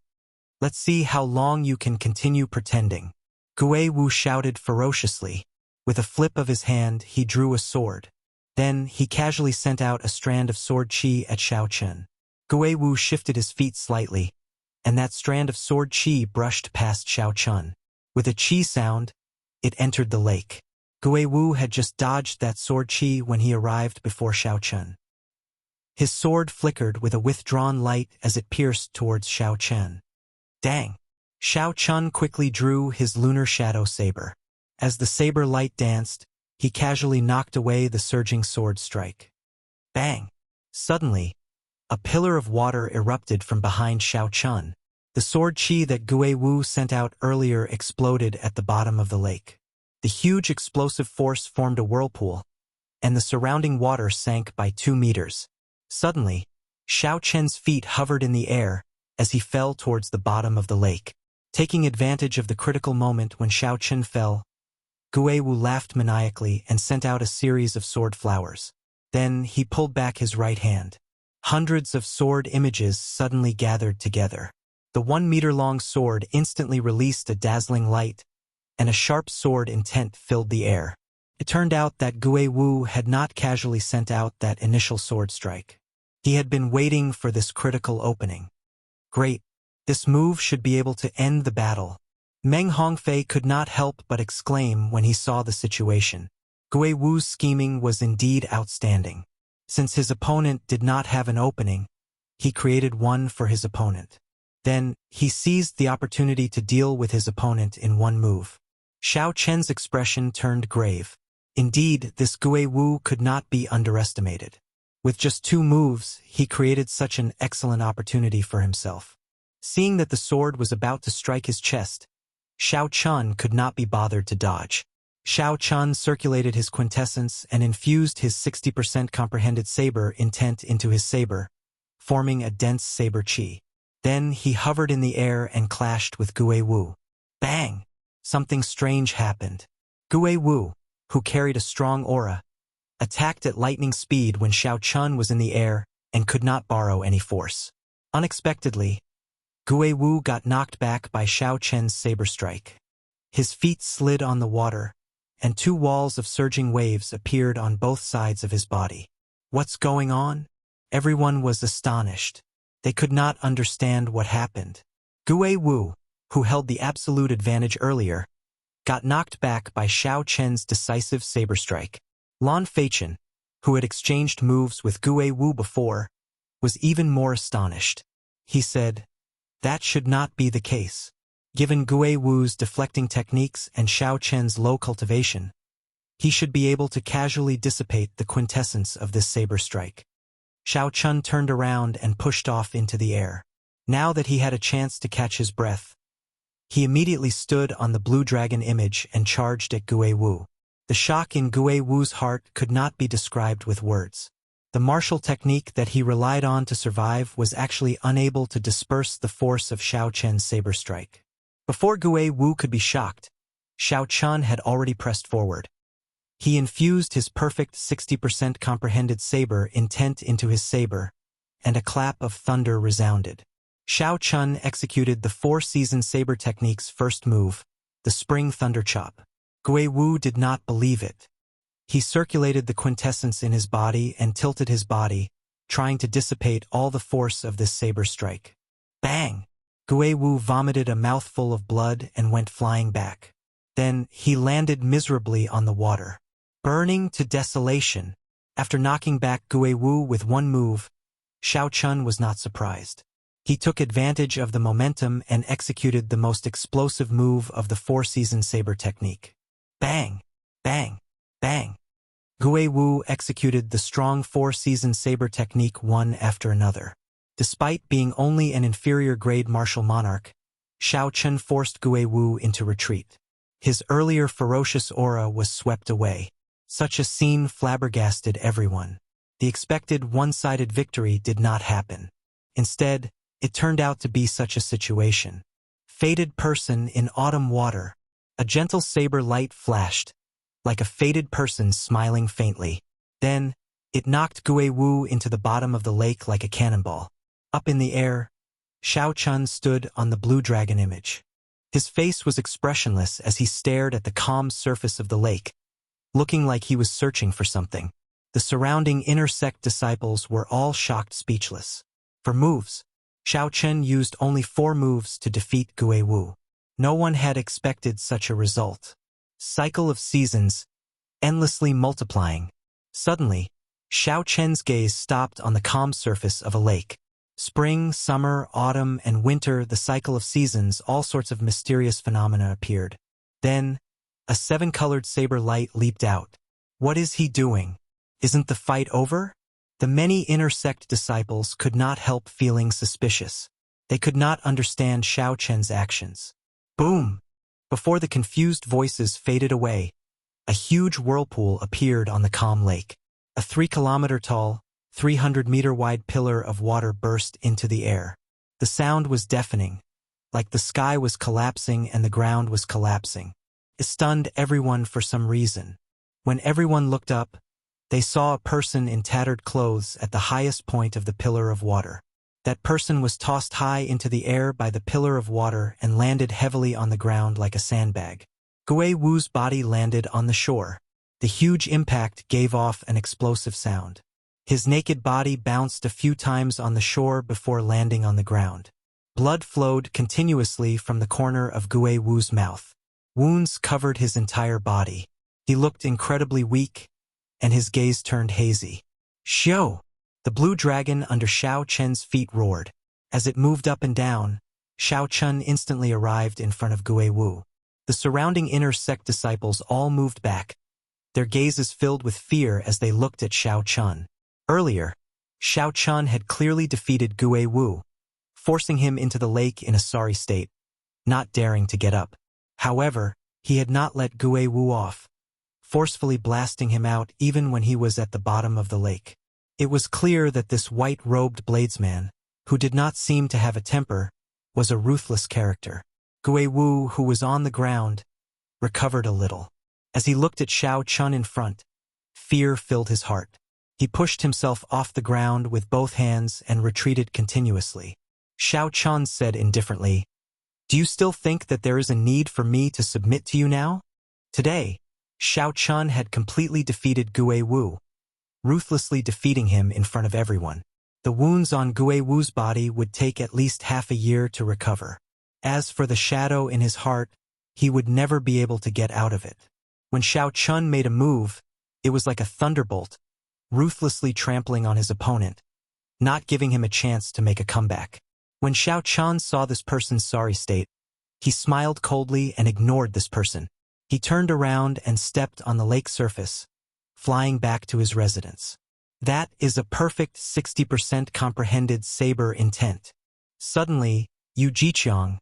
"Let's see how long you can continue pretending." Gui Wu shouted ferociously. With a flip of his hand, he drew a sword. Then he casually sent out a strand of sword chi at Xiao Qin. Gui Wu shifted his feet slightly, and that strand of sword chi brushed past Xiao Chun. With a chi sound, it entered the lake. Gui Wu had just dodged that sword chi when he arrived before Xiao Chun. His sword flickered with a withdrawn light as it pierced towards Xiao Chun. Dang! Xiao Chun quickly drew his lunar shadow saber. As the saber light danced, he casually knocked away the surging sword strike. Bang! Suddenly, a pillar of water erupted from behind Xiao Chun. The sword chi that Gui Wu sent out earlier exploded at the bottom of the lake. The huge explosive force formed a whirlpool, and the surrounding water sank by 2 meters. Suddenly, Xiao Chen's feet hovered in the air as he fell towards the bottom of the lake. Taking advantage of the critical moment when Xiao Chen fell, Gui Wu laughed maniacally and sent out a series of sword flowers. Then he pulled back his right hand. Hundreds of sword images suddenly gathered together. The 1-meter-long sword instantly released a dazzling light, and a sharp sword intent filled the air. It turned out that Gui Wu had not casually sent out that initial sword strike. He had been waiting for this critical opening. Great! This move should be able to end the battle. Meng Hongfei could not help but exclaim when he saw the situation. Gui Wu's scheming was indeed outstanding. Since his opponent did not have an opening, he created one for his opponent. Then, he seized the opportunity to deal with his opponent in one move. Xiao Chen's expression turned grave. Indeed, this Gui Wu could not be underestimated. With just 2 moves, he created such an excellent opportunity for himself. Seeing that the sword was about to strike his chest, Xiao Chun could not be bothered to dodge. Xiao Chun circulated his quintessence and infused his 60% comprehended saber intent into his saber, forming a dense saber chi. Then he hovered in the air and clashed with Gui Wu. Bang! Something strange happened. Gui Wu, who carried a strong aura, attacked at lightning speed when Xiao Chun was in the air and could not borrow any force. Unexpectedly, Gui Wu got knocked back by Xiao Chen's saber strike. His feet slid on the water, and 2 walls of surging waves appeared on both sides of his body. What's going on? Everyone was astonished. They could not understand what happened. Gui Wu, who held the absolute advantage earlier, got knocked back by Xiao Chen's decisive saber strike. Lan Feichen, who had exchanged moves with Gui Wu before, was even more astonished. He said, "That should not be the case. Given Gui Wu's deflecting techniques and Xiao Chen's low cultivation, he should be able to casually dissipate the quintessence of this saber strike." Xiao Chun turned around and pushed off into the air. Now that he had a chance to catch his breath, he immediately stood on the blue dragon image and charged at Gui Wu. The shock in Gui Wu's heart could not be described with words. The martial technique that he relied on to survive was actually unable to disperse the force of Xiao Chen's saber strike. Before Gui Wu could be shocked, Xiao Chun had already pressed forward. He infused his perfect 60% comprehended saber intent into his saber, and a clap of thunder resounded. Xiao Chun executed the 4-season saber technique's first move, the spring thunder chop. Gui Wu did not believe it. He circulated the quintessence in his body and tilted his body, trying to dissipate all the force of this saber strike. Bang! Gui Wu vomited a mouthful of blood and went flying back. Then he landed miserably on the water. Burning to desolation. After knocking back Gui Wu with one move, Xiao Chun was not surprised. He took advantage of the momentum and executed the most explosive move of the 4-season saber technique. Bang! Bang! Bang! Gui Wu executed the strong 4-season saber technique one after another. Despite being only an inferior-grade martial monarch, Xiao Chun forced Gui Wu into retreat. His earlier ferocious aura was swept away. Such a scene flabbergasted everyone. The expected one-sided victory did not happen. Instead, it turned out to be such a situation. Fated person in autumn water. A gentle saber light flashed, like a fated person smiling faintly. Then, it knocked Gui Wu into the bottom of the lake like a cannonball. Up in the air, Xiao Chun stood on the blue dragon image. His face was expressionless as he stared at the calm surface of the lake, looking like he was searching for something. The surrounding inner sect disciples were all shocked speechless. For moves, Xiao Chen used only 4 moves to defeat Gue Wu. No one had expected such a result. Cycle of seasons, endlessly multiplying. Suddenly, Xiao Chen's gaze stopped on the calm surface of a lake. Spring, summer, autumn, and winter, the cycle of seasons, all sorts of mysterious phenomena appeared. Then, a 7-colored saber light leaped out. What is he doing? Isn't the fight over? The many inner sect disciples could not help feeling suspicious. They could not understand Xiao Chen's actions. Boom! Before the confused voices faded away, a huge whirlpool appeared on the calm lake. A 3-kilometer-tall, 300-meter-wide pillar of water burst into the air. The sound was deafening, like the sky was collapsing and the ground was collapsing. It stunned everyone for some reason. When everyone looked up, they saw a person in tattered clothes at the highest point of the pillar of water. That person was tossed high into the air by the pillar of water and landed heavily on the ground like a sandbag. Gue Wu's body landed on the shore. The huge impact gave off an explosive sound. His naked body bounced a few times on the shore before landing on the ground. Blood flowed continuously from the corner of Gue Wu's mouth. Wounds covered his entire body. He looked incredibly weak, and his gaze turned hazy. Xiao! The blue dragon under Xiao Chen's feet roared. As it moved up and down, Xiao Chen instantly arrived in front of Gue Wu. The surrounding inner sect disciples all moved back, their gazes filled with fear as they looked at Xiao Chen. Earlier, Xiao Chen had clearly defeated Gue Wu, forcing him into the lake in a sorry state, not daring to get up. However, he had not let Gue Wu off, forcefully blasting him out even when he was at the bottom of the lake. It was clear that this white-robed bladesman, who did not seem to have a temper, was a ruthless character. Gue Wu, who was on the ground, recovered a little. As he looked at Xiao Chen in front, fear filled his heart. He pushed himself off the ground with both hands and retreated continuously. Xiao Chen said indifferently, "Do you still think that there is a need for me to submit to you now?" Today, Xiao Chen had completely defeated Gue Wu, ruthlessly defeating him in front of everyone. The wounds on Gue Wu's body would take at least half a year to recover. As for the shadow in his heart, he would never be able to get out of it. When Xiao Chen made a move, it was like a thunderbolt, ruthlessly trampling on his opponent, not giving him a chance to make a comeback. When Xiao Chen saw this person's sorry state, he smiled coldly and ignored this person. He turned around and stepped on the lake surface, flying back to his residence. That is a perfect 60% comprehended saber intent. Suddenly, Yu Jiqiang,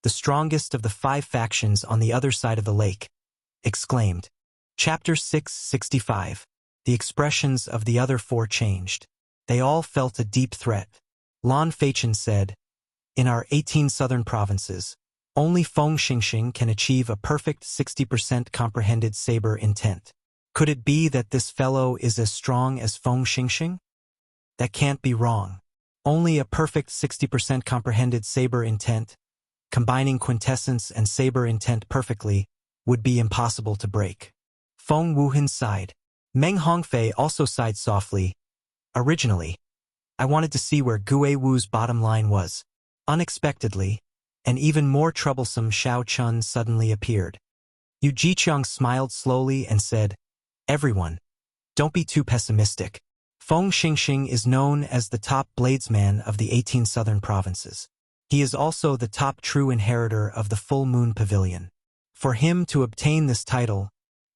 the strongest of the 5 factions on the other side of the lake, exclaimed. Chapter 665. The expressions of the other 4 changed. They all felt a deep threat. Lan Feichen said, "In our 18 southern provinces, only Feng Xingxing can achieve a perfect 60% comprehended saber intent. Could it be that this fellow is as strong as Feng Xingxing? That can't be wrong. Only a perfect 60% comprehended saber intent, combining quintessence and saber intent perfectly, would be impossible to break." Feng Wuhan sighed. Meng Hongfei also sighed softly. "Originally, I wanted to see where Gue Wu's bottom line was." Unexpectedly, an even more troublesome Xiao Chen suddenly appeared. Yu Jiqiang smiled slowly and said, "Everyone, don't be too pessimistic. Feng Xingxing is known as the top bladesman of the 18 southern provinces. He is also the top true inheritor of the Full Moon Pavilion. For him to obtain this title,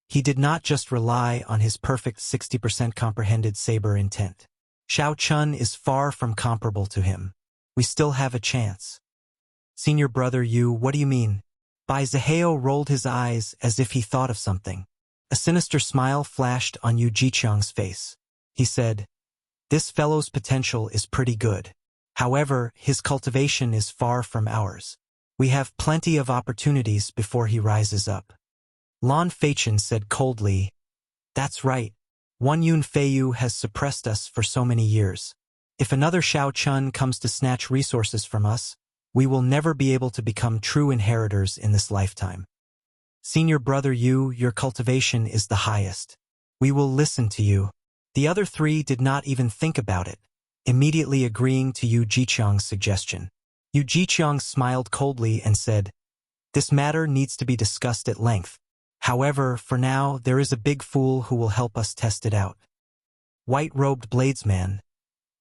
he did not just rely on his perfect 60% comprehended saber intent. Xiao Chen is far from comparable to him. We still have a chance." "Senior brother Yu, what do you mean?" Bai Zihao rolled his eyes as if he thought of something. A sinister smile flashed on Yu Jiqiang's face. He said, "This fellow's potential is pretty good. However, his cultivation is far from ours. We have plenty of opportunities before he rises up." Lan Feichen said coldly, "That's right. One Yun Feiyu has suppressed us for so many years. If another Xiao Chen comes to snatch resources from us, we will never be able to become true inheritors in this lifetime. Senior brother Yu, your cultivation is the highest. We will listen to you." The other 3 did not even think about it. immediately agreeing to Yu Jiqiang's suggestion. Yu Jiqiang smiled coldly and said, "This matter needs to be discussed at length. However, for now, there is a big fool who will help us test it out. White-robed bladesman,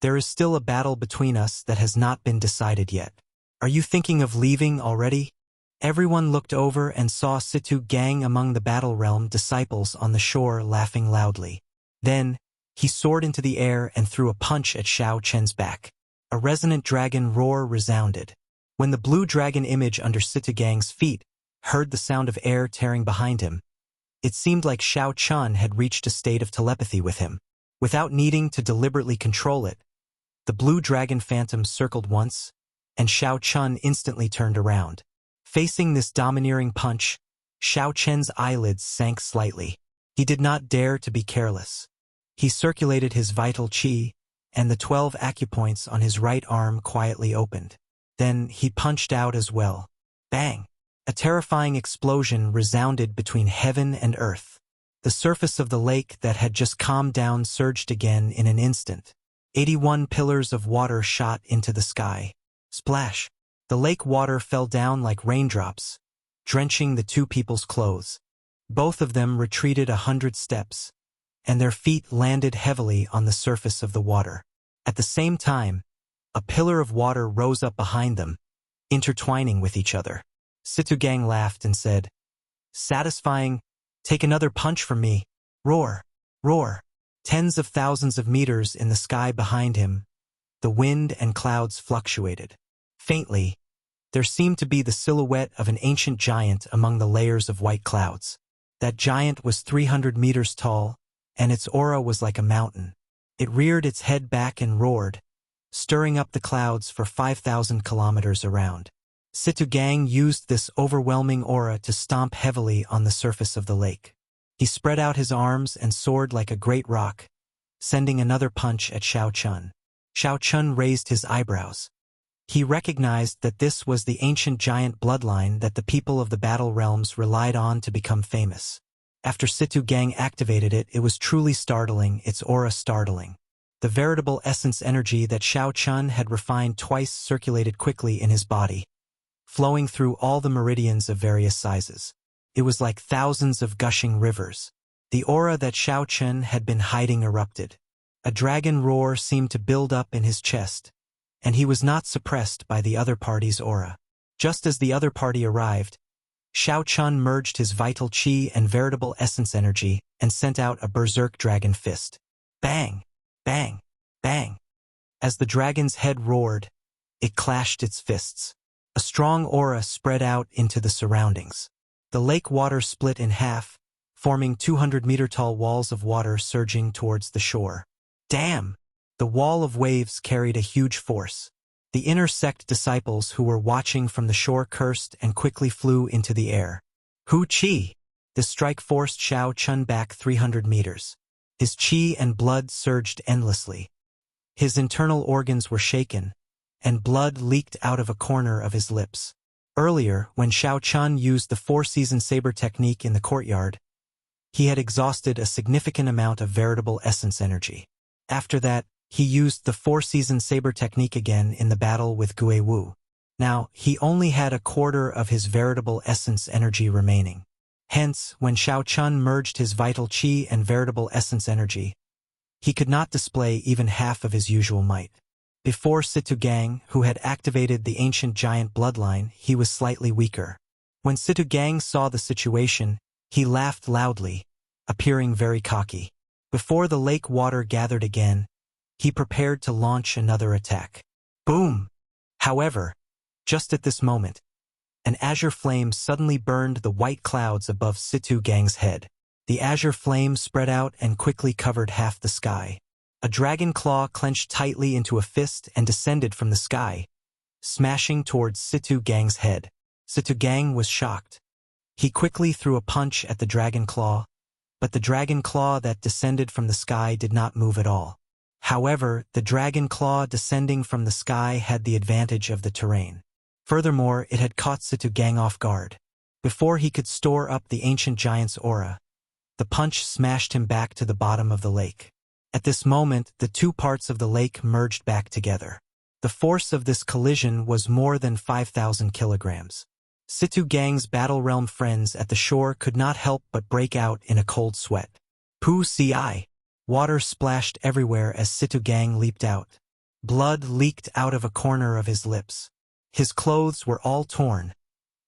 there is still a battle between us that has not been decided yet. Are you thinking of leaving already?" Everyone looked over and saw Situ Gang among the Battle Realm disciples on the shore laughing loudly. Then, he soared into the air and threw a punch at Xiao Chen's back. A resonant dragon roar resounded. When the blue dragon image under Situ Gang's feet heard the sound of air tearing behind him, it seemed like Xiao Chun had reached a state of telepathy with him. Without needing to deliberately control it, the blue dragon phantom circled once, and Xiao Chun instantly turned around. Facing this domineering punch, Xiao Chen's eyelids sank slightly. He did not dare to be careless. He circulated his vital qi, and the 12 acupoints on his right arm quietly opened. Then he punched out as well. Bang! A terrifying explosion resounded between heaven and earth. The surface of the lake that had just calmed down surged again in an instant. 81 pillars of water shot into the sky. Splash! The lake water fell down like raindrops, drenching the two people's clothes. Both of them retreated 100 steps, and their feet landed heavily on the surface of the water. At the same time, a pillar of water rose up behind them, intertwining with each other. Situ Gang laughed and said, "Satisfying, take another punch from me." Roar! Roar! Tens of thousands of meters in the sky behind him, the wind and clouds fluctuated. Faintly, there seemed to be the silhouette of an ancient giant among the layers of white clouds. That giant was 300 meters tall, and its aura was like a mountain. It reared its head back and roared, stirring up the clouds for 5,000 kilometers around. Situ Gang used this overwhelming aura to stomp heavily on the surface of the lake. He spread out his arms and soared like a great rock, sending another punch at Xiao Chun. Xiao Chun raised his eyebrows. He recognized that this was the ancient giant bloodline that the people of the Battle Realms relied on to become famous. After Situ Gang activated it, it was truly startling, its aura startling. The veritable essence energy that Xiao Chun had refined twice circulated quickly in his body, flowing through all the meridians of various sizes. It was like thousands of gushing rivers. The aura that Xiao Chun had been hiding erupted. A dragon roar seemed to build up in his chest, and he was not suppressed by the other party's aura. Just as the other party arrived, Xiao Chun merged his vital qi and veritable essence energy and sent out a berserk dragon fist. Bang! Bang! Bang! As the dragon's head roared, it clashed its fists. A strong aura spread out into the surroundings. The lake water split in half, forming 200-meter-tall walls of water surging towards the shore. Damn! The wall of waves carried a huge force. The inner sect disciples who were watching from the shore cursed and quickly flew into the air. Hu Qi! The strike forced Xiao Chun back 300 meters. His qi and blood surged endlessly. His internal organs were shaken, and blood leaked out of a corner of his lips. Earlier, when Xiao Chun used the four-season saber technique in the courtyard, he had exhausted a significant amount of veritable essence energy. After that, he used the four-season saber technique again in the battle with Gue Wu. Now, he only had a quarter of his veritable essence energy remaining. Hence, when Xiao Chun merged his vital qi and veritable essence energy, he could not display even half of his usual might. Before Situ Gang, who had activated the ancient giant bloodline, he was slightly weaker. When Situ Gang saw the situation, he laughed loudly, appearing very cocky. Before the lake water gathered again, he prepared to launch another attack. Boom! However, just at this moment, an azure flame suddenly burned the white clouds above Situ Gang's head. The azure flame spread out and quickly covered half the sky. A dragon claw clenched tightly into a fist and descended from the sky, smashing towards Situ Gang's head. Situ Gang was shocked. He quickly threw a punch at the dragon claw, but the dragon claw that descended from the sky did not move at all. However, the dragon claw descending from the sky had the advantage of the terrain. Furthermore, it had caught Situ Gang off guard. Before he could store up the ancient giant's aura, the punch smashed him back to the bottom of the lake. At this moment, the two parts of the lake merged back together. The force of this collision was more than 5,000 kilograms. Situ Gang's Battle Realm friends at the shore could not help but break out in a cold sweat. Poo ci. Water splashed everywhere as Situ Gang leaped out. Blood leaked out of a corner of his lips. His clothes were all torn,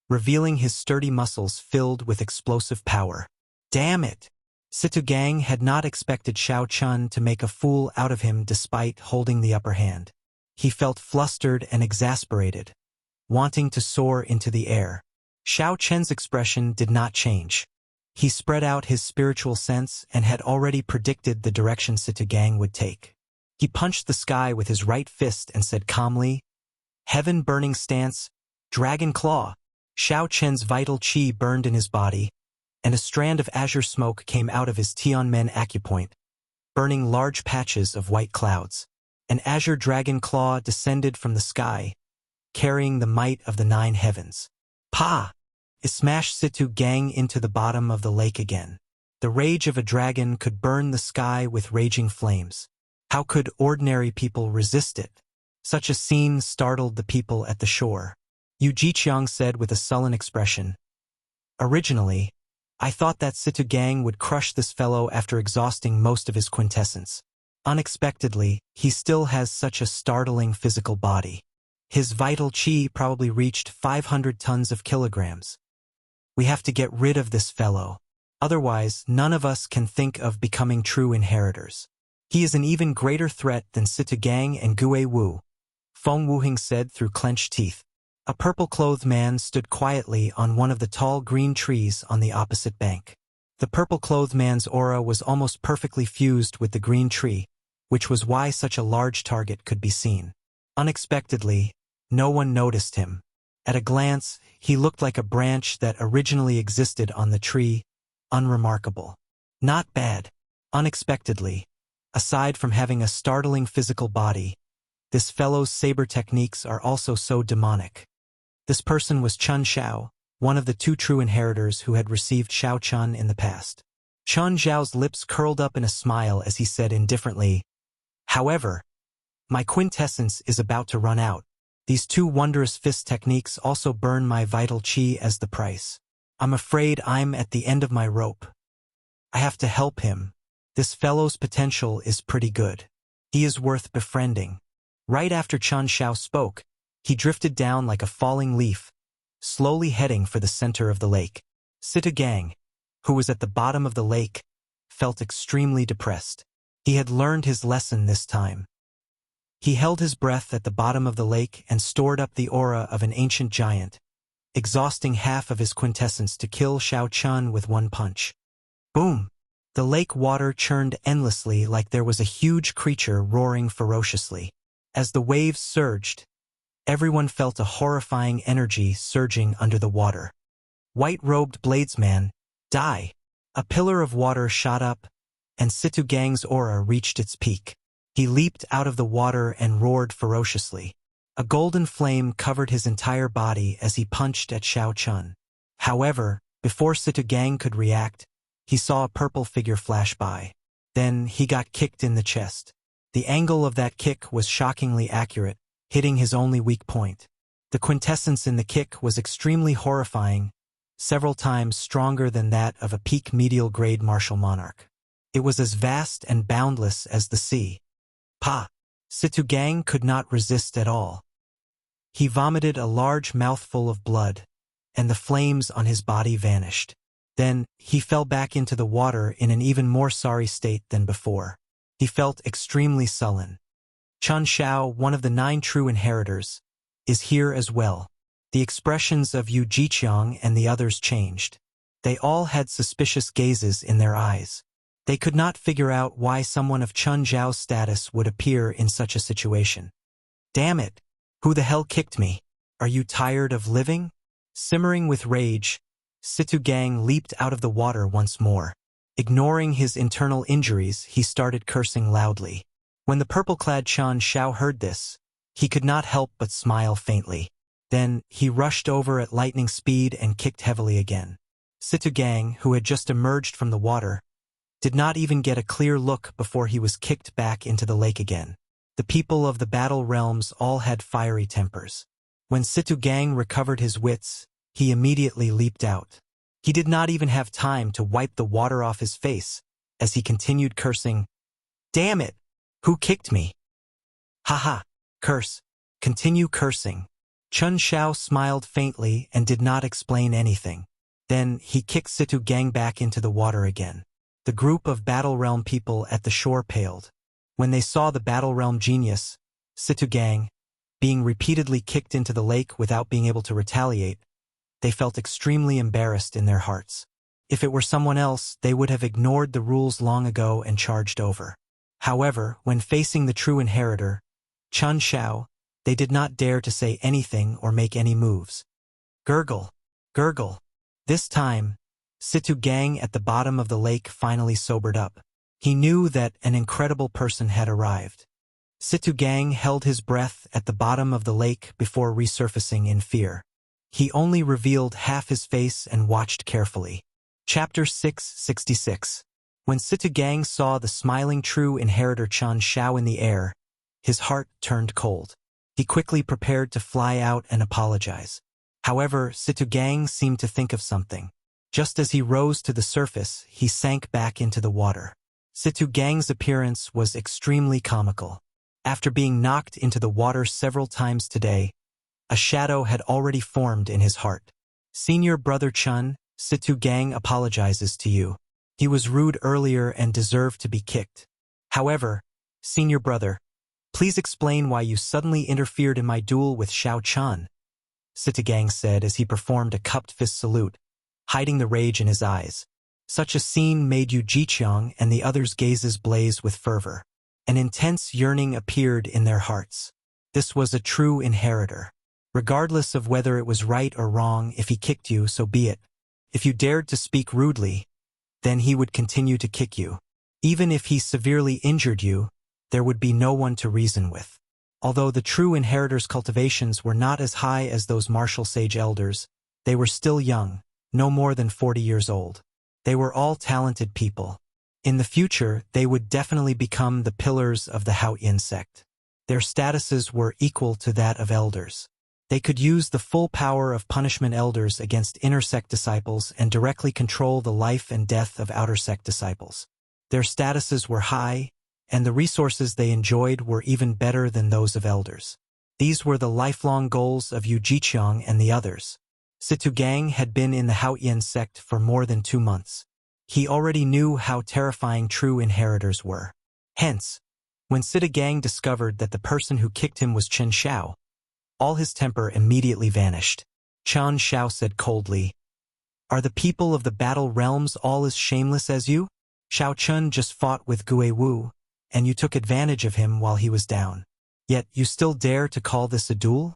revealing his sturdy muscles filled with explosive power. Damn it! Situ Gang had not expected Xiao Chun to make a fool out of him despite holding the upper hand. He felt flustered and exasperated, wanting to soar into the air. Xiao Chen's expression did not change. He spread out his spiritual sense and had already predicted the direction Situ Gang would take. He punched the sky with his right fist and said calmly, "Heaven-burning stance, dragon claw." Xiao Chen's vital qi burned in his body, and a strand of azure smoke came out of his Tianmen acupoint, burning large patches of white clouds. An azure dragon claw descended from the sky, carrying the might of the 9 heavens. Pa! It smashed Situ Gang into the bottom of the lake again. The rage of a dragon could burn the sky with raging flames. How could ordinary people resist it? Such a scene startled the people at the shore. Yu Jiqiang said with a sullen expression, "Originally, I thought that Situ Gang would crush this fellow after exhausting most of his quintessence. Unexpectedly, he still has such a startling physical body. His vital qi probably reached 500 tons of kilograms. We have to get rid of this fellow. Otherwise, none of us can think of becoming true inheritors. He is an even greater threat than Situ Gang and Gue Wu," Feng Wuhing said through clenched teeth. A purple-clothed man stood quietly on one of the tall green trees on the opposite bank. The purple-clothed man's aura was almost perfectly fused with the green tree, which was why such a large target could be seen. Unexpectedly, no one noticed him. At a glance, he looked like a branch that originally existed on the tree, unremarkable. Not bad. Unexpectedly, aside from having a startling physical body, this fellow's saber techniques are also so demonic. This person was Chun Xiao, one of the 2 true inheritors who had received Xiao Chun in the past. Chun Xiao's lips curled up in a smile as he said indifferently, "However, my quintessence is about to run out. These 2 wondrous fist techniques also burn my vital qi as the price. I'm afraid I'm at the end of my rope. I have to help him. This fellow's potential is pretty good. He is worth befriending." Right after Chun Xiao spoke, he drifted down like a falling leaf, slowly heading for the center of the lake. Situ Gang, who was at the bottom of the lake, felt extremely depressed. He had learned his lesson this time. He held his breath at the bottom of the lake and stored up the aura of an ancient giant, exhausting half of his quintessence to kill Xiao Chun with one punch. Boom! The lake water churned endlessly like there was a huge creature roaring ferociously. As the waves surged, everyone felt a horrifying energy surging under the water. White-robed bladesman, die! A pillar of water shot up, and Situ Gang's aura reached its peak. He leaped out of the water and roared ferociously. A golden flame covered his entire body as he punched at Xiao Chun. However, before Situ Gang could react, he saw a purple figure flash by. Then he got kicked in the chest. The angle of that kick was shockingly accurate, hitting his only weak point. The quintessence in the kick was extremely horrifying, several times stronger than that of a peak medial-grade martial monarch. It was as vast and boundless as the sea. Pa! Situ Gang could not resist at all. He vomited a large mouthful of blood, and the flames on his body vanished. Then, he fell back into the water in an even more sorry state than before. He felt extremely sullen. Chun Xiao, one of the 9 true inheritors, is here as well. The expressions of Yu Jiqiang and the others changed. They all had suspicious gazes in their eyes. They could not figure out why someone of Chun Zhao's status would appear in such a situation. Damn it! Who the hell kicked me? Are you tired of living? Simmering with rage, Situ Gang leaped out of the water once more. Ignoring his internal injuries, he started cursing loudly. When the purple-clad Chun Xiao heard this, he could not help but smile faintly. Then, he rushed over at lightning speed and kicked heavily again. Situ Gang, who had just emerged from the water, did not even get a clear look before he was kicked back into the lake again. The people of the battle realms all had fiery tempers. When Situ Gang recovered his wits, he immediately leaped out. He did not even have time to wipe the water off his face, as he continued cursing, "Damn it! Who kicked me? Haha! Curse! Continue cursing." Chun Shao smiled faintly and did not explain anything. Then he kicked Situ Gang back into the water again. The group of Battle Realm people at the shore paled. When they saw the Battle Realm genius, Situ Gang, being repeatedly kicked into the lake without being able to retaliate, they felt extremely embarrassed in their hearts. If it were someone else, they would have ignored the rules long ago and charged over. However, when facing the true inheritor, Chun Shao, they did not dare to say anything or make any moves. Gurgle, gurgle. This time, Situ Gang at the bottom of the lake finally sobered up. He knew that an incredible person had arrived. Situ Gang held his breath at the bottom of the lake before resurfacing in fear. He only revealed half his face and watched carefully. Chapter 666. When Situ Gang saw the smiling true inheritor Chun Shao in the air, his heart turned cold. He quickly prepared to fly out and apologize. However, Situ Gang seemed to think of something. Just as he rose to the surface, he sank back into the water. Situ Gang's appearance was extremely comical. After being knocked into the water several times today, a shadow had already formed in his heart. "Senior Brother Chun, Situ Gang apologizes to you. He was rude earlier and deserved to be kicked. However, Senior Brother, please explain why you suddenly interfered in my duel with Shao Chun," Situ Gang said as he performed a cupped fist salute, hiding the rage in his eyes. Such a scene made Yu Jiqiang and the others' gazes blaze with fervor. An intense yearning appeared in their hearts. This was a true inheritor. Regardless of whether it was right or wrong, if he kicked you, so be it. If you dared to speak rudely, then he would continue to kick you. Even if he severely injured you, there would be no one to reason with. Although the true inheritor's cultivations were not as high as those martial sage elders, they were still young, no more than 40 years old. They were all talented people. In the future, they would definitely become the pillars of the Haoyin sect. Their statuses were equal to that of elders. They could use the full power of punishment elders against inner sect disciples and directly control the life and death of outer sect disciples. Their statuses were high, and the resources they enjoyed were even better than those of elders. These were the lifelong goals of Yu Jiqiang and the others. Situ Gang had been in the Haoyin sect for more than 2 months. He already knew how terrifying true inheritors were. Hence, when Situ Gang discovered that the person who kicked him was Chun Shao, all his temper immediately vanished. Chun Shao said coldly, "Are the people of the battle realms all as shameless as you? Shao Chun just fought with Gue Wu, and you took advantage of him while he was down. Yet you still dare to call this a duel?"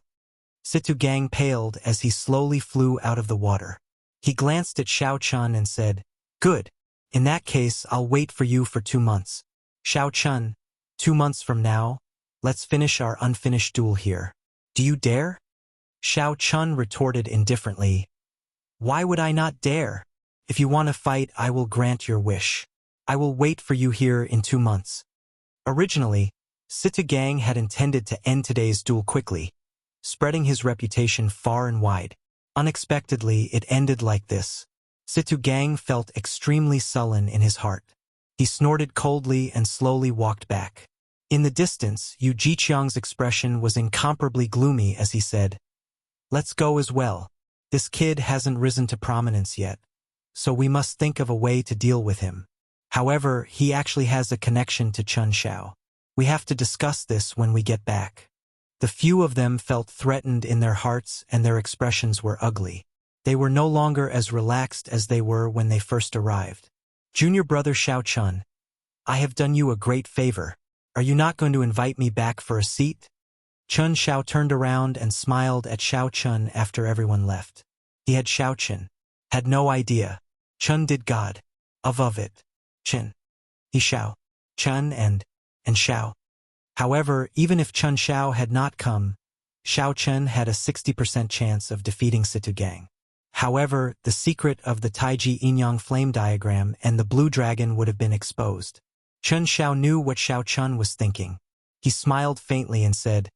Situ Gang paled as he slowly flew out of the water. He glanced at Shao Chun and said, "Good. In that case, I'll wait for you for 2 months. Shao Chun, 2 months from now, let's finish our unfinished duel here. Do you dare?" Shao Chun retorted indifferently, "Why would I not dare? If you want to fight, I will grant your wish. I will wait for you here in 2 months. Originally, Situ Gang had intended to end today's duel quickly, spreading his reputation far and wide. Unexpectedly, it ended like this. Situ Gang felt extremely sullen in his heart. He snorted coldly and slowly walked back. In the distance, Yu Jiqiang's expression was incomparably gloomy as he said, "Let's go as well. This kid hasn't risen to prominence yet, so we must think of a way to deal with him. However, he actually has a connection to Chun Shao. We have to discuss this when we get back." The few of them felt threatened in their hearts and their expressions were ugly. They were no longer as relaxed as they were when they first arrived. "Junior brother Shao Chun, I have done you a great favor. Are you not going to invite me back for a seat?" Chun Shao turned around and smiled at Shao Chun after everyone left. He had Shao Chun. Had no idea. Chun did God. Of it. Chin. He Shao. Chun and Shao. However, even if Chun Shao had not come, Shao Chun had a 60% chance of defeating Situ Gang. However, the secret of the Taiji Yin-Yang flame diagram and the blue dragon would have been exposed. Chen Xiao knew what Xiao Chun was thinking. He smiled faintly and said,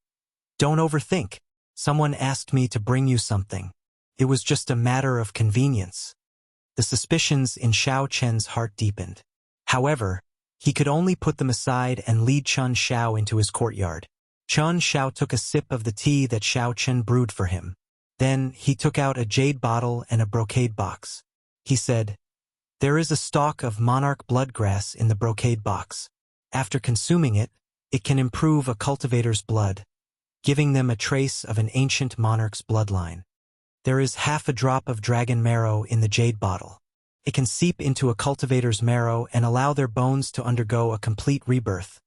"Don't overthink. Someone asked me to bring you something. It was just a matter of convenience." The suspicions in Xiao Chen's heart deepened. However, he could only put them aside and lead Chen Xiao into his courtyard. Chen Xiao took a sip of the tea that Xiao Chen brewed for him. Then he took out a jade bottle and a brocade box. He said, "There is a stalk of monarch bloodgrass in the brocade box. After consuming it, it can improve a cultivator's blood, giving them a trace of an ancient monarch's bloodline. There is half a drop of dragon marrow in the jade bottle. It can seep into a cultivator's marrow and allow their bones to undergo a complete rebirth,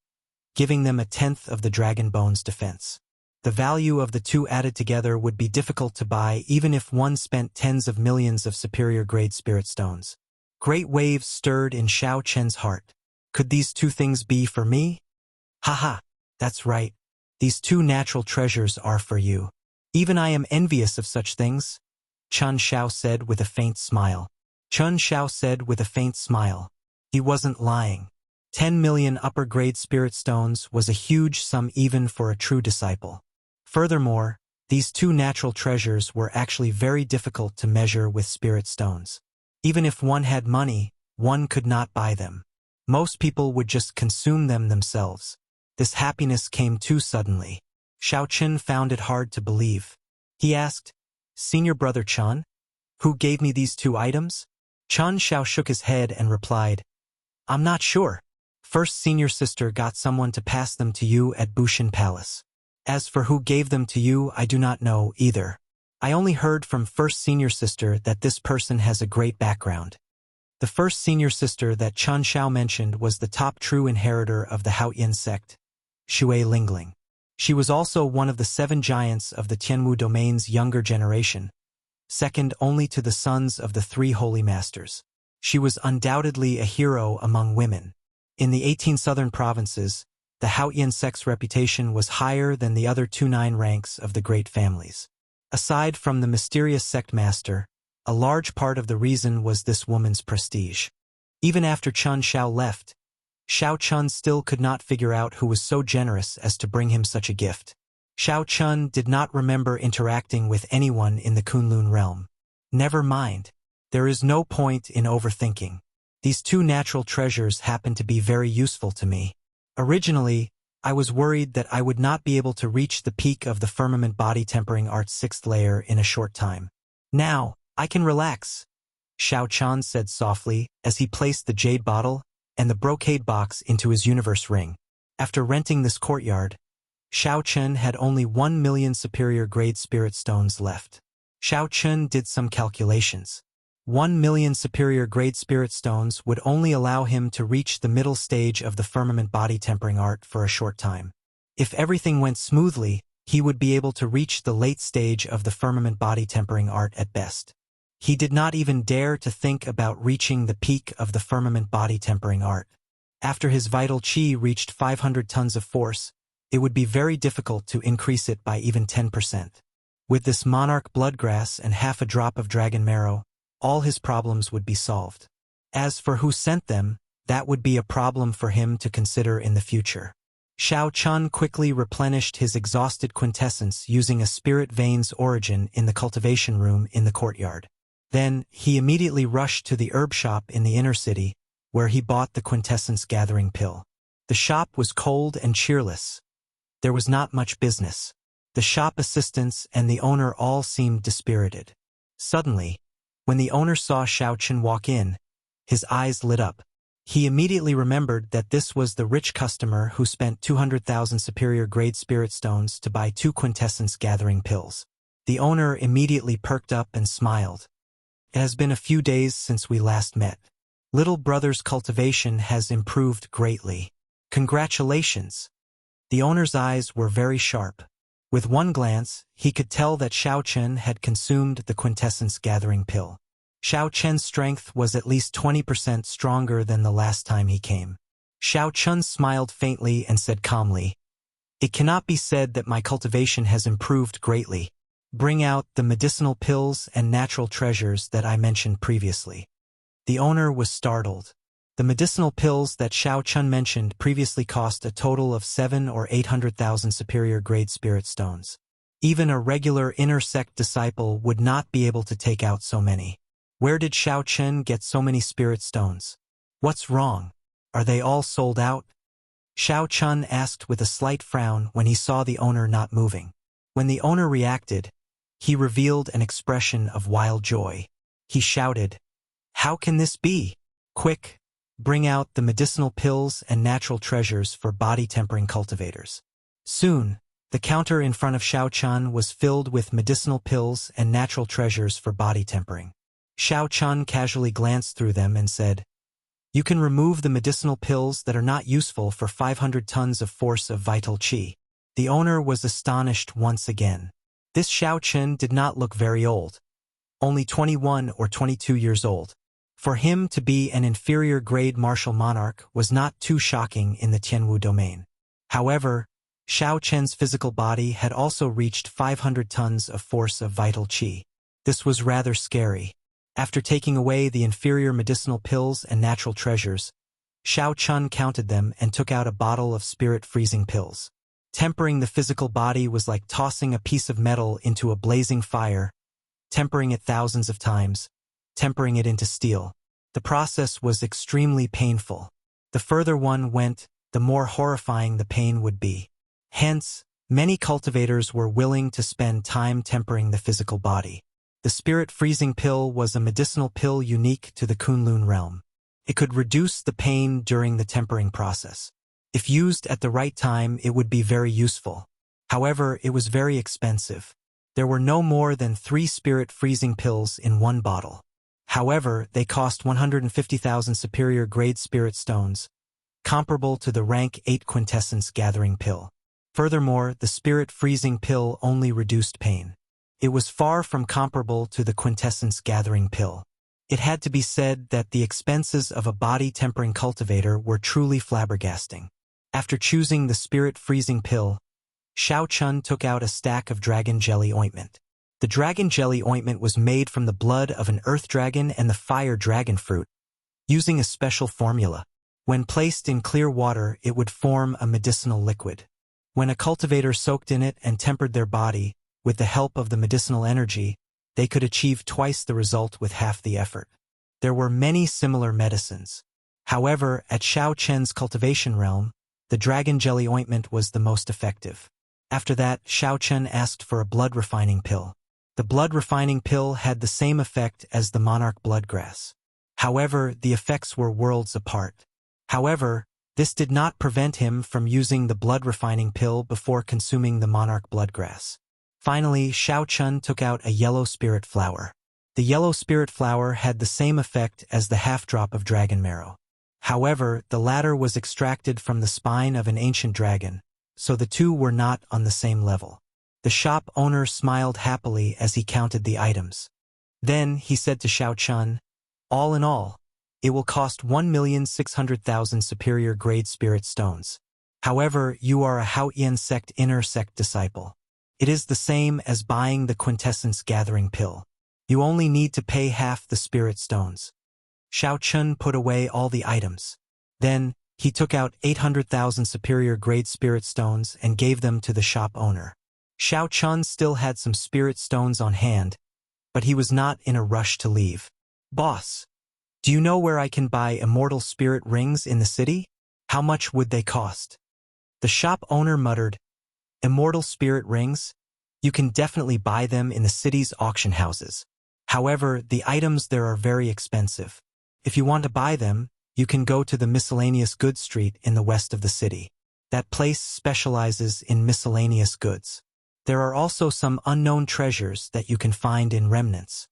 giving them a tenth of the dragon bone's defense. The value of the two added together would be difficult to buy even if one spent tens of millions of superior-grade spirit stones." Great waves stirred in Xiao Chen's heart. Could these two things be for me? Haha, that's right. These two natural treasures are for you. Even I am envious of such things, Chen Xiao said with a faint smile. Chen Xiao said with a faint smile. He wasn't lying. 10 million upper-grade spirit stones was a huge sum even for a true disciple. Furthermore, these two natural treasures were actually very difficult to measure with spirit stones. Even if one had money, one could not buy them. Most people would just consume them themselves. This happiness came too suddenly. Xiao Chen found it hard to believe. He asked, "Senior brother Chen, who gave me these two items?" Chen Xiao shook his head and replied, "I'm not sure. First senior sister got someone to pass them to you at Bushin Palace. As for who gave them to you, I do not know either. I only heard from first senior sister that this person has a great background." The first senior sister that Chen Xiao mentioned was the top true inheritor of the Haoyin sect, Shui Lingling. She was also one of the 7 giants of the Tianwu domain's younger generation, second only to the sons of the 3 holy masters. She was undoubtedly a hero among women. In the 18 southern provinces, the Haoyin sect's reputation was higher than the other 2 ranks of the great families. Aside from the mysterious sect master, a large part of the reason was this woman's prestige. Even after Chen Xiao left, Xiao Chun still could not figure out who was so generous as to bring him such a gift. Xiao Chun did not remember interacting with anyone in the Kunlun realm. Never mind. There is no point in overthinking. These two natural treasures happen to be very useful to me. Originally, I was worried that I would not be able to reach the peak of the firmament body tempering art's 6th layer in a short time. Now, I can relax, Xiao Chan said softly as he placed the jade bottle and the brocade box into his universe ring. After renting this courtyard, Xiao Chen had only 1 million superior-grade spirit stones left. Xiao Chen did some calculations. 1 million superior-grade spirit stones would only allow him to reach the middle stage of the firmament body tempering art for a short time. If everything went smoothly, he would be able to reach the late stage of the firmament body tempering art at best. He did not even dare to think about reaching the peak of the firmament body tempering art. After his vital qi reached 500 tons of force, it would be very difficult to increase it by even 10%. With this monarch bloodgrass and half a drop of dragon marrow, all his problems would be solved. As for who sent them, that would be a problem for him to consider in the future. Xiao Chun quickly replenished his exhausted quintessence using a spirit vein's origin in the cultivation room in the courtyard. Then, he immediately rushed to the herb shop in the inner city, where he bought the quintessence gathering pill. The shop was cold and cheerless. There was not much business. The shop assistants and the owner all seemed dispirited. Suddenly, when the owner saw Xiao Chen walk in, his eyes lit up. He immediately remembered that this was the rich customer who spent 200,000 superior-grade spirit stones to buy 2 quintessence gathering pills. The owner immediately perked up and smiled. "It has been a few days since we last met. Little brother's cultivation has improved greatly. Congratulations." The owner's eyes were very sharp. With one glance, he could tell that Xiao Chen had consumed the quintessence gathering pill. Xiao Chen's strength was at least 20% stronger than the last time he came. Xiao Chen smiled faintly and said calmly, "It cannot be said that my cultivation has improved greatly. Bring out the medicinal pills and natural treasures that I mentioned previously. The owner was startled. The medicinal pills that Xiao Chun mentioned previously cost a total of 7 or 800,000 superior-grade spirit stones. Even a regular inner sect disciple would not be able to take out so many. Where did Xiao Chun get so many spirit stones? What's wrong? Are they all sold out? Xiao Chun asked with a slight frown when he saw the owner not moving. When the owner reacted, he revealed an expression of wild joy. He shouted, "How can this be? Quick, bring out the medicinal pills and natural treasures for body-tempering cultivators." Soon, the counter in front of Xiao Chun was filled with medicinal pills and natural treasures for body tempering. Xiao Chun casually glanced through them and said, "You can remove the medicinal pills that are not useful for 500 tons of force of vital qi." The owner was astonished once again. This Xiao Chun did not look very old, only 21 or 22 years old. For him to be an inferior-grade martial monarch was not too shocking in the Tianwu domain. However, Xiao Chen's physical body had also reached 500 tons of force of vital qi. This was rather scary. After taking away the inferior medicinal pills and natural treasures, Xiao Chun counted them and took out a bottle of spirit freezing pills. Tempering the physical body was like tossing a piece of metal into a blazing fire, tempering it thousands of times, tempering it into steel. The process was extremely painful. The further one went, the more horrifying the pain would be. Hence, many cultivators were willing to spend time tempering the physical body. The spirit freezing pill was a medicinal pill unique to the Kunlun realm. It could reduce the pain during the tempering process. If used at the right time, it would be very useful. However, it was very expensive. There were no more than 3 spirit freezing pills in one bottle. However, they cost 150,000 superior-grade spirit stones, comparable to the rank 8 quintessence gathering pill. Furthermore, the spirit freezing pill only reduced pain. It was far from comparable to the quintessence gathering pill. It had to be said that the expenses of a body-tempering cultivator were truly flabbergasting. After choosing the spirit freezing pill, Xiao Chun took out a stack of dragon jelly ointment. The dragon jelly ointment was made from the blood of an earth dragon and the fire dragon fruit, using a special formula. When placed in clear water, it would form a medicinal liquid. When a cultivator soaked in it and tempered their body, with the help of the medicinal energy, they could achieve twice the result with half the effort. There were many similar medicines. However, at Xiao Chen's cultivation realm, the dragon jelly ointment was the most effective. After that, Xiao Chen asked for a blood refining pill. The blood refining pill had the same effect as the monarch bloodgrass. However, the effects were worlds apart. However, this did not prevent him from using the blood refining pill before consuming the monarch bloodgrass. Finally, Xiao Chun took out a yellow spirit flower. The yellow spirit flower had the same effect as the half-drop of dragon marrow. However, the latter was extracted from the spine of an ancient dragon, so the two were not on the same level. The shop owner smiled happily as he counted the items. Then he said to Xiao Chun, "All in all, it will cost 1,600,000 superior-grade spirit stones. However, you are a Haoyan sect inner sect disciple. It is the same as buying the quintessence gathering pill. You only need to pay half the spirit stones." Xiao Chun put away all the items. Then, he took out 800,000 superior-grade spirit stones and gave them to the shop owner. Xiao Chun still had some spirit stones on hand, but he was not in a rush to leave. "Boss, do you know where I can buy immortal spirit rings in the city? How much would they cost?" The shop owner muttered, "Immortal spirit rings? You can definitely buy them in the city's auction houses. However, the items there are very expensive. If you want to buy them, you can go to the miscellaneous goods street in the west of the city. That place specializes in miscellaneous goods. There are also some unknown treasures that you can find in remnants.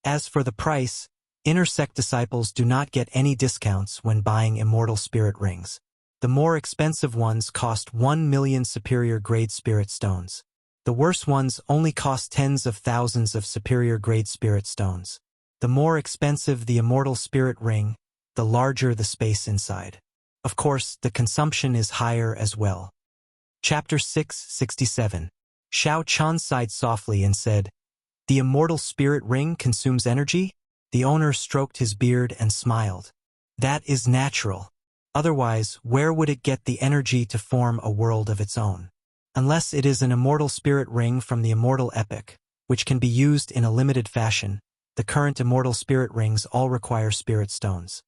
As for the price, inner sect disciples do not get any discounts when buying immortal spirit rings. The more expensive ones cost 1 million superior-grade spirit stones. The worse ones only cost tens of thousands of superior-grade spirit stones. The more expensive the immortal spirit ring, the larger the space inside. Of course, the consumption is higher as well. Chapter 667. Xiao Chun sighed softly and said, "The immortal spirit ring consumes energy?" The owner stroked his beard and smiled. "That is natural. Otherwise, where would it get the energy to form a world of its own? Unless it is an immortal spirit ring from the Immortal epic, which can be used in a limited fashion. The current immortal spirit rings all require spirit stones."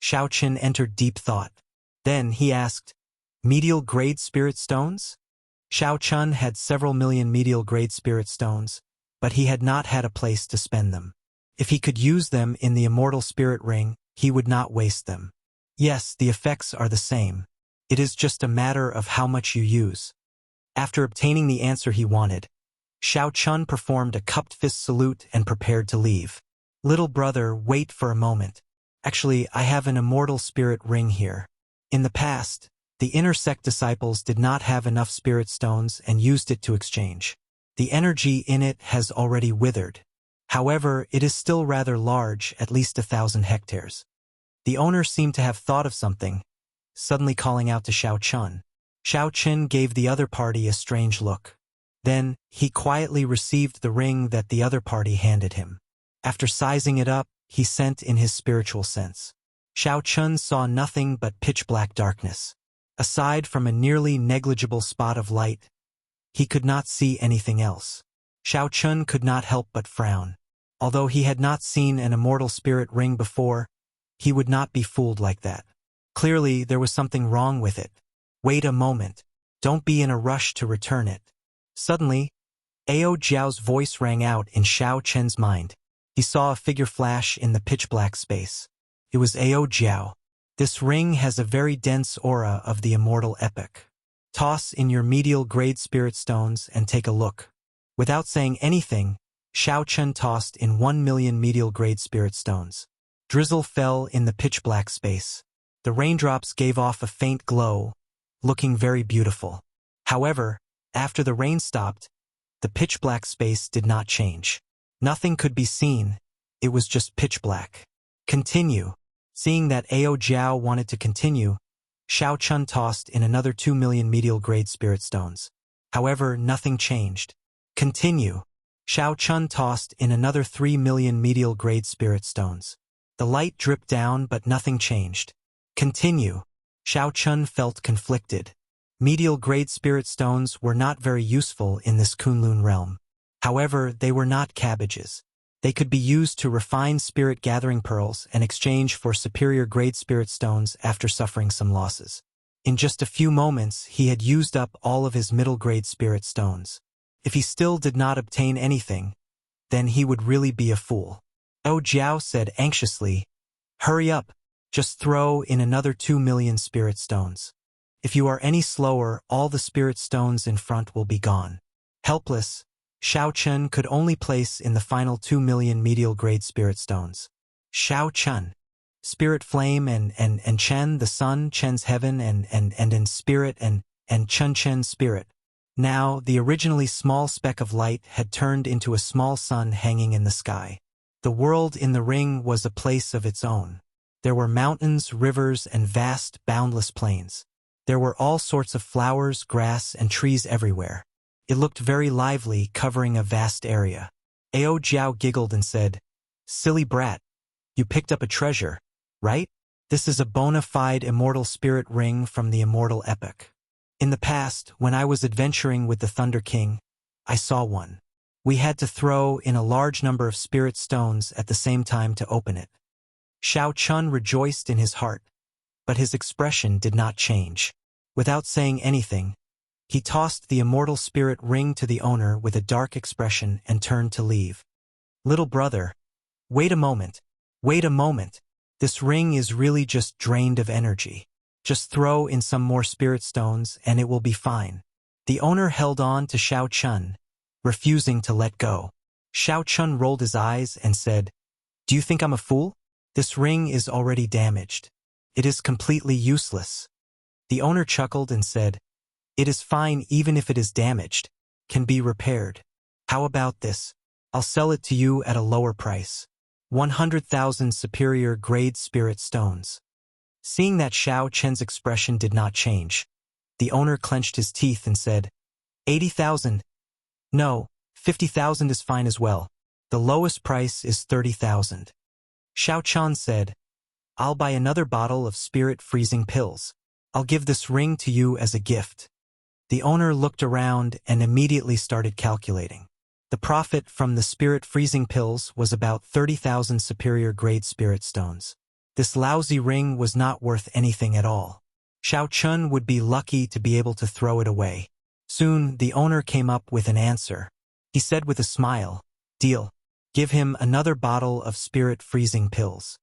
Xiao Qin entered deep thought. Then he asked, "Medial grade spirit stones?" Xiao Chun had several million medial grade spirit stones, but he had not had a place to spend them. If he could use them in the immortal spirit ring, he would not waste them. Yes, the effects are the same. It is just a matter of how much you use. After obtaining the answer he wanted, Xiao Chun performed a cupped fist salute and prepared to leave. "Little brother, wait for a moment. Actually, I have an immortal spirit ring here. In the past, the inner sect disciples did not have enough spirit stones and used it to exchange. The energy in it has already withered. However, it is still rather large, at least 1,000 hectares." The owner seemed to have thought of something, suddenly calling out to Xiao Chun. Xiao Qin gave the other party a strange look. Then, he quietly received the ring that the other party handed him. After sizing it up, he sent in his spiritual sense. Xiao Chun saw nothing but pitch-black darkness. Aside from a nearly negligible spot of light, he could not see anything else. Xiao Chun could not help but frown. Although he had not seen an immortal spirit ring before, he would not be fooled like that. Clearly, there was something wrong with it. "Wait a moment. Don't be in a rush to return it." Suddenly, Ao Jiao's voice rang out in Xiao Chen's mind. He saw a figure flash in the pitch-black space. It was Ao Jiao. "This ring has a very dense aura of the Immortal epic. Toss in your medial grade spirit stones and take a look." Without saying anything, Xiao Chen tossed in 1,000,000 medial grade spirit stones. Drizzle fell in the pitch-black space. The raindrops gave off a faint glow, looking very beautiful. However, after the rain stopped, the pitch-black space did not change. Nothing could be seen. It was just pitch-black. "Continue." Seeing that Ao Jiao wanted to continue, Xiao Chun tossed in another 2,000,000 medial grade spirit stones. However, nothing changed. "Continue." Xiao Chun tossed in another 3,000,000 medial grade spirit stones. The light dripped down, but nothing changed. "Continue." Xiao Chun felt conflicted. Medial grade spirit stones were not very useful in this Kunlun realm. However, they were not cabbages. They could be used to refine spirit gathering pearls and exchange for superior grade spirit stones after suffering some losses. In just a few moments, he had used up all of his middle grade spirit stones. If he still did not obtain anything, then he would really be a fool. Ao Jiao said anxiously, "Hurry up, just throw in another 2,000,000 spirit stones. If you are any slower, all the spirit stones in front will be gone." Helpless, Xiao Chen could only place in the final 2,000,000 medial grade spirit stones. Xiao Chen, spirit flame and Chen the sun, Chen's heaven and spirit and Chen Chen's spirit. Now, the originally small speck of light had turned into a small sun hanging in the sky. The world in the ring was a place of its own. There were mountains, rivers, and vast, boundless plains. There were all sorts of flowers, grass, and trees everywhere. It looked very lively, covering a vast area. Ao Jiao giggled and said, "Silly brat, you picked up a treasure, right? This is a bona fide immortal spirit ring from the Immortal epic. In the past, when I was adventuring with the Thunder King, I saw one. We had to throw in a large number of spirit stones at the same time to open it." Xiao Chun rejoiced in his heart, but his expression did not change. Without saying anything, he tossed the immortal spirit ring to the owner with a dark expression and turned to leave. "Little brother, wait a moment. Wait a moment. This ring is really just drained of energy. Just throw in some more spirit stones and it will be fine." The owner held on to Xiao Chun, refusing to let go. Xiao Chun rolled his eyes and said, "Do you think I'm a fool? This ring is already damaged. It is completely useless." The owner chuckled and said, "It is fine even if it is damaged, can be repaired. How about this? I'll sell it to you at a lower price. 100,000 superior grade spirit stones." Seeing that Xiao Chen's expression did not change, the owner clenched his teeth and said, 80,000. No, 50,000 is fine as well. The lowest price is 30,000. Xiao Chan said, I'll buy another bottle of spirit freezing pills. I'll give this ring to you as a gift. The owner looked around and immediately started calculating. The profit from the spirit freezing pills was about 30,000 superior grade spirit stones. This lousy ring was not worth anything at all. Xiao Chun would be lucky to be able to throw it away. Soon, the owner came up with an answer. He said with a smile, Deal. Give him another bottle of spirit freezing pills.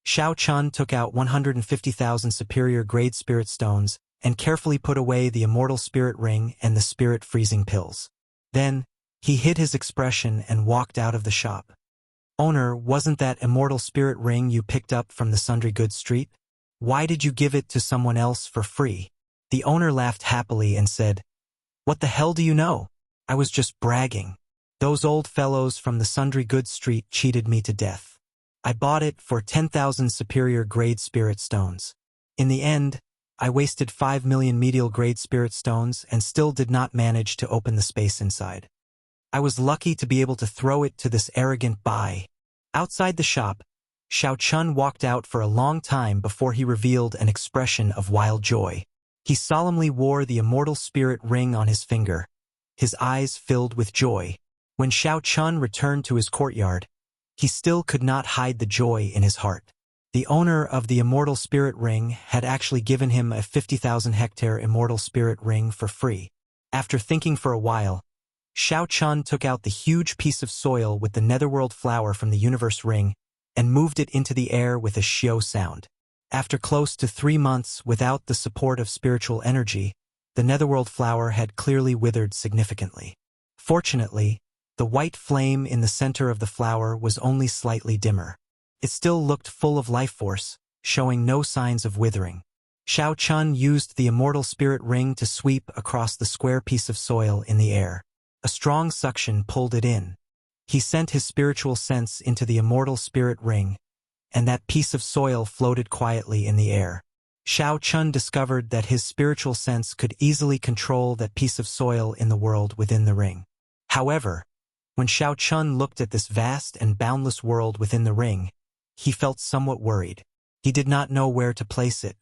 Xiao Chun took out 150,000 superior grade spirit stones and carefully put away the immortal spirit ring and the spirit freezing pills. Then, he hid his expression and walked out of the shop. Owner, wasn't that immortal spirit ring you picked up from the Sundry Goods Street? Why did you give it to someone else for free? The owner laughed happily and said, What the hell do you know? I was just bragging. Those old fellows from the Sundry Goods Street cheated me to death. I bought it for 10,000 superior grade spirit stones. In the end, I wasted 5 million medial grade spirit stones and still did not manage to open the space inside. I was lucky to be able to throw it to this arrogant bai. Outside the shop, Xiao Chun walked out for a long time before he revealed an expression of wild joy. He solemnly wore the immortal spirit ring on his finger. His eyes filled with joy. When Xiao Chun returned to his courtyard, he still could not hide the joy in his heart. The owner of the immortal spirit ring had actually given him a 50,000 hectare immortal spirit ring for free. After thinking for a while, Xiao Chun took out the huge piece of soil with the netherworld flower from the universe ring and moved it into the air with a xiao sound. After close to 3 months without the support of spiritual energy, the netherworld flower had clearly withered significantly. Fortunately, the white flame in the center of the flower was only slightly dimmer. It still looked full of life force, showing no signs of withering. Xiao Chun used the immortal spirit ring to sweep across the square piece of soil in the air. A strong suction pulled it in. He sent his spiritual sense into the immortal spirit ring, and that piece of soil floated quietly in the air. Xiao Chun discovered that his spiritual sense could easily control that piece of soil in the world within the ring. However, when Xiao Chun looked at this vast and boundless world within the ring, he felt somewhat worried. He did not know where to place it.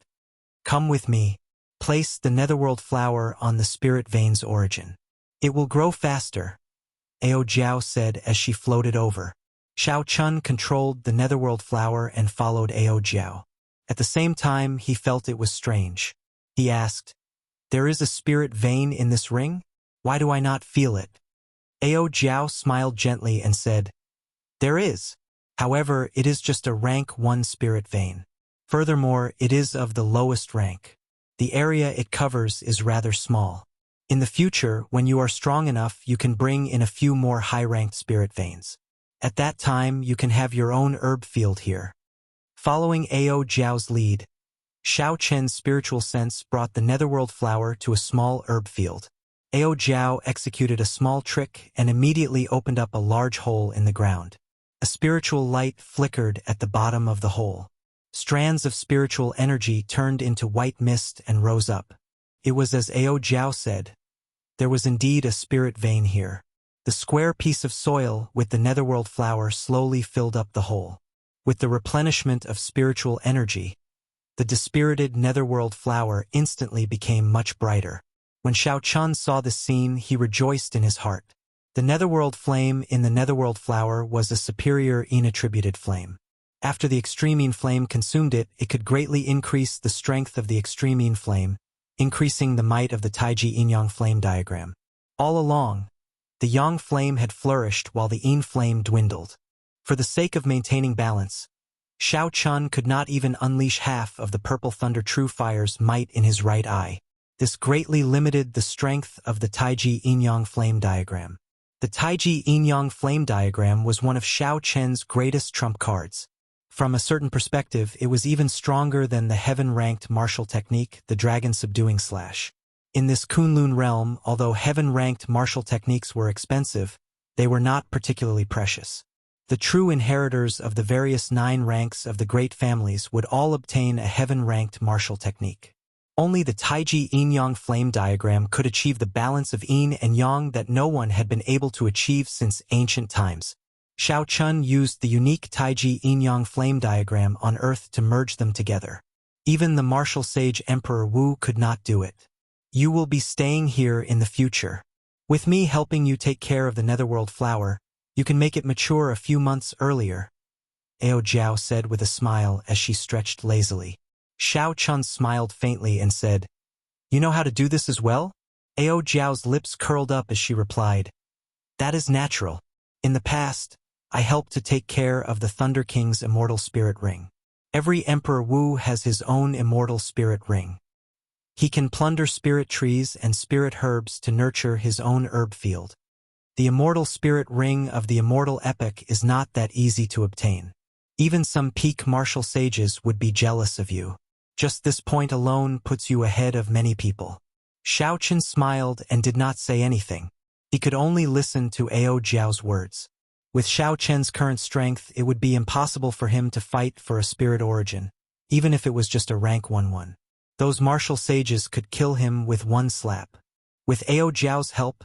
Come with me. Place the netherworld flower on the spirit vein's origin. It will grow faster, Ao Jiao said as she floated over. Xiao Chun controlled the netherworld flower and followed Ao Jiao. At the same time, he felt it was strange. He asked, There is a spirit vein in this ring? Why do I not feel it? Ao Jiao smiled gently and said, There is. However, it is just a rank 1 spirit vein. Furthermore, it is of the lowest rank. The area it covers is rather small. In the future, when you are strong enough, you can bring in a few more high-ranked spirit veins. At that time, you can have your own herb field here. Following Ao Jiao's lead, Xiao Chen's spiritual sense brought the netherworld flower to a small herb field. Ao Jiao executed a small trick and immediately opened up a large hole in the ground. A spiritual light flickered at the bottom of the hole. Strands of spiritual energy turned into white mist and rose up. It was as Ao Jiao said. There was indeed a spirit vein here. The square piece of soil with the netherworld flower slowly filled up the hole. With the replenishment of spiritual energy, the dispirited netherworld flower instantly became much brighter. When Xiao Chun saw this scene, he rejoiced in his heart. The netherworld flame in the netherworld flower was a superior inattributed flame. After the extreme flame consumed it, it could greatly increase the strength of the extreme flame, increasing the might of the Taiji yin-yang flame diagram. All along, the yang flame had flourished while the yin flame dwindled. For the sake of maintaining balance, Xiao Chun could not even unleash half of the purple thunder true fire's might in his right eye. This greatly limited the strength of the Taiji yin-yang flame diagram. The Taiji yin-yang flame diagram was one of Xiao Chen's greatest trump cards. From a certain perspective, it was even stronger than the heaven-ranked martial technique, the dragon subduing slash. In this Kunlun realm, although heaven-ranked martial techniques were expensive, they were not particularly precious. The true inheritors of the various 9 ranks of the great families would all obtain a heaven-ranked martial technique. Only the Taiji yin-yang flame diagram could achieve the balance of yin and yang that no one had been able to achieve since ancient times. Shao Chun used the unique Taiji yin-yang flame diagram on Earth to merge them together. Even the martial sage Emperor Wu could not do it. You will be staying here in the future. With me helping you take care of the netherworld flower, you can make it mature a few months earlier, Ao Jiao said with a smile as she stretched lazily. Shao Chun smiled faintly and said, "You know how to do this as well?" Ao Jiao's lips curled up as she replied, "That is natural. In the past, I helped to take care of the Thunder King's immortal spirit ring. Every Emperor Wu has his own immortal spirit ring. He can plunder spirit trees and spirit herbs to nurture his own herb field. The immortal spirit ring of the immortal epic is not that easy to obtain. Even some peak martial sages would be jealous of you. Just this point alone puts you ahead of many people." Shao Chun smiled and did not say anything. He could only listen to Ao Jiao's words. With Shao Chen's current strength, it would be impossible for him to fight for a spirit origin, even if it was just a rank 1-1. Those martial sages could kill him with one slap. With Ao Jiao's help,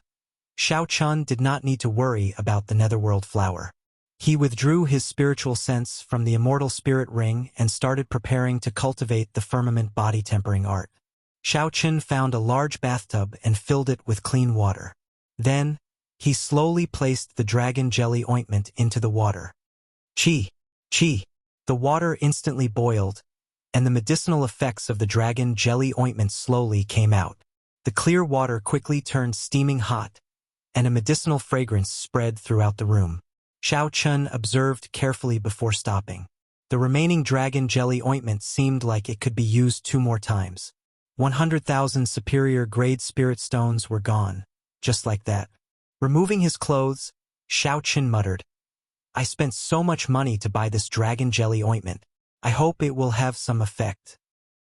Shao Chun did not need to worry about the netherworld flower. He withdrew his spiritual sense from the immortal spirit ring and started preparing to cultivate the firmament body tempering art. Shao Chun found a large bathtub and filled it with clean water. Then, he slowly placed the dragon jelly ointment into the water. Chi! Chi! The water instantly boiled, and the medicinal effects of the dragon jelly ointment slowly came out. The clear water quickly turned steaming hot, and a medicinal fragrance spread throughout the room. Shao Chun observed carefully before stopping. The remaining dragon jelly ointment seemed like it could be used 2 more times. 100,000 superior-grade spirit stones were gone, just like that. Removing his clothes, Shao Chun muttered, "I spent so much money to buy this dragon jelly ointment. I hope it will have some effect."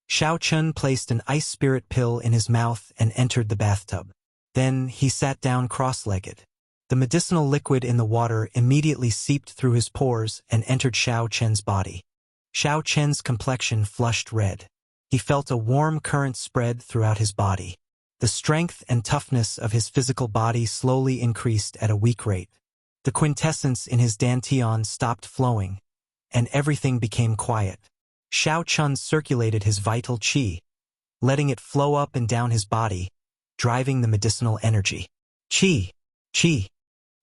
Shao Chun placed an ice spirit pill in his mouth and entered the bathtub. Then he sat down cross-legged. The medicinal liquid in the water immediately seeped through his pores and entered Shao Chen's body. Shao Chen's complexion flushed red. He felt a warm current spread throughout his body. The strength and toughness of his physical body slowly increased at a weak rate. The quintessence in his dantian stopped flowing, and everything became quiet. Shao Chun circulated his vital qi, letting it flow up and down his body, driving the medicinal energy. Qi! Qi!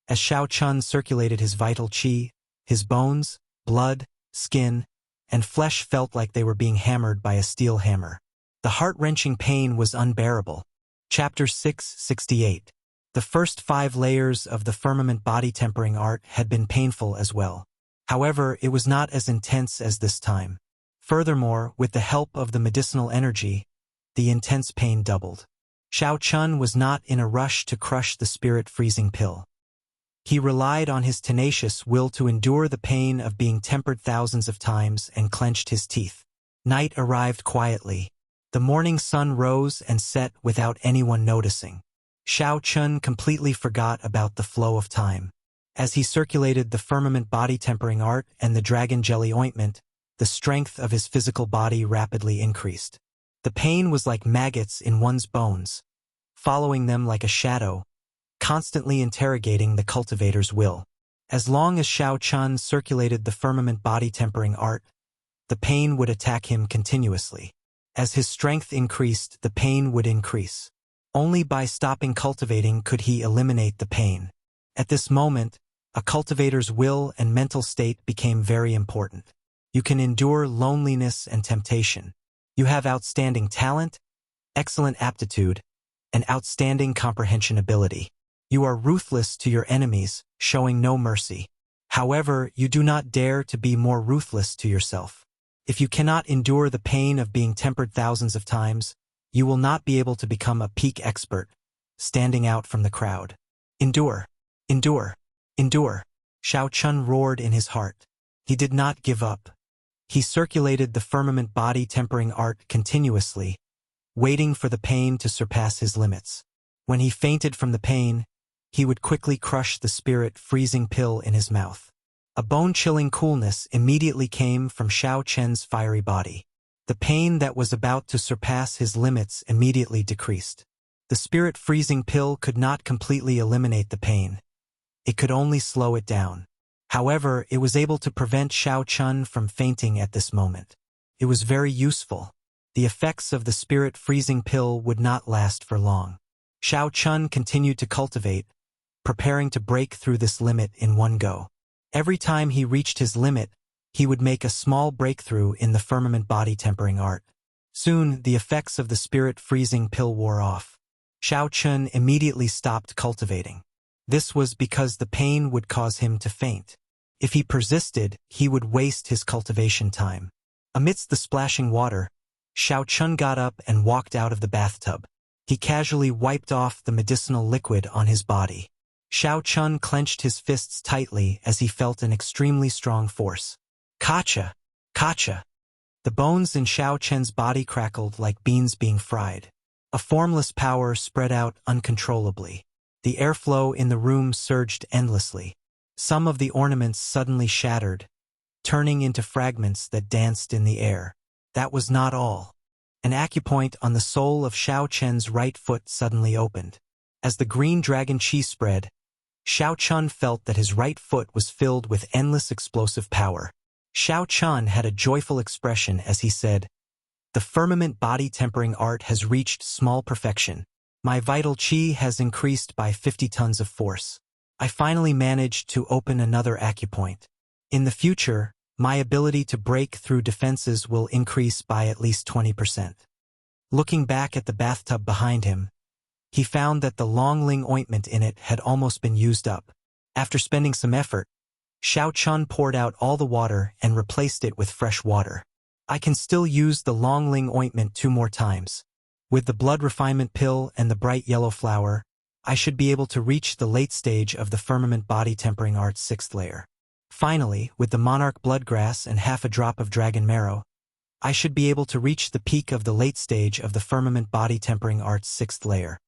As Shao Chun circulated his vital qi, his bones, blood, skin, and flesh felt like they were being hammered by a steel hammer. The heart-wrenching pain was unbearable. Chapter 668. The first 5 layers of the firmament body tempering art had been painful as well. However, it was not as intense as this time. Furthermore, with the help of the medicinal energy, the intense pain doubled. Shao Chun was not in a rush to crush the spirit-freezing pill. He relied on his tenacious will to endure the pain of being tempered thousands of times and clenched his teeth. Night arrived quietly. The morning sun rose and set without anyone noticing. Shao Chun completely forgot about the flow of time. As he circulated the firmament body tempering art and the dragon jelly ointment, the strength of his physical body rapidly increased. The pain was like maggots in one's bones, following them like a shadow, constantly interrogating the cultivator's will. As long as Shao Chun circulated the firmament body tempering art, the pain would attack him continuously. As his strength increased, the pain would increase. Only by stopping cultivating could he eliminate the pain. At this moment, a cultivator's will and mental state became very important. You can endure loneliness and temptation. You have outstanding talent, excellent aptitude, and outstanding comprehension ability. You are ruthless to your enemies, showing no mercy. However, you do not dare to be more ruthless to yourself. If you cannot endure the pain of being tempered thousands of times, you will not be able to become a peak expert, standing out from the crowd. Endure, endure, endure. Shao Chun roared in his heart. He did not give up. He circulated the firmament body tempering art continuously, waiting for the pain to surpass his limits. When he fainted from the pain, he would quickly crush the spirit-freezing pill in his mouth. A bone-chilling coolness immediately came from Shao Chen's fiery body. The pain that was about to surpass his limits immediately decreased. The spirit freezing pill could not completely eliminate the pain. It could only slow it down. However, it was able to prevent Xiao Chun from fainting at this moment. It was very useful. The effects of the spirit freezing pill would not last for long. Xiao Chun continued to cultivate, preparing to break through this limit in one go. Every time he reached his limit, he would make a small breakthrough in the firmament body tempering art. Soon, the effects of the spirit freezing pill wore off. Xiao Chun immediately stopped cultivating. This was because the pain would cause him to faint. If he persisted, he would waste his cultivation time. Amidst the splashing water, Xiao Chun got up and walked out of the bathtub. He casually wiped off the medicinal liquid on his body. Xiao Chun clenched his fists tightly as he felt an extremely strong force. Kacha! Kacha! The bones in Xiao Chun's body crackled like beans being fried. A formless power spread out uncontrollably. The airflow in the room surged endlessly. Some of the ornaments suddenly shattered, turning into fragments that danced in the air. That was not all. An acupoint on the sole of Xiao Chun's right foot suddenly opened. As the green dragon chi spread, Xiao Chun felt that his right foot was filled with endless explosive power. Xiao Chun had a joyful expression as he said, "The firmament body tempering art has reached small perfection. My vital chi has increased by 50 tons of force. I finally managed to open another acupoint. In the future, my ability to break through defenses will increase by at least 20%. Looking back at the bathtub behind him, he found that the Longling ointment in it had almost been used up. After spending some effort, Xiao Chun poured out all the water and replaced it with fresh water. I can still use the Longling ointment 2 more times. With the blood refinement pill and the bright yellow flower, I should be able to reach the late stage of the firmament body tempering art's 6th layer. Finally, with the monarch bloodgrass and half a drop of dragon marrow, I should be able to reach the peak of the late stage of the firmament body tempering art's 6th layer."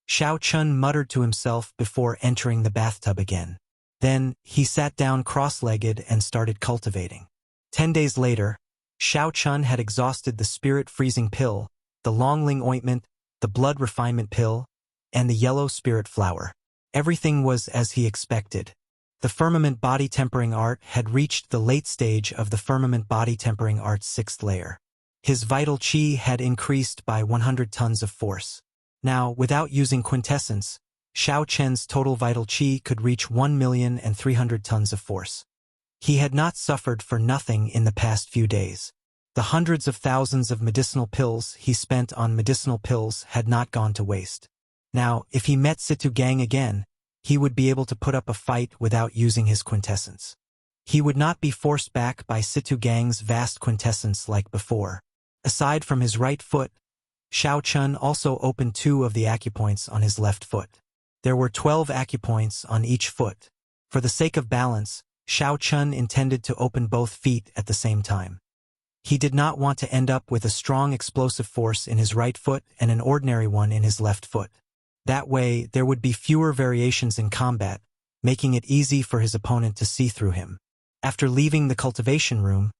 Xiao Chun muttered to himself before entering the bathtub again. Then, he sat down cross-legged and started cultivating. 10 days later, Xiao Chun had exhausted the spirit freezing pill, the Longling ointment, the blood refinement pill, and the yellow spirit flower. Everything was as he expected. The firmament body tempering art had reached the late stage of the firmament body tempering art's 6th layer. His vital chi had increased by 100 tons of force. Now, without using quintessence, Xiao Chun's total vital chi could reach 1,300,000 tons of force. He had not suffered for nothing in the past few days. The hundreds of thousands of medicinal pills he spent on medicinal pills had not gone to waste. Now, if he met Situ Gang again, he would be able to put up a fight without using his quintessence. He would not be forced back by Situ Gang's vast quintessence like before. Aside from his right foot, Xiao Chun also opened 2 of the acupoints on his left foot. There were 12 acupoints on each foot. For the sake of balance, Xiao Chun intended to open both feet at the same time. He did not want to end up with a strong explosive force in his right foot and an ordinary one in his left foot. That way, there would be fewer variations in combat, making it easy for his opponent to see through him. After leaving the cultivation room,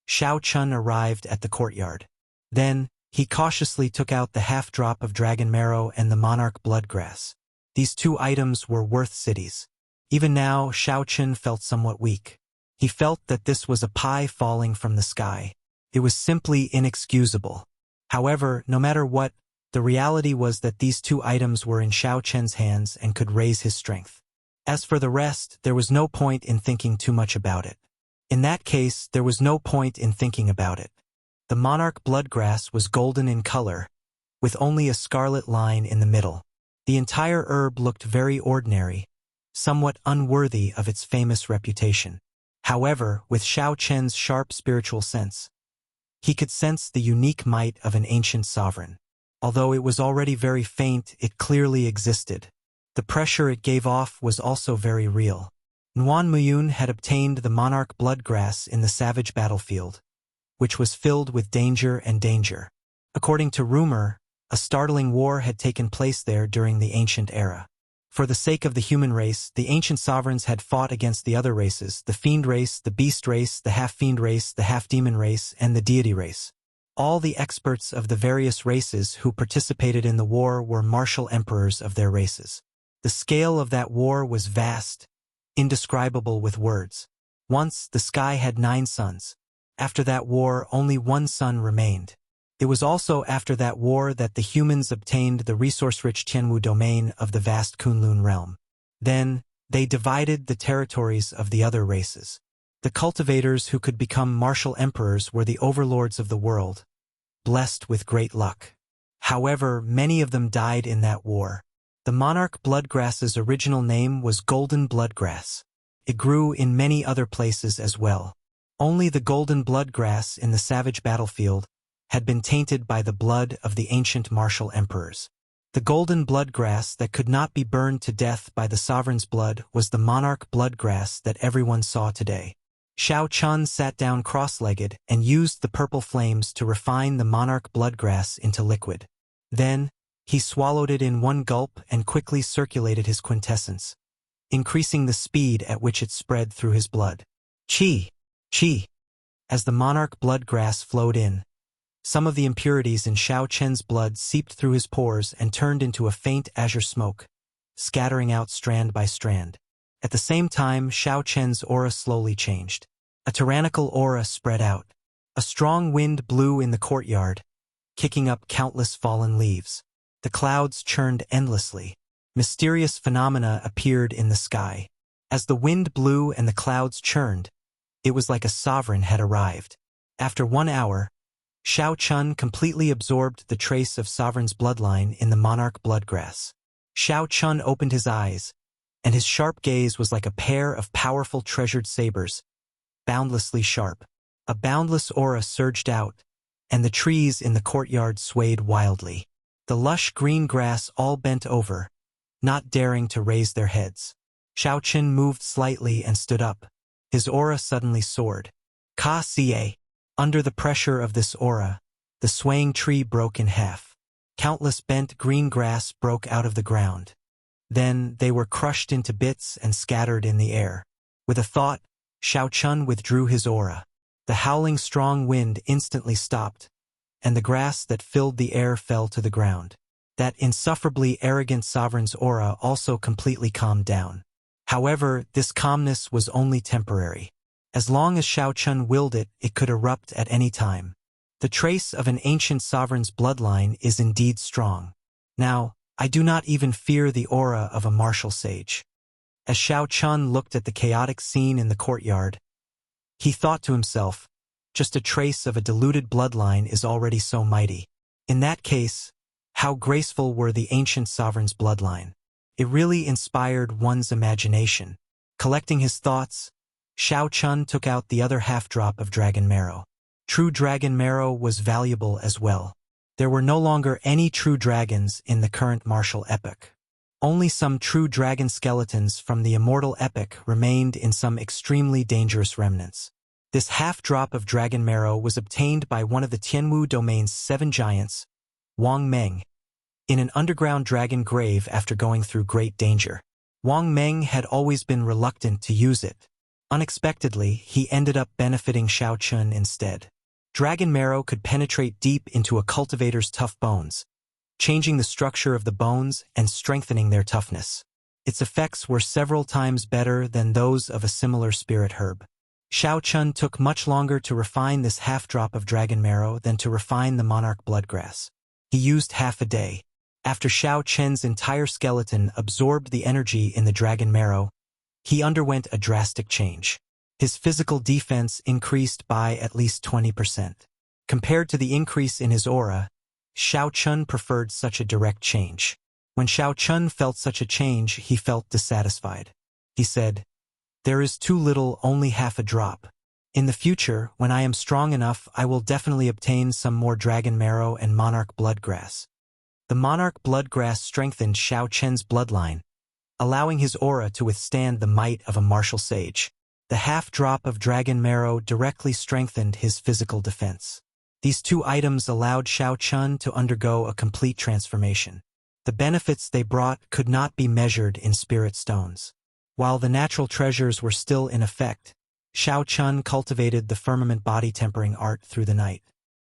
Xiao Chun arrived at the courtyard. Then, he cautiously took out the half-drop of dragon marrow and the monarch bloodgrass. These 2 items were worth cities. Even now, Xiao Chun felt somewhat weak. He felt that this was a pie falling from the sky. It was simply inexcusable. However, no matter what, the reality was that these 2 items were in Xiao Chun's hands and could raise his strength. As for the rest, there was no point in thinking too much about it. In that case, there was no point in thinking about it. The monarch bloodgrass was golden in color, with only a scarlet line in the middle. The entire herb looked very ordinary, somewhat unworthy of its famous reputation. However, with Xiao Chun's sharp spiritual sense, he could sense the unique might of an ancient sovereign. Although it was already very faint, it clearly existed. The pressure it gave off was also very real. Nguyen Muyun had obtained the monarch bloodgrass in the savage battlefield, which was filled with danger and danger. According to rumor, a startling war had taken place there during the ancient era. For the sake of the human race, the ancient sovereigns had fought against the other races, the fiend race, the beast race, the half-fiend race, the half-demon race, and the deity race. All the experts of the various races who participated in the war were martial emperors of their races. The scale of that war was vast, indescribable with words. Once, the sky had 9 suns. After that war, only 1 sun remained. It was also after that war that the humans obtained the resource-rich Tianwu domain of the vast Kunlun realm. Then, they divided the territories of the other races. The cultivators who could become martial emperors were the overlords of the world, blessed with great luck. However, many of them died in that war. The monarch bloodgrass's original name was golden bloodgrass. It grew in many other places as well. Only the golden bloodgrass in the savage battlefield had been tainted by the blood of the ancient martial emperors. The golden bloodgrass that could not be burned to death by the sovereign's blood was the monarch bloodgrass that everyone saw today. Xiao Chun sat down cross-legged and used the purple flames to refine the monarch bloodgrass into liquid. Then, he swallowed it in one gulp and quickly circulated his quintessence, increasing the speed at which it spread through his blood. Qi! Qi! As the monarch bloodgrass flowed in, some of the impurities in Xiao Chen's blood seeped through his pores and turned into a faint azure smoke, scattering out strand by strand. At the same time, Xiao Chen's aura slowly changed. A tyrannical aura spread out. A strong wind blew in the courtyard, kicking up countless fallen leaves. The clouds churned endlessly. Mysterious phenomena appeared in the sky. As the wind blew and the clouds churned, it was like a sovereign had arrived. After 1 hour, Xiao Chun completely absorbed the trace of sovereign's bloodline in the monarch bloodgrass. Xiao Chun opened his eyes, and his sharp gaze was like a pair of powerful treasured sabers, boundlessly sharp. A boundless aura surged out, and the trees in the courtyard swayed wildly. The lush green grass all bent over, not daring to raise their heads. Xiao Chun moved slightly and stood up. His aura suddenly soared. Ka-ca! Under the pressure of this aura, the swaying tree broke in half. Countless bent green grass broke out of the ground. Then they were crushed into bits and scattered in the air. With a thought, Xiao Chun withdrew his aura. The howling strong wind instantly stopped, and the grass that filled the air fell to the ground. That insufferably arrogant sovereign's aura also completely calmed down. However, this calmness was only temporary. As long as Xiao Chun willed it, it could erupt at any time. The trace of an ancient sovereign's bloodline is indeed strong. Now, I do not even fear the aura of a martial sage. As Xiao Chun looked at the chaotic scene in the courtyard, he thought to himself, just a trace of a diluted bloodline is already so mighty. In that case, how graceful were the ancient sovereign's bloodline. It really inspired one's imagination. Collecting his thoughts, Xiao Chun took out the other half-drop of dragon marrow. True dragon marrow was valuable as well. There were no longer any true dragons in the current martial epoch. Only some true dragon skeletons from the Immortal epoch remained in some extremely dangerous remnants. This half-drop of dragon marrow was obtained by one of the Tianwu domain's 7 giants, Wang Meng, in an underground dragon grave after going through great danger. Wang Meng had always been reluctant to use it. Unexpectedly, he ended up benefiting Xiao Chun instead. Dragon marrow could penetrate deep into a cultivator's tough bones, changing the structure of the bones and strengthening their toughness. Its effects were several times better than those of a similar spirit herb. Xiao Chun took much longer to refine this half-drop of dragon marrow than to refine the monarch bloodgrass. He used half a day. After Xiao Chen's entire skeleton absorbed the energy in the dragon marrow, he underwent a drastic change. His physical defense increased by at least 20%. Compared to the increase in his aura, Xiao Chun preferred such a direct change. When Xiao Chun felt such a change, he felt dissatisfied. He said, "There is too little, only half a drop. In the future, when I am strong enough, I will definitely obtain some more dragon marrow and monarch bloodgrass." The monarch bloodgrass strengthened Xiao Chen's bloodline, allowing his aura to withstand the might of a martial sage. The half-drop of dragon marrow directly strengthened his physical defense. These 2 items allowed Xiao Chun to undergo a complete transformation. The benefits they brought could not be measured in spirit stones. While the natural treasures were still in effect, Xiao Chun cultivated the firmament body tempering art through the night.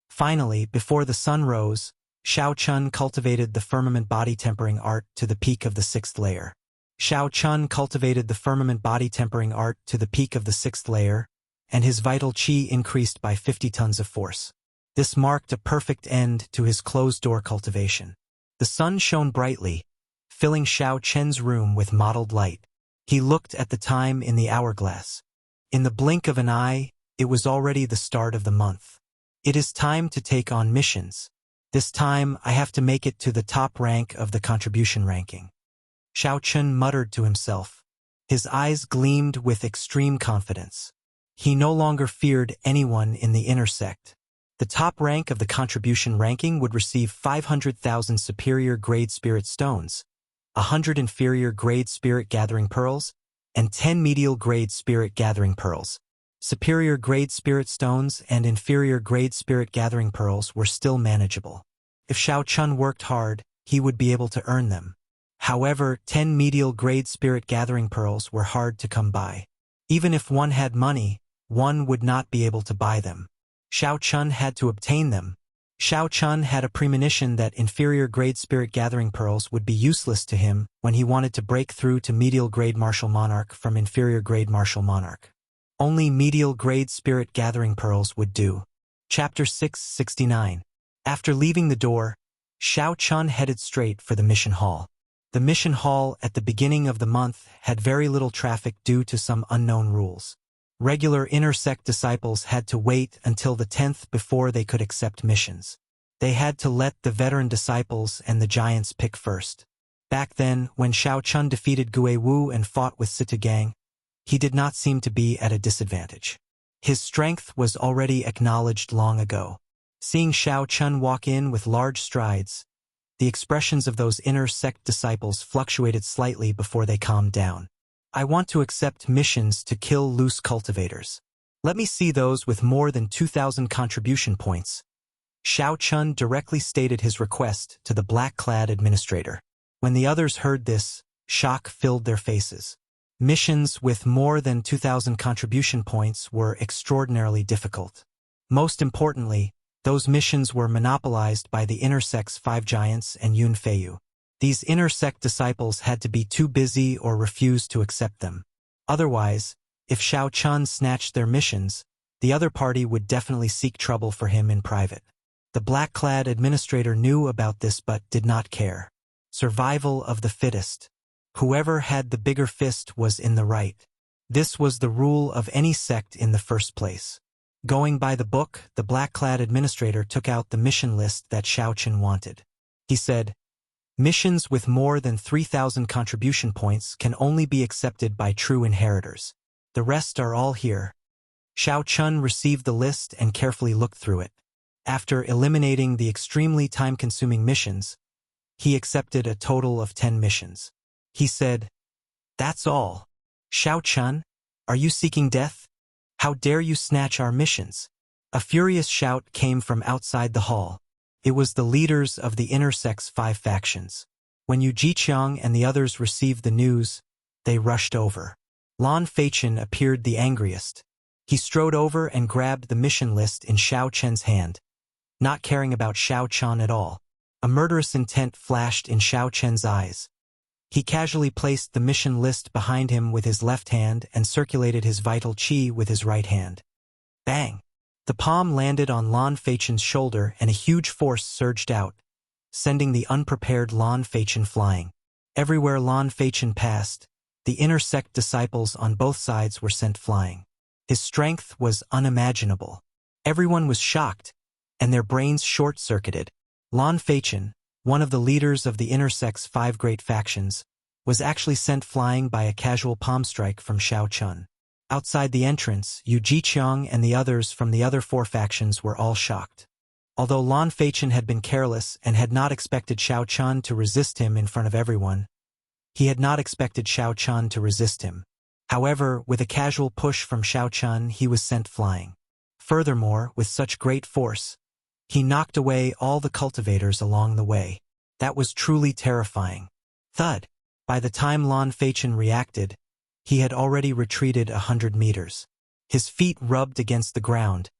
Finally, before the sun rose, Xiao Chun cultivated the firmament body tempering art to the peak of the 6th layer. Xiao Chun cultivated the firmament body tempering art to the peak of the 6th layer, and his vital qi increased by 50 tons of force. This marked a perfect end to his closed-door cultivation. The sun shone brightly, filling Xiao Chen's room with mottled light. He looked at the time in the hourglass. In the blink of an eye, it was already the start of the month. It is time to take on missions. This time, I have to make it to the top rank of the contribution ranking. Xiao Chun muttered to himself. His eyes gleamed with extreme confidence. He no longer feared anyone in the inner sect. The top rank of the contribution ranking would receive 500,000 superior grade spirit stones, 100 inferior grade spirit gathering pearls, and 10 medial grade spirit gathering pearls. Superior grade spirit stones and inferior grade spirit gathering pearls were still manageable. If Xiao Chun worked hard, he would be able to earn them. However, 10 medial grade spirit gathering pearls were hard to come by. Even if one had money, one would not be able to buy them. Xiao Chun had to obtain them. Xiao Chun had a premonition that inferior grade spirit gathering pearls would be useless to him when he wanted to break through to medial grade martial monarch from inferior grade martial monarch. Only medial grade spirit gathering pearls would do. Chapter 669. After leaving the door, Xiao Chun headed straight for the mission hall. The mission hall at the beginning of the month had very little traffic due to some unknown rules. Regular inner sect disciples had to wait until the 10th before they could accept missions. They had to let the veteran disciples and the giants pick first. Back then, when Xiao Chun defeated Gue Wu and fought with Sita Gang, he did not seem to be at a disadvantage. His strength was already acknowledged long ago. Seeing Xiao Chun walk in with large strides, the expressions of those inner sect disciples fluctuated slightly before they calmed down. I want to accept missions to kill loose cultivators. Let me see those with more than 2,000 contribution points. Xiao Chun directly stated his request to the black-clad administrator. When the others heard this, shock filled their faces. Missions with more than 2,000 contribution points were extraordinarily difficult. Most importantly, those missions were monopolized by the inner sect's 5 giants and Yun Feiyu. These inner sect disciples had to be too busy or refuse to accept them. Otherwise, if Xiao Chun snatched their missions, the other party would definitely seek trouble for him in private. The black-clad administrator knew about this but did not care. Survival of the fittest. Whoever had the bigger fist was in the right. This was the rule of any sect in the first place. Going by the book, the black-clad administrator took out the mission list that Xiao Chun wanted. He said, "Missions with more than 3,000 contribution points can only be accepted by true inheritors. The rest are all here." Xiao Chun received the list and carefully looked through it. After eliminating the extremely time-consuming missions, he accepted a total of 10 missions. He said, "That's all. Xiao Chun, are you seeking death? How dare you snatch our missions?" A furious shout came from outside the hall. It was the leaders of the inner sect's 5 factions. When Yu Jiqiang and the others received the news, they rushed over. Lan Feichen appeared the angriest. He strode over and grabbed the mission list in Xiao Chen's hand, not caring about Xiao Chun at all. A murderous intent flashed in Xiao Chen's eyes. He casually placed the mission list behind him with his left hand and circulated his vital qi with his right hand. Bang! The palm landed on Lan Feichen's shoulder and a huge force surged out, sending the unprepared Lan Feichen flying. Everywhere Lan Feichen passed, the inner sect disciples on both sides were sent flying. His strength was unimaginable. Everyone was shocked, and their brains short-circuited. Lan Feichen, one of the leaders of the inner sect's 5 great factions, was actually sent flying by a casual palm strike from Xiao Chun. Outside the entrance, Yu Jiqiang and the others from the other 4 factions were all shocked. Although Lan Feichen had been careless and had not expected Xiao Chun to resist him in front of everyone, he had not expected Xiao Chun to resist him. However, with a casual push from Xiao Chun, he was sent flying. Furthermore, with such great force, he knocked away all the cultivators along the way. That was truly terrifying. Thud! By the time Lan Feichen reacted, he had already retreated 100 meters. His feet rubbed against the ground,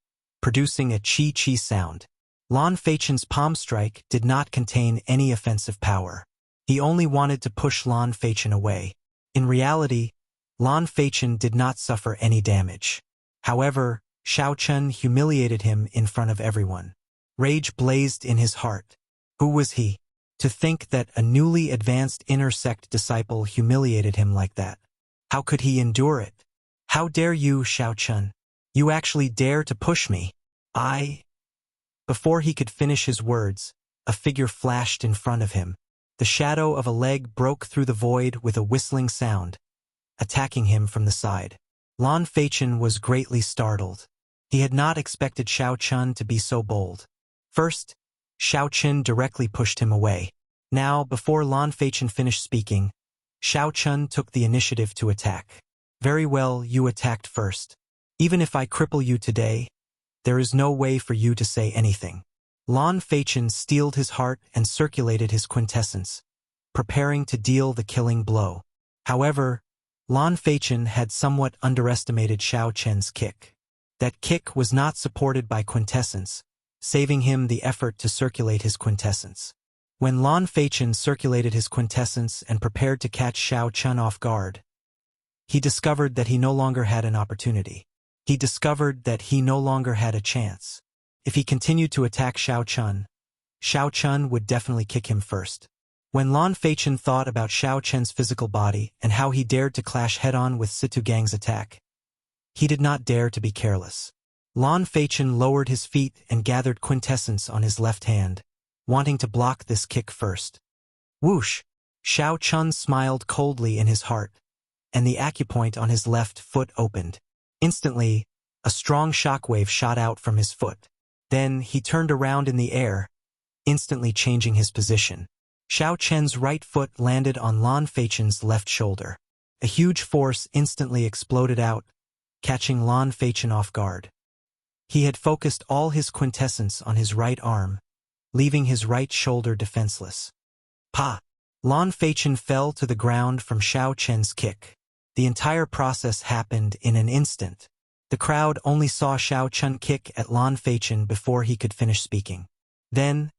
producing a chi-chi sound. Lan Feichen's palm strike did not contain any offensive power. He only wanted to push Lan Feichen away. In reality, Lan Feichen did not suffer any damage. However, Xiao Chun humiliated him in front of everyone. Rage blazed in his heart. Who was he? To think that a newly advanced inner sect disciple humiliated him like that. How could he endure it? How dare you, Xiao Chun? You actually dare to push me? Before he could finish his words, a figure flashed in front of him. The shadow of a leg broke through the void with a whistling sound, attacking him from the side. Lan Feichen was greatly startled. He had not expected Xiao Chun to be so bold. First, Xiao Chun directly pushed him away. Now, before Lan Feichen finished speaking, Xiao Chun took the initiative to attack. Very well, you attacked first. Even if I cripple you today, there is no way for you to say anything. Lan Feichen steeled his heart and circulated his quintessence, preparing to deal the killing blow. However, Lan Feichen had somewhat underestimated Xiao Chen's kick. That kick was not supported by quintessence, saving him the effort to circulate his quintessence. When Lan Feichen circulated his quintessence and prepared to catch Xiao Chun off guard, he discovered that he no longer had an opportunity. He discovered that he no longer had a chance. If he continued to attack Xiao Chun would definitely kick him first. When Lan Feichen thought about Xiao Chen's physical body and how he dared to clash head-on with Situ Gang's attack, he did not dare to be careless. Lan Feichen lowered his feet and gathered quintessence on his left hand, wanting to block this kick first. Whoosh! Xiao Chun smiled coldly in his heart, and the acupoint on his left foot opened. Instantly, a strong shockwave shot out from his foot. Then he turned around in the air, instantly changing his position. Xiao Chen's right foot landed on Lan Feichen's left shoulder. A huge force instantly exploded out, catching Lan Feichen off guard. He had focused all his quintessence on his right arm, leaving his right shoulder defenseless. Pa! Lan Feichen fell to the ground from Xiao Chen's kick. The entire process happened in an instant. The crowd only saw Xiao Chun kick at Lan Feichen before he could finish speaking. Then,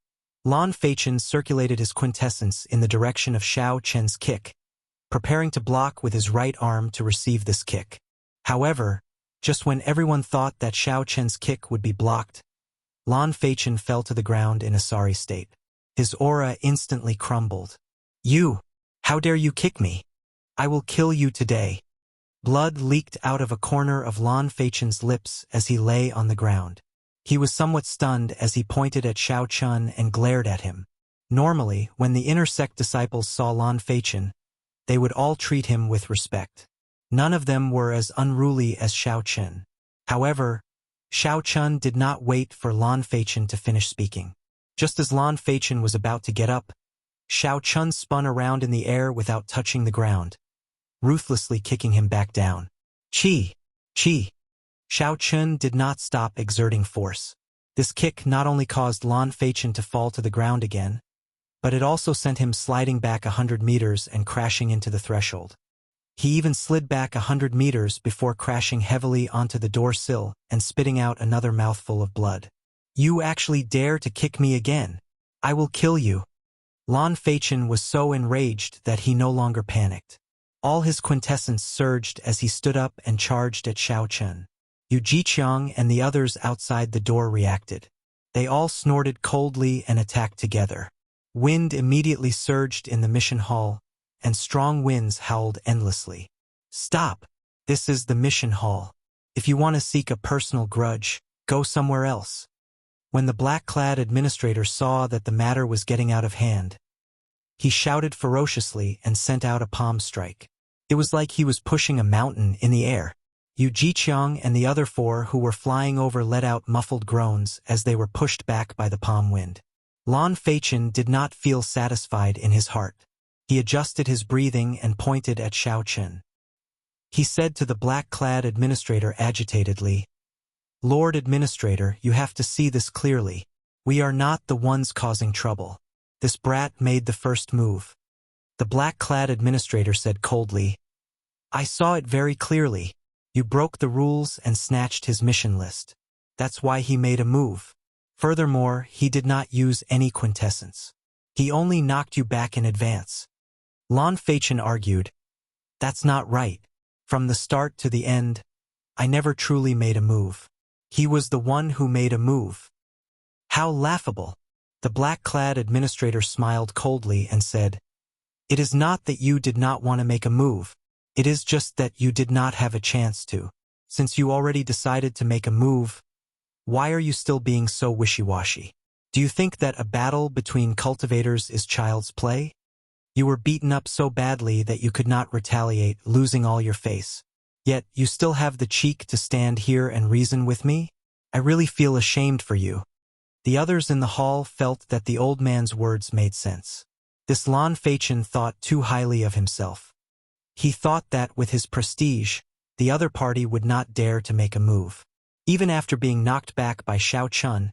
Lan Feichen circulated his quintessence in the direction of Xiao Chen's kick, preparing to block with his right arm to receive this kick. However, just when everyone thought that Xiao Chen's kick would be blocked, Lan Feichen fell to the ground in a sorry state. His aura instantly crumbled. You! How dare you kick me? I will kill you today. Blood leaked out of a corner of Lan Feichen's lips as he lay on the ground. He was somewhat stunned as he pointed at Xiao Chun and glared at him. Normally, when the inner sect disciples saw Lan Feichen, they would all treat him with respect. None of them were as unruly as Xiao Chun. However, Xiao Chun did not wait for Lan Feichen to finish speaking. Just as Lan Feichen was about to get up, Xiao Chun spun around in the air without touching the ground, ruthlessly kicking him back down. Chi! Chi! Xiao Chun did not stop exerting force. This kick not only caused Lan Feichen to fall to the ground again, but it also sent him sliding back 100 meters and crashing into the threshold. He even slid back 100 meters before crashing heavily onto the door sill and spitting out another mouthful of blood. You actually dare to kick me again? I will kill you. Lan Feichen was so enraged that he no longer panicked. All his quintessence surged as he stood up and charged at Xiao Chun. Yu Jiqiang and the others outside the door reacted. They all snorted coldly and attacked together. Wind immediately surged in the mission hall, and strong winds howled endlessly. Stop! This is the mission hall. If you want to seek a personal grudge, go somewhere else. When the black-clad administrator saw that the matter was getting out of hand, he shouted ferociously and sent out a palm strike. It was like he was pushing a mountain in the air. Yu Jiqiang and the other four who were flying over let out muffled groans as they were pushed back by the palm wind. Lan Feichen did not feel satisfied in his heart. He adjusted his breathing and pointed at Xiao Chun. He said to the black-clad administrator agitatedly, Lord Administrator, you have to see this clearly. We are not the ones causing trouble. This brat made the first move. The black-clad administrator said coldly, I saw it very clearly. You broke the rules and snatched his mission list. That's why he made a move. Furthermore, he did not use any quintessence. He only knocked you back in advance. Lan Feichen argued, "That's not right. From the start to the end, I never truly made a move. He was the one who made a move." How laughable! The black-clad administrator smiled coldly and said, "It is not that you did not want to make a move. It is just that you did not have a chance to. Since you already decided to make a move, why are you still being so wishy-washy? Do you think that a battle between cultivators is child's play? You were beaten up so badly that you could not retaliate, losing all your face. Yet you still have the cheek to stand here and reason with me? I really feel ashamed for you." The others in the hall felt that the old man's words made sense. This Lan Feichen thought too highly of himself. He thought that with his prestige, the other party would not dare to make a move. Even after being knocked back by Xiao Chun,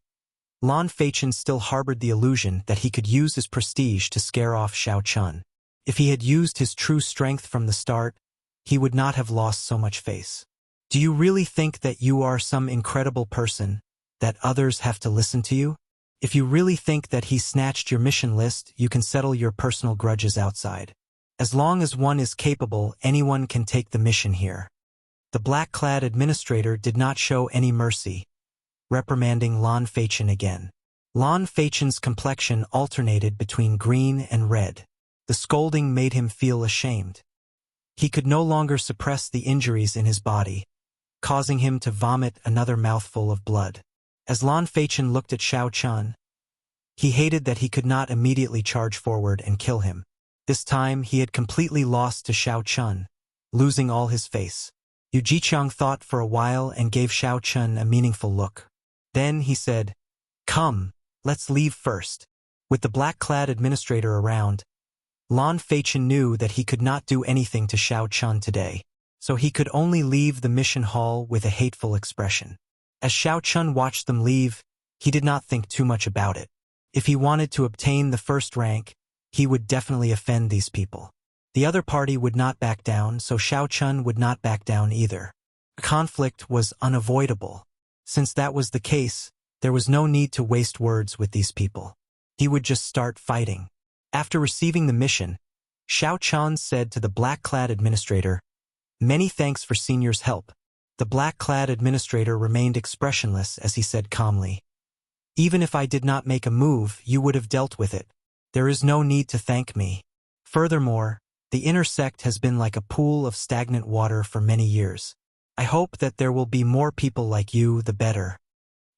Lan Feichen still harbored the illusion that he could use his prestige to scare off Xiao Chun. If he had used his true strength from the start, he would not have lost so much face. Do you really think that you are some incredible person, that others have to listen to you? If you really think that he snatched your mission list, you can settle your personal grudges outside. As long as one is capable, anyone can take the mission here. The black-clad administrator did not show any mercy, reprimanding Lan Feichen again. Lan Feichen's complexion alternated between green and red. The scolding made him feel ashamed. He could no longer suppress the injuries in his body, causing him to vomit another mouthful of blood. As Lan Feichen looked at Xiao Chun, he hated that he could not immediately charge forward and kill him. This time he had completely lost to Xiao Chun, losing all his face. Yu Jiqiang thought for a while and gave Xiao Chun a meaningful look. Then he said, "Come, let's leave first." With the black-clad administrator around, Lan Feichen knew that he could not do anything to Xiao Chun today, so he could only leave the mission hall with a hateful expression. As Xiao Chun watched them leave, he did not think too much about it. If he wanted to obtain the first rank, he would definitely offend these people. The other party would not back down, so Xiao Chun would not back down either. Conflict was unavoidable. Since that was the case, there was no need to waste words with these people. He would just start fighting. After receiving the mission, Xiao Chun said to the black-clad administrator, "Many thanks for Senior's help." The black-clad administrator remained expressionless as he said calmly, "Even if I did not make a move, you would have dealt with it. There is no need to thank me. Furthermore, the inner sect has been like a pool of stagnant water for many years. I hope that there will be more people like you, the better."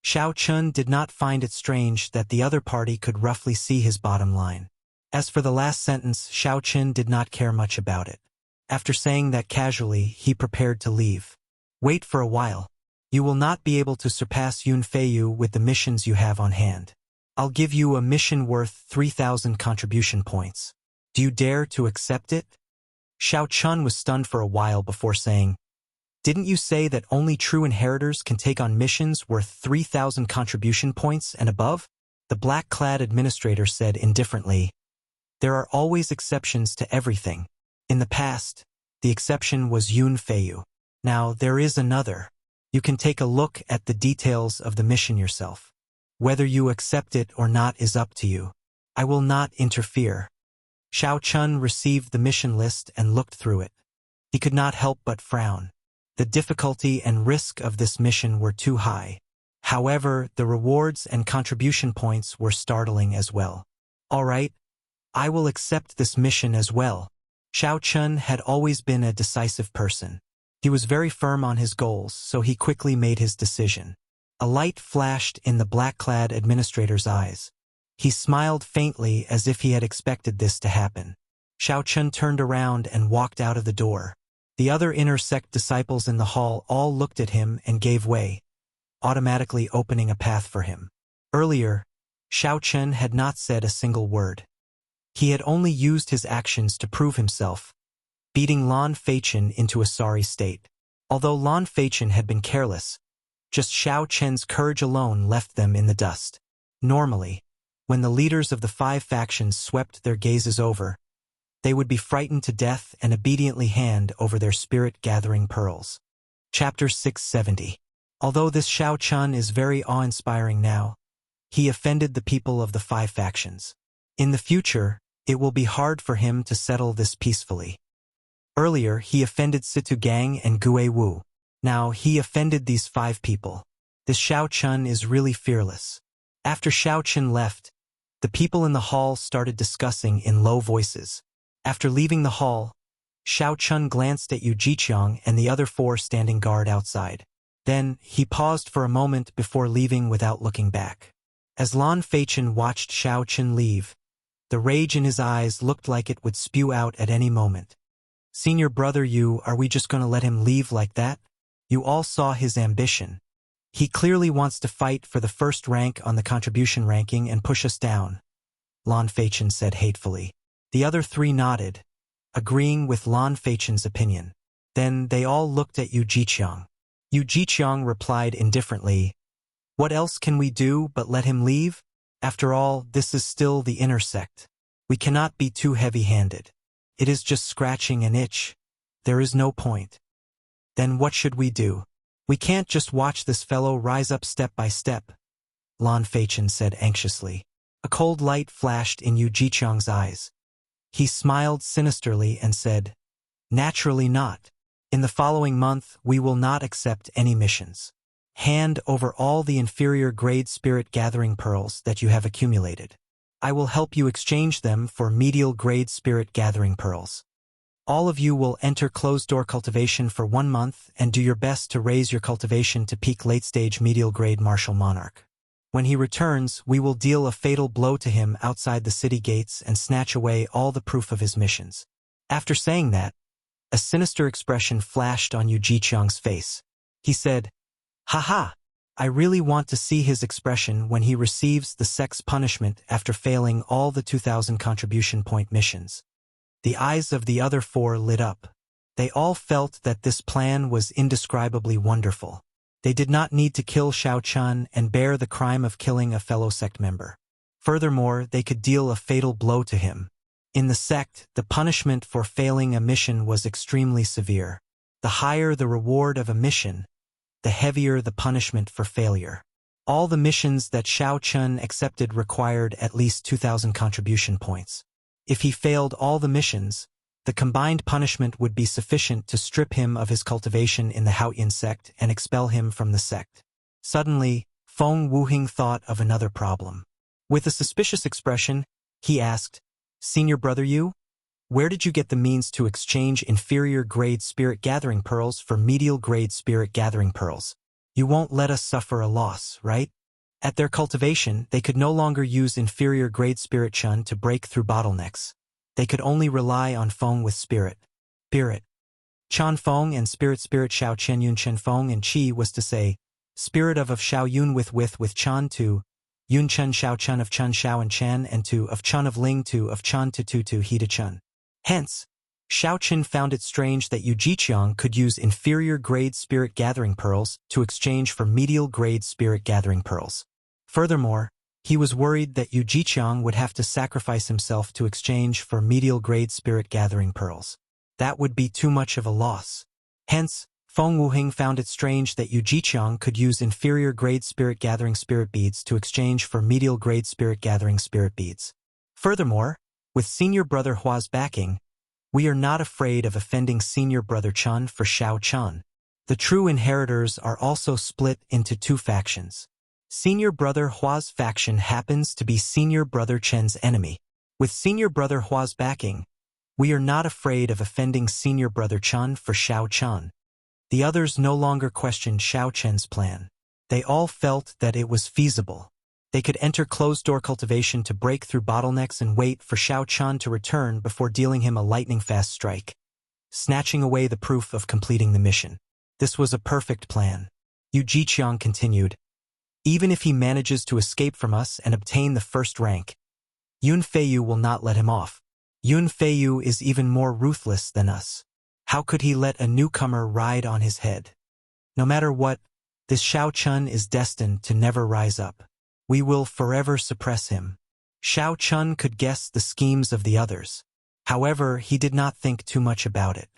Xiao Chun did not find it strange that the other party could roughly see his bottom line. As for the last sentence, Xiao Chun did not care much about it. After saying that casually, he prepared to leave. "Wait for a while. You will not be able to surpass Yun Feiyu with the missions you have on hand. I'll give you a mission worth 3,000 contribution points. Do you dare to accept it?" Xiao Chun was stunned for a while before saying, "Didn't you say that only true inheritors can take on missions worth 3,000 contribution points and above?" The black-clad administrator said indifferently, "There are always exceptions to everything. In the past, the exception was Yun Feiyu. Now there is another. You can take a look at the details of the mission yourself. Whether you accept it or not is up to you. I will not interfere." Xiao Chun received the mission list and looked through it. He could not help but frown. The difficulty and risk of this mission were too high. However, the rewards and contribution points were startling as well. "All right, I will accept this mission as well." Xiao Chun had always been a decisive person. He was very firm on his goals, so he quickly made his decision. A light flashed in the black-clad administrator's eyes. He smiled faintly as if he had expected this to happen. Xiao Chun turned around and walked out of the door. The other inner sect disciples in the hall all looked at him and gave way, automatically opening a path for him. Earlier, Xiao Chun had not said a single word. He had only used his actions to prove himself, beating Lan Feichen into a sorry state. Although Lan Feichen had been careless, just Xiao Chen's courage alone left them in the dust. Normally, when the leaders of the 5 factions swept their gazes over, they would be frightened to death and obediently hand over their spirit-gathering pearls. Chapter 670. Although this Xiao Chun is very awe-inspiring now, he offended the people of the 5 factions. In the future, it will be hard for him to settle this peacefully. Earlier, he offended Situ Gang and Gue Wu. Now, he offended these 5 people. This Xiao Chun is really fearless. After Xiao Chun left, the people in the hall started discussing in low voices. After leaving the hall, Xiao Chun glanced at Yu Jiqiang and the other 4 standing guard outside. Then, he paused for a moment before leaving without looking back. As Lan Feichen watched Xiao Chun leave, the rage in his eyes looked like it would spew out at any moment. Senior brother Yu, are we just going to let him leave like that? You all saw his ambition. He clearly wants to fight for the first rank on the contribution ranking and push us down, Lan Feichen said hatefully. The other 3 nodded, agreeing with Lan Feichen's opinion. Then they all looked at Yu Jiqiang. Yu Jiqiang replied indifferently, "What else can we do but let him leave? After all, this is still the inner sect. We cannot be too heavy-handed. It is just scratching an itch. There is no point." "Then what should we do? We can't just watch this fellow rise up step by step," Lan Feichen said anxiously. A cold light flashed in Yu Jiqiang's eyes. He smiled sinisterly and said, "Naturally not. In the following month, we will not accept any missions. Hand over all the inferior grade spirit gathering pearls that you have accumulated. I will help you exchange them for medial grade spirit gathering pearls. All of you will enter closed-door cultivation for 1 month and do your best to raise your cultivation to peak late-stage medial grade martial monarch. When he returns, we will deal a fatal blow to him outside the city gates and snatch away all the proof of his missions." After saying that, a sinister expression flashed on Yu Jiqiang's face. He said, "Ha-ha! I really want to see his expression when he receives the sect's punishment after failing all the 2,000 contribution point missions." The eyes of the other 4 lit up. They all felt that this plan was indescribably wonderful. They did not need to kill Xiao Chun and bear the crime of killing a fellow sect member. Furthermore, they could deal a fatal blow to him. In the sect, the punishment for failing a mission was extremely severe. The higher the reward of a mission, the heavier the punishment for failure. All the missions that Xiao Chun accepted required at least 2,000 contribution points. If he failed all the missions, the combined punishment would be sufficient to strip him of his cultivation in the Haoyan sect and expel him from the sect. Suddenly, Feng Wuhing thought of another problem. With a suspicious expression, he asked, "Senior brother Yu, where did you get the means to exchange inferior grade spirit gathering pearls for medial grade spirit gathering pearls? You won't let us suffer a loss, right?" At their cultivation, they could no longer use inferior grade spirit chun to break through bottlenecks. They could only rely on Feng with spirit. Chan Feng and spirit Xiao Chen Yun Chen Feng and Qi was to say, spirit of Xiao Yun with Chan to, Yun Chen Xiao Chun of Chun Xiao and Chen and to of Chun of Ling to of Chan to He to Chun. Hence, Xiao Chen found it strange that Yu Jiqiang could use inferior grade spirit gathering pearls to exchange for medial grade spirit gathering pearls. Furthermore, he was worried that Yu Jiqiang would have to sacrifice himself to exchange for medial grade spirit gathering pearls. That would be too much of a loss. Hence, Feng Wuhing found it strange that Yu Jiqiang could use inferior grade spirit gathering spirit beads to exchange for medial grade spirit gathering spirit beads. Furthermore, with senior brother Hua's backing, we are not afraid of offending senior brother Chun for Xiao Chun. The true inheritors are also split into 2 factions. Senior brother Hua's faction happens to be senior brother Chen's enemy. With senior brother Hua's backing, we are not afraid of offending senior brother Chun for Xiao Chun. The others no longer questioned Xiao Chen's plan. They all felt that it was feasible. They could enter closed-door cultivation to break through bottlenecks and wait for Xiao Chun to return before dealing him a lightning-fast strike, snatching away the proof of completing the mission. This was a perfect plan. Yu Jiqiang continued, "Even if he manages to escape from us and obtain the first rank, Yun Feiyu will not let him off. Yun Feiyu is even more ruthless than us. How could he let a newcomer ride on his head? No matter what, this Xiao Chun is destined to never rise up. We will forever suppress him." Xiao Chun could guess the schemes of the others. However, he did not think too much about it.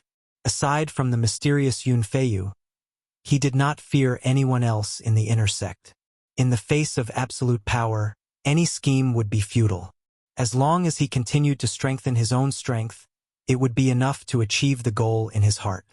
Aside from the mysterious Yun Feiyu, he did not fear anyone else in the inner sect. In the face of absolute power, any scheme would be futile. As long as he continued to strengthen his own strength, it would be enough to achieve the goal in his heart.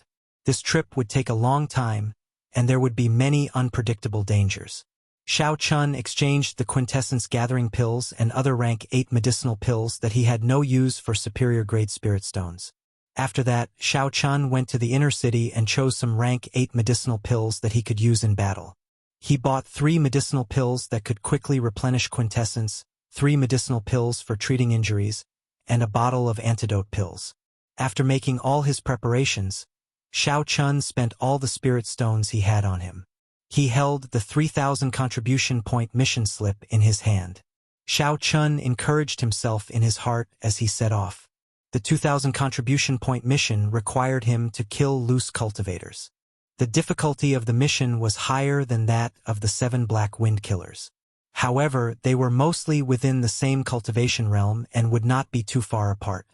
This trip would take a long time, and there would be many unpredictable dangers. Xiao Chun exchanged the quintessence gathering pills and other rank 8 medicinal pills that he had no use for superior grade spirit stones. After that, Xiao Chun went to the inner city and chose some rank 8 medicinal pills that he could use in battle. He bought 3 medicinal pills that could quickly replenish quintessence, 3 medicinal pills for treating injuries, and a bottle of antidote pills. After making all his preparations, Xiao Chun spent all the spirit stones he had on him. He held the 3,000 contribution point mission slip in his hand. Xiao Chun encouraged himself in his heart as he set off. The 2,000 contribution point mission required him to kill loose cultivators. The difficulty of the mission was higher than that of the 7 black wind killers. However, they were mostly within the same cultivation realm and would not be too far apart.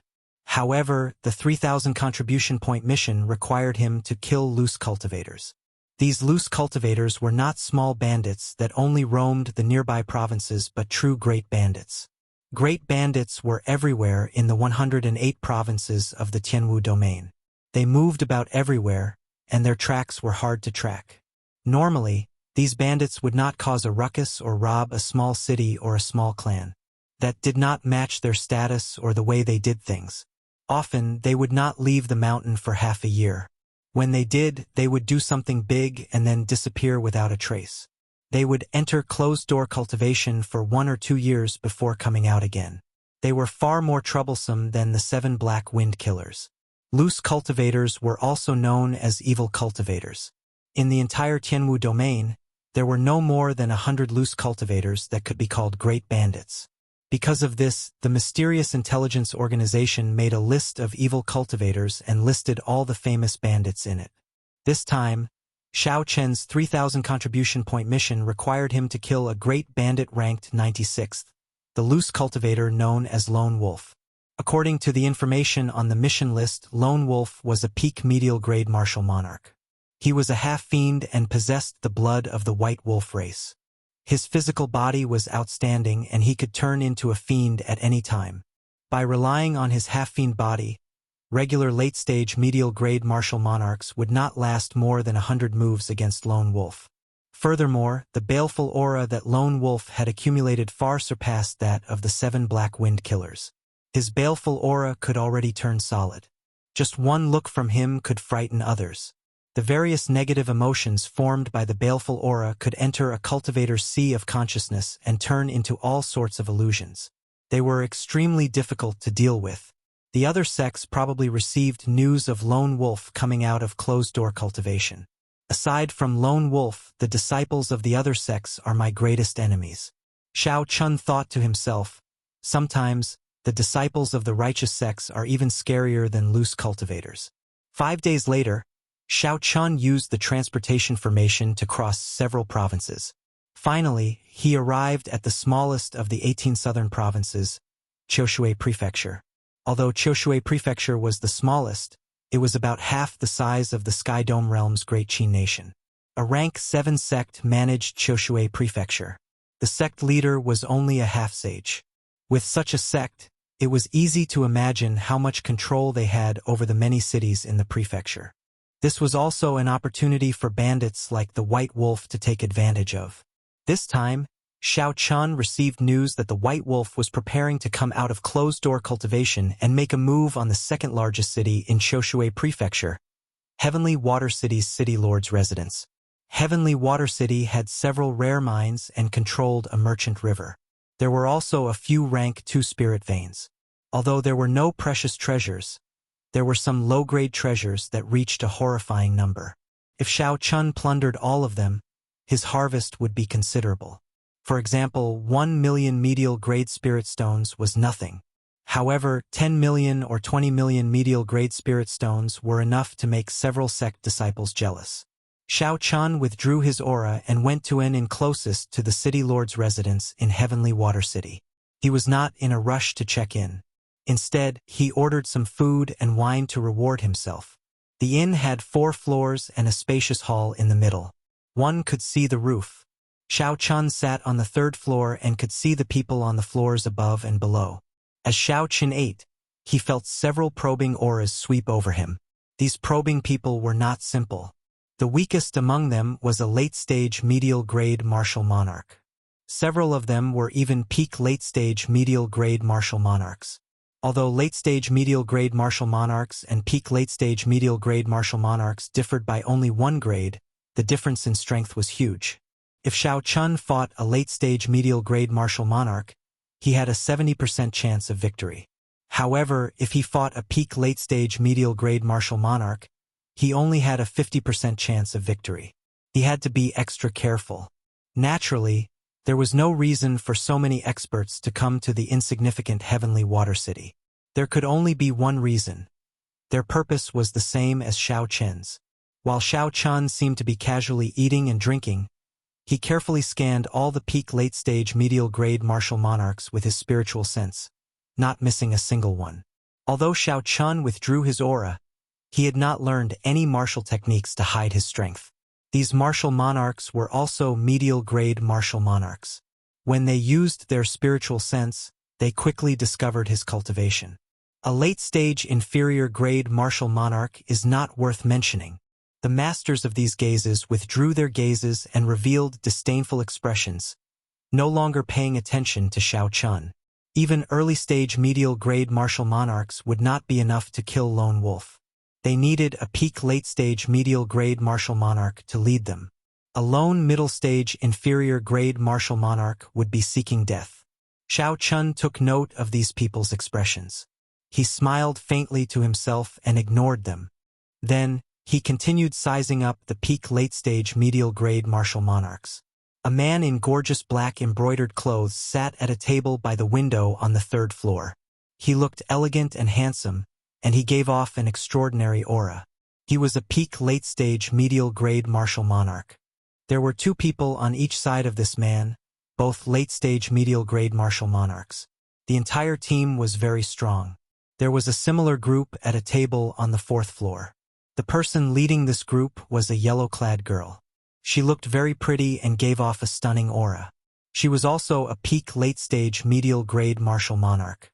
However, the 3,000 contribution point mission required him to kill loose cultivators. These loose cultivators were not small bandits that only roamed the nearby provinces but true great bandits. Great bandits were everywhere in the 108 provinces of the Tianwu domain. They moved about everywhere, and their tracks were hard to track. Normally, these bandits would not cause a ruckus or rob a small city or a small clan. That did not match their status or the way they did things. Often, they would not leave the mountain for half a year. When they did, they would do something big and then disappear without a trace. They would enter closed-door cultivation for 1 or 2 years before coming out again. They were far more troublesome than the 7 black wind killers. Loose cultivators were also known as evil cultivators. In the entire Tianwu domain, there were no more than 100 loose cultivators that could be called great bandits. Because of this, the mysterious intelligence organization made a list of evil cultivators and listed all the famous bandits in it. This time, Xiao Chen's 3,000 contribution point mission required him to kill a great bandit ranked 96th, the loose cultivator known as Lone Wolf. According to the information on the mission list, Lone Wolf was a peak medial grade martial monarch. He was a half-fiend and possessed the blood of the white wolf race. His physical body was outstanding and he could turn into a fiend at any time. By relying on his half-fiend body, regular late-stage medial-grade martial monarchs would not last more than 100 moves against Lone Wolf. Furthermore, the baleful aura that Lone Wolf had accumulated far surpassed that of the 7 black wind killers. His baleful aura could already turn solid. Just one look from him could frighten others. The various negative emotions formed by the baleful aura could enter a cultivator's sea of consciousness and turn into all sorts of illusions. They were extremely difficult to deal with. The other sects probably received news of Lone Wolf coming out of closed-door cultivation. Aside from Lone Wolf, the disciples of the other sects are my greatest enemies. Xiao Chun thought to himself, sometimes, the disciples of the righteous sects are even scarier than loose cultivators. 5 days later, Xiao Chun used the transportation formation to cross several provinces. Finally, he arrived at the smallest of the 18 southern provinces, Qiushui Prefecture. Although Qiushui Prefecture was the smallest, it was about half the size of the Sky Dome Realm's Great Qin Nation. A rank 7 sect managed Qiushui Prefecture. The sect leader was only a half-sage. With such a sect, it was easy to imagine how much control they had over the many cities in the prefecture. This was also an opportunity for bandits like the White Wolf to take advantage of. This time, Xiao Chun received news that the White Wolf was preparing to come out of closed-door cultivation and make a move on the second-largest city in Qiushui Prefecture, Heavenly Water City's city lord's residence. Heavenly Water City had several rare mines and controlled a merchant river. There were also a few rank 2 spirit veins. Although there were no precious treasures, there were some low-grade treasures that reached a horrifying number. If Xiao Chun plundered all of them, his harvest would be considerable. For example, 1 million medial-grade spirit stones was nothing. However, 10 million or 20 million medial-grade spirit stones were enough to make several sect disciples jealous. Xiao Chun withdrew his aura and went to an inn closest to the city lord's residence in Heavenly Water City. He was not in a rush to check in. Instead, he ordered some food and wine to reward himself. The inn had 4 floors and a spacious hall in the middle. One could see the roof. Xiao Chun sat on the third floor and could see the people on the floors above and below. As Xiao Chun ate, he felt several probing auras sweep over him. These probing people were not simple. The weakest among them was a late-stage medial-grade martial monarch. Several of them were even peak late-stage medial-grade martial monarchs. Although late-stage medial-grade martial monarchs and peak late-stage medial-grade martial monarchs differed by only one grade, the difference in strength was huge. If Xiao Chun fought a late-stage medial-grade martial monarch, he had a 70% chance of victory. However, if he fought a peak late-stage medial-grade martial monarch, he only had a 50% chance of victory. He had to be extra careful. Naturally, there was no reason for so many experts to come to the insignificant heavenly water city. There could only be one reason. Their purpose was the same as Xiao Chen's. While Xiao Chun seemed to be casually eating and drinking, he carefully scanned all the peak late-stage medial-grade martial monarchs with his spiritual sense, not missing a single one. Although Xiao Chun withdrew his aura, he had not learned any martial techniques to hide his strength. These martial monarchs were also medial-grade martial monarchs. When they used their spiritual sense, they quickly discovered his cultivation. A late-stage inferior-grade martial monarch is not worth mentioning. The masters of these gazes withdrew their gazes and revealed disdainful expressions, no longer paying attention to Xiao Chun. Even early-stage medial-grade martial monarchs would not be enough to kill Lone Wolf. They needed a peak late-stage medial-grade martial monarch to lead them. A lone middle-stage inferior-grade martial monarch would be seeking death. Xiao Chun took note of these people's expressions. He smiled faintly to himself and ignored them. Then, he continued sizing up the peak late-stage medial-grade martial monarchs. A man in gorgeous black embroidered clothes sat at a table by the window on the third floor. He looked elegant and handsome, and he gave off an extraordinary aura. He was a peak late-stage medial-grade martial monarch. There were two people on each side of this man, both late-stage medial-grade martial monarchs. The entire team was very strong. There was a similar group at a table on the fourth floor. The person leading this group was a yellow-clad girl. She looked very pretty and gave off a stunning aura. She was also a peak late-stage medial-grade martial monarch.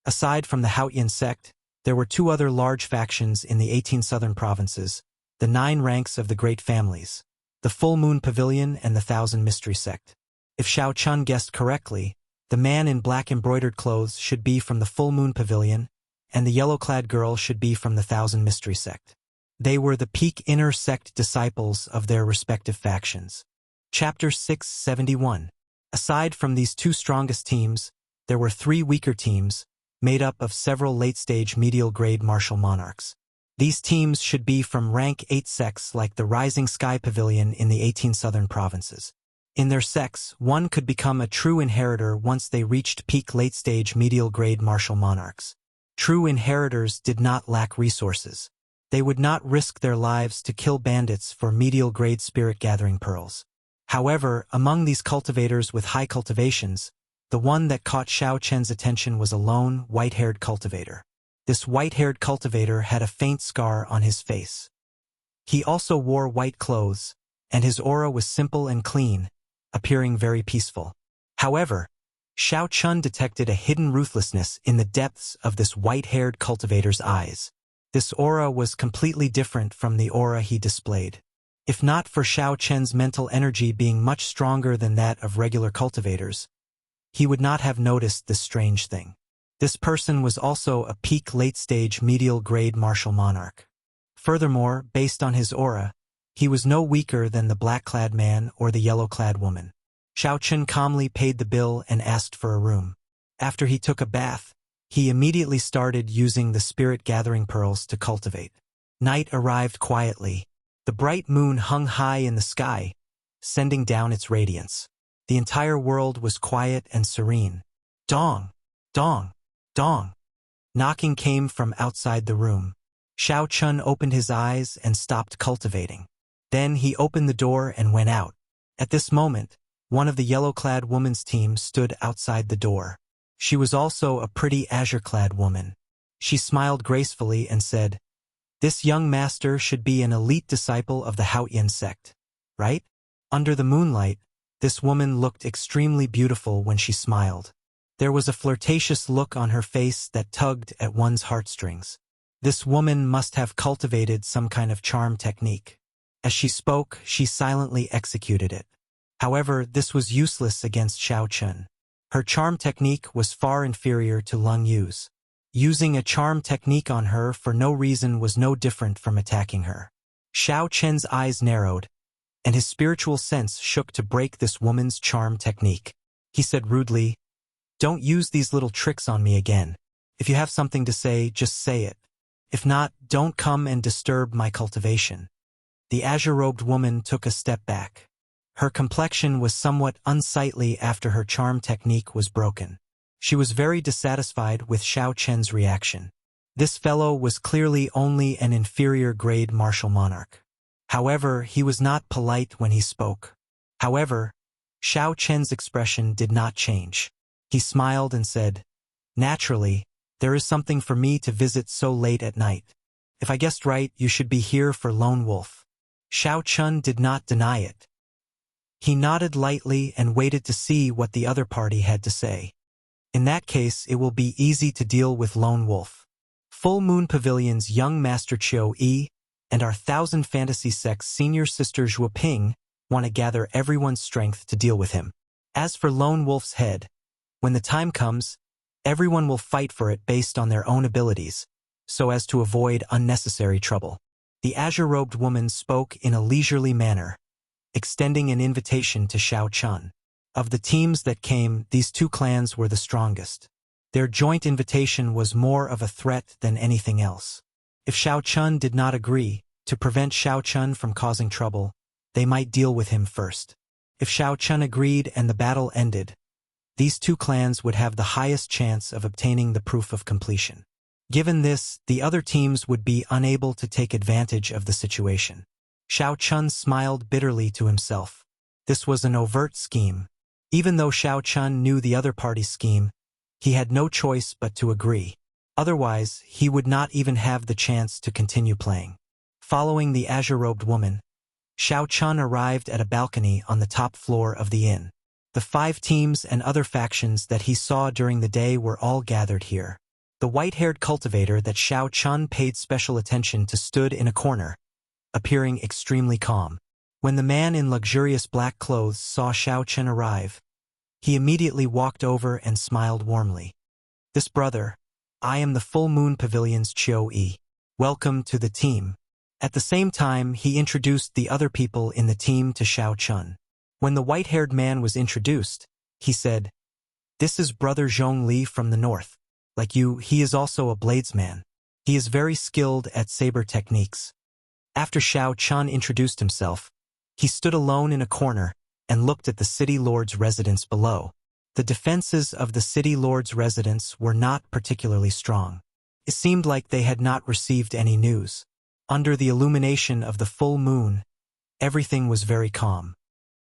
Aside from the Haotian sect, there were two other large factions in the 18 southern provinces, the 9 ranks of the Great Families, the Full Moon Pavilion and the Thousand Mystery Sect. If Xiao Chun guessed correctly, the man in black embroidered clothes should be from the Full Moon Pavilion, and the yellow-clad girl should be from the Thousand Mystery Sect. They were the peak inner sect disciples of their respective factions. Chapter 671. Aside from these two strongest teams, there were 3 weaker teams, made up of several late-stage medial-grade martial monarchs. These teams should be from rank 8 sects like the Rising Sky Pavilion in the 18 southern provinces. In their sects, one could become a true inheritor once they reached peak late-stage medial-grade martial monarchs. True inheritors did not lack resources. They would not risk their lives to kill bandits for medial-grade spirit-gathering pearls. However, among these cultivators with high cultivations, the one that caught Xiao Chen's attention was a lone, white-haired cultivator. This white-haired cultivator had a faint scar on his face. He also wore white clothes, and his aura was simple and clean, appearing very peaceful. However, Xiao Chun detected a hidden ruthlessness in the depths of this white-haired cultivator's eyes. This aura was completely different from the aura he displayed. If not for Xiao Chen's mental energy being much stronger than that of regular cultivators, he would not have noticed this strange thing. This person was also a peak late-stage medial-grade martial monarch. Furthermore, based on his aura, he was no weaker than the black-clad man or the yellow-clad woman. Xiao Chun calmly paid the bill and asked for a room. After he took a bath, he immediately started using the spirit-gathering pearls to cultivate. Night arrived quietly. The bright moon hung high in the sky, sending down its radiance. The entire world was quiet and serene. Dong! Dong! Dong! Knocking came from outside the room. Xiao Chun opened his eyes and stopped cultivating. Then he opened the door and went out. At this moment, one of the yellow-clad woman's team stood outside the door. She was also a pretty azure-clad woman. She smiled gracefully and said, "This young master should be an elite disciple of the Haotian sect, right?" Under the moonlight, This woman looked extremely beautiful when she smiled. There was a flirtatious look on her face that tugged at one's heartstrings. This woman must have cultivated some kind of charm technique. As she spoke, she silently executed it. However, this was useless against Xiao Chun. Her charm technique was far inferior to Lung Yu's. Using a charm technique on her for no reason was no different from attacking her. Xiao Chen's eyes narrowed, and his spiritual sense shook to break this woman's charm technique. He said rudely, "Don't use these little tricks on me again. If you have something to say, just say it. If not, don't come and disturb my cultivation." The azure-robed woman took a step back. Her complexion was somewhat unsightly after her charm technique was broken. She was very dissatisfied with Xiao Chen's reaction. This fellow was clearly only an inferior-grade martial monarch. However, he was not polite when he spoke. However, Xiao Chen's expression did not change. He smiled and said, "Naturally, there is something for me to visit so late at night. If I guessed right, you should be here for Lone Wolf." Xiao Chun did not deny it. He nodded lightly and waited to see what the other party had to say. In that case, it will be easy to deal with Lone Wolf. Full Moon Pavilion's young master Qiu Yi and our Thousand Fantasy Sect's senior sister Zhuo Ping want to gather everyone's strength to deal with him. As for Lone Wolf's head, when the time comes, everyone will fight for it based on their own abilities, so as to avoid unnecessary trouble. The azure-robed woman spoke in a leisurely manner, extending an invitation to Xiao Chun. Of the teams that came, these two clans were the strongest. Their joint invitation was more of a threat than anything else. If Xiao Chun did not agree, to prevent Xiao Chun from causing trouble, they might deal with him first. If Xiao Chun agreed and the battle ended, these two clans would have the highest chance of obtaining the proof of completion. Given this, the other teams would be unable to take advantage of the situation. Xiao Chun smiled bitterly to himself. This was an overt scheme. Even though Xiao Chun knew the other party's scheme, he had no choice but to agree. Otherwise, he would not even have the chance to continue playing. Following the azure-robed woman, Xiao Chun arrived at a balcony on the top floor of the inn. The 5 teams and other factions that he saw during the day were all gathered here. The white-haired cultivator that Xiao Chun paid special attention to stood in a corner, appearing extremely calm. When the man in luxurious black clothes saw Xiao Chun arrive, he immediately walked over and smiled warmly. "This brother, I am the Full Moon Pavilion's Qiu Yi. Welcome to the team." At the same time, he introduced the other people in the team to Xiao Chun. When the white-haired man was introduced, he said, "This is Brother Zhong Li from the north. Like you, he is also a bladesman. He is very skilled at saber techniques." After Xiao Chun introduced himself, he stood alone in a corner and looked at the city lord's residence below. The defenses of the city lord's residence were not particularly strong. It seemed like they had not received any news. Under the illumination of the full moon, everything was very calm.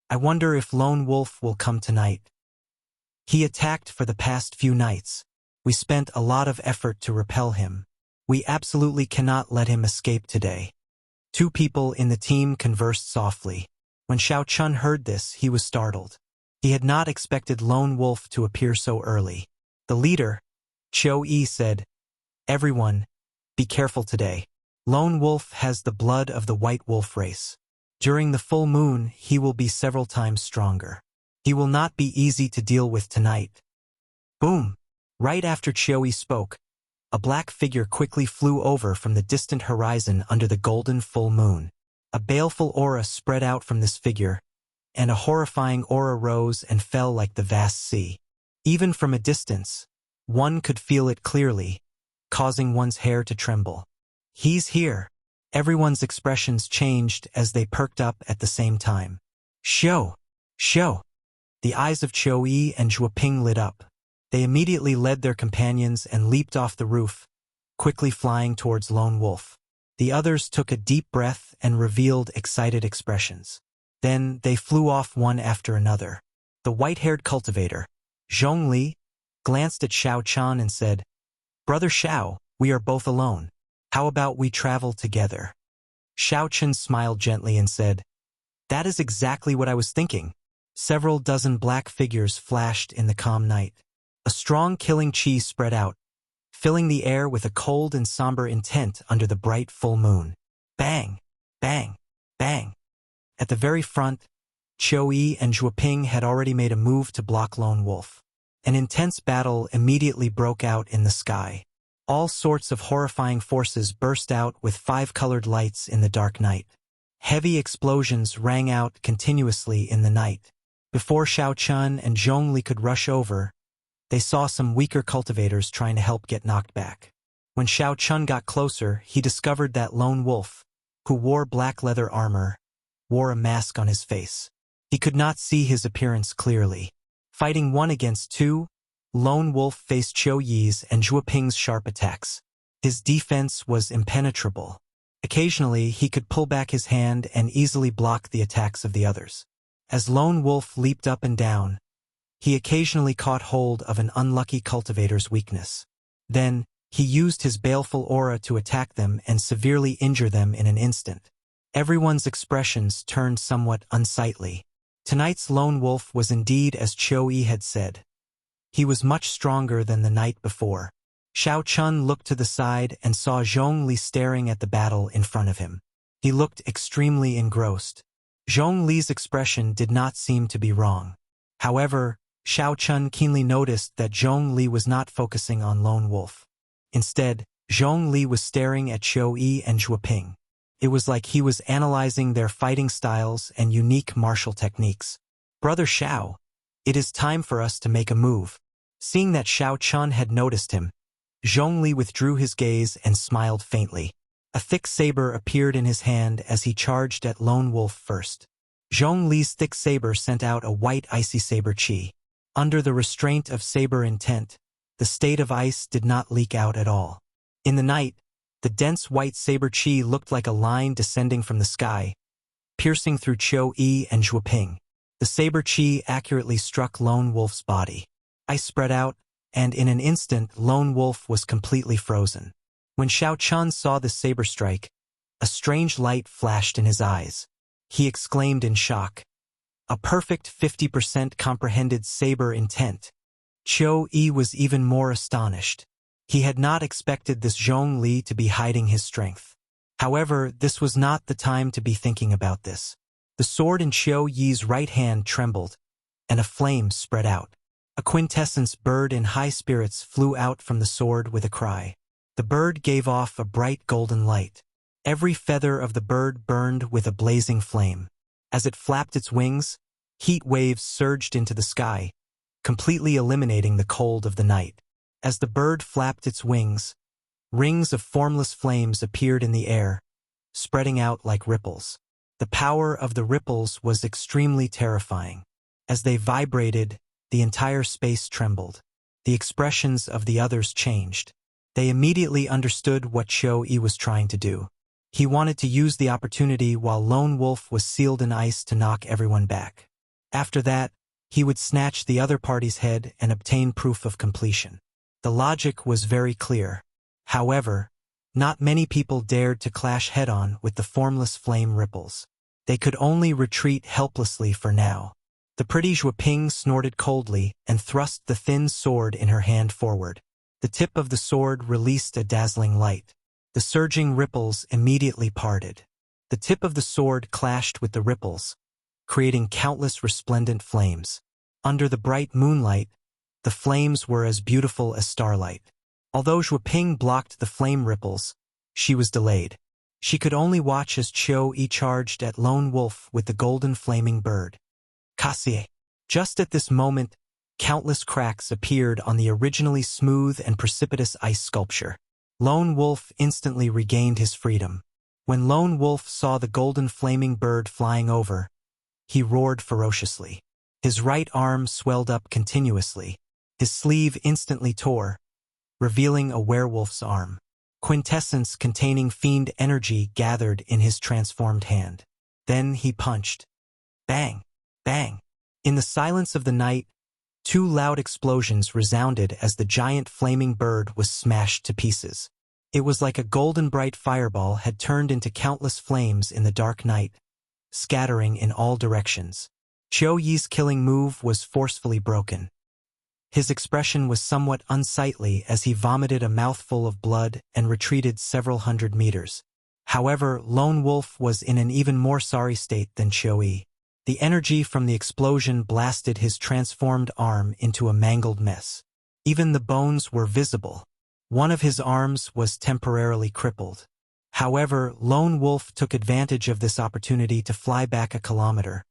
"I wonder if Lone Wolf will come tonight. He attacked for the past few nights. We spent a lot of effort to repel him. We absolutely cannot let him escape today." 2 people in the team conversed softly. When Xiao Chun heard this, he was startled. He had not expected Lone Wolf to appear so early. The leader, Qiu Yi, said, "Everyone, be careful today. Lone Wolf has the blood of the white wolf race. During the full moon, he will be several times stronger. He will not be easy to deal with tonight." Boom! Right after Qiu Yi spoke, a black figure quickly flew over from the distant horizon under the golden full moon. A baleful aura spread out from this figure, and a horrifying aura rose and fell like the vast sea. Even from a distance, one could feel it clearly, causing one's hair to tremble. "He's here." Everyone's expressions changed as they perked up at the same time. "Xiu! Xiu!" The eyes of Qiu Yi and Zhuo Ping lit up. They immediately led their companions and leaped off the roof, quickly flying towards Lone Wolf. The others took a deep breath and revealed excited expressions. Then they flew off one after another. The white-haired cultivator, Zhong Li, glanced at Xiao Chun and said, "Brother Xiao, we are both alone. How about we travel together?" Xiao Chun smiled gently and said, "That is exactly what I was thinking. Several dozen black figures flashed in the calm night. A strong killing chi spread out, filling the air with a cold and somber intent under the bright full moon. Bang! Bang! Bang! At the very front, Qiu and Zhuoping had already made a move to block Lone Wolf. An intense battle immediately broke out in the sky. All sorts of horrifying forces burst out with five-colored lights in the dark night. Heavy explosions rang out continuously in the night. Before Xiao Chun and Zhongli could rush over, they saw some weaker cultivators trying to help get knocked back. When Xiao Chun got closer, he discovered that Lone Wolf, who wore black leather armor, wore a mask on his face. He could not see his appearance clearly. Fighting 1 against 2, Lone Wolf faced Qiu Yi's and Zhuoping's sharp attacks. His defense was impenetrable. Occasionally, he could pull back his hand and easily block the attacks of the others. As Lone Wolf leaped up and down, he occasionally caught hold of an unlucky cultivator's weakness. Then, he used his baleful aura to attack them and severely injure them in an instant. Everyone's expressions turned somewhat unsightly. Tonight's Lone Wolf was indeed as Qiu Yi had said. He was much stronger than the night before. Xiao Chun looked to the side and saw Zhongli staring at the battle in front of him. He looked extremely engrossed. Zhongli's expression did not seem to be wrong. However, Xiao Chun keenly noticed that Zhongli was not focusing on Lone Wolf. Instead, Zhongli was staring at Qiu Yi and Zhuoping. It was like he was analyzing their fighting styles and unique martial techniques. "Brother Xiao, it is time for us to make a move." Seeing that Xiao Chun had noticed him, Zhongli withdrew his gaze and smiled faintly. A thick saber appeared in his hand as he charged at Lone Wolf first. Zhongli's thick saber sent out a white icy saber chi. Under the restraint of saber intent, the state of ice did not leak out at all. In the night, the dense white saber chi looked like a line descending from the sky, piercing through Qiu Yi and Zhuoping. The saber chi accurately struck Lone Wolf's body. Ice spread out, and in an instant Lone Wolf was completely frozen. When Xiao Chun saw the saber strike, a strange light flashed in his eyes. He exclaimed in shock. A perfect 50% comprehended saber intent. Qiu Yi was even more astonished. He had not expected this Zhongli to be hiding his strength. However, this was not the time to be thinking about this. The sword in Qiu Yi's right hand trembled, and a flame spread out. A quintessence bird in high spirits flew out from the sword with a cry. The bird gave off a bright golden light. Every feather of the bird burned with a blazing flame. As it flapped its wings, heat waves surged into the sky, completely eliminating the cold of the night. As the bird flapped its wings, rings of formless flames appeared in the air, spreading out like ripples. The power of the ripples was extremely terrifying. As they vibrated, the entire space trembled. The expressions of the others changed. They immediately understood what Qiu Yi was trying to do. He wanted to use the opportunity while Lone Wolf was sealed in ice to knock everyone back. After that, he would snatch the other party's head and obtain proof of completion. The logic was very clear. However, not many people dared to clash head-on with the formless flame ripples. They could only retreat helplessly for now. The pretty Zhuoping snorted coldly and thrust the thin sword in her hand forward. The tip of the sword released a dazzling light. The surging ripples immediately parted. The tip of the sword clashed with the ripples, creating countless resplendent flames. Under the bright moonlight, the flames were as beautiful as starlight. Although Zhuoping blocked the flame ripples, she was delayed. She could only watch as Qiu Yi charged at Lone Wolf with the golden flaming bird. Cassie. Just at this moment, countless cracks appeared on the originally smooth and precipitous ice sculpture. Lone Wolf instantly regained his freedom. When Lone Wolf saw the golden flaming bird flying over, he roared ferociously. His right arm swelled up continuously. His sleeve instantly tore, revealing a werewolf's arm. Quintessence containing fiend energy gathered in his transformed hand. Then he punched. Bang! Bang! In the silence of the night, two loud explosions resounded as the giant flaming bird was smashed to pieces. It was like a golden bright fireball had turned into countless flames in the dark night, scattering in all directions. Qiu Yi's killing move was forcefully broken. His expression was somewhat unsightly as he vomited a mouthful of blood and retreated several hundred meters. However, Lone Wolf was in an even more sorry state than Qiu Yi. The energy from the explosion blasted his transformed arm into a mangled mess. Even the bones were visible. One of his arms was temporarily crippled. However, Lone Wolf took advantage of this opportunity to fly back a kilometer,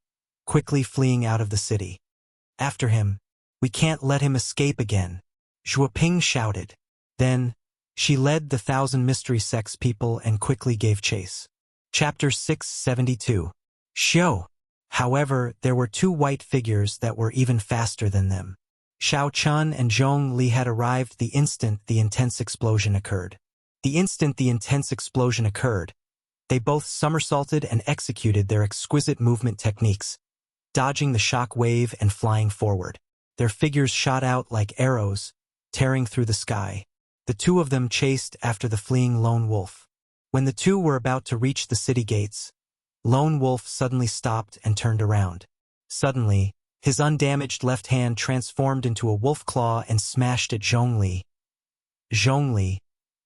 quickly fleeing out of the city. After him, "We can't let him escape again," Zhuoping shouted. Then, she led the 1,000 mystery sex people and quickly gave chase. Chapter 672. Xiu. However, there were two white figures that were even faster than them. Xiao Chun and Zhong Li had arrived the instant the intense explosion occurred. They both somersaulted and executed their exquisite movement techniques, dodging the shock wave and flying forward. Their figures shot out like arrows, tearing through the sky. The two of them chased after the fleeing Lone Wolf. When the two were about to reach the city gates, Lone Wolf suddenly stopped and turned around. Suddenly, his undamaged left hand transformed into a wolf claw and smashed at Zhong Li. Zhong Li,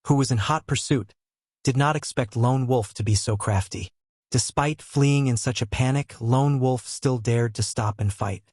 who was in hot pursuit, did not expect Lone Wolf to be so crafty. Despite fleeing in such a panic, Lone Wolf still dared to stop and fight.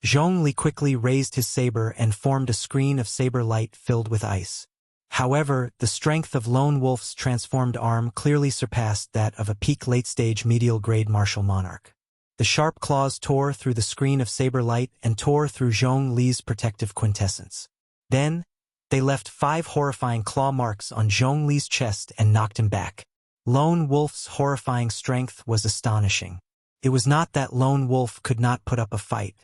Zhong Li quickly raised his saber and formed a screen of saber light filled with ice. However, the strength of Lone Wolf's transformed arm clearly surpassed that of a peak late-stage medial-grade martial monarch. The sharp claws tore through the screen of saber light and tore through Zhong Li's protective quintessence. Then, they left 5 horrifying claw marks on Zhong Li's chest and knocked him back. Lone Wolf's horrifying strength was astonishing. It was not that Lone Wolf could not put up a fight.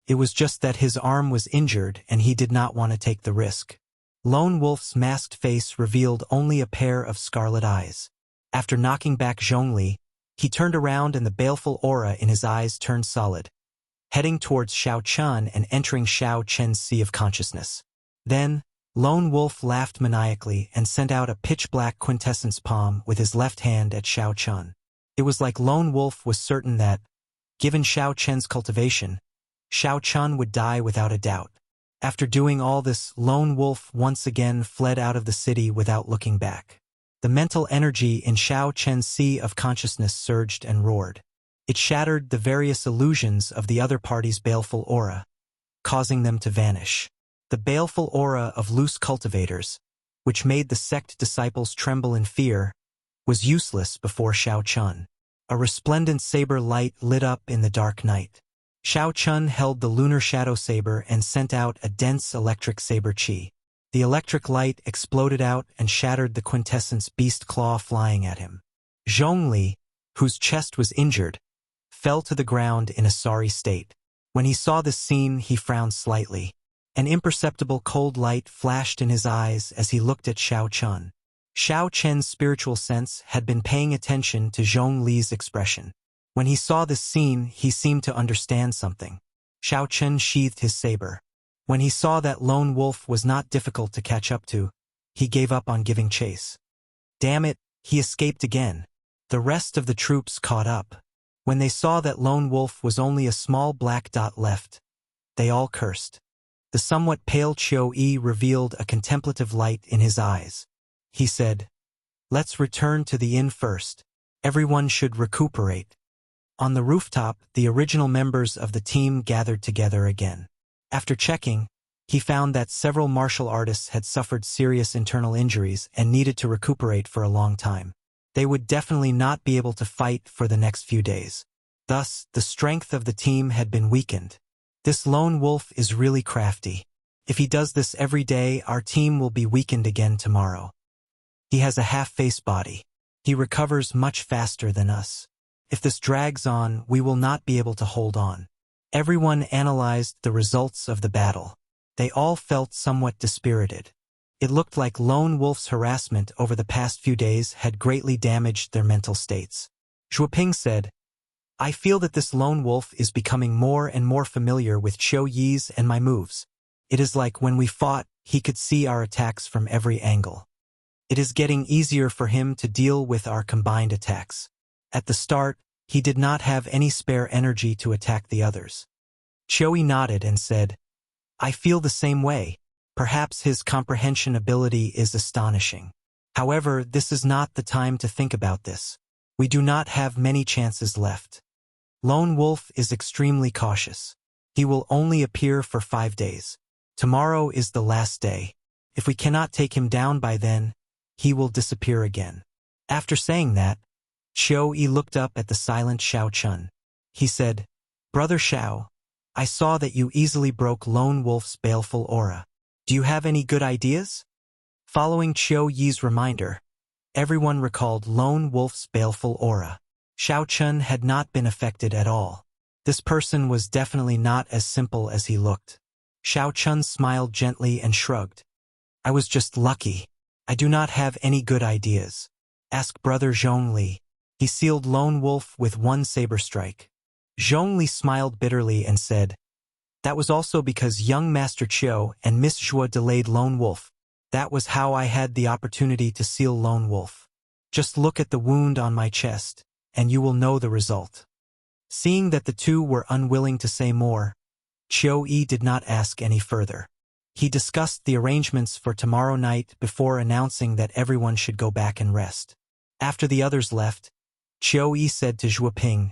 It was just that his arm was injured and he did not want to take the risk. Lone Wolf's masked face revealed only a pair of scarlet eyes. After knocking back Zhong Li, he turned around and the baleful aura in his eyes turned solid, heading towards Xiao Chun and entering Xiao Chen's sea of consciousness. Then, Lone Wolf laughed maniacally and sent out a pitch-black quintessence palm with his left hand at Xiao Chun. It was like Lone Wolf was certain that, given Xiao Chen's cultivation, Xiao Chun would die without a doubt. After doing all this, Lone Wolf once again fled out of the city without looking back. The mental energy in Xiao Chen's sea of consciousness surged and roared. It shattered the various illusions of the other party's baleful aura, causing them to vanish. The baleful aura of loose cultivators, which made the sect disciples tremble in fear, was useless before Xiao Chun. A resplendent saber light lit up in the dark night. Xiao Chun held the lunar shadow saber and sent out a dense electric saber chi. The electric light exploded out and shattered the quintessence beast claw flying at him. Zhong Li, whose chest was injured, fell to the ground in a sorry state. When he saw this scene, he frowned slightly. An imperceptible cold light flashed in his eyes as he looked at Xiao Chun. Xiao Chen's spiritual sense had been paying attention to Zhong Li's expression. When he saw this scene, he seemed to understand something. Xiao Chun sheathed his saber. When he saw that Lone Wolf was not difficult to catch up to, he gave up on giving chase. Damn it, he escaped again. The rest of the troops caught up. When they saw that Lone Wolf was only a small black dot left, they all cursed. The somewhat pale Qiu Yi revealed a contemplative light in his eyes. He said, "Let's return to the inn first. Everyone should recuperate." On the rooftop, the original members of the team gathered together again. After checking, he found that several martial artists had suffered serious internal injuries and needed to recuperate for a long time. They would definitely not be able to fight for the next few days. Thus, the strength of the team had been weakened. This Lone Wolf is really crafty. If he does this every day, our team will be weakened again tomorrow. He has a half-face body. He recovers much faster than us. If this drags on, we will not be able to hold on. Everyone analyzed the results of the battle. They all felt somewhat dispirited. It looked like Lone Wolf's harassment over the past few days had greatly damaged their mental states. Zhuoping said, "I feel that this Lone Wolf is becoming more and more familiar with Qiu Yi's and my moves. It is like when we fought, he could see our attacks from every angle. It is getting easier for him to deal with our combined attacks. At the start, He did not have any spare energy to attack the others. Choi nodded and said, I feel the same way. Perhaps his comprehension ability is astonishing. However, this is not the time to think about this. We do not have many chances left. Lone Wolf is extremely cautious. He will only appear for 5 days. Tomorrow is the last day. If we cannot take him down by then, he will disappear again. After saying that, Choi looked up at the silent Xiao Chun. He said, Brother Xiao, I saw that you easily broke Lone Wolf's baleful aura. Do you have any good ideas? Following Qiu Yi's reminder, everyone recalled Lone Wolf's baleful aura. Xiao Chun had not been affected at all. This person was definitely not as simple as he looked. Xiao Chun smiled gently and shrugged. I was just lucky. I do not have any good ideas. Ask Brother Zhongli. He sealed Lone Wolf with one saber strike. Zhongli smiled bitterly and said, That was also because young Master Qiu and Miss Zhua delayed Lone Wolf. That was how I had the opportunity to seal Lone Wolf. Just look at the wound on my chest, and you will know the result. Seeing that the two were unwilling to say more, Qiu Yi did not ask any further. He discussed the arrangements for tomorrow night before announcing that everyone should go back and rest. After the others left, Qiu Yi said to Zhuo Ping,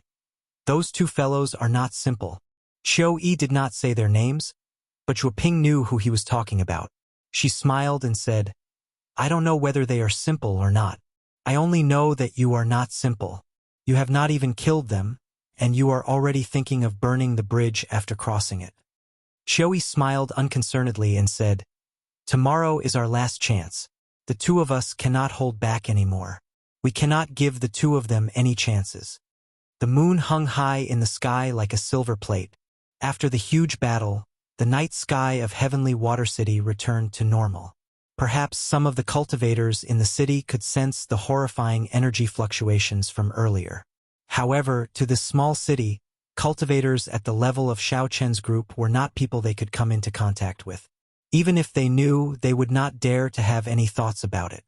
Those two fellows are not simple. Qiu Yi did not say their names, but Zhuo Ping knew who he was talking about. She smiled and said, I don't know whether they are simple or not. I only know that you are not simple. You have not even killed them, and you are already thinking of burning the bridge after crossing it. Qiu Yi smiled unconcernedly and said, Tomorrow is our last chance. The two of us cannot hold back anymore. We cannot give the two of them any chances. The moon hung high in the sky like a silver plate. After the huge battle, the night sky of Heavenly Water City returned to normal. Perhaps some of the cultivators in the city could sense the horrifying energy fluctuations from earlier. However, to this small city, cultivators at the level of Xiao Chen's group were not people they could come into contact with. Even if they knew, they would not dare to have any thoughts about it.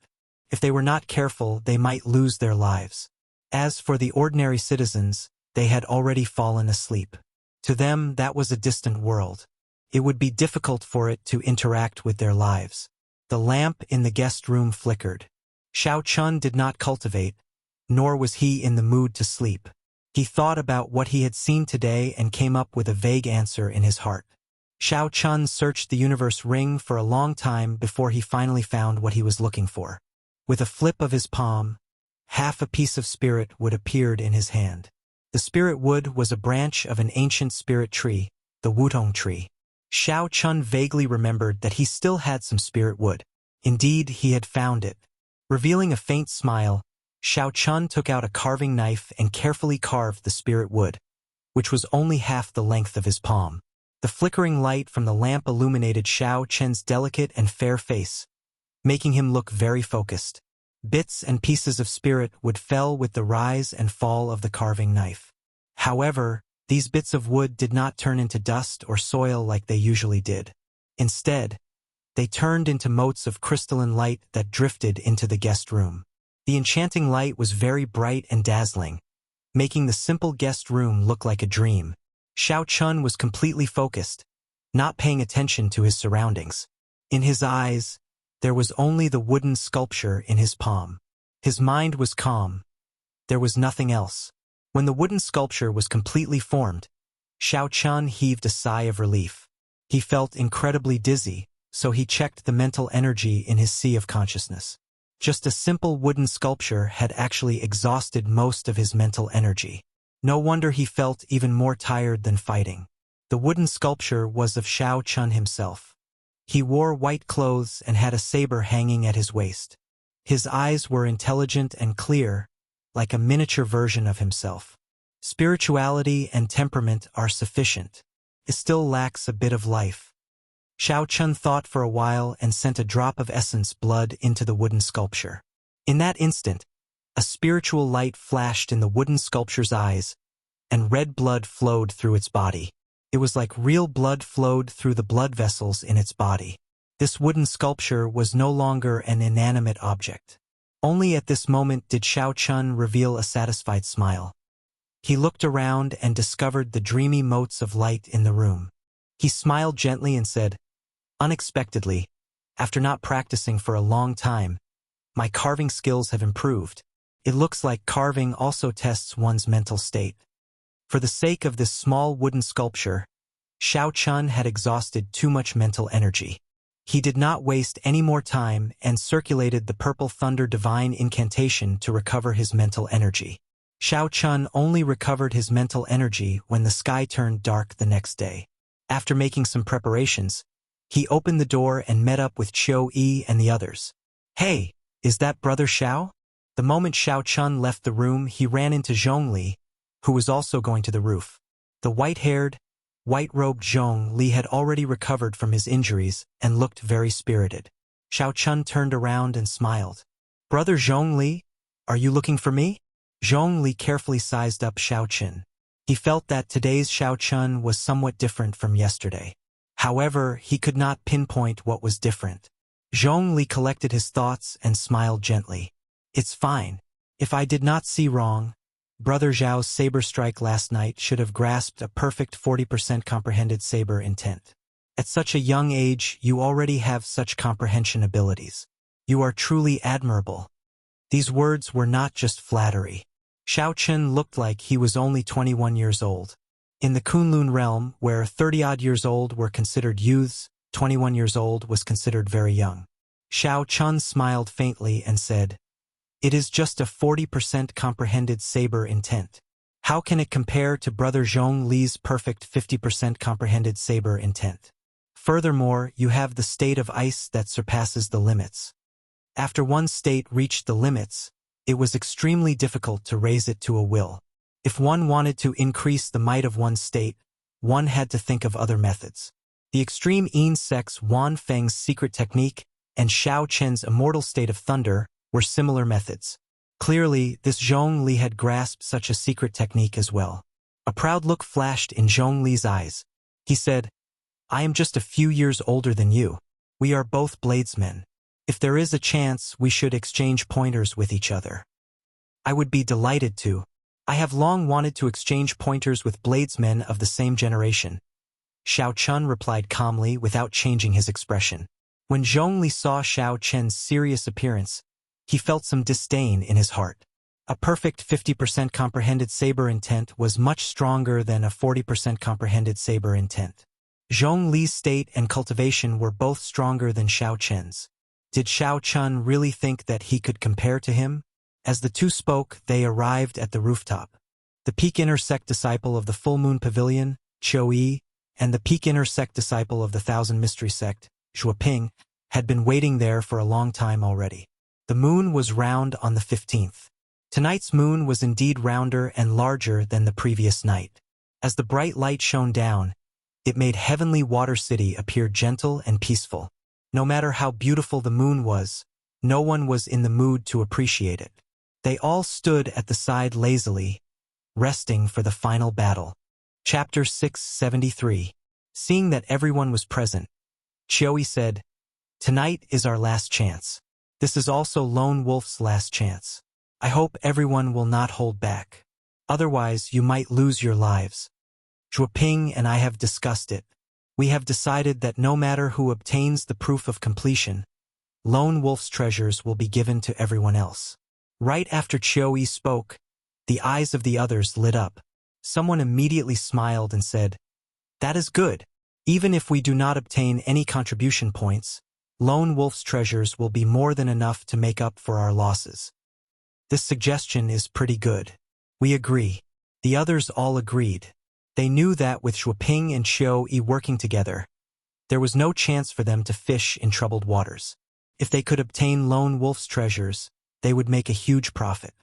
If they were not careful, they might lose their lives. As for the ordinary citizens, they had already fallen asleep. To them, that was a distant world. It would be difficult for it to interact with their lives. The lamp in the guest room flickered. Xiao Chun did not cultivate, nor was he in the mood to sleep. He thought about what he had seen today and came up with a vague answer in his heart. Xiao Chun searched the universe ring for a long time before he finally found what he was looking for. With a flip of his palm, half a piece of spirit wood appeared in his hand. The spirit wood was a branch of an ancient spirit tree, the Wutong tree. Xiao Chun vaguely remembered that he still had some spirit wood. Indeed, he had found it. Revealing a faint smile, Xiao Chun took out a carving knife and carefully carved the spirit wood, which was only half the length of his palm. The flickering light from the lamp illuminated Xiao Chen's delicate and fair face, making him look very focused. Bits and pieces of spirit wood fell with the rise and fall of the carving knife. However, these bits of wood did not turn into dust or soil like they usually did. Instead, they turned into motes of crystalline light that drifted into the guest room. The enchanting light was very bright and dazzling, making the simple guest room look like a dream. Xiao Chun was completely focused, not paying attention to his surroundings. In his eyes, there was only the wooden sculpture in his palm. His mind was calm. There was nothing else. When the wooden sculpture was completely formed, Xiao Chun heaved a sigh of relief. He felt incredibly dizzy, so he checked the mental energy in his sea of consciousness. Just a simple wooden sculpture had actually exhausted most of his mental energy. No wonder he felt even more tired than fighting. The wooden sculpture was of Xiao Chun himself. He wore white clothes and had a saber hanging at his waist. His eyes were intelligent and clear, like a miniature version of himself. Spirituality and temperament are sufficient. It still lacks a bit of life. Xiao Chun thought for a while and sent a drop of essence blood into the wooden sculpture. In that instant, a spiritual light flashed in the wooden sculpture's eyes, and red blood flowed through its body. It was like real blood flowed through the blood vessels in its body. This wooden sculpture was no longer an inanimate object. Only at this moment did Xiao Chun reveal a satisfied smile. He looked around and discovered the dreamy motes of light in the room. He smiled gently and said, "Unexpectedly, after not practicing for a long time, my carving skills have improved. It looks like carving also tests one's mental state." For the sake of this small wooden sculpture, Xiao Chun had exhausted too much mental energy. He did not waste any more time and circulated the Purple Thunder Divine Incantation to recover his mental energy. Xiao Chun only recovered his mental energy when the sky turned dark the next day. After making some preparations, he opened the door and met up with Qiu Yi and the others. "Hey, is that Brother Xiao?" The moment Xiao Chun left the room, he ran into Zhongli, who was also going to the roof. The white-haired, white-robed Zhongli had already recovered from his injuries and looked very spirited. Xiao Chun turned around and smiled. "Brother Zhongli, are you looking for me?" Zhongli carefully sized up Xiao Chun. He felt that today's Xiao Chun was somewhat different from yesterday. However, he could not pinpoint what was different. Zhongli collected his thoughts and smiled gently. "It's fine. If I did not see wrong, Brother Zhao's saber strike last night should have grasped a perfect 40% comprehended saber intent. At such a young age, you already have such comprehension abilities. You are truly admirable." These words were not just flattery. Xiao Chun looked like he was only 21 years old. In the Kunlun realm, where 30-odd years old were considered youths, 21 years old was considered very young. Xiao Chun smiled faintly and said, "It is just a 40% comprehended saber intent. How can it compare to Brother Zhong Li's perfect 50% comprehended saber intent? Furthermore, you have the state of ice that surpasses the limits. After one state reached the limits, it was extremely difficult to raise it to a will. If one wanted to increase the might of one's state, one had to think of other methods. The extreme insect's Wan Feng's secret technique and Xiao Chen's immortal state of thunder were similar methods. Clearly, this Zhong Li had grasped such a secret technique as well." A proud look flashed in Zhong Li's eyes. He said, "I am just a few years older than you. We are both bladesmen. If there is a chance, we should exchange pointers with each other." "I would be delighted to. I have long wanted to exchange pointers with bladesmen of the same generation," Xiao Chun replied calmly without changing his expression. When Zhongli saw Xiao Chen's serious appearance, he felt some disdain in his heart. A perfect 50% comprehended saber intent was much stronger than a 40% comprehended saber intent. Zhong Li's state and cultivation were both stronger than Xiao Chen's. Did Xiao Chun really think that he could compare to him? As the two spoke, they arrived at the rooftop. The peak inner sect disciple of the Full Moon Pavilion, Qiu Yi, and the peak inner sect disciple of the Thousand Mystery Sect, Shuoping, had been waiting there for a long time already. The moon was round on the 15th. Tonight's moon was indeed rounder and larger than the previous night. As the bright light shone down, it made Heavenly Water City appear gentle and peaceful. No matter how beautiful the moon was, no one was in the mood to appreciate it. They all stood at the side lazily, resting for the final battle. Chapter 673. Seeing that everyone was present, Qiu said, "Tonight is our last chance. This is also Lone Wolf's last chance. I hope everyone will not hold back. Otherwise, you might lose your lives. Zhuoping and I have discussed it. We have decided that no matter who obtains the proof of completion, Lone Wolf's treasures will be given to everyone else." Right after Qiu Yi spoke, the eyes of the others lit up. Someone immediately smiled and said, "That is good. Even if we do not obtain any contribution points, Lone Wolf's treasures will be more than enough to make up for our losses. This suggestion is pretty good. We agree." The others all agreed. They knew that with Shuoping and Qiu Yi working together, there was no chance for them to fish in troubled waters. If they could obtain Lone Wolf's treasures, they would make a huge profit.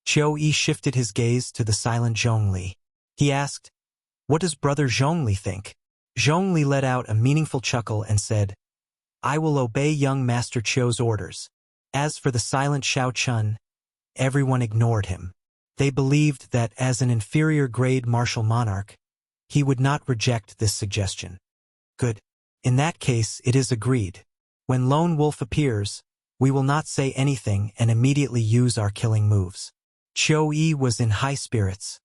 Qiu Yi shifted his gaze to the silent Zhongli. He asked, "What does Brother Zhongli think?" Zhongli let out a meaningful chuckle and said, "I will obey young Master Qiu's orders." As for the silent Xiao Chun, everyone ignored him. They believed that as an inferior grade martial monarch, he would not reject this suggestion. Good. In that case, it is agreed. When Lone Wolf appears, we will not say anything and immediately use our killing moves. Qiu Yi was in high spirits.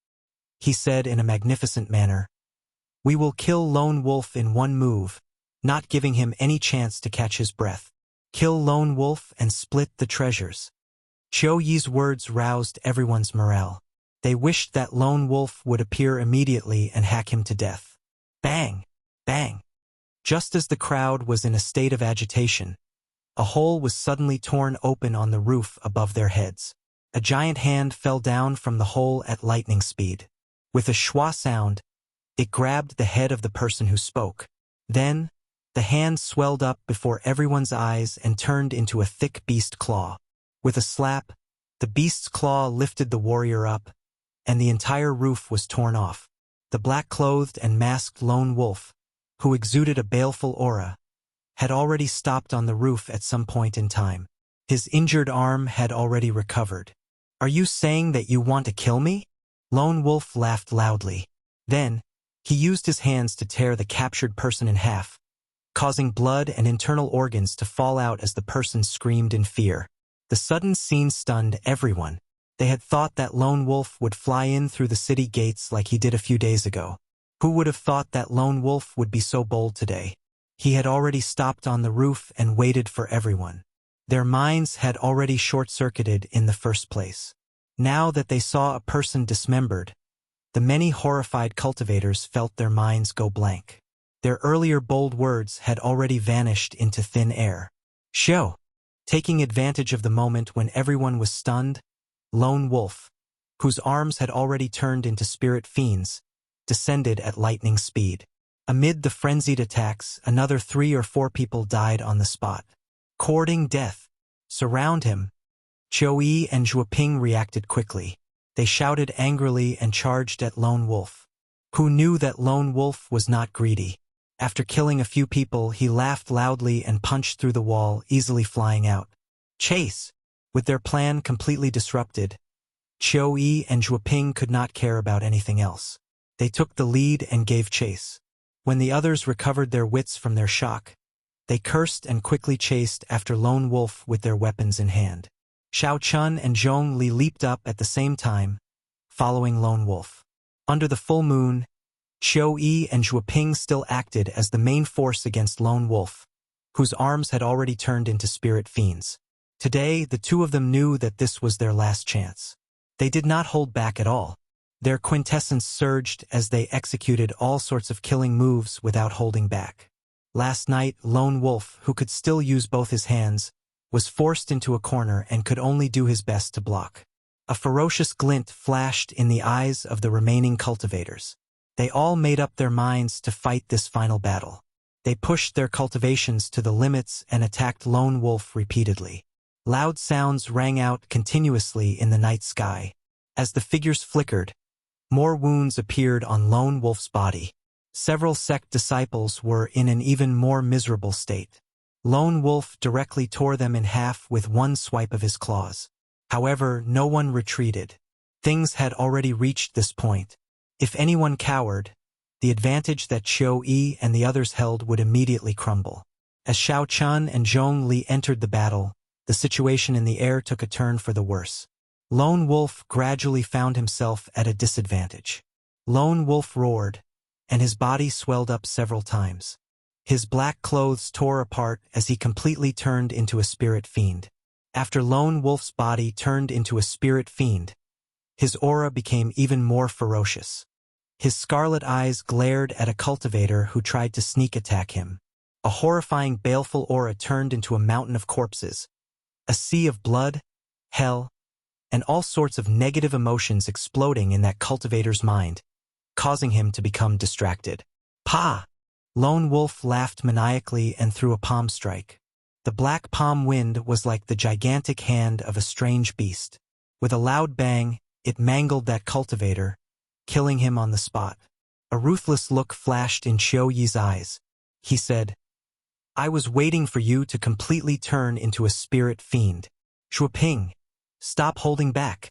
he said in a magnificent manner. We will kill Lone Wolf in one move, not giving him any chance to catch his breath. Kill Lone Wolf and split the treasures. Qiu Yi's words roused everyone's morale. They wished that Lone Wolf would appear immediately and hack him to death. Bang! Bang! Just as the crowd was in a state of agitation, a hole was suddenly torn open on the roof above their heads. A giant hand fell down from the hole at lightning speed. With a schwa sound, it grabbed the head of the person who spoke. Then, the hand swelled up before everyone's eyes and turned into a thick beast claw. With a slap, the beast's claw lifted the warrior up, and the entire roof was torn off. The black-clothed and masked Lone Wolf, who exuded a baleful aura, had already stopped on the roof at some point in time. His injured arm had already recovered. Are you saying that you want to kill me? Lone Wolf laughed loudly. Then, he used his hands to tear the captured person in half, causing blood and internal organs to fall out as the person screamed in fear. The sudden scene stunned everyone. They had thought that Lone Wolf would fly in through the city gates like he did a few days ago. Who would have thought that Lone Wolf would be so bold today? He had already stopped on the roof and waited for everyone. Their minds had already short-circuited in the first place. Now that they saw a person dismembered, the many horrified cultivators felt their minds go blank. Their earlier bold words had already vanished into thin air. Show! Taking advantage of the moment when everyone was stunned, Lone Wolf, whose arms had already turned into spirit fiends, descended at lightning speed. Amid the frenzied attacks, another 3 or 4 people died on the spot. Courting death. Surround him. Qiu Yi and Zhuoping reacted quickly. They shouted angrily and charged at Lone Wolf, who knew that Lone Wolf was not greedy. After killing a few people, he laughed loudly and punched through the wall, easily flying out. Chase! With their plan completely disrupted, Qiu Yi and Zhuoping could not care about anything else. They took the lead and gave chase. When the others recovered their wits from their shock, they cursed and quickly chased after Lone Wolf with their weapons in hand. Xiao Chun and Zhong Li leaped up at the same time, following Lone Wolf. Under the full moon, Qiu Yi and Zhuoping still acted as the main force against Lone Wolf, whose arms had already turned into spirit fiends. Today, the two of them knew that this was their last chance. They did not hold back at all. Their quintessence surged as they executed all sorts of killing moves without holding back. Last night, Lone Wolf, who could still use both his hands, was forced into a corner and could only do his best to block. A ferocious glint flashed in the eyes of the remaining cultivators. They all made up their minds to fight this final battle. They pushed their cultivations to the limits and attacked Lone Wolf repeatedly. Loud sounds rang out continuously in the night sky. As the figures flickered, more wounds appeared on Lone Wolf's body. Several sect disciples were in an even more miserable state. Lone Wolf directly tore them in half with one swipe of his claws. However, no one retreated. Things had already reached this point. If anyone cowered, the advantage that Qiu Yi and the others held would immediately crumble. As Xiao Chun and Zhong Li entered the battle, the situation in the air took a turn for the worse. Lone Wolf gradually found himself at a disadvantage. Lone Wolf roared, and his body swelled up several times. His black clothes tore apart as he completely turned into a spirit fiend. After Lone Wolf's body turned into a spirit fiend, his aura became even more ferocious. His scarlet eyes glared at a cultivator who tried to sneak attack him. A horrifying baleful aura turned into a mountain of corpses, a sea of blood, hell, and all sorts of negative emotions exploding in that cultivator's mind, causing him to become distracted. Pa! Lone Wolf laughed maniacally and threw a palm strike. The black palm wind was like the gigantic hand of a strange beast. With a loud bang, it mangled that cultivator, killing him on the spot. A ruthless look flashed in Qiu Yi's eyes. He said, I was waiting for you to completely turn into a spirit fiend. Zhuoping, stop holding back.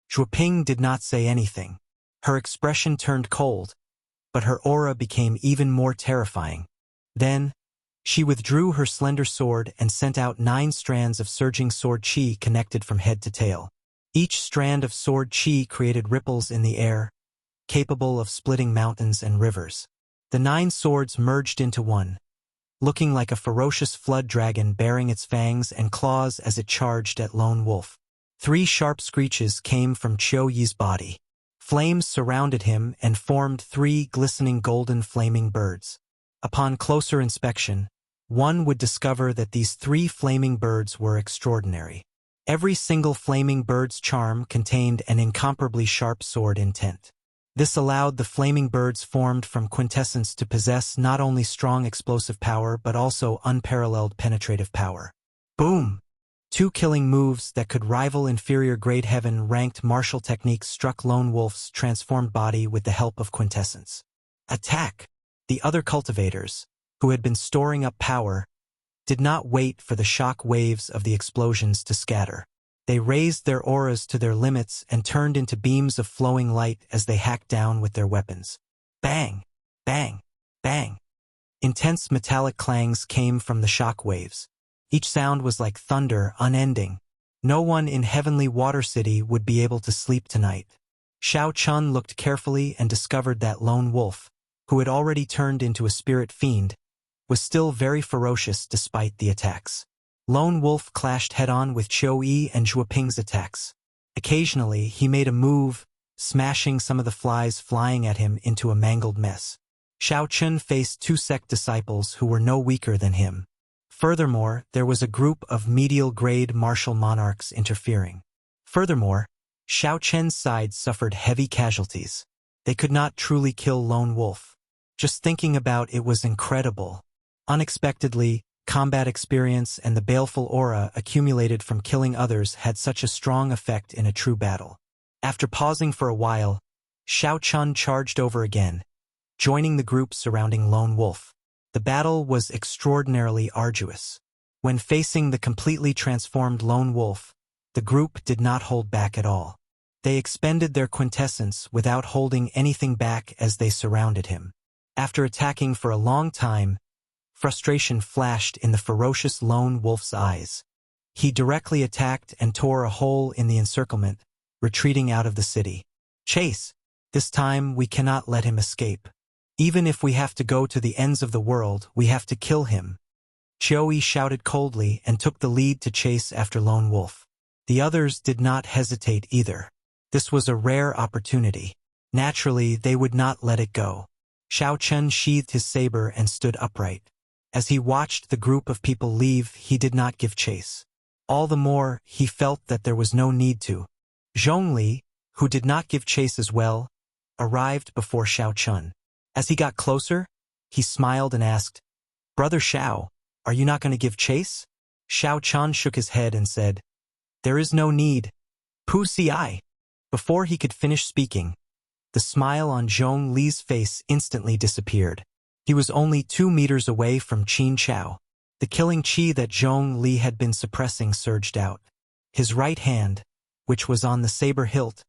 Zhuoping did not say anything. Her expression turned cold, but her aura became even more terrifying. Then, she withdrew her slender sword and sent out 9 strands of surging sword chi connected from head to tail. Each strand of sword chi created ripples in the air, capable of splitting mountains and rivers. The 9 swords merged into one, looking like a ferocious flood dragon bearing its fangs and claws as it charged at Lone Wolf. 3 sharp screeches came from Qiu Yi's body. Flames surrounded him and formed 3 glistening golden flaming birds. Upon closer inspection, one would discover that these 3 flaming birds were extraordinary. Every single flaming bird's charm contained an incomparably sharp sword intent. This allowed the flaming birds formed from quintessence to possess not only strong explosive power but also unparalleled penetrative power. Boom! 2 killing moves that could rival inferior grade heaven-ranked martial techniques struck Lone Wolf's transformed body with the help of quintessence. Attack! The other cultivators, who had been storing up power, did not wait for the shock waves of the explosions to scatter. They raised their auras to their limits and turned into beams of flowing light as they hacked down with their weapons. Bang! Bang! Bang! Intense metallic clangs came from the shock waves. Each sound was like thunder, unending. No one in Heavenly Water City would be able to sleep tonight. Xiao Chun looked carefully and discovered that Lone Wolf, who had already turned into a spirit fiend, was still very ferocious despite the attacks. Lone Wolf clashed head-on with Qiu Yi and Zhuo Ping's attacks. Occasionally, he made a move, smashing some of the flies flying at him into a mangled mess. Xiao Chun faced 2 sect disciples who were no weaker than him. Furthermore, there was a group of medial-grade martial monarchs interfering. Furthermore, Xiao Chen's side suffered heavy casualties. They could not truly kill Lone Wolf. Just thinking about it was incredible. Unexpectedly, combat experience and the baleful aura accumulated from killing others had such a strong effect in a true battle. After pausing for a while, Xiao Chun charged over again, joining the group surrounding Lone Wolf. The battle was extraordinarily arduous. When facing the completely transformed Lone Wolf, the group did not hold back at all. They expended their quintessence without holding anything back as they surrounded him. After attacking for a long time, frustration flashed in the ferocious Lone Wolf's eyes. He directly attacked and tore a hole in the encirclement, retreating out of the city. Chase! This time we cannot let him escape. Even if we have to go to the ends of the world, we have to kill him. Qiu Yi shouted coldly and took the lead to chase after Lone Wolf. The others did not hesitate either. This was a rare opportunity. Naturally, they would not let it go. Xiao Chun sheathed his saber and stood upright. As he watched the group of people leave, he did not give chase. All the more, he felt that there was no need to. Zhongli, who did not give chase as well, arrived before Xiao Chun. As he got closer, he smiled and asked, "Brother Xiao, are you not going to give chase?" Xiao Chun shook his head and said, "There is no need. Pu Si." Before he could finish speaking, the smile on Zhong Li's face instantly disappeared. He was only 2 meters away from Qin Chao. The killing chi that Zhong Li had been suppressing surged out. His right hand, which was on the saber hilt,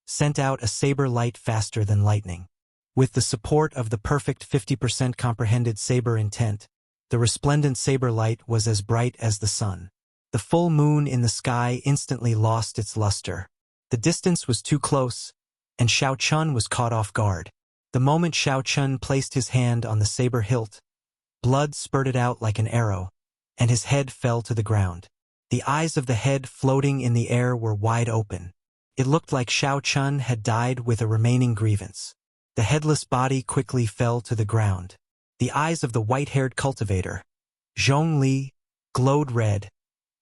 sent out a saber light faster than lightning. With the support of the perfect 50% comprehended saber intent, the resplendent saber light was as bright as the sun. The full moon in the sky instantly lost its luster. The distance was too close, and Xiao Chun was caught off guard. The moment Xiao Chun placed his hand on the saber hilt, blood spurted out like an arrow, and his head fell to the ground. The eyes of the head floating in the air were wide open. It looked like Xiao Chun had died with a remaining grievance. The headless body quickly fell to the ground. The eyes of the white-haired cultivator, Zhong Li, glowed red,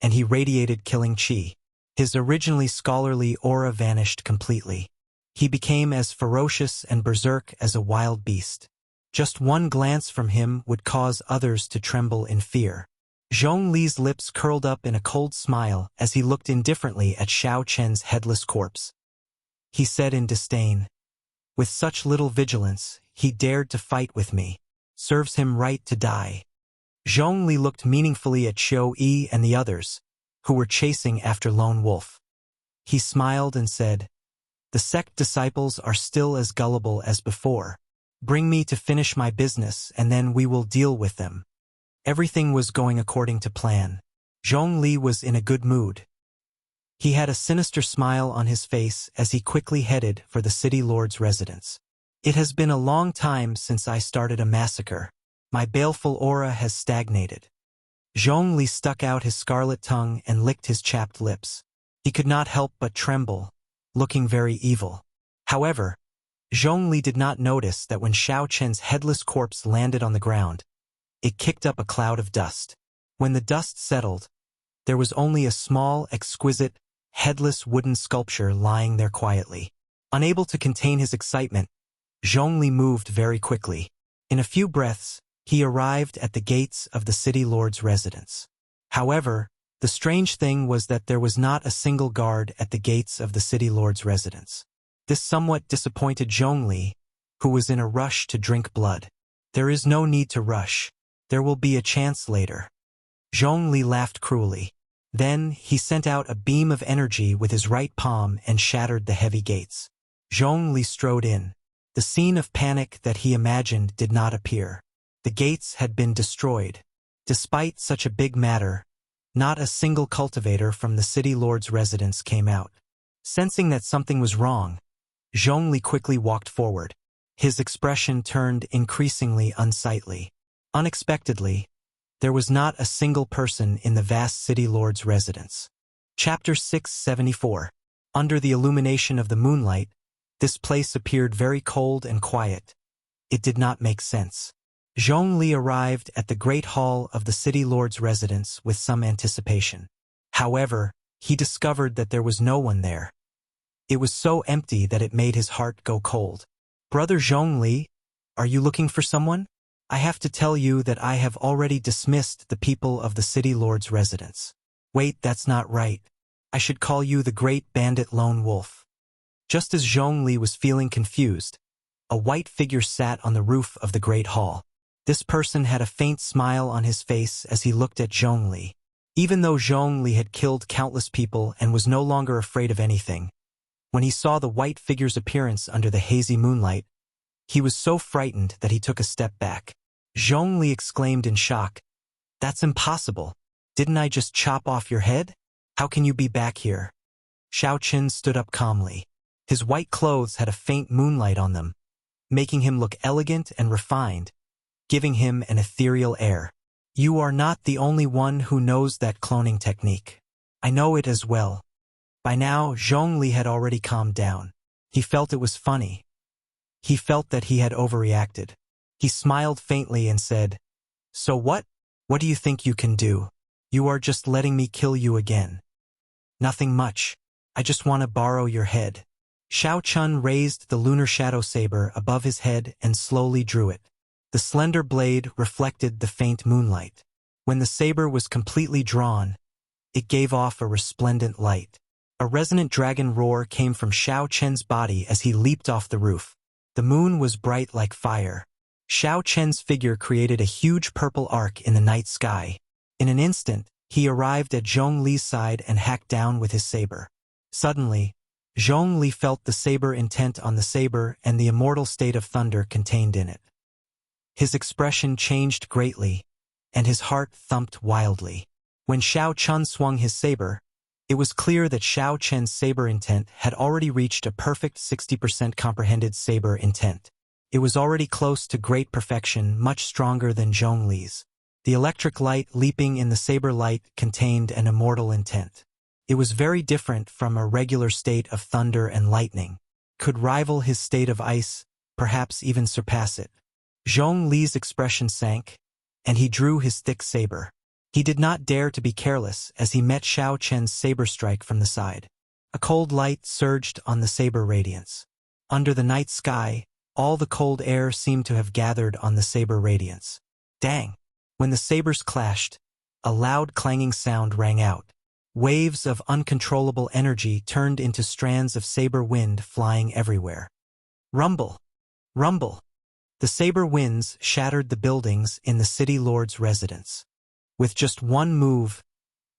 and he radiated killing chi. His originally scholarly aura vanished completely. He became as ferocious and berserk as a wild beast. Just one glance from him would cause others to tremble in fear. Zhong Li's lips curled up in a cold smile as he looked indifferently at Xiao Chen's headless corpse. He said in disdain, "With such little vigilance, he dared to fight with me. Serves him right to die." Zhong Li looked meaningfully at Qiu Yi and the others, who were chasing after Lone Wolf. He smiled and said, "The sect disciples are still as gullible as before. Bring me to finish my business and then we will deal with them." Everything was going according to plan. Zhong Li was in a good mood. He had a sinister smile on his face as he quickly headed for the city lord's residence. It has been a long time since I started a massacre. My baleful aura has stagnated. Zhongli stuck out his scarlet tongue and licked his chapped lips. He could not help but tremble, looking very evil. However, Zhongli did not notice that when Xiao Chen's headless corpse landed on the ground, it kicked up a cloud of dust. When the dust settled, there was only a small, exquisite, headless wooden sculpture lying there quietly. Unable to contain his excitement, Zhongli moved very quickly. In a few breaths, he arrived at the gates of the city lord's residence. However, the strange thing was that there was not a single guard at the gates of the city lord's residence. This somewhat disappointed Zhongli, who was in a rush to drink blood. There is no need to rush. There will be a chance later. Zhongli laughed cruelly. Then, he sent out a beam of energy with his right palm and shattered the heavy gates. Zhongli strode in. The scene of panic that he imagined did not appear. The gates had been destroyed. Despite such a big matter, not a single cultivator from the city lord's residence came out. Sensing that something was wrong, Zhongli quickly walked forward. His expression turned increasingly unsightly. Unexpectedly, there was not a single person in the vast city lord's residence. Chapter 674. Under the illumination of the moonlight, this place appeared very cold and quiet. It did not make sense. Zhongli arrived at the great hall of the city lord's residence with some anticipation. However, he discovered that there was no one there. It was so empty that it made his heart go cold. "Brother Zhongli, are you looking for someone? I have to tell you that I have already dismissed the people of the city lord's residence." "Wait, that's not right. I should call you the great bandit lone wolf." Just as Zhongli was feeling confused, a white figure sat on the roof of the great hall. This person had a faint smile on his face as he looked at Zhongli. Even though Zhongli had killed countless people and was no longer afraid of anything, when he saw the white figure's appearance under the hazy moonlight, he was so frightened that he took a step back. Zhongli exclaimed in shock, "That's impossible. Didn't I just chop off your head? How can you be back here?" Xiao Chen stood up calmly. His white clothes had a faint moonlight on them, making him look elegant and refined, giving him an ethereal air. "You are not the only one who knows that cloning technique. I know it as well." By now, Zhongli had already calmed down. He felt it was funny. He felt that he had overreacted. He smiled faintly and said, "So what? What do you think you can do? You are just letting me kill you again." "Nothing much. I just want to borrow your head." Xiao Chun raised the lunar shadow saber above his head and slowly drew it. The slender blade reflected the faint moonlight. When the saber was completely drawn, it gave off a resplendent light. A resonant dragon roar came from Xiao Chen's body as he leaped off the roof. The moon was bright like fire. Xiao Chen's figure created a huge purple arc in the night sky. In an instant, he arrived at Zhongli's side and hacked down with his saber. Suddenly, Zhongli felt the saber intent on the saber and the immortal state of thunder contained in it. His expression changed greatly, and his heart thumped wildly. When Xiao Chun swung his saber, it was clear that Xiao Chen's saber intent had already reached a perfect 60% comprehended saber intent. It was already close to great perfection, much stronger than Zhongli's. The electric light leaping in the saber light contained an immortal intent. It was very different from a regular state of thunder and lightning. Could rival his state of ice, perhaps even surpass it. Zhongli's expression sank, and he drew his thick saber. He did not dare to be careless as he met Xiao Chen's saber strike from the side. A cold light surged on the saber radiance. Under the night sky, all the cold air seemed to have gathered on the saber radiance. Dang! When the sabers clashed, a loud clanging sound rang out. Waves of uncontrollable energy turned into strands of saber wind flying everywhere. Rumble! Rumble! The saber winds shattered the buildings in the city lord's residence. With just one move,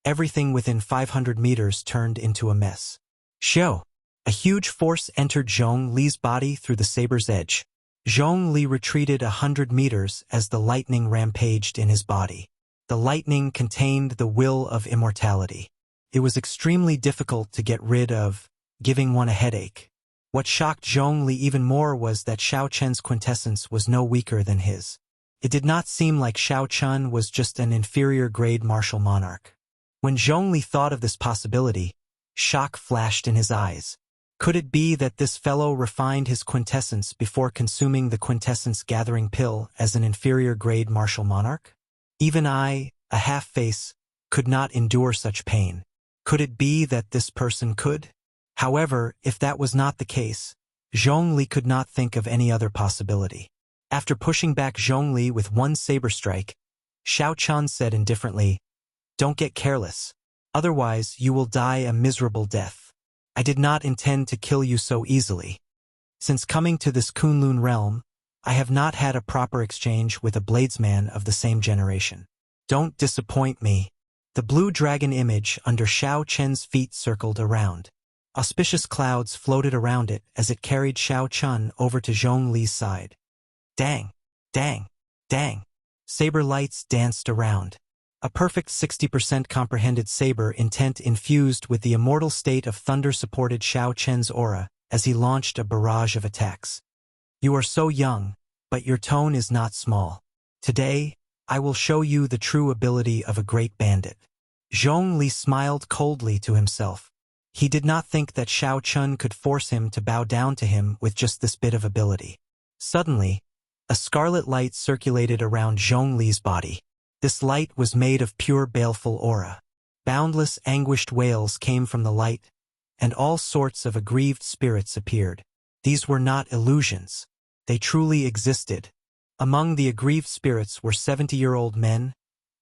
everything within 500 meters turned into a mess. Xiao! A huge force entered Zhongli's body through the saber's edge. Zhongli retreated 100 meters as the lightning rampaged in his body. The lightning contained the will of immortality. It was extremely difficult to get rid of, giving one a headache. What shocked Zhongli even more was that Xiao Chen's quintessence was no weaker than his. It did not seem like Xiao Chen was just an inferior-grade martial monarch. When Zhongli thought of this possibility, shock flashed in his eyes. Could it be that this fellow refined his quintessence before consuming the quintessence-gathering pill as an inferior-grade martial monarch? Even I, a half-face, could not endure such pain. Could it be that this person could? However, if that was not the case, Zhongli could not think of any other possibility. After pushing back Zhongli with one saber strike, Xiao Chen said indifferently, "Don't get careless. Otherwise, you will die a miserable death. I did not intend to kill you so easily. Since coming to this Kunlun realm, I have not had a proper exchange with a bladesman of the same generation. Don't disappoint me." The blue dragon image under Xiao Chen's feet circled around. Auspicious clouds floated around it as it carried Xiao Chen over to Zhongli's side. Dang! Dang! Dang! Saber lights danced around. A perfect 60% comprehended saber intent infused with the immortal state of thunder supported Xiao Chen's aura as he launched a barrage of attacks. "You are so young, but your tone is not small. Today, I will show you the true ability of a great bandit." Zhongli smiled coldly to himself. He did not think that Xiao Chen could force him to bow down to him with just this bit of ability. Suddenly, a scarlet light circulated around Zhongli's body. This light was made of pure baleful aura. Boundless, anguished wails came from the light, and all sorts of aggrieved spirits appeared. These were not illusions. They truly existed. Among the aggrieved spirits were 70-year-old men,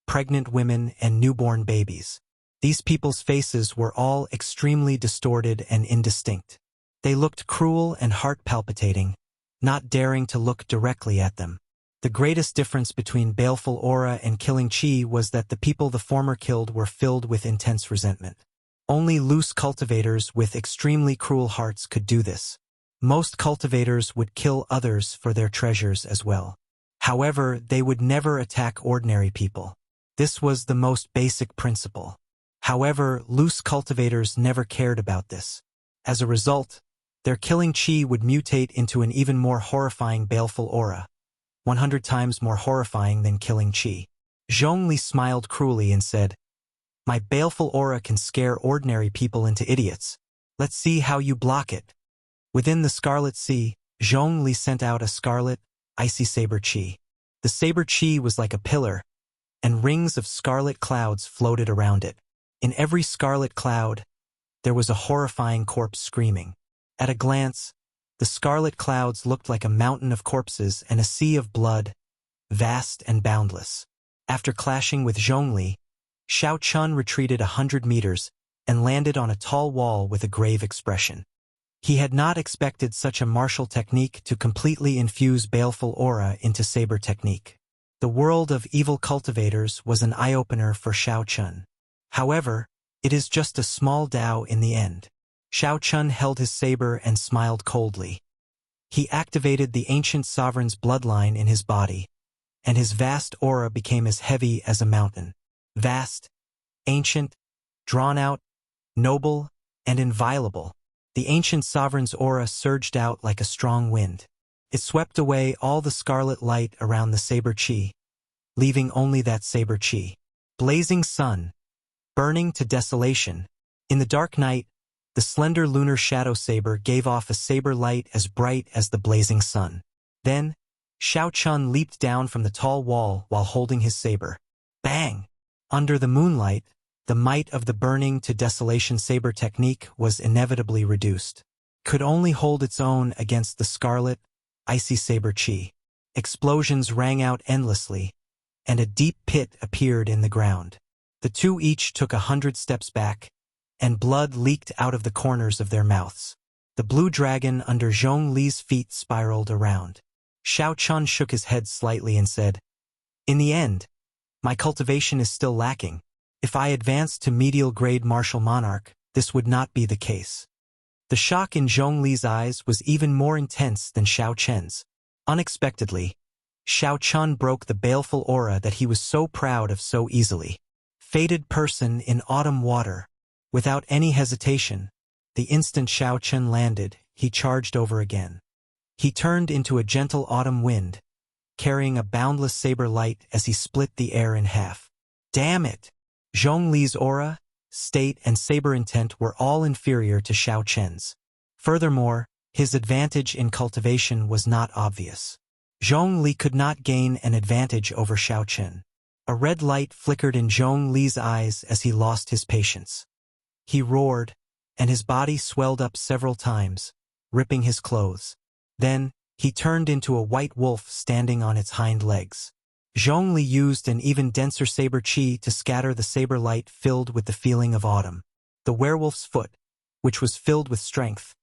pregnant women, and newborn babies. These people's faces were all extremely distorted and indistinct. They looked cruel and heart-palpitating, not daring to look directly at them. The greatest difference between baleful aura and killing chi was that the people the former killed were filled with intense resentment. Only loose cultivators with extremely cruel hearts could do this. Most cultivators would kill others for their treasures as well. However, they would never attack ordinary people. This was the most basic principle. However, loose cultivators never cared about this. As a result, their killing chi would mutate into an even more horrifying baleful aura, 100 times more horrifying than killing chi. Zhongli smiled cruelly and said, "My baleful aura can scare ordinary people into idiots. Let's see how you block it." Within the Scarlet Sea, Zhongli sent out a scarlet, icy saber chi. The saber chi was like a pillar, and rings of scarlet clouds floated around it. In every scarlet cloud, there was a horrifying corpse screaming. At a glance, the scarlet clouds looked like a mountain of corpses and a sea of blood, vast and boundless. After clashing with Zhongli, Xiao Chen retreated 100 meters and landed on a tall wall with a grave expression. He had not expected such a martial technique to completely infuse baleful aura into saber technique. The world of evil cultivators was an eye-opener for Xiao Chen. However, it is just a small Dao in the end. Xiao Chen held his saber and smiled coldly. He activated the ancient sovereign's bloodline in his body, and his vast aura became as heavy as a mountain. Vast, ancient, drawn-out, noble, and inviolable. The ancient sovereign's aura surged out like a strong wind. It swept away all the scarlet light around the saber chi, leaving only that saber chi. Blazing sun, burning to desolation. In the dark night, the slender lunar shadow saber gave off a saber light as bright as the blazing sun. Then, Xiao Chen leaped down from the tall wall while holding his saber. Bang! Under the moonlight, the might of the burning to desolation saber technique was inevitably reduced. Could only hold its own against the scarlet, icy saber chi. Explosions rang out endlessly, and a deep pit appeared in the ground. The two each took 100 steps back, and blood leaked out of the corners of their mouths. The blue dragon under Zhongli's feet spiraled around. Xiao Chen shook his head slightly and said, "In the end, my cultivation is still lacking. If I advanced to medial-grade martial monarch, this would not be the case." The shock in Zhongli's eyes was even more intense than Xiao Chen's. Unexpectedly, Xiao Chen broke the baleful aura that he was so proud of so easily. Fated person in autumn water. Without any hesitation, the instant Xiao Chen landed, he charged over again. He turned into a gentle autumn wind, carrying a boundless saber light as he split the air in half. Damn it! Zhongli's aura, state, and saber intent were all inferior to Xiao Chen's. Furthermore, his advantage in cultivation was not obvious. Zhongli could not gain an advantage over Xiao Chen. A red light flickered in Zhongli's eyes as he lost his patience. He roared, and his body swelled up several times, ripping his clothes. Then, he turned into a white wolf standing on its hind legs. Zhongli used an even denser saber chi to scatter the saber light filled with the feeling of autumn. The werewolf's foot, which was filled with strength,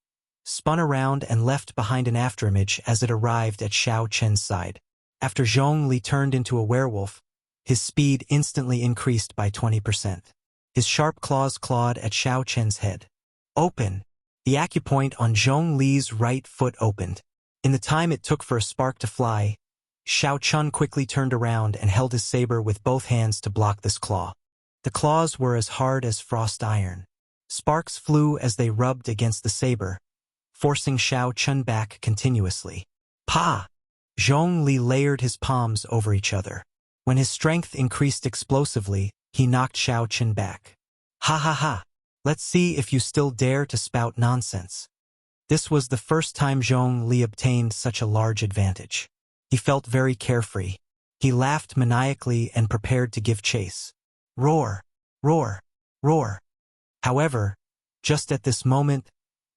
spun around and left behind an afterimage as it arrived at Xiao Chen's side. After Zhongli turned into a werewolf, his speed instantly increased by 20%. His sharp claws clawed at Xiao Chen's head. Open! The acupoint on Zhongli's right foot opened. In the time it took for a spark to fly, Xiao Chen quickly turned around and held his saber with both hands to block this claw. The claws were as hard as frost iron. Sparks flew as they rubbed against the saber, forcing Xiao Chen back continuously. Pa! Zhongli layered his palms over each other. When his strength increased explosively, he knocked Xiao Chen back. Ha ha ha! Let's see if you still dare to spout nonsense. This was the first time Zhongli obtained such a large advantage. He felt very carefree. He laughed maniacally and prepared to give chase. Roar! Roar! Roar! However, just at this moment,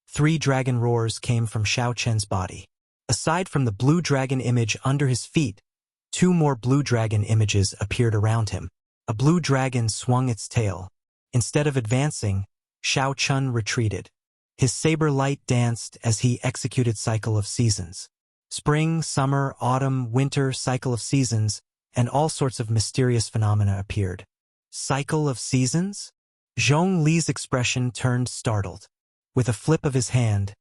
3 dragon roars came from Xiao Chen's body. Aside from the blue dragon image under his feet, 2 more blue dragon images appeared around him. A blue dragon swung its tail. Instead of advancing, Xiao Chen retreated. His saber light danced as he executed Cycle of Seasons. Spring, summer, autumn, winter, Cycle of Seasons, and all sorts of mysterious phenomena appeared. Cycle of Seasons? Zhongli's expression turned startled. With a flip of his hand,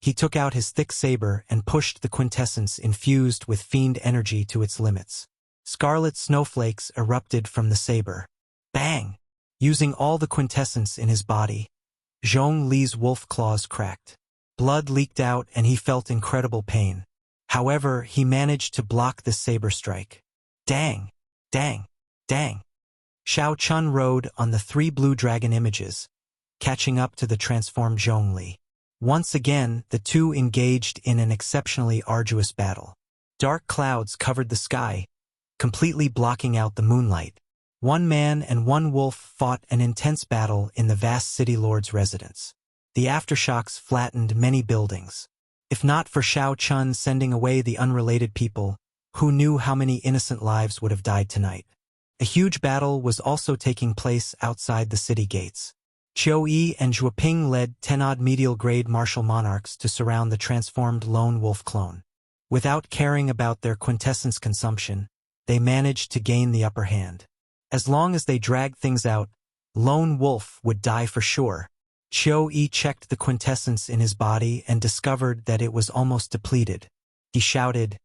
he took out his thick saber and pushed the quintessence infused with fiend energy to its limits. Scarlet snowflakes erupted from the saber. Bang! Using all the quintessence in his body, Zhongli's wolf claws cracked. Blood leaked out and he felt incredible pain. However, he managed to block the saber strike. Dang! Dang! Dang! Xiao Chen rode on the 3 blue dragon images, catching up to the transformed Zhongli. Once again, the two engaged in an exceptionally arduous battle. Dark clouds covered the sky, completely blocking out the moonlight. 1 man and 1 wolf fought an intense battle in the vast city lord's residence. The aftershocks flattened many buildings. If not for Xiao Chen sending away the unrelated people, who knew how many innocent lives would have died tonight? A huge battle was also taking place outside the city gates. Qiu Yi and Zhuoping led 10-odd medial-grade martial monarchs to surround the transformed lone wolf clone. Without caring about their quintessence consumption, they managed to gain the upper hand. As long as they dragged things out, lone wolf would die for sure. Qiu Yi checked the quintessence in his body and discovered that it was almost depleted. He shouted,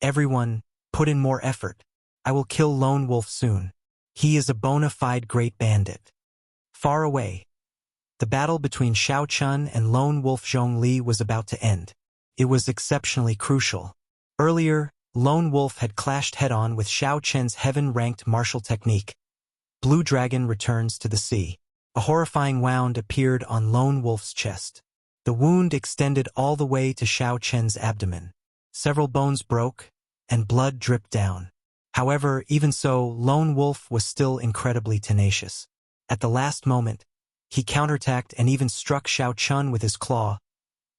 "Everyone, put in more effort. I will kill Lone Wolf soon. He is a bona fide great bandit." Far away, the battle between Xiao Chen and Lone Wolf Zhongli was about to end. It was exceptionally crucial. Earlier, Lone Wolf had clashed head-on with Xiao Chen's heaven-ranked martial technique. Blue Dragon returns to the sea. A horrifying wound appeared on Lone Wolf's chest. The wound extended all the way to Xiao Chen's abdomen. Several bones broke, and blood dripped down. However, even so, Lone Wolf was still incredibly tenacious. At the last moment, he counterattacked and even struck Xiao Chen with his claw,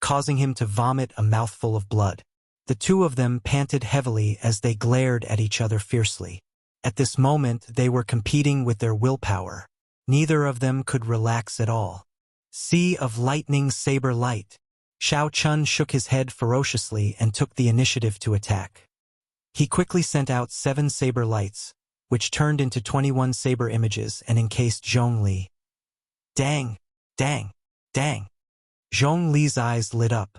causing him to vomit a mouthful of blood. The two of them panted heavily as they glared at each other fiercely. At this moment, they were competing with their willpower. Neither of them could relax at all. Sea of lightning saber light. Xiao Chen shook his head ferociously and took the initiative to attack. He quickly sent out 7 saber lights, which turned into 21 saber images and encased Zhongli. Dang! Dang! Dang! Zhongli's eyes lit up.